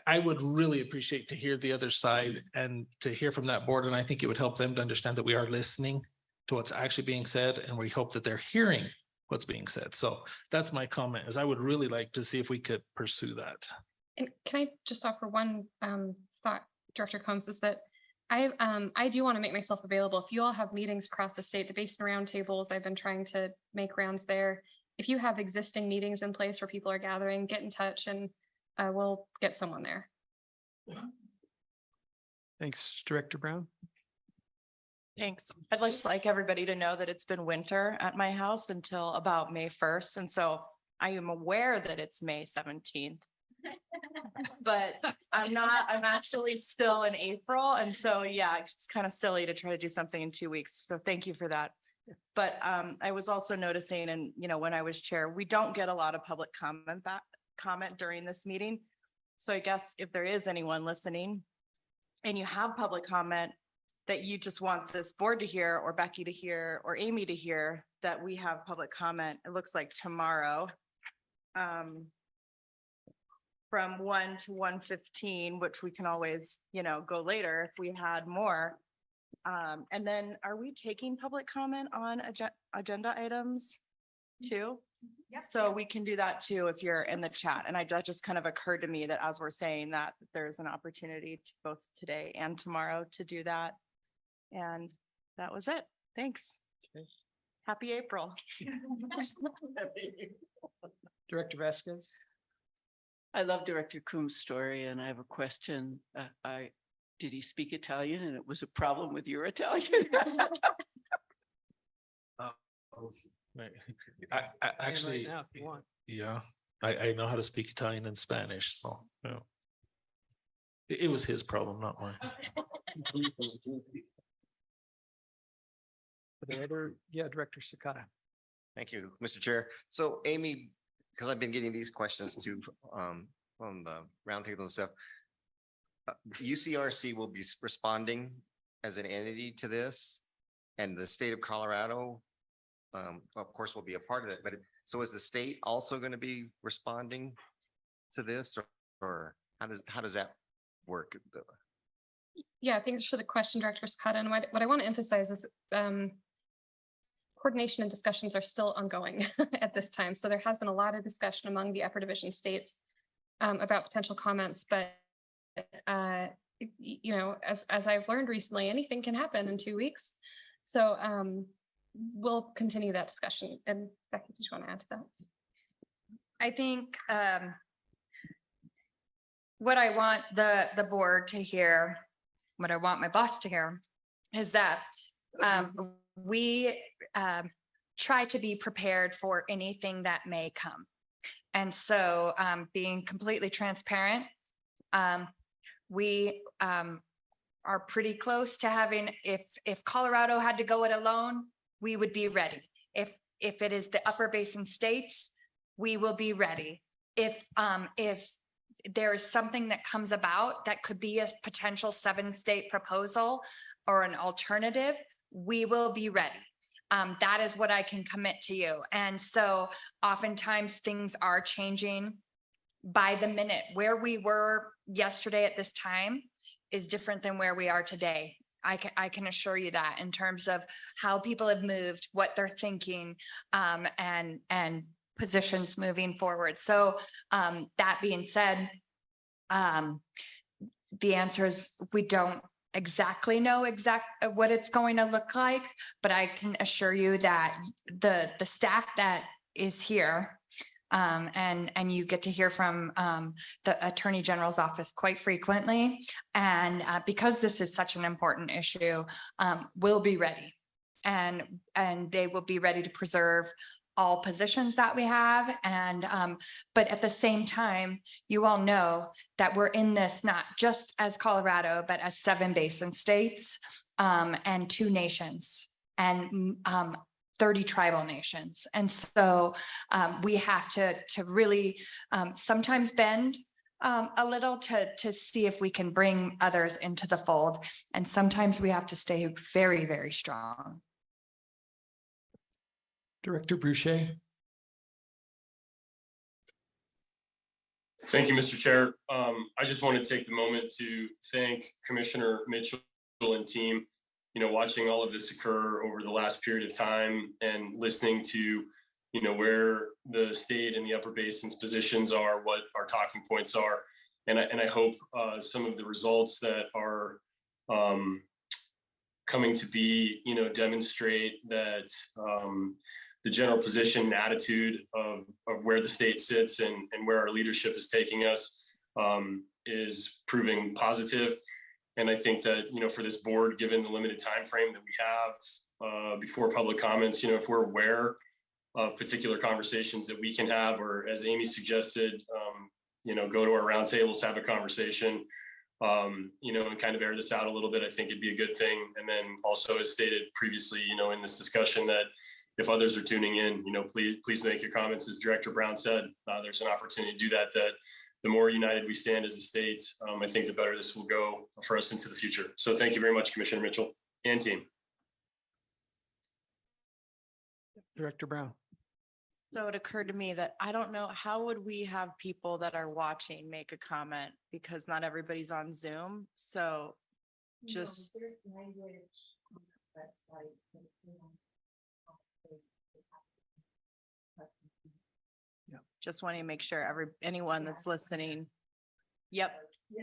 I would really appreciate to hear the other side and to hear from that board. And I think it would help them to understand that we are listening to what's actually being said, and we hope that they're hearing what's being said. So that's my comment, is I would really like to see if we could pursue that. And can I just offer one thought, Director Combs, is that I do want to make myself available. If you all have meetings across the state, the Basin Roundtables, I've been trying to make rounds there. If you have existing meetings in place where people are gathering, get in touch, and we'll get someone there. Thanks, Director Brown. Thanks. I'd just like everybody to know that it's been winter at my house until about May 1st. And so I am aware that it's May 17th. But I'm actually still in April. And so, yeah, it's kind of silly to try to do something in 2 weeks. So thank you for that. But I was also noticing, and you know, when I was chair, we don't get a lot of public comment during this meeting. So I guess if there is anyone listening and you have public comment that you just want this board to hear, or Becky to hear, or Amy to hear, that we have public comment, it looks like tomorrow. From 1 to 1:15, which we can always, you know, go later if we had more. And then are we taking public comment on agenda items too? So we can do that too if you're in the chat. And that just kind of occurred to me that as we're saying that, there's an opportunity to both today and tomorrow to do that. And that was it. Thanks. Happy April. Director Vasquez. I love Director Coombs' story, and I have a question. Did he speak Italian and it was a problem with your Italian? I actually, Right now, if you want. yeah, I know how to speak Italian and Spanish, so yeah. It was his problem, not mine. Yeah, Director Sakata. Thank you, Mr. Chair. So Amy, because I've been getting these questions too from the roundtable and stuff. UCRC will be responding as an entity to this, and the state of Colorado, of course, will be a part of it. But so is the state also going to be responding to this, or how does that work? Yeah, thanks for the question, Director Sakata. And what I want to emphasize is coordination and discussions are still ongoing at this time. So there has been a lot of discussion among the upper division states about potential comments, but as I've learned recently, anything can happen in 2 weeks. So we'll continue that discussion. And Becky, did you want to add to that? I think what I want the board to hear, what I want my boss to hear is that we try to be prepared for anything that may come. And so being completely transparent, we are pretty close to having, if Colorado had to go it alone, we would be ready. If it is the upper basin states, we will be ready. If there is something that comes about that could be a potential 7-state proposal or an alternative, we will be ready. That is what I can commit to you. And so oftentimes things are changing by the minute. Where we were yesterday at this time is different than where we are today. I can assure you that, in terms of how people have moved, what they're thinking, and positions moving forward. So that being said, the answer is we don't exactly know what it's going to look like, but I can assure you that the staff that is here, and you get to hear from the Attorney General's office quite frequently, and because this is such an important issue, will be ready, and they will be ready to preserve all positions that we have. And but at the same time, you all know that we're in this not just as Colorado, but as 7 basin states, and 2 nations, and 30 tribal nations. And so we have to really sometimes bend a little to see if we can bring others into the fold. And sometimes we have to stay very, very strong. Director Boucher. Thank you, Mr. Chair. I just want to take the moment to thank Commissioner Mitchell and team. Watching all of this occur over the last period of time and listening to, where the state and the upper basin's positions are, what our talking points are. And I hope some of the results that are coming to be, demonstrate that the general position and attitude of where the state sits and where our leadership is taking us is proving positive. And I think that, for this board, given the limited time frame that we have before public comments, if we're aware of particular conversations that we can have, or as Amy suggested, go to our roundtables, have a conversation, and kind of air this out a little bit, I think it'd be a good thing. And then also, as stated previously, in this discussion, that if others are tuning in, please make your comments. As Director Brown said, there's an opportunity to do that, the more united we stand as a state, I think the better this will go for us into the future. So thank you very much, Commissioner Mitchell and team. Director Brown. So it occurred to me that I don't know, how would we have people that are watching make a comment, because not everybody's on Zoom. So just. Just wanting to make sure anyone that's listening. Yep,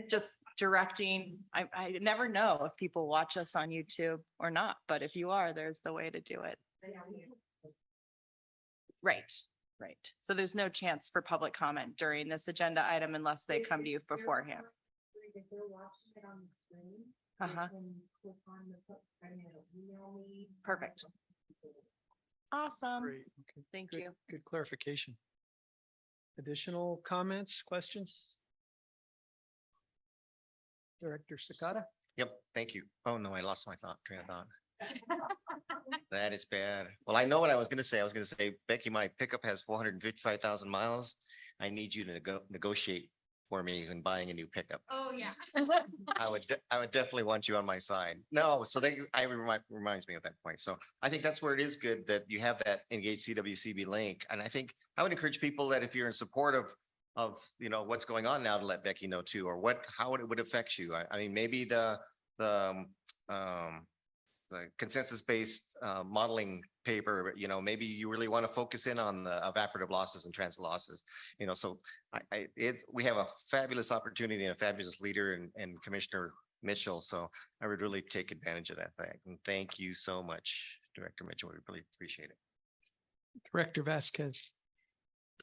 just directing. I never know if people watch us on YouTube or not, but if you are, there's the way to do it. Right. So there's no chance for public comment during this agenda item unless they come to you beforehand. If they're watching it on the screen, Uh-huh. they can click on the email me. Perfect. Awesome. Great. Okay. Thank Good- you. Good clarification. Additional comments, questions? Director Sakata? Yep, thank you. Oh, no, I lost my train of thought. That is bad. Well, I know what I was gonna say. I was gonna say, Becky, my pickup has 455,000 miles. I need you to negotiate for me in buying a new pickup. Oh, yeah. I would definitely want you on my side. No, so reminds me of that point. So I think that's where it is good that you have that engaged CWCB link. And I think I would encourage people that if you're in support of what's going on now, to let Becky know too, or how it would affect you. I mean, maybe the the consensus-based modeling paper, maybe you really want to focus in on the evaporative losses and transit losses, so we have a fabulous opportunity and a fabulous leader and Commissioner Mitchell. So I would really take advantage of that fact. And thank you so much, Director Mitchell. We really appreciate it. Director Vasquez.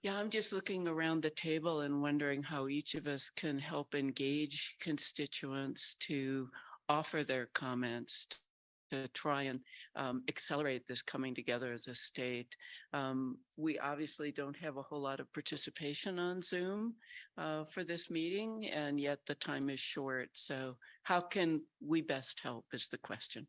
Yeah, I'm just looking around the table and wondering how each of us can help engage constituents to offer their comments to try and accelerate this coming together as a state. We obviously don't have a whole lot of participation on Zoom for this meeting, and yet the time is short. So how can we best help is the question.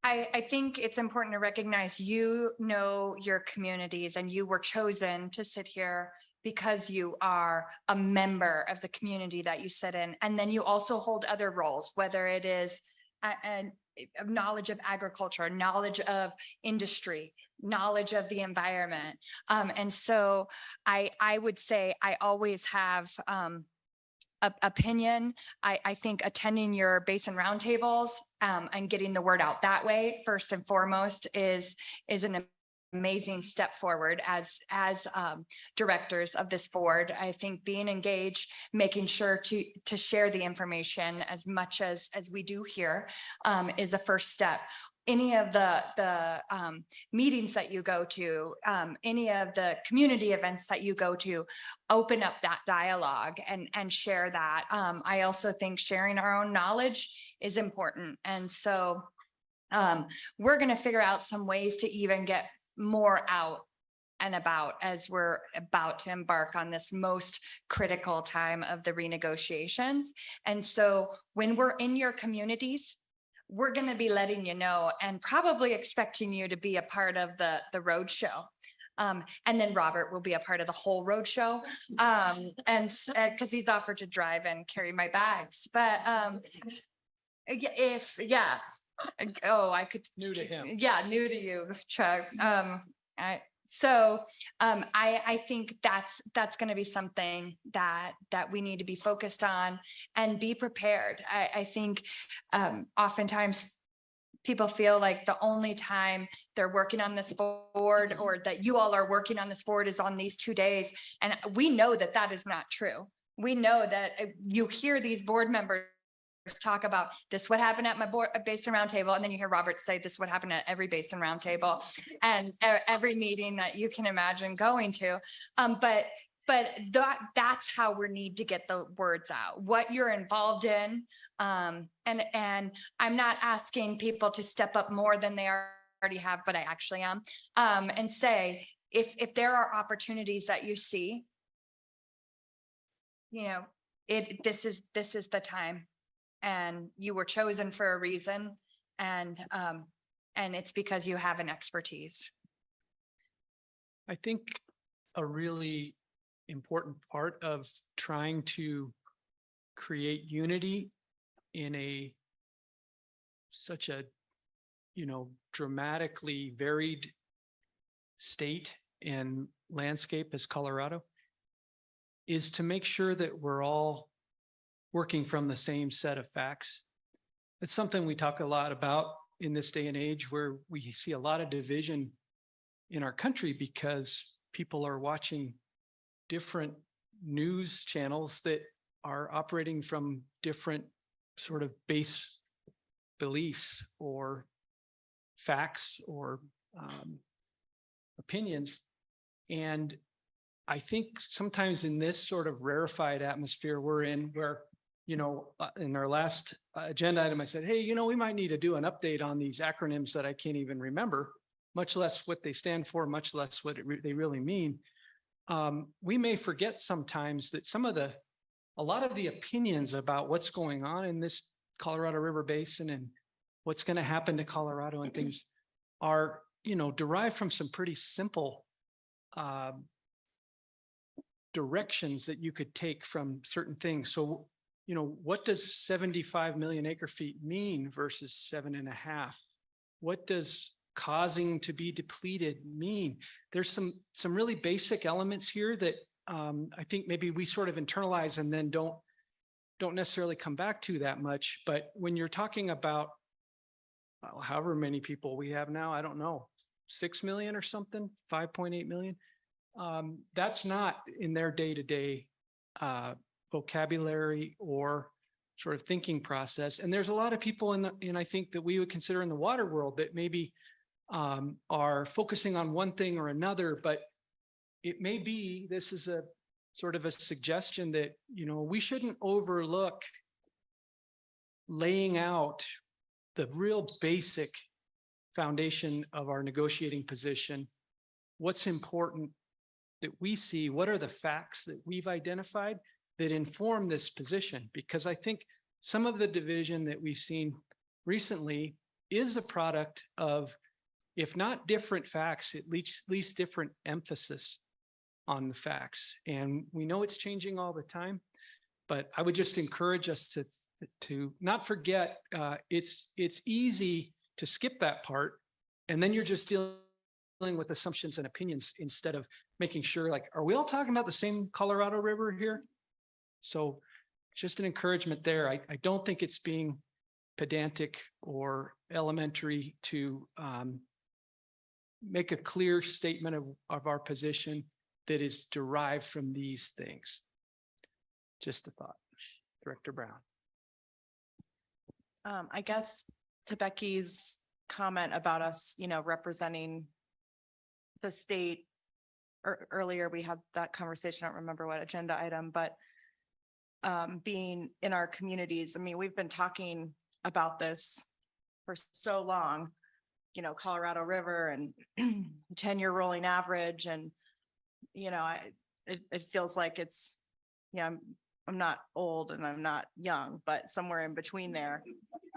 I think it's important to recognize you know your communities and you were chosen to sit here because you are a member of the community that you sit in. And then you also hold other roles, whether it is a knowledge of agriculture, knowledge of industry, knowledge of the environment. And so I would say I always have opinion. I think attending your basin roundtables and getting the word out that way, first and foremost, is an amazing step forward as directors of this board. I think being engaged, making sure to share the information as much as we do here is a first step. Any of the meetings that you go to, any of the community events that you go to, open up that dialogue and share that. I also think sharing our own knowledge is important. And so we're going to figure out some ways to even get more out and about as we're about to embark on this most critical time of the renegotiations. And so when we're in your communities, we're going to be letting you know and probably expecting you to be a part of the roadshow. And then Robert will be a part of the whole roadshow. And because he's offered to drive and carry my bags. But oh, I could. New to him. Yeah, new to you, Chuck. I think that's going to be something that we need to be focused on and be prepared. I think oftentimes people feel like the only time they're working on this board or that you all are working on this board is on these 2 days. And we know that that is not true. We know that you hear these board members talk about this, what happened at my board basin roundtable, and then you hear Robert say this, what happened at every basin roundtable and every meeting that you can imagine going to. But that's how we need to get the words out, what you're involved in. And I'm not asking people to step up more than they already have, but I actually am. And say, if there are opportunities that you see, this is the time. And you were chosen for a reason, and it's because you have an expertise. I think a really important part of trying to create unity in such a dramatically varied state and landscape as Colorado is to make sure that we're all working from the same set of facts. It's something we talk a lot about in this day and age where we see a lot of division in our country because people are watching different news channels that are operating from different sort of base beliefs or facts or opinions. And I think sometimes in this sort of rarefied atmosphere we're in, where in our last agenda item, I said, hey, we might need to do an update on these acronyms that I can't even remember, much less what they stand for, much less what they really mean. We may forget sometimes that a lot of the opinions about what's going on in this Colorado River Basin and what's going to happen to Colorado and things are, derived from some pretty simple directions that you could take from certain things. So, what does 75 million acre feet mean versus 7.5? What does causing to be depleted mean? There's some really basic elements here that I think maybe we sort of internalize and then don't don't necessarily come back to that much, but when you're talking about however many people we have now, I don't know, 6 million or something, 5.8 million. That's not in their day-to-day vocabulary or sort of thinking process. And there's a lot of people I think that we would consider in the water world that maybe are focusing on one thing or another, but it may be, this is a sort of a suggestion that, we shouldn't overlook laying out the real basic foundation of our negotiating position. What's important that we see? What are the facts that we've identified that inform this position? Because I think some of the division that we've seen recently is a product of, if not different facts, at least different emphasis on the facts. And we know it's changing all the time, but I would just encourage us to not forget, it's easy to skip that part. And then you're just dealing with assumptions and opinions instead of making sure, like, are we all talking about the same Colorado River here? So just an encouragement there. I don't think it's being pedantic or elementary to make a clear statement of our position that is derived from these things. Just a thought. Director Brown. I guess to Becky's comment about us, representing the state, earlier we had that conversation. I don't remember what agenda item, but being in our communities. I mean, we've been talking about this for so long, Colorado River and 10-year rolling average. And, it feels like it's, I'm not old and I'm not young, but somewhere in between there.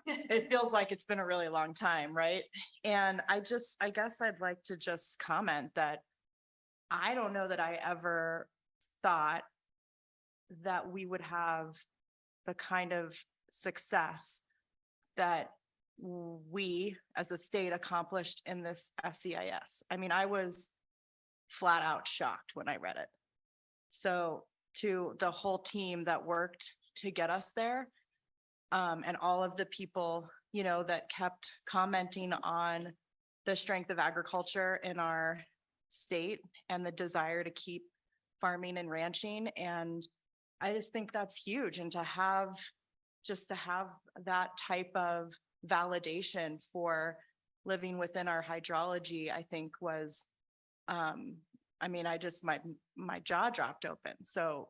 It feels like it's been a really long time, right? And I guess I'd like to just comment that I don't know that I ever thought that we would have the kind of success that we as a state accomplished in this SEIS. I mean, I was flat out shocked when I read it. So to the whole team that worked to get us there, and all of the people, that kept commenting on the strength of agriculture in our state and the desire to keep farming and ranching. And I just think that's huge. And to have that type of validation for living within our hydrology, I think was, my jaw dropped open. So,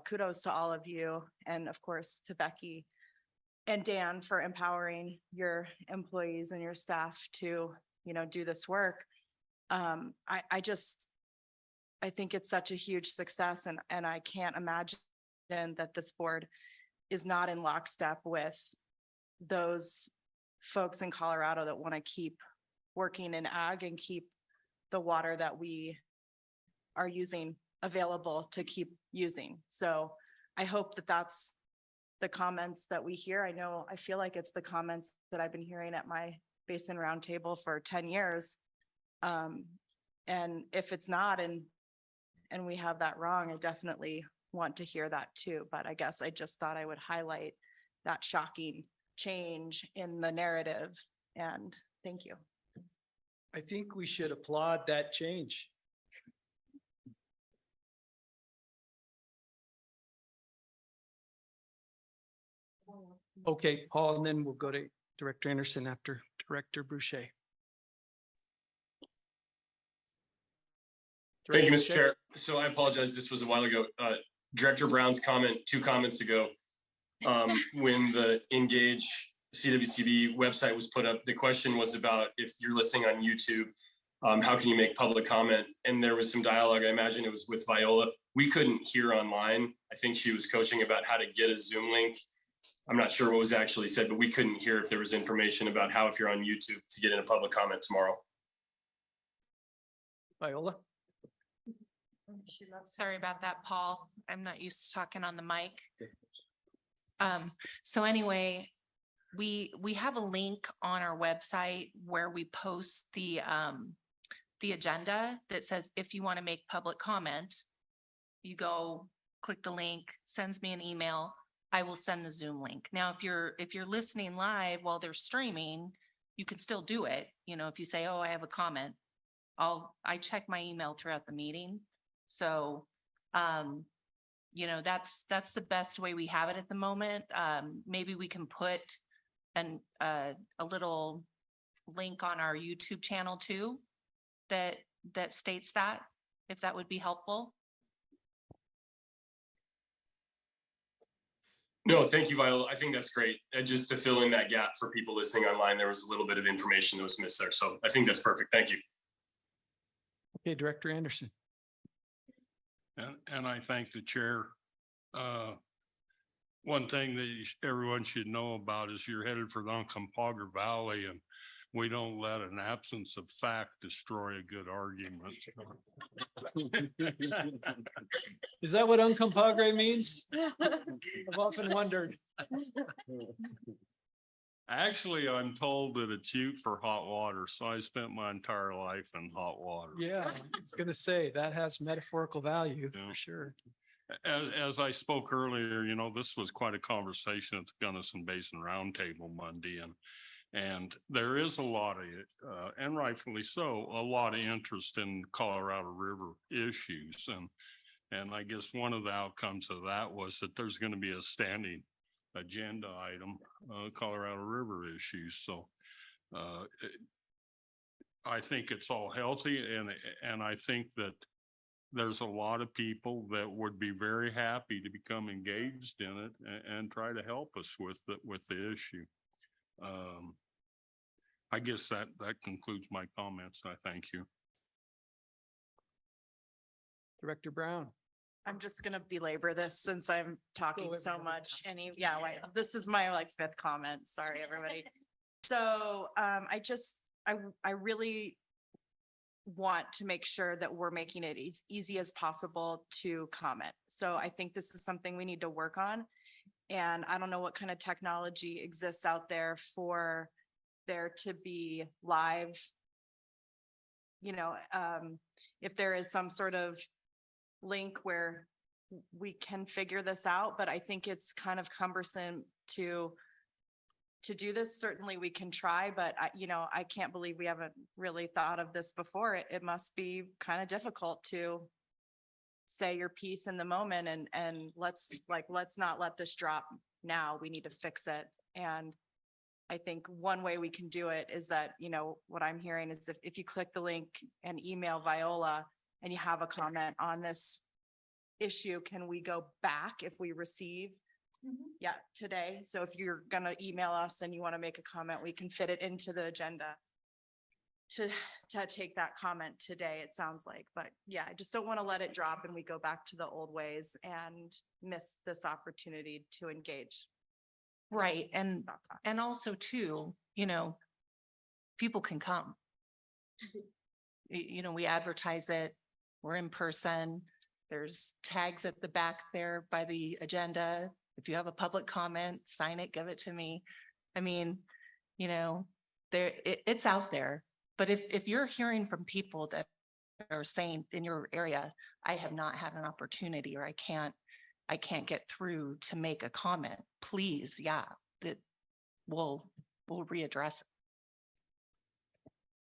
kudos to all of you. And of course to Becky and Dan for empowering your employees and your staff to, do this work. I think it's such a huge success, and I can't imagine that this board is not in lockstep with those folks in Colorado that want to keep working in ag and keep the water that we are using available to keep using. So I hope that that's the comments that we hear. I feel like it's the comments that I've been hearing at my Basin Roundtable for 10 years. And if it's not, and we have that wrong, I definitely want to hear that too. But I guess I just thought I would highlight that shocking change in the narrative. And thank you. I think we should applaud that change. Okay, Paul, and then we'll go to Director Anderson after Director Boucher. Thank you, Mr. Chair. So I apologize. This was a while ago. Director Brown's comment 2 comments ago, when the Engage CWCB website was put up, the question was about, if you're listening on YouTube, how can you make public comment? And there was some dialogue. I imagine it was with Viola. We couldn't hear online. I think she was coaching about how to get a Zoom link. I'm not sure what was actually said, but we couldn't hear if there was information about how, if you're on YouTube, to get in a public comment tomorrow. Viola? Sorry about that, Paul. I'm not used to talking on the mic. So anyway, we have a link on our website where we post the agenda that says, if you want to make public comment, you go click the link, sends me an email. I will send the Zoom link. Now, if you're listening live while they're streaming, you can still do it. You know, if you say, oh, I have a comment, I check my email throughout the meeting. So, you know, that's the best way we have it at the moment. Maybe we can put a little link on our YouTube channel too, that states that, if that would be helpful. No, thank you, Viola. I think that's great. Just to fill in that gap for people listening online, there was a little bit of information that was missed there. So I think that's perfect. Thank you. Okay, Director Anderson. And I thank the chair. One thing that everyone should know about is you're headed for the Uncompahgre Valley, and we don't let an absence of fact destroy a good argument. Is that what Uncompahgre means? I've often wondered. Actually, I'm told that it's cute for hot water, so I spent my entire life in hot water. Yeah, I was gonna say that has metaphorical value for sure. As I spoke earlier, you know, this was quite a conversation at the Gunnison Basin Roundtable Monday, and there is a lot of, and rightfully so, a lot of interest in Colorado River issues. And I guess one of the outcomes of that was that there's going to be a standing agenda item, Colorado River issues. So I think it's all healthy, and I think that there's a lot of people that would be very happy to become engaged in it and try to help us with the issue. I guess that concludes my comments. I thank you. Director Brown. I'm just gonna belabor this since I'm talking so much. This is my like fifth comment. Sorry, everybody. So I really want to make sure that we're making it as easy as possible to comment. So I think this is something we need to work on. And I don't know what kind of technology exists out there for there to be live, you know, if there is some sort of link where we can figure this out, but I think it's kind of cumbersome to do this. Certainly we can try, but I can't believe we haven't really thought of this before. It must be kind of difficult to say your piece in the moment and let's not let this drop now. We need to fix it. And I think one way we can do it is that, what I'm hearing is if you click the link and email Viola and you have a comment on this issue, can we go back if we receive today? So if you're gonna email us and you want to make a comment, we can fit it into the agenda to take that comment today, it sounds like. But yeah, I just don't want to let it drop and we go back to the old ways and miss this opportunity to engage. Right. And also too, people can come. We advertise it, we're in person. There's tags at the back there by the agenda. If you have a public comment, sign it, give it to me. I mean, it's out there. But if you're hearing from people that are saying in your area, I have not had an opportunity, or I can't get through to make a comment, please, that we'll readdress it.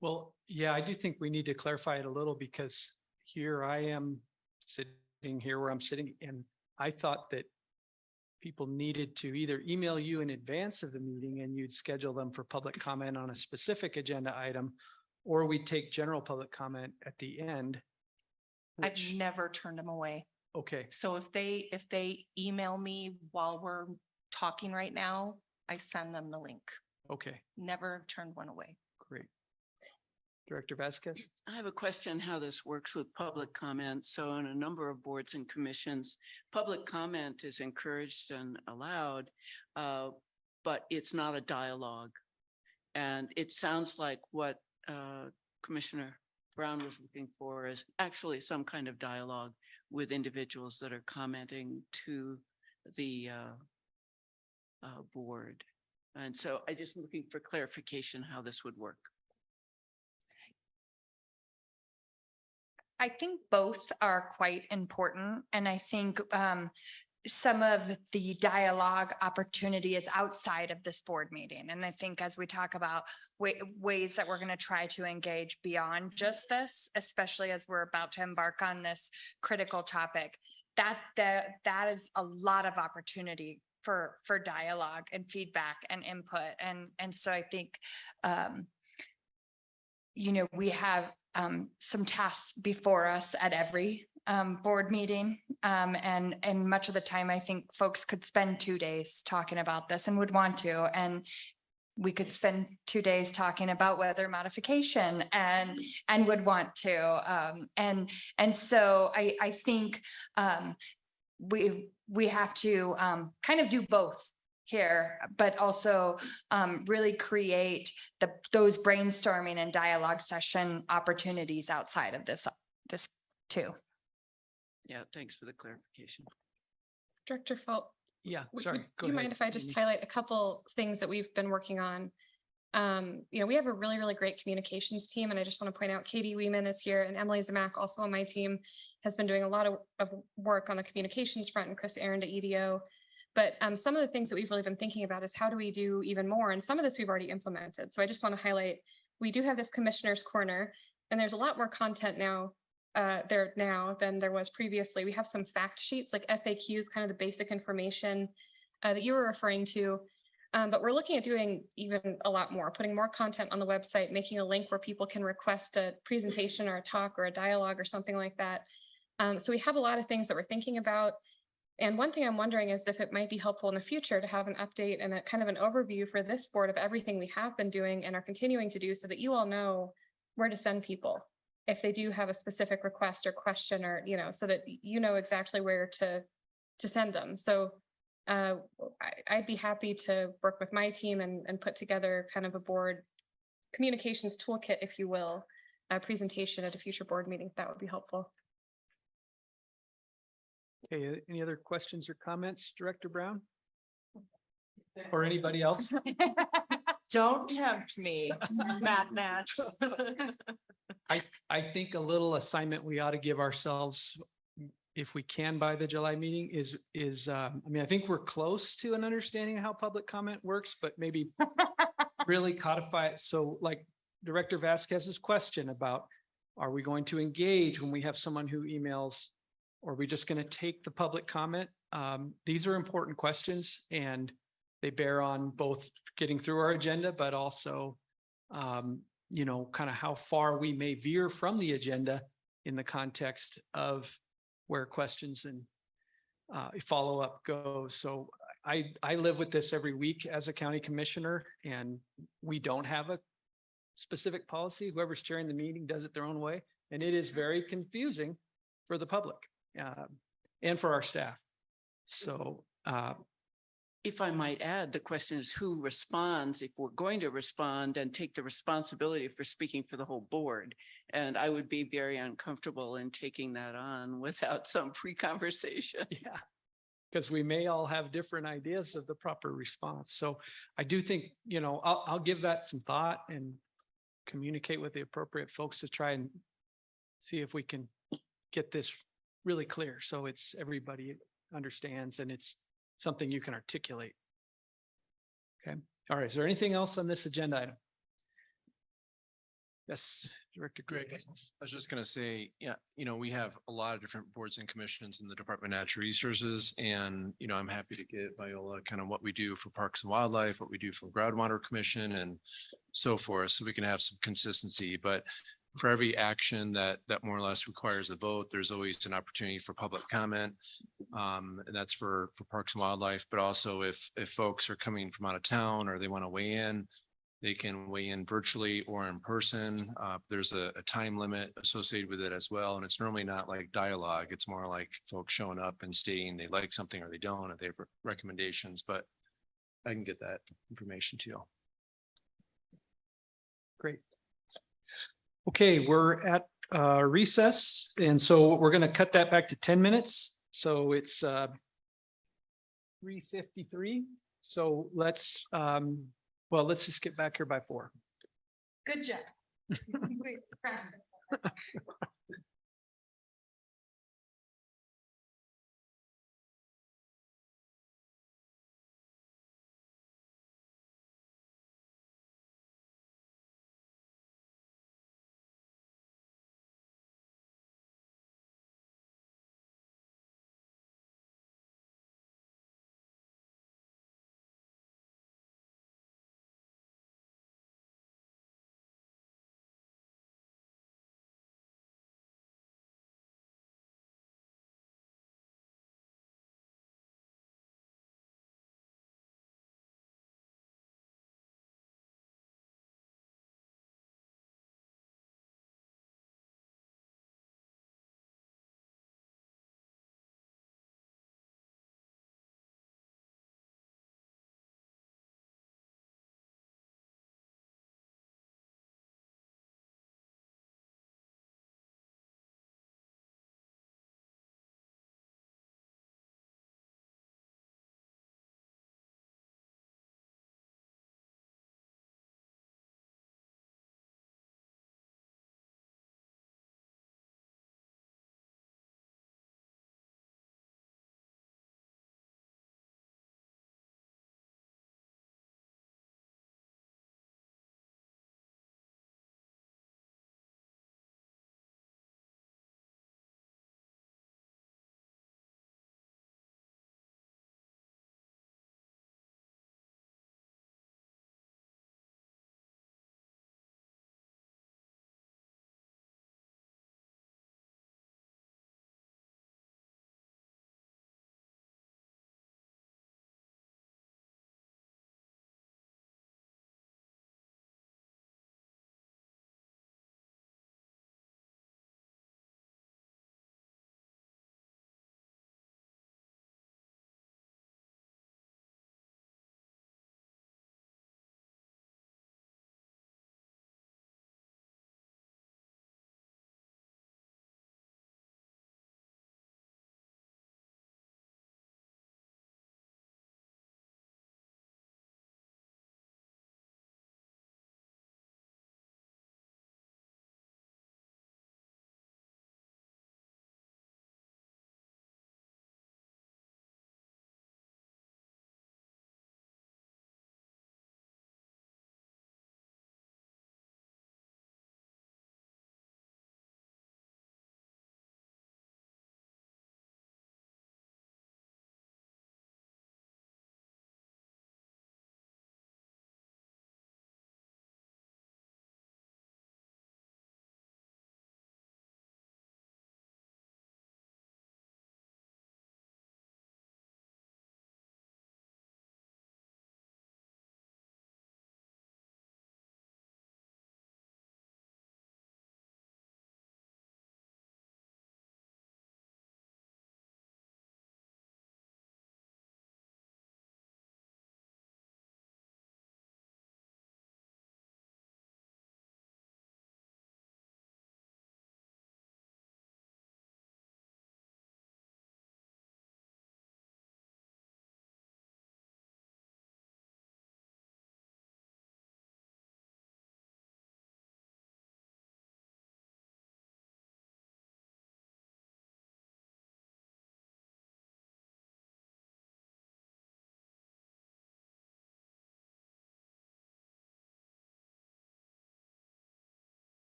Well, yeah, I do think we need to clarify it a little, because here I am sitting here where I'm sitting, and I thought that people needed to either email you in advance of the meeting and you'd schedule them for public comment on a specific agenda item, or we take general public comment at the end. I've never turned them away. Okay. So if they email me while we're talking right now, I send them the link. Okay, Never turned one away. great. Director Vasquez? I have a question how this works with public comment. So in a number of boards and commissions, public comment is encouraged and allowed, but it's not a dialogue. And it sounds like what Commissioner Brown was looking for is actually some kind of dialogue with individuals that are commenting to the board. And so I just looking for clarification how this would work. I think both are quite important. And I think some of the dialogue opportunity is outside of this board meeting. And I think as we talk about ways that we're going to try to engage beyond just this, especially as we're about to embark on this critical topic, that is a lot of opportunity for dialogue and feedback and input. And so I think, you know, we have some tasks before us at every board meeting. And much of the time, I think folks could spend 2 days talking about this and would want to. And we could spend 2 days talking about weather modification and would want to. And so I think we have to kind of do both here, but also really create those brainstorming and dialogue session opportunities outside of this too. Yeah, thanks for the clarification. Director Felt. Yeah, Would sorry. Go you ahead, mind if I just Amy. highlight a couple things that we've been working on? You know, we have a really, really great communications team, and I just want to point out Katie Weeman is here, and Emily Zamak, also on my team, has been doing a lot of work on the communications front, and Chris Aaron to EDO. But some of the things that we've really been thinking about is how do we do even more? And some of this we've already implemented. So I just want to highlight, we do have this Commissioner's Corner, and there's a lot more content now there now than there was previously. We have some fact sheets like FAQs, kind of the basic information that you were referring to. But we're looking at doing even a lot more, putting more content on the website, making a link where people can request a presentation or a talk or a dialogue or something like that. So we have a lot of things that we're thinking about. And one thing I'm wondering is if it might be helpful in the future to have an update and a kind of an overview for this board of everything we have been doing and are continuing to do, so that you all know where to send people if they do have a specific request or question, or, you know, so that you know exactly where to send them. So I'd be happy to work with my team and put together kind of a board communications toolkit, if you will, a presentation at a future board meeting. That would be helpful. Okay, any other questions or comments, Director Brown? Or anybody else? Don't tempt me, Matt Nash. I think a little assignment we ought to give ourselves, if we can, by the July meeting is I mean, I think we're close to an understanding of how public comment works, but maybe really codify it. So like Director Vasquez's question about, are we going to engage when we have someone who emails, or are we just going to take the public comment? These are important questions, and they bear on both getting through our agenda, but also, you know, kind of how far we may veer from the agenda in the context of where questions and follow-up goes. So I live with this every week as a county commissioner, and we don't have a specific policy. Whoever's chairing the meeting does it their own way. And it is very confusing for the public and for our staff. So if I might add, the question is who responds if we're going to respond and take the responsibility for speaking for the whole board. And I would be very uncomfortable in taking that on without some pre-conversation. Yeah, because we may all have different ideas of the proper response. So I do think, you know, I'll give that some thought and communicate with the appropriate folks to try and see if we can get this really clear. So it's everybody understands and it's something you can articulate. Okay. All right. Is there anything else on this agenda item? Yes, Director Greg, Greg. I was just going to say, yeah, you know, we have a lot of different boards and commissions in the Department of Natural Resources. And, you know, I'm happy to get Viola kind of what we do for Parks and Wildlife, what we do for Groundwater Commission and so forth, so we can have some consistency. But for every action that more or less requires a vote, there's always an opportunity for public comment. And that's for Parks and Wildlife, but also if folks are coming from out of town or they want to weigh in, they can weigh in virtually or in person. There's a time limit associated with it as well. And it's normally not like dialogue. It's more like folks showing up and stating they like something or they don't, or they have recommendations, but I can get that information to you. Great. Okay, we're at recess. And so we're going to cut that back to 10 minutes. So it's 3:53. So let's just get back here by 4. Good job.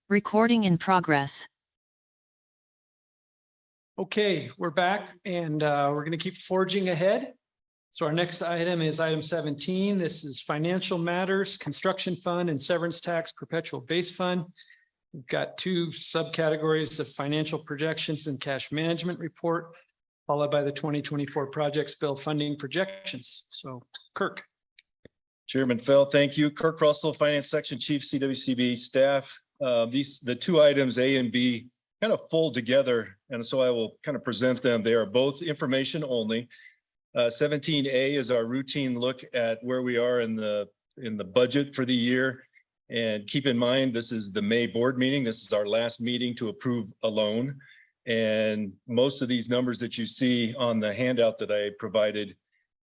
Recording in progress. Okay, we're back and we're going to keep forging ahead. So our next item is item 17. This is financial matters, construction fund and severance tax perpetual base fund. We've got two subcategories of financial projections and cash management report, followed by the 2024 projects bill funding projections. So Kirk. Chairman Fell, thank you. Kirk Russell, Finance Section Chief, CWCB staff. The two items A and B kind of fold together, and so I will kind of present them. They are both information only. 17A is our routine look at where we are in the budget for the year. And keep in mind, this is the May board meeting. This is our last meeting to approve a loan. And most of these numbers that you see on the handout that I provided,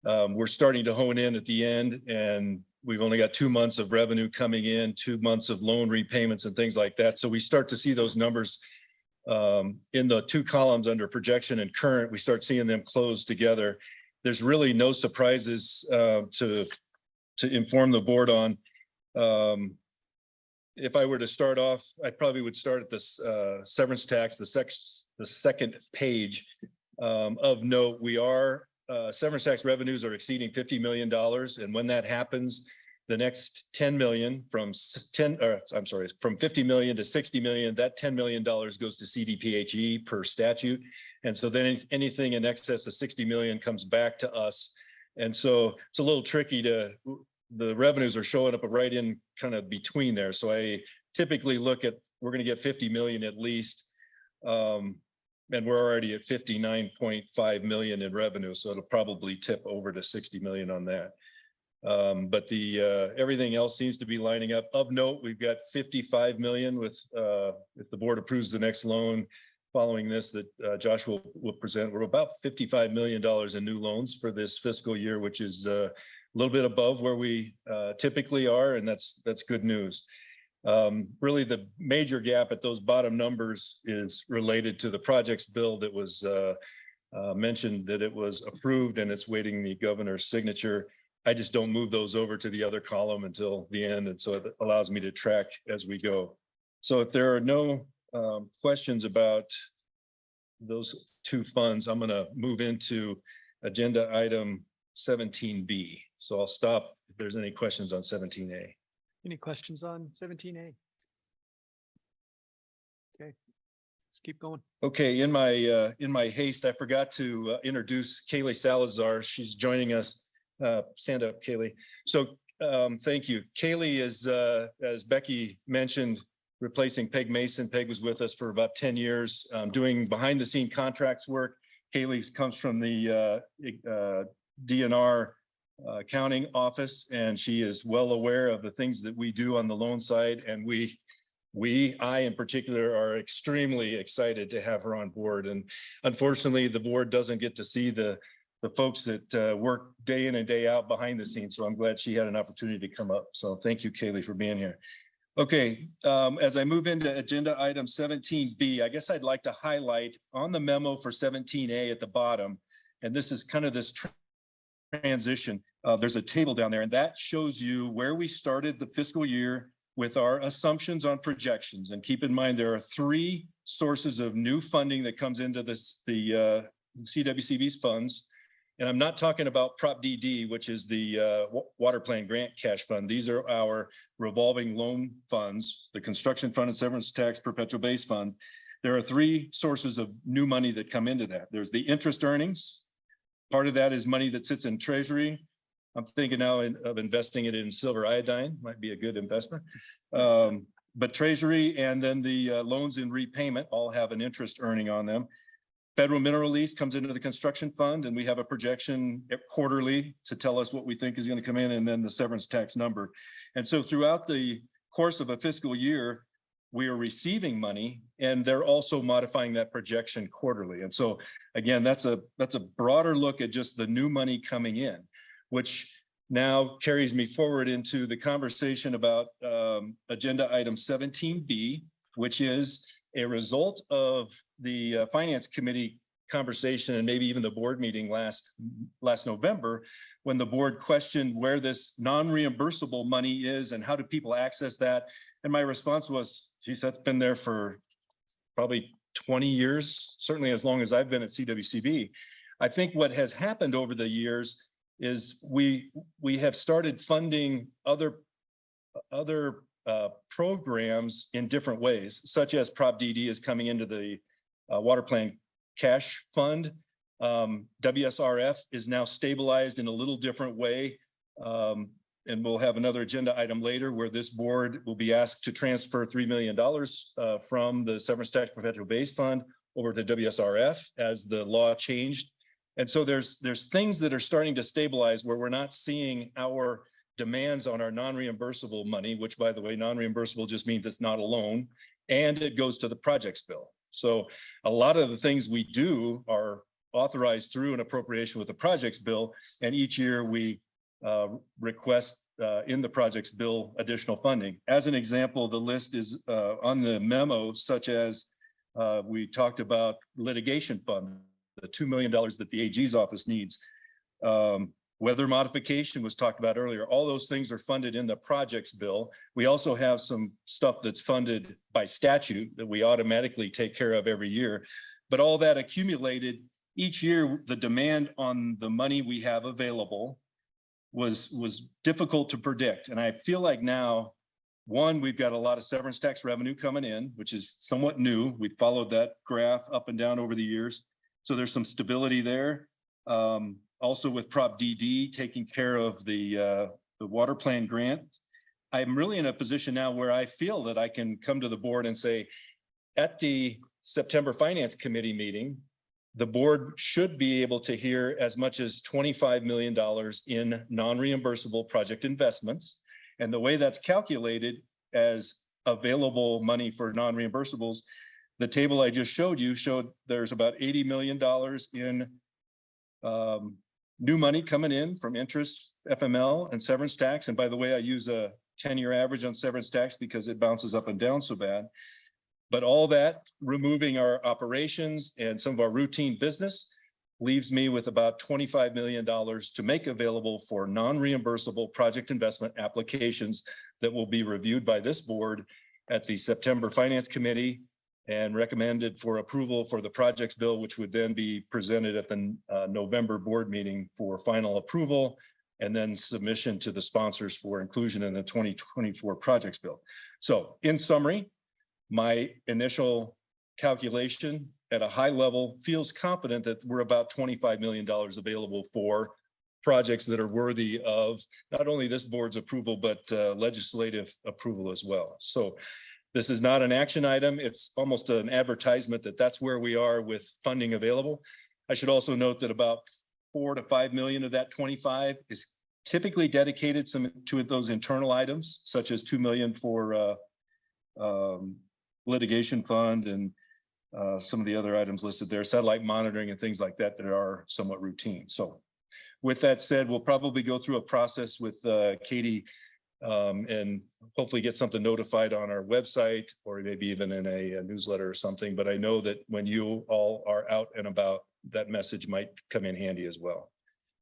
we're starting to hone in at the end, and we've only got 2 months of revenue coming in, 2 months of loan repayments and things like that. So we start to see those numbers in the two columns under projection and current. We start seeing them close together. There's really no surprises to inform the board on. If I were to start off, I probably would start at this severance tax, the second page. Of note, we are severance tax revenues are exceeding $50 million. And when that happens, the next 10 million from 50 million to 60 million, that $10 million goes to CDPHE per statute. And so then anything in excess of 60 million comes back to us. And so it's a little tricky the revenues are showing up right in kind of between there. So I typically look at, we're going to get 50 million at least. And we're already at 59.5 million in revenue. So it'll probably tip over to 60 million on that. But everything else seems to be lining up. Of note, we've got 55 million with, if the board approves the next loan following this that Josh will present, we're about $55 million in new loans for this fiscal year, which is a little bit above where we typically are. And that's good news. Really the major gap at those bottom numbers is related to the projects bill that was mentioned that it was approved and it's waiting the governor's signature. I just don't move those over to the other column until the end. And so it allows me to track as we go. So if there are no questions about those two funds, I'm going to move into agenda item 17B. So I'll stop if there's any questions on 17A. Any questions on 17A? Okay, let's keep going. Okay, in my haste, I forgot to introduce Kaylee Salazar. She's joining us. Stand up, Kaylee. So thank you. Kaylee is, as Becky mentioned, replacing Peg Mason. Peg was with us for about 10 years, doing behind the scene contracts work. Kaylee comes from the DNR accounting office, and she is well aware of the things that we do on the loan side. And I in particular are extremely excited to have her on board. And unfortunately, the board doesn't get to see the folks that work day in and day out behind the scenes. So I'm glad she had an opportunity to come up. So thank you, Kaylee, for being here. Okay, as I move into agenda item 17B, I guess I'd like to highlight on the memo for 17A at the bottom, and this is kind of this transition. There's a table down there, and that shows you where we started the fiscal year with our assumptions on projections. And keep in mind, there are three sources of new funding that comes into the CWCB's funds. And I'm not talking about Prop DD, which is the water plan grant cash fund. These are our revolving loan funds, the construction fund and severance tax perpetual base fund. There are three sources of new money that come into that. There's the interest earnings. Part of that is money that sits in treasury. I'm thinking now of investing it in silver iodine, might be a good investment. But treasury and then the loans in repayment all have an interest earning on them. Federal mineral lease comes into the construction fund, and we have a projection quarterly to tell us what we think is going to come in, and then the severance tax number. And so throughout the course of a fiscal year, we are receiving money, and they're also modifying that projection quarterly. And so again, that's a broader look at just the new money coming in, which now carries me forward into the conversation about agenda item 17B, which is a result of the Finance Committee conversation and maybe even the board meeting last November, when the board questioned where this non-reimbursable money is and how do people access that? And my response was, geez, that's been there for probably 20 years, certainly as long as I've been at CWCB. I think what has happened over the years is we have started funding other programs in different ways, such as Prop DD is coming into the water plan cash fund. WSRF is now stabilized in a little different way. And we'll have another agenda item later where this board will be asked to transfer $3 million from the severance tax perpetual base fund over to WSRF as the law changed. And so there's things that are starting to stabilize where we're not seeing our demands on our non-reimbursable money, which, by the way, non-reimbursable just means it's not a loan, and it goes to the projects bill. So a lot of the things we do are authorized through an appropriation with the projects bill, and each year we request in the projects bill additional funding. As an example, the list is on the memo, such as we talked about litigation fund, the $2 million that the AG's office needs. Weather modification was talked about earlier. All those things are funded in the projects bill. We also have some stuff that's funded by statute that we automatically take care of every year. But all that accumulated each year, the demand on the money we have available was difficult to predict. And I feel like now, one, we've got a lot of severance tax revenue coming in, which is somewhat new. We followed that graph up and down over the years. So there's some stability there. Also with Prop DD taking care of the water plan grant. I'm really in a position now where I feel that I can come to the board and say, at the September Finance Committee meeting, the board should be able to hear as much as $25 million in non-reimbursable project investments. And the way that's calculated as available money for non-reimbursables, the table I just showed you showed there's about $80 million in new money coming in from interest, FML, and severance tax. And by the way, I use a 10-year average on severance tax because it bounces up and down so bad. But all that, removing our operations and some of our routine business, leaves me with about $25 million to make available for non-reimbursable project investment applications that will be reviewed by this board at the September Finance Committee and recommended for approval for the projects bill, which would then be presented at the November board meeting for final approval and then submission to the sponsors for inclusion in the 2024 projects bill. So in summary, my initial calculation at a high level feels confident that we're about $25 million available for projects that are worthy of not only this board's approval, but legislative approval as well. So this is not an action item. It's almost an advertisement that that's where we are with funding available. I should also note that about 4 to 5 million of that 25 is typically dedicated to those internal items, such as 2 million for litigation fund and some of the other items listed there, satellite monitoring and things like that that are somewhat routine. So with that said, we'll probably go through a process with Katie and hopefully get something notified on our website or maybe even in a newsletter or something. But I know that when you all are out and about, that message might come in handy as well.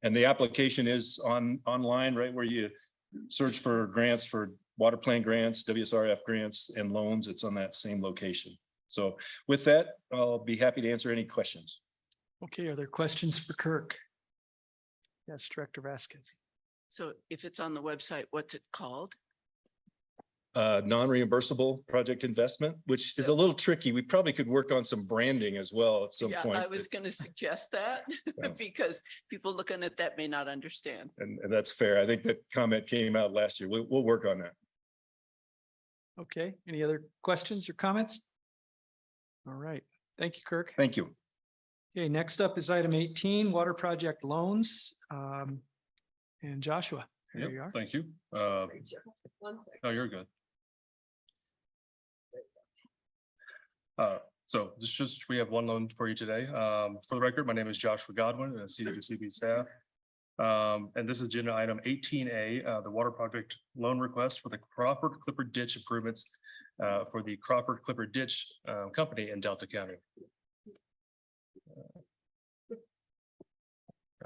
And the application is online, right, where you search for grants for water plan grants, WSRF grants, and loans. It's on that same location. So with that, I'll be happy to answer any questions. Okay, are there questions for Kirk? Yes, Director Vasquez. So if it's on the website, what's it called? Non-reimbursable project investment, which is a little tricky. We probably could work on some branding as well at some point. I was going to suggest that because people looking at that may not understand. And that's fair. I think that comment came out last year. We'll work on that. Okay, any other questions or comments? All right, thank you, Kirk. Thank you. Okay, next up is item 18, water project loans. And Joshua, there you are. Thank you. Oh, you're good. So we have one loan for you today. For the record, my name is Joshua Godwin, CWCB staff. And this is agenda item 18A, the water project loan request for the Crawford Clipper Ditch improvements for the Crawford Clipper Ditch Company in Delta County.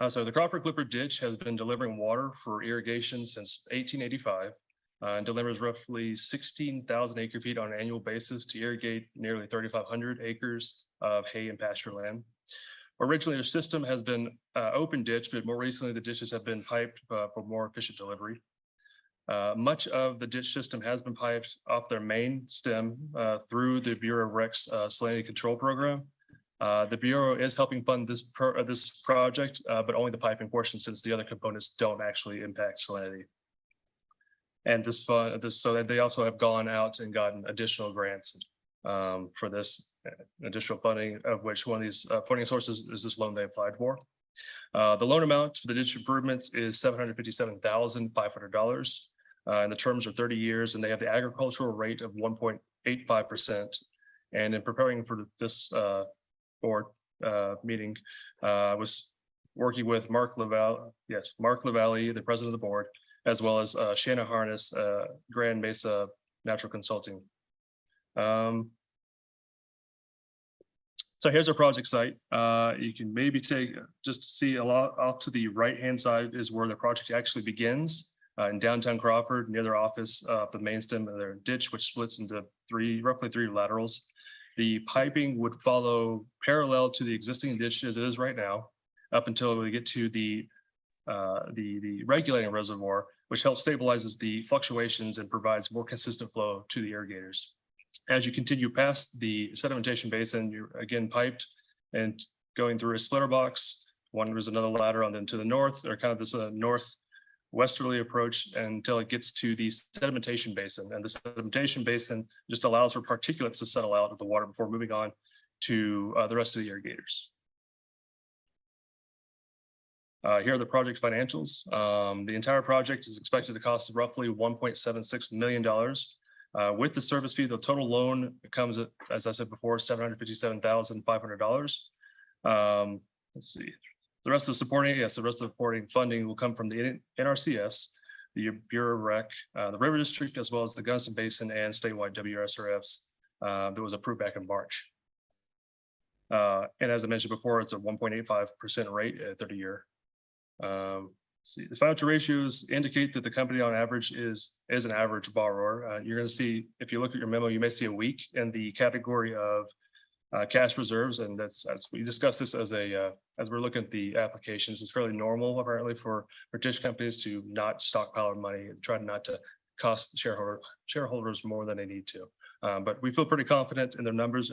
So the Crawford Clipper ditch has been delivering water for irrigation since 1885 and delivers roughly 16,000 acre feet on an annual basis to irrigate nearly 3,500 acres of hay and pasture land. Originally, the system has been open ditch, but more recently the ditches have been piped for more efficient delivery. Much of the ditch system has been piped off their main stem through the Bureau of Recs salinity control program. The Bureau is helping fund this project, but only the piping portion, since the other components don't actually impact salinity. And so that they also have gone out and gotten additional grants for this additional funding, of which one of these funding sources is this loan they applied for. The loan amount for the ditch improvements is $757,500. And the terms are 30 years, and they have the agricultural rate of 1.85%. And in preparing for this board meeting, I was working with Mark Lavalley, the president of the board, as well as Shanna Harness, Grand Mesa Natural Consulting. So here's our project site. You can maybe take just to see a lot off to the right-hand side is where the project actually begins in downtown Crawford, near their office, the main stem of their ditch, which splits into roughly three laterals. The piping would follow parallel to the existing ditch as it is right now, up until we get to the regulating reservoir, which helps stabilizes the fluctuations and provides more consistent flow to the irrigators. As you continue past the sedimentation basin, you're again piped and going through a splitter box. One was another lateral, and then to the north, or kind of this northwesterly approach until it gets to the sedimentation basin. And the sedimentation basin just allows for particulates to settle out of the water before moving on to the rest of the irrigators. Here are the project financials. The entire project is expected to cost roughly $1.76 million. With the service fee, the total loan comes at, as I said before, $757,500. Let's see. The rest of the supporting funding will come from the NRCS, the Bureau of Rec, the River District, as well as the Gunnison Basin and statewide WSRFs that was approved back in March. And as I mentioned before, it's a 1.85% rate at 30-year. See, the financial ratios indicate that the company on average is an average borrower. You're going to see, if you look at your memo, you may see a week in the category of cash reserves, and that's, as we discussed this as we're looking at the applications, it's fairly normal apparently for ditch companies to not stockpile money and try not to cost shareholders more than they need to. But we feel pretty confident in their numbers,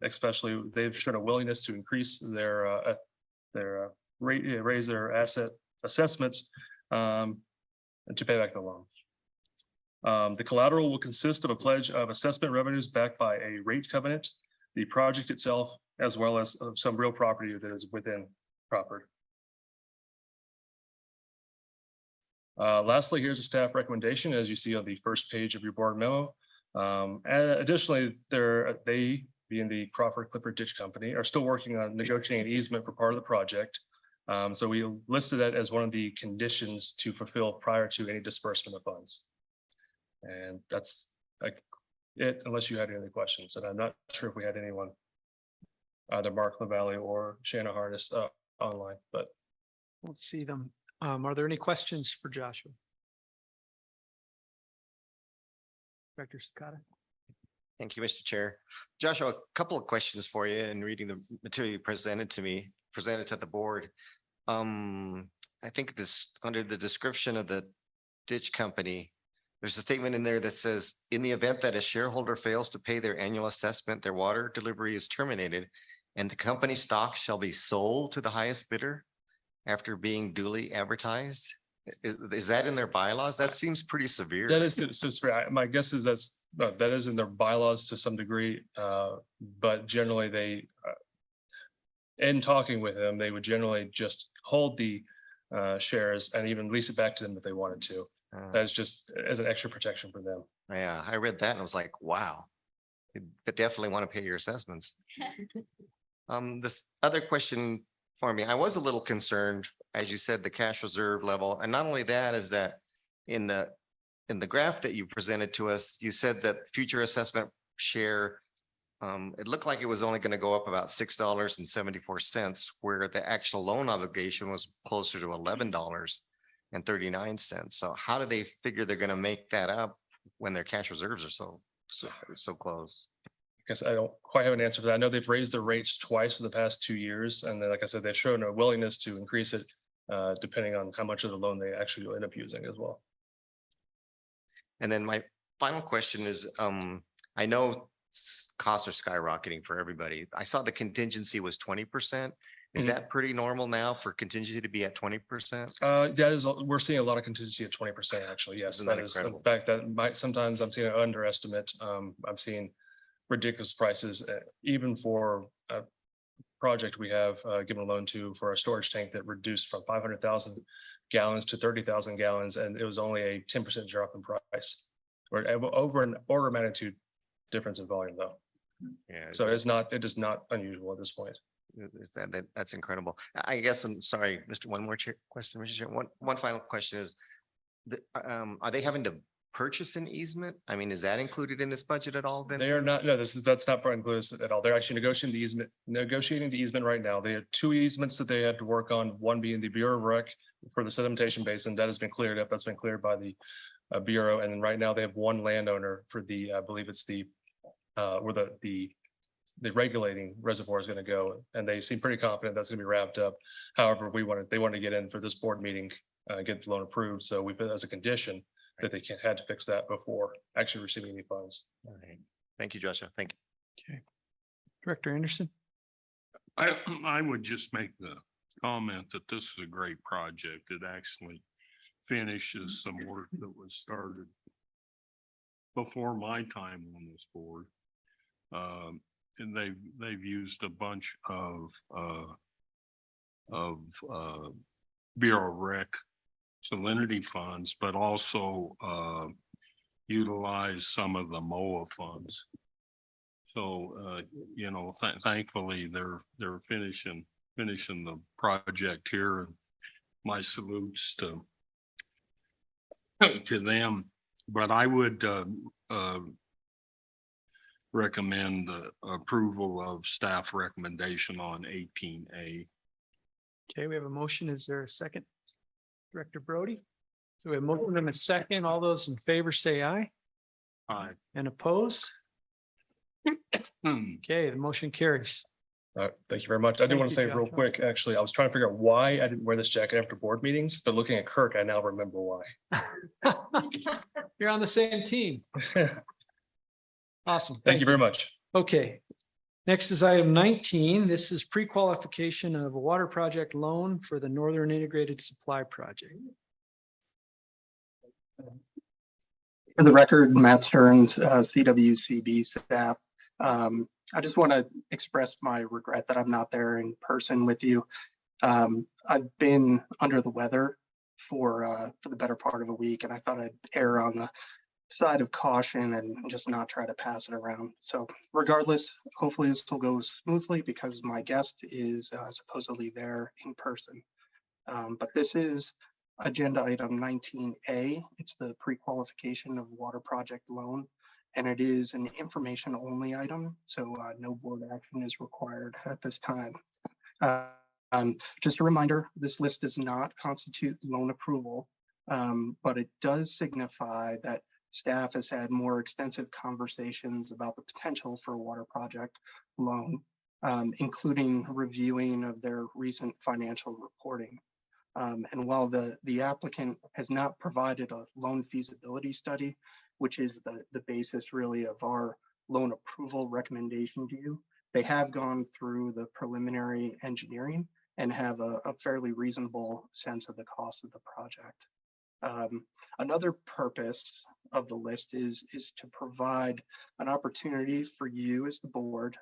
especially they've shown a willingness to increase their raise their asset assessments and to pay back the loan. The collateral will consist of a pledge of assessment revenues backed by a rate covenant, the project itself, as well as some real property that is within Crawford. Lastly, here's a staff recommendation, as you see on the first page of your board memo. Additionally, they, being the Crawford Clipper Ditch Company, are still working on negotiating an easement for part of the project. So we listed that as one of the conditions to fulfill prior to any disbursement of funds. And that's it, unless you had any other questions. And I'm not sure if we had anyone, either Mark Lavalley or Shanna Harness online, but. Let's see them. Are there any questions for Joshua? Director Sakata. Thank you, Mr. Chair. Joshua, a couple of questions for you in reading the material you presented to the board. I think this, under the description of the ditch company, there's a statement in there that says, in the event that a shareholder fails to pay their annual assessment, their water delivery is terminated and the company stock shall be sold to the highest bidder after being duly advertised. Is that in their bylaws? That seems pretty severe. That is, my guess is that is in their bylaws to some degree, but generally they, in talking with them, they would generally just hold the shares and even lease it back to them if they wanted to. That's just as an extra protection for them. Yeah, I read that and I was like, wow, you definitely want to pay your assessments. This other question for me, I was a little concerned, as you said, the cash reserve level. And not only that, is that in the graph that you presented to us, you said that future assessment share it looked like it was only going to go up about $6.74, where the actual loan obligation was closer to $11.39. So how do they figure they're going to make that up when their cash reserves are so close? I guess I don't quite have an answer for that. I know they've raised their rates twice in the past 2 years. And then, like I said, they've shown a willingness to increase it depending on how much of the loan they actually will end up using as well. And then my final question is, I know costs are skyrocketing for everybody. I saw the contingency was 20%. Is Mhm. that pretty normal now for contingency to be at 20%? That is, we're seeing a lot of contingency at 20%, actually. Yes, Isn't that that is, in incredible? fact, that might, sometimes I'm seeing an underestimate. I'm seeing ridiculous prices, even for a project we have given a loan to for a storage tank that reduced from 500,000 gallons to 30,000 gallons, and it was only a 10% drop in price. Or over an order of magnitude difference in volume, though. Yeah. So it is not unusual at this point. That's incredible. I guess I'm sorry, Mr. One more question, Mr. Chair. One final question is, are they having to purchase an easement? I mean, is that included in this budget at all then? They are not, no, that's not part included at all. They're actually negotiating the easement right now. They had 2 easements that they had to work on, one being the Bureau of Rec for the sedimentation basin. That has been cleared up. That's been cleared by the Bureau. And then right now they have one landowner for the, I believe it's the, where the regulating reservoir is going to go, and they seem pretty confident that's going to be wrapped up. However, they want to get in for this board meeting, get the loan approved. So we put it as a condition that they had to fix that before actually receiving any funds. All right. Thank you, Joshua. Thank you. Okay. Director Anderson? I would just make the comment that this is a great project. It actually finishes some work that was started before my time on this board. And they've used a bunch of Bureau of Rec salinity funds, but also utilize some of the MOA funds. So you know, thankfully they're finishing the project here, and my salutes to them. But I would recommend the approval of staff recommendation on 18A. Okay, we have a motion. Is there a second? Director Brody? So we have a motion and a second. All those in favor say aye. Aye. And opposed? Okay, the motion carries. Thank you very much. I do Thank want to you, say real Joshua. quick, actually, I was trying to figure out why I didn't wear this jacket after board meetings, but looking at Kirk, I now remember why. You're on the same team. Awesome. Thank you very much. Okay. Next is item 19. This is pre-qualification of a water project loan for the Northern Integrated Supply Project. For the record, Matt Stearns, CWCB staff. I just want to express my regret that I'm not there in person with you. I've been under the weather for the better part of a week, and I thought I'd err on the side of caution and just not try to pass it around. So regardless, hopefully this will go smoothly because my guest is supposedly there in person. But this is agenda item 19A. It's the pre-qualification of water project loan, and it is an information only item. So no board action is required at this time. Just a reminder, this list does not constitute loan approval, but it does signify that staff has had more extensive conversations about the potential for a water project loan, including reviewing of their recent financial reporting. And while the applicant has not provided a loan feasibility study, which is the basis really of our loan approval recommendation to you, they have gone through the preliminary engineering and have a fairly reasonable sense of the cost of the project. Another purpose of the list is to provide an opportunity for you as the board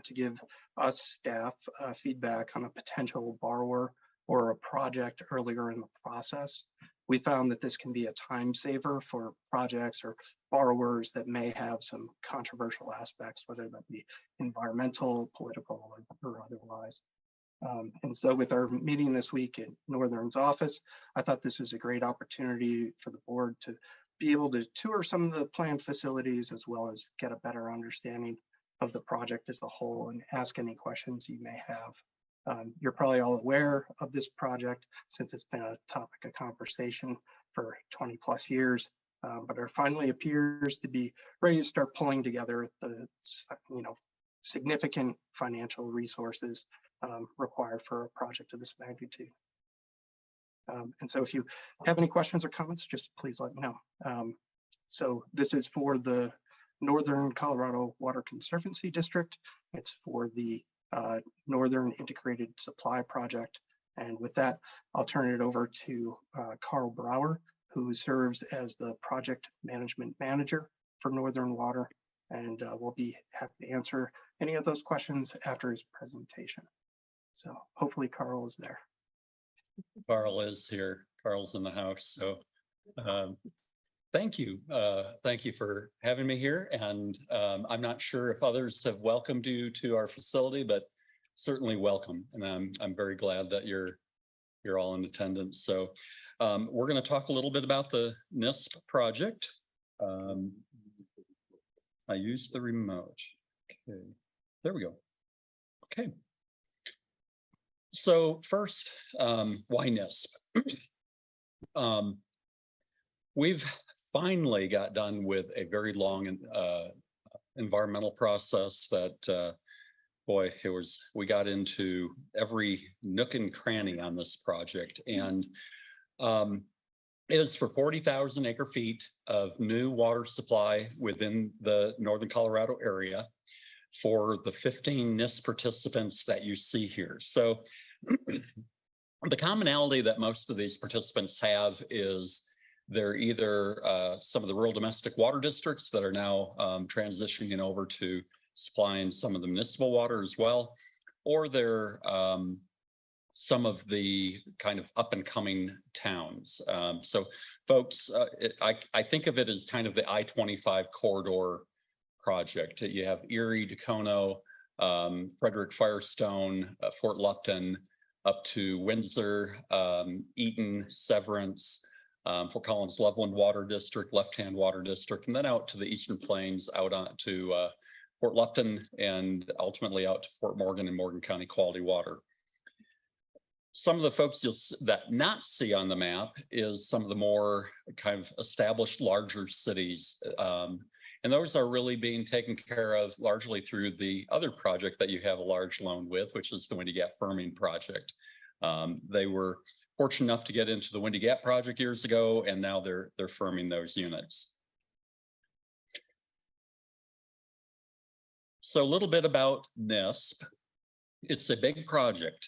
to give us staff feedback on a potential borrower or a project earlier in the process. We found that this can be a time saver for projects or borrowers that may have some controversial aspects, whether that be environmental, political, or otherwise. And so with our meeting this week in Northern's office, I thought this was a great opportunity for the board to be able to tour some of the planned facilities as well as get a better understanding of the project as a whole and ask any questions you may have. You're probably all aware of this project since it's been a topic of conversation for 20 plus years, but it finally appears to be ready to start pulling together the significant financial resources required for a project of this magnitude. And so if you have any questions or comments, just please let me know. So this is for the Northern Colorado Water Conservancy District. It's for the Northern Integrated Supply Project. And with that, I'll turn it over to Carl Brower, who serves as the Project Management Manager for Northern Water. And we'll be happy to answer any of those questions after his presentation. So hopefully Carl is there. Carl is here. Carl's in the house. So thank you. Thank you for having me here. And I'm not sure if others have welcomed you to our facility, but certainly welcome. And I'm very glad that you're all in attendance. So we're going to talk a little bit about the NISP project. I used the remote. Okay, there we go. Okay. So first, why NISP? We've finally got done with a very long environmental process that, boy, we got into every nook and cranny on this project. And it is for 40,000 acre feet of new water supply within the Northern Colorado area for the 15 NISP participants that you see here. So the commonality that most of these participants have is they're either some of the rural domestic water districts that are now transitioning over to supplying some of the municipal water as well, or they're some of the kind of up and coming towns. So folks, I think of it as kind of the I-25 corridor project. You have Erie, Dacono, Frederick Firestone, Fort Lupton, up to Windsor, Eaton, Severance, Fort Collins, Loveland Water District, Left Hand Water District, and then out to the Eastern Plains, out on to Fort Lupton, and ultimately out to Fort Morgan and Morgan County Quality Water. Some of the folks that not see on the map is some of the more kind of established larger cities. And those are really being taken care of largely through the other project that you have a large loan with, which is the Windy Gap Firming Project. They were fortunate enough to get into the Windy Gap project years ago, and now they're firming those units. So a little bit about NISP. It's a big project.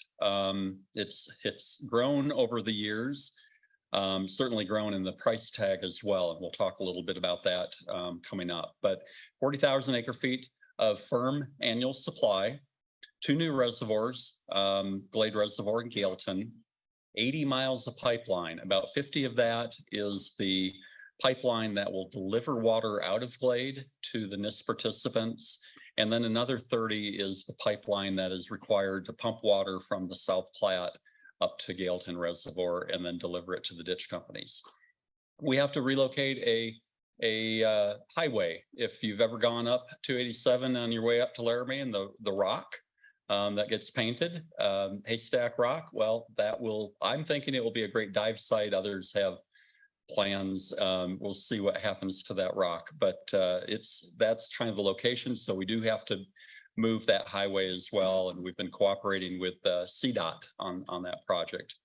It's grown over the years, certainly grown in the price tag as well. And we'll talk a little bit about that coming up. But 40,000 acre feet of firm annual supply, 2 new reservoirs, Glade Reservoir and Gailton, 80 miles of pipeline. About 50 of that is the pipeline that will deliver water out of Glade to the NISP participants. And then another 30 is the pipeline that is required to pump water from the South Platte up to Gailton Reservoir and then deliver it to the ditch companies. We have to relocate a highway. If you've ever gone up 287 on your way up to Laramie and the rock that gets painted, Haystack Rock, well, I'm thinking it will be a great dive site. Others have plans. We'll see what happens to that rock, but that's kind of the location. So we do have to move that highway as well. And we've been cooperating with CDOT on that project.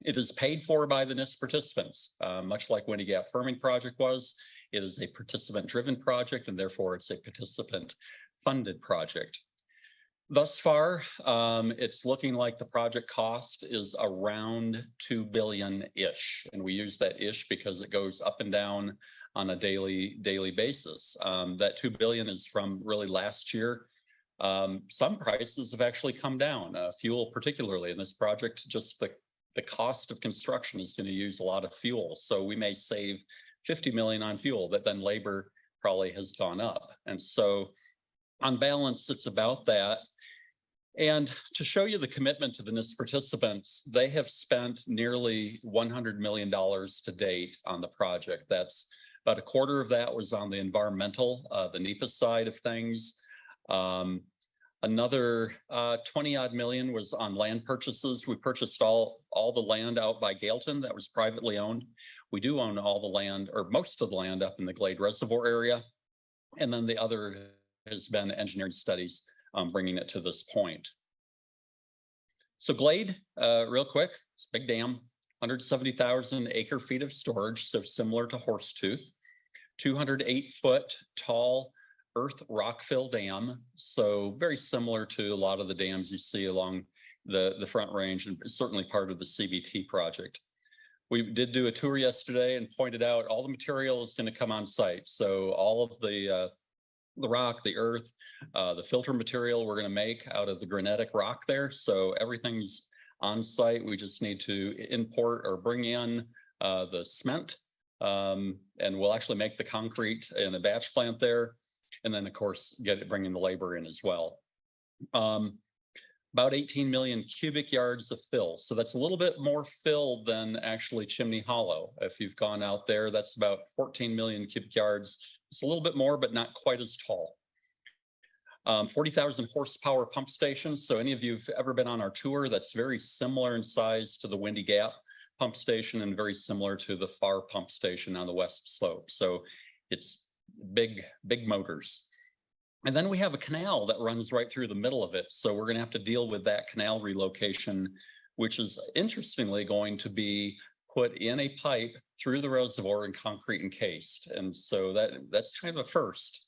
It is paid for by the NISP participants, much like Windy Gap Firming Project was. It is a participant-driven project, and therefore it's a participant-funded project. Thus far, it's looking like the project cost is around $2 billion-ish. And we use that ish because it goes up and down on a daily basis. That $2 billion is from really last year. Some prices have actually come down, fuel particularly in this project. Just the cost of construction is going to use a lot of fuel. So we may save $50 million on fuel, but then labor probably has gone up. And so on balance, it's about that. And to show you the commitment to the NISP participants, they have spent nearly $100 million to date on the project. That's about a quarter of that was on the environmental, the NEPA side of things. Another 20 odd million was on land purchases. We purchased all the land out by Gailton that was privately owned. We do own all the land, or most of the land, up in the Glade Reservoir area. And then the other has been engineering studies bringing it to this point. So Glade, real quick, it's a big dam, 170,000 acre feet of storage, so similar to Horsetooth, 208-foot tall earth rockfill dam, so very similar to a lot of the dams you see along the Front Range, and certainly part of the CBT project. We did do a tour yesterday and pointed out all the material is going to come on site. So all of the rock, the earth, the filter material we're going to make out of the granitic rock there. So everything's on site. We just need to import or bring in the cement, and we'll actually make the concrete in a batch plant there. And then, of course, bringing the labor in as well. About 18 million cubic yards of fill. So that's a little bit more fill than actually Chimney Hollow. If you've gone out there, that's about 14 million cubic yards. It's a little bit more, but not quite as tall. 40,000 horsepower pump stations. So any of you who've ever been on our tour, that's very similar in size to the Windy Gap pump station and very similar to the Far pump station on the west slope. So it's big motors. And then we have a canal that runs right through the middle of it. So we're going to have to deal with that canal relocation, which is interestingly going to be put in a pipe through the reservoir and concrete encased. And so that's kind of a first.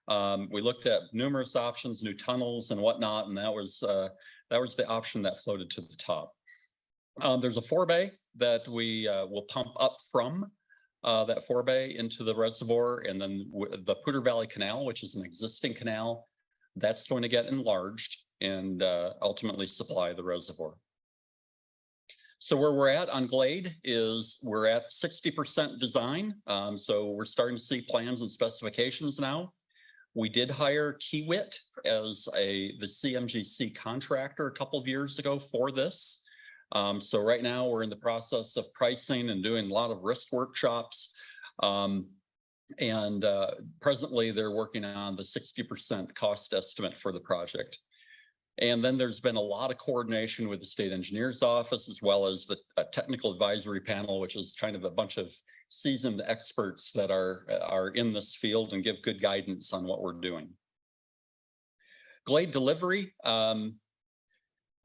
We looked at numerous options, new tunnels and whatnot, and that was the option that floated to the top. There's a forebay that we will pump up from that forebay into the reservoir, and then the Poudre Valley Canal, which is an existing canal, that's going to get enlarged and ultimately supply the reservoir. So where we're at on Glade is we're at 60% design. So we're starting to see plans and specifications now. We did hire Kiewit as the CMGC contractor a couple of years ago for this. So right now we're in the process of pricing and doing a lot of risk workshops. Presently they're working on the 60% cost estimate for the project. And then there's been a lot of coordination with the state engineer's office, as well as the technical advisory panel, which is kind of a bunch of seasoned experts that are in this field and give good guidance on what we're doing. Glade delivery.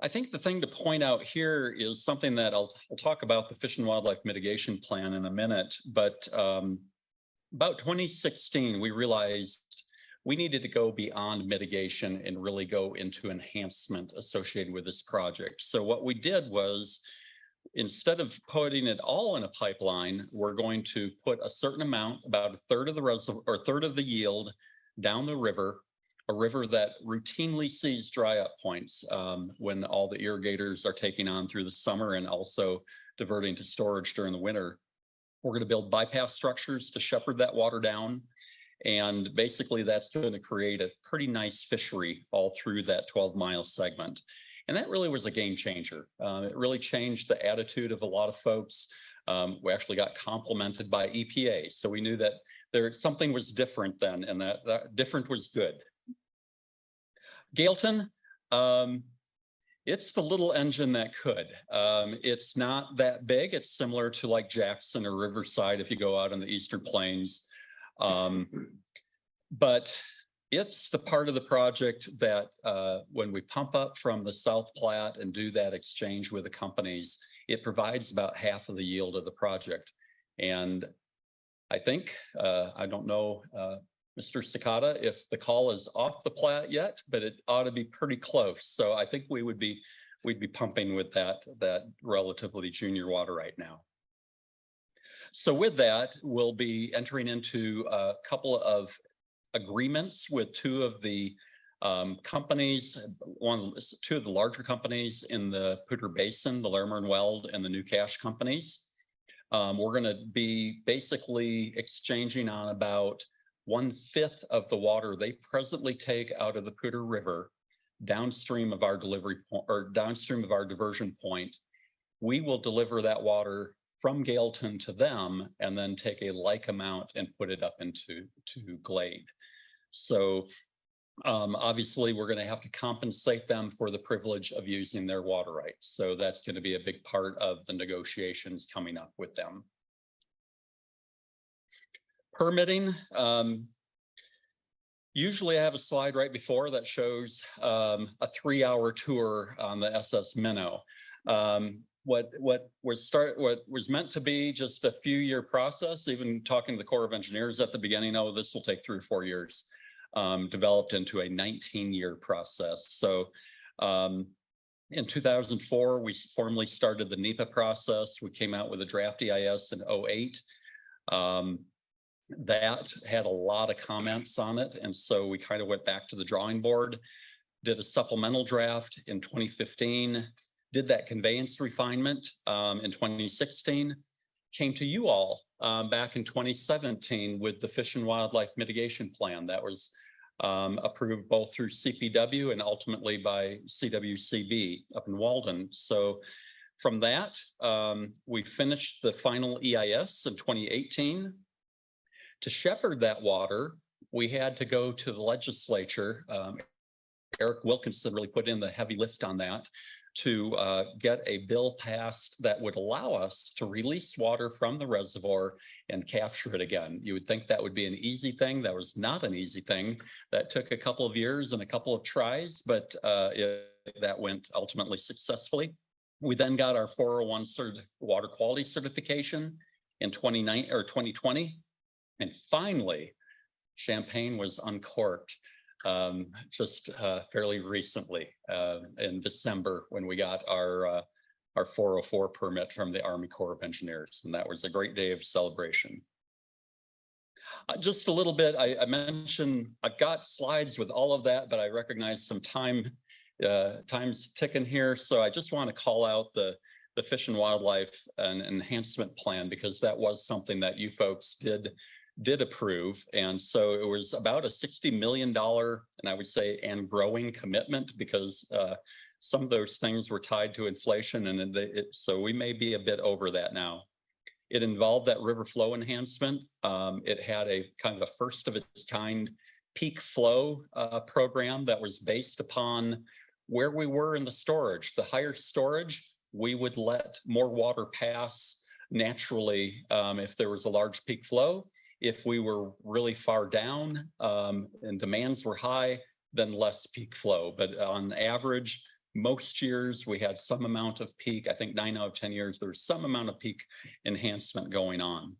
I think the thing to point out here is something that I'll talk about the Fish and Wildlife Mitigation Plan in a minute, but about 2016, we realized we needed to go beyond mitigation and really go into enhancement associated with this project. So what we did was, instead of putting it all in a pipeline, we're going to put a certain amount, about a third of the reservoir or a third of the yield, down the river, a river that routinely sees dry up points when all the irrigators are taking on through the summer and also diverting to storage during the winter. We're going to build bypass structures to shepherd that water down. And basically that's going to create a pretty nice fishery all through that 12-mile segment. And that really was a game changer. It really changed the attitude of a lot of folks. We actually got complimented by EPA. So we knew that something was different then, and that different was good. Gailton, it's the little engine that could. It's not that big. It's similar to like Jackson or Riverside if you go out on the Eastern Plains. But it's the part of the project that when we pump up from the South Platte and do that exchange with the companies, it provides about half of the yield of the project. And I think, I don't know, Mr. Sakata, if the call is off the Platte yet, but it ought to be pretty close. So I think we'd be pumping with that relatively junior water right now. So with that, we'll be entering into a couple of agreements with two of the companies, two of the larger companies in the Poudre Basin, the Larimer and Weld and the New Cache companies. We're going to be basically exchanging on about 1/5 of the water they presently take out of the Poudre River downstream of our delivery point or downstream of our diversion point. We will deliver that water from Gailton to them and then take a like amount and put it up into Glade. So Obviously, we're going to have to compensate them for the privilege of using their water rights. So that's going to be a big part of the negotiations coming up with them. Permitting. Usually I have a slide right before that shows a 3-hour tour on the SS Minnow. What was meant to be just a few-year process, even talking to the Corps of Engineers at the beginning, oh, this will take 3 or 4 years, developed into a 19-year process. So in 2004, we formally started the NEPA process. We came out with a draft EIS in 2008. That had a lot of comments on it. And so we kind of went back to the drawing board, did a supplemental draft in 2015, did that conveyance refinement in 2016, came to you all back in 2017 with the Fish and Wildlife Mitigation Plan that was approved both through CPW and ultimately by CWCB up in Walden. So from that, we finished the final EIS in 2018. To shepherd that water, we had to go to the legislature. Eric Wilkinson really put in the heavy lift on that to get a bill passed that would allow us to release water from the reservoir and capture it again. You would think that would be an easy thing. That was not an easy thing. That took a couple of years and a couple of tries, but that went ultimately successfully. We then got our 401 water quality certification in 2020. And finally, Champagne was uncorked just fairly recently in December when we got our 404 permit from the Army Corps of Engineers. And that was a great day of celebration. Just a little bit, I mentioned, I've got slides with all of that, but I recognize some time's ticking here. So I just want to call out the Fish and Wildlife and Enhancement Plan, because that was something that you folks did approve. And so it was about a $60 million, and I would say, and growing commitment, because some of those things were tied to inflation. And so we may be a bit over that now. It involved that river flow enhancement. It had a kind of a first of its kind peak flow program that was based upon where we were in the storage. The higher storage, we would let more water pass naturally if there was a large peak flow. If we were really far down and demands were high, then less peak flow. But on average, most years we had some amount of peak. I think 9 out of 10 years, there's some amount of peak enhancement going on.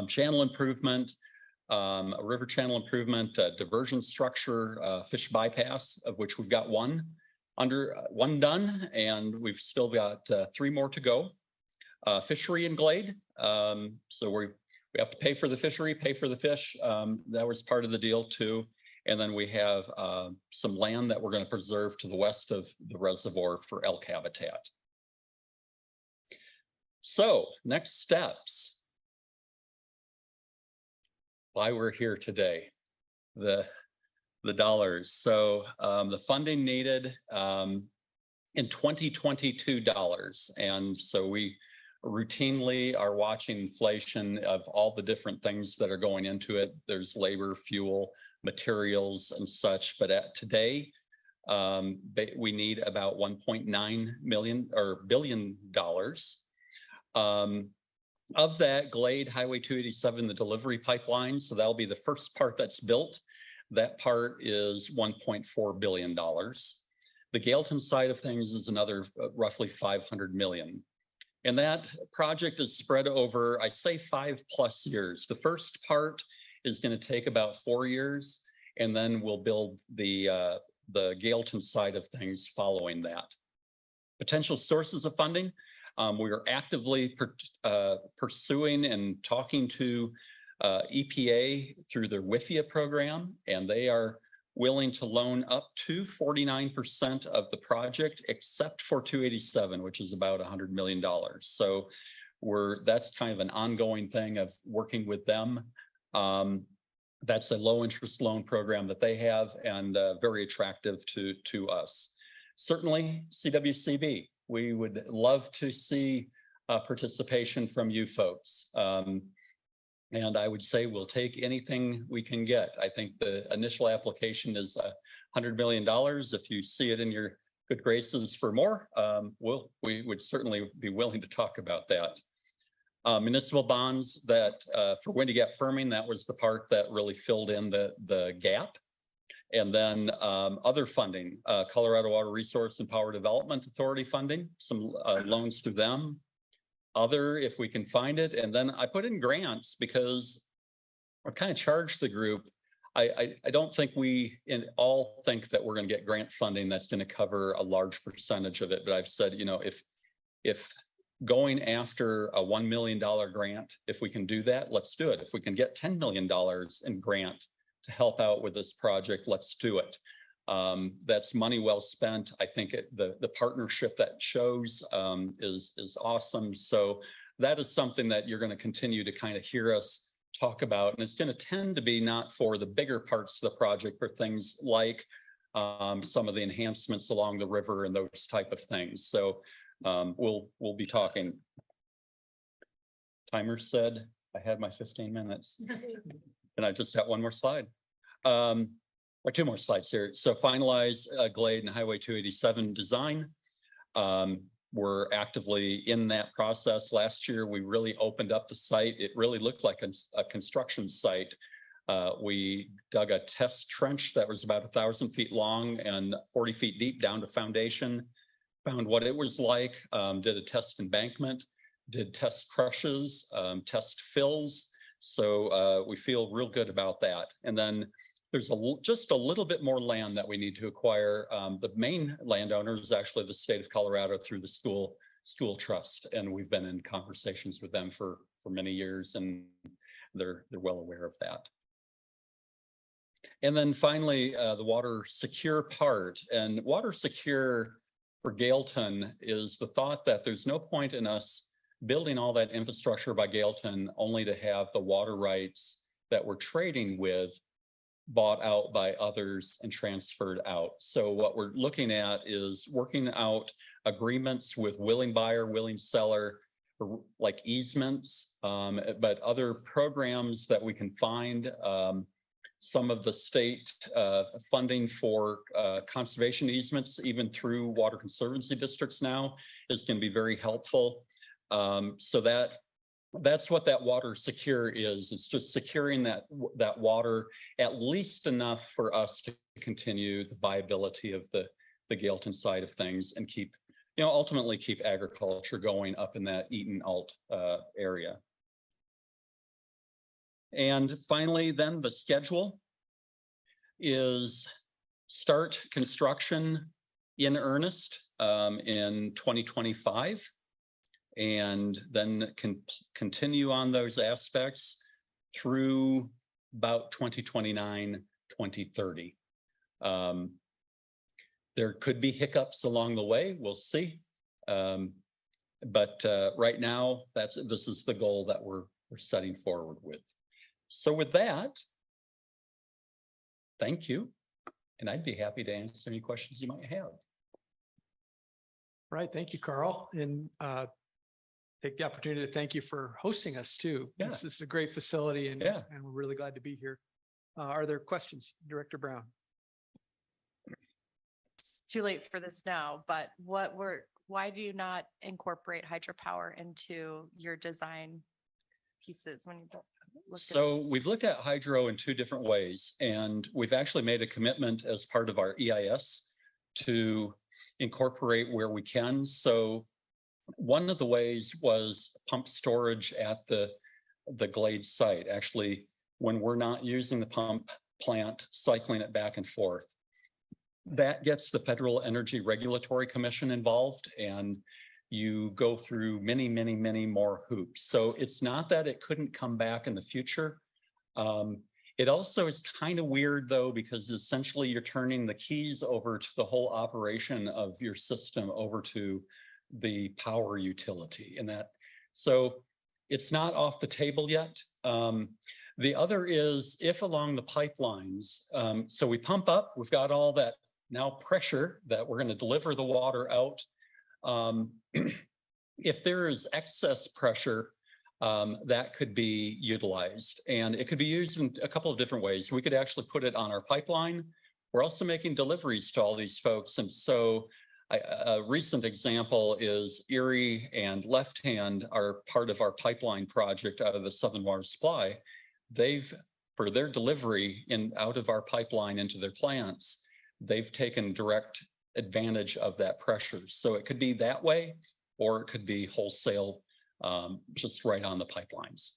Channel improvement, river channel improvement, diversion structure, fish bypass, of which we've got one done, and we've still got 3 more to go. Fishery and glade. So we have to pay for the fishery, pay for the fish. That was part of the deal too. And then we have some land that we're going to preserve to the west of the reservoir for elk habitat. So next steps. Why we're here today, the dollars. So the funding needed in 2022 dollars. And so we routinely are watching inflation of all the different things that are going into it. There's labor, fuel, materials, and such. But today, we need about $1.9 billion. Of that, Glade, Highway 287, the delivery pipeline. So that'll be the first part that's built. That part is $1.4 billion. The Gailton side of things is another roughly $500 million. And that project is spread over, I say 5+ years. The first part is going to take about 4 years, and then we'll build the Gailton side of things following that. Potential sources of funding. We are actively pursuing and talking to EPA through their WIFIA program, and they are willing to loan up to 49% of the project, except for 287, which is about $100 million. So that's kind of an ongoing thing of working with them. That's a low interest loan program that they have, and very attractive to us. Certainly CWCB, we would love to see participation from you folks. And I would say we'll take anything we can get. I think the initial application is $100 million. If you see it in your good graces for more, we would certainly be willing to talk about that. Municipal bonds that for Windy Gap firming, that was the part that really filled in the gap. And then other funding, Colorado Water Resource and Power Development Authority funding, some loans through them. Other, if we can find it. And then I put in grants because I kind of charged the group. I don't think we all think that we're going to get grant funding that's going to cover a large percentage of it. But I've said, you know, if going after a $1 million grant, if we can do that, let's do it. If we can get $10 million in grant to help out with this project, let's do it. That's money well spent. I think the partnership that shows is awesome. So that is something that you're going to continue to kind of hear us talk about. And it's going to tend to be not for the bigger parts of the project, but things like some of the enhancements along the river and those type of things. So we'll be talking. Timer said I had my 15 minutes and I just got one more slide. Or two more slides here. So finalize Glade and Highway 287 design. We're actively in that process. Last year, we really opened up the site. It really looked like a construction site. We dug a test trench that was about 1,000 feet long and 40 feet deep down to foundation, found what it was like, did a test embankment, did test crushes, test fills. So we feel real good about that. And then there's just a little bit more land that we need to acquire. The main landowner is actually the state of Colorado through the school trust. And we've been in conversations with them for many years, and they're well aware of that. And then finally, the water secure part. And water secure for Gailton is the thought that there's no point in us building all that infrastructure by Gailton only to have the water rights that we're trading with bought out by others and transferred out. So what we're looking at is working out agreements with willing buyer, willing seller, like easements, but other programs that we can find. Some of the state funding for conservation easements, even through water conservancy districts now, is going to be very helpful. So that's what that water secure is. It's just securing that water at least enough for us to continue the viability of the Gailton side of things and keep, ultimately keep agriculture going up in that Eaton Alt area. And finally, then the schedule is start construction in earnest in 2025. And then continue on those aspects through about 2029, 2030. There could be hiccups along the way, we'll see. But right now, this is the goal that we're setting forward with. So with that, thank you. And I'd be happy to answer any questions you might have. Right, thank you, Carl. And take the opportunity to thank you for hosting us too. Yeah. This is a great facility and we're really glad to be here. Are there questions, Director Brown? It's too late for this now, but why do you not incorporate hydropower into your design pieces when you So we've looked at hydro in two different ways, and we've actually made a commitment as part of our EIS to incorporate where we can. So one of the ways was pump storage at the Glade site. Actually, when we're not using the pump plant, cycling it back and forth. That gets the Federal Energy Regulatory Commission involved, and you go through many, many, many more hoops. So it's not that it couldn't come back in the future. It also is kind of weird though, because essentially you're turning the keys over to the whole operation of your system over to the power utility and that. So it's not off the table yet. The other is if along the pipelines, so we pump up, we've got all that now pressure that we're going to deliver the water out. If there is excess pressure, that could be utilized. And it could be used in a couple of different ways. We could actually put it on our pipeline. We're also making deliveries to all these folks. And so a recent example is Erie and Left Hand are part of our pipeline project out of the Southern Water Supply. They've, for their delivery out of our pipeline into their plants, they've taken direct advantage of that pressure. So it could be that way, or it could be wholesale, just right on the pipelines.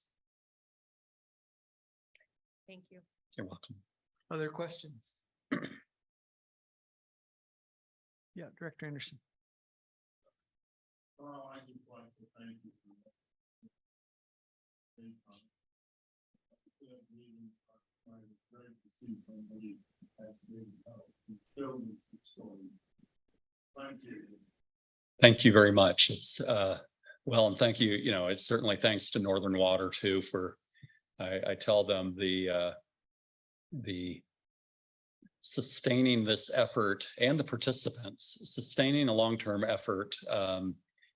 Thank you. You're welcome. Other questions? Yeah, Director Anderson. I just like to thank you for that. Great to see somebody at the Thank you. Thank you very much. It's well, and thank you. You know, it's certainly thanks to Northern Water too for. I tell them the sustaining this effort and the participants sustaining a long-term effort.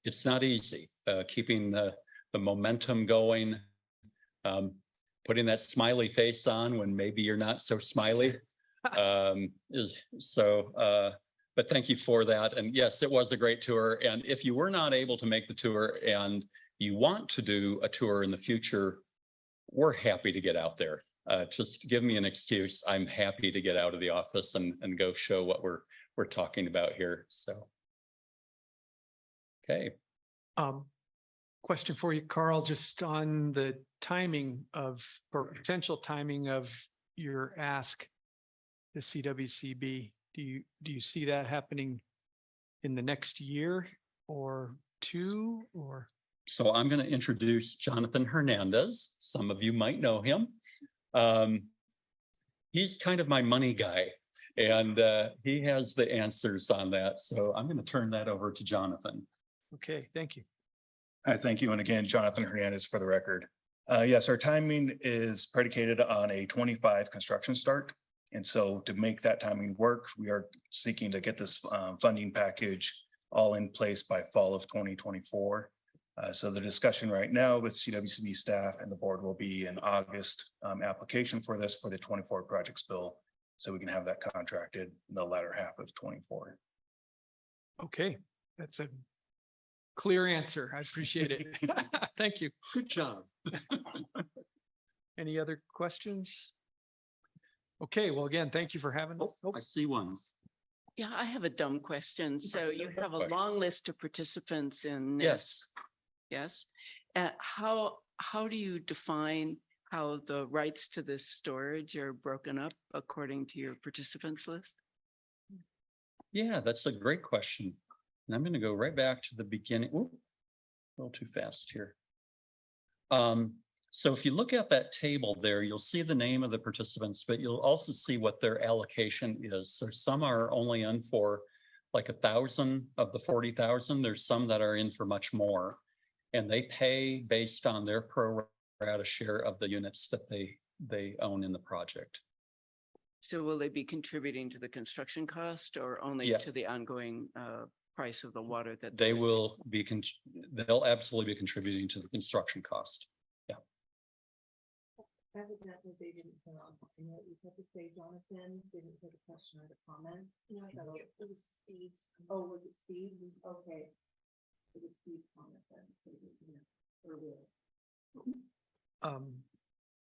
It's not easy keeping the momentum going. Putting that smiley face on when maybe you're not so smiley. But thank you for that. And yes, it was a great tour. And if you were not able to make the tour and you want to do a tour in the future, we're happy to get out there. Just give me an excuse. I'm happy to get out of the office and go show what we're talking about here. So. Okay. Question for you, Carl, just on the timing of, or potential timing of your ask, the CWCB. Do you see that happening in the next year or two, or? So I'm going to introduce Jonathan Hernandez. Some of you might know him. He's kind of my money guy, and he has the answers on that. So I'm going to turn that over to Jonathan. Okay, thank you. Thank you. And again, Jonathan Hernandez for the record. Yes, our timing is predicated on a 25 construction start. And so to make that timing work, we are seeking to get this funding package all in place by fall of 2024. So the discussion right now with CWCB staff and the board will be in August application for this for the 24 projects bill. So we can have that contracted in the latter half of 24. Okay, that's a clear answer. I appreciate it. Thank you. Good job. Any other questions? Okay, well, again, thank you for having us. I see one. Yeah, I have a dumb question. So you have a long list of participants in Yes. Yes. How do you define how the rights to this storage are broken up according to your participants list? Yeah, that's a great question. And I'm going to go right back to the beginning. Ooh, a little too fast here. So if you look at that table there, you'll see the name of the participants, but you'll also see what their allocation is. So some are only in for like 1,000 of the 40,000. There's some that are in for much more, and they pay based on their pro rata share of the units that they own in the project. So will they be contributing to the construction cost or only Yeah. to the ongoing price of the water that They will be, they'll absolutely be contributing to the construction cost. Yeah. Evidently, they didn't turn on. You know, you have to say Jonathan didn't put a question or a comment. No, it was Steve's. Oh, was it Steve? Okay. It was Steve's comment then. Or will.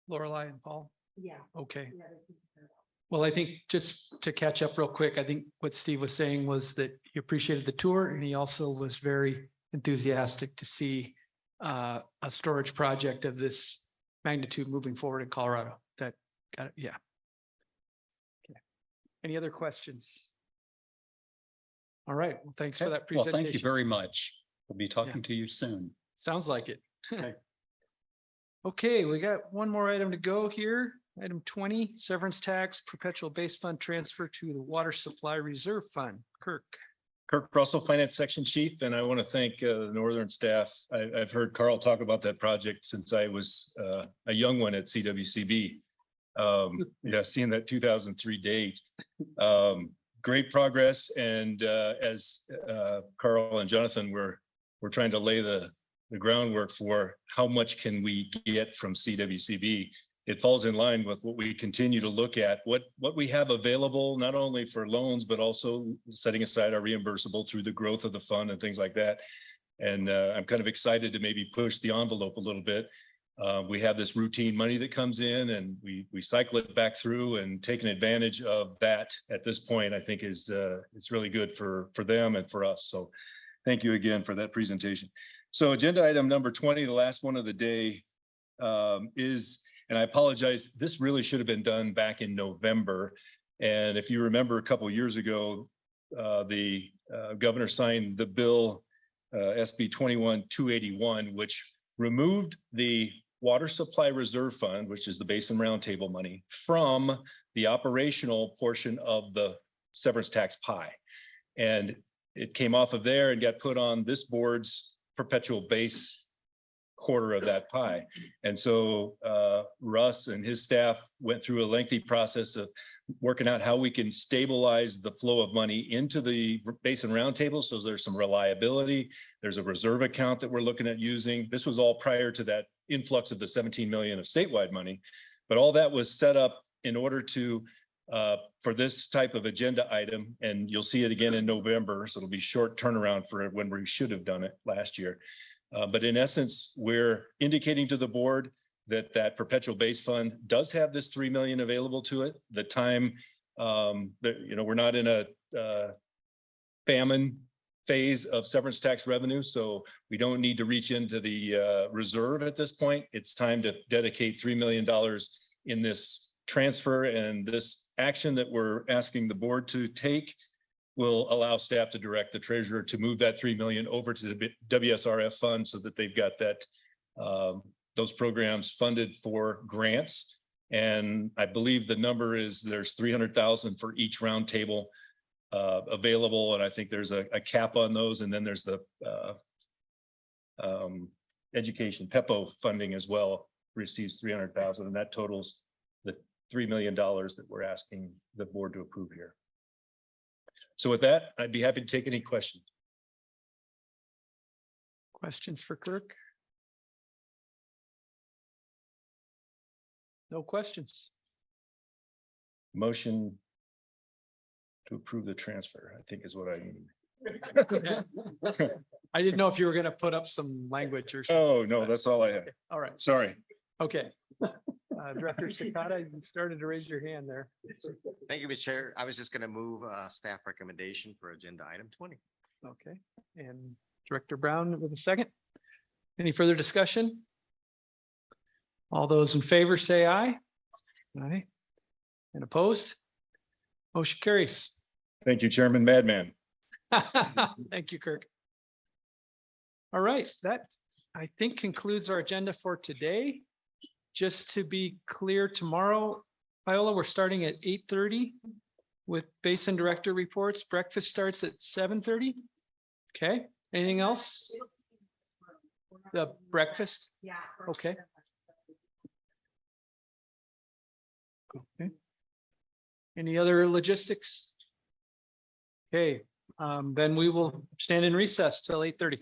Lorelei and Paul? Yeah. Okay. Yeah, they didn't turn on. Well, I think just to catch up real quick, I think what Steve was saying was that he appreciated the tour, and he also was very enthusiastic to see a storage project of this magnitude moving forward in Colorado. That got it. Yeah. Okay. Any other questions? All right. Well, thanks for that Well, presentation. thank you very much. We'll be talking to you soon. Sounds like it. Okay. Okay, we got one more item to go here. Item 20, severance tax perpetual base fund transfer to the water supply reserve fund. Kirk. Kirk Russell, Finance Section Chief, and I want to thank the Northern staff. I've heard Carl talk about that project since I was a young one at CWCB. Yeah, seeing that 2003 date. Great progress, and as Carl and Jonathan were trying to lay the the groundwork for how much can we get from CWCB. It falls in line with what we continue to look at, what we have available, not only for loans, but also setting aside our reimbursable through the growth of the fund and things like that. And I'm kind of excited to maybe push the envelope a little bit. We have this routine money that comes in and we cycle it back through, and taking advantage of that at this point, I think is it's really good for them and for us. So thank you again for that presentation. So agenda item number 20, the last one of the day, is, and I apologize, this really should have been done back in November. And if you remember a couple of years ago, the governor signed the bill SB 21-281, which removed the Water Supply Reserve Fund, which is the Basin Roundtable money, from the operational portion of the severance tax pie. And it came off of there and got put on this board's perpetual base quarter of that pie. And so Russ and his staff went through a lengthy process of working out how we can stabilize the flow of money into the Basin Roundtable. So there's some reliability. There's a reserve account that we're looking at using. This was all prior to that influx of the 17 million of statewide money. But all that was set up in order to for this type of agenda item, and you'll see it again in November. So it'll be short turnaround for when we should have done it last year. But in essence, we're indicating to the board that that perpetual base fund does have this 3 million available to it. The time that, you know, we're not in a famine phase of severance tax revenue, so we don't need to reach into the reserve at this point. It's time to dedicate $3 million in this transfer, and this action that we're asking the board to take will allow staff to direct the treasurer to move that 3 million over to the WSRF fund so that they've got that those programs funded for grants. And I believe the number is there's 300,000 for each roundtable available. And I think there's a cap on those. And then there's the education PEPO funding as well, receives 300,000, and that totals the $3 million that we're asking the board to approve here. So with that, I'd be happy to take any questions. Questions for Kirk? No questions. Motion to approve the transfer, I think is what I need. I didn't know if you were going to put up some language or something. Oh, no, that's all I have. All right. Sorry. Okay. Director Sakata, you started to raise your hand there. Thank you, Mr. Chair. I was just going to move staff recommendation for agenda item 20. Okay. And Director Brown with a second. Any further discussion? All those in favor say aye. Aye. And opposed? Motion carries. Thank you, Chairman Madman. Thank you, Kirk. All right, that I think concludes our agenda for today. Just to be clear, tomorrow, Viola, we're starting at 8:30 with Basin Director reports. Breakfast starts at 7:30. Okay, anything else? The breakfast? Yeah. Okay. Okay. Any other logistics? Okay, then we will stand in recess till 8:30.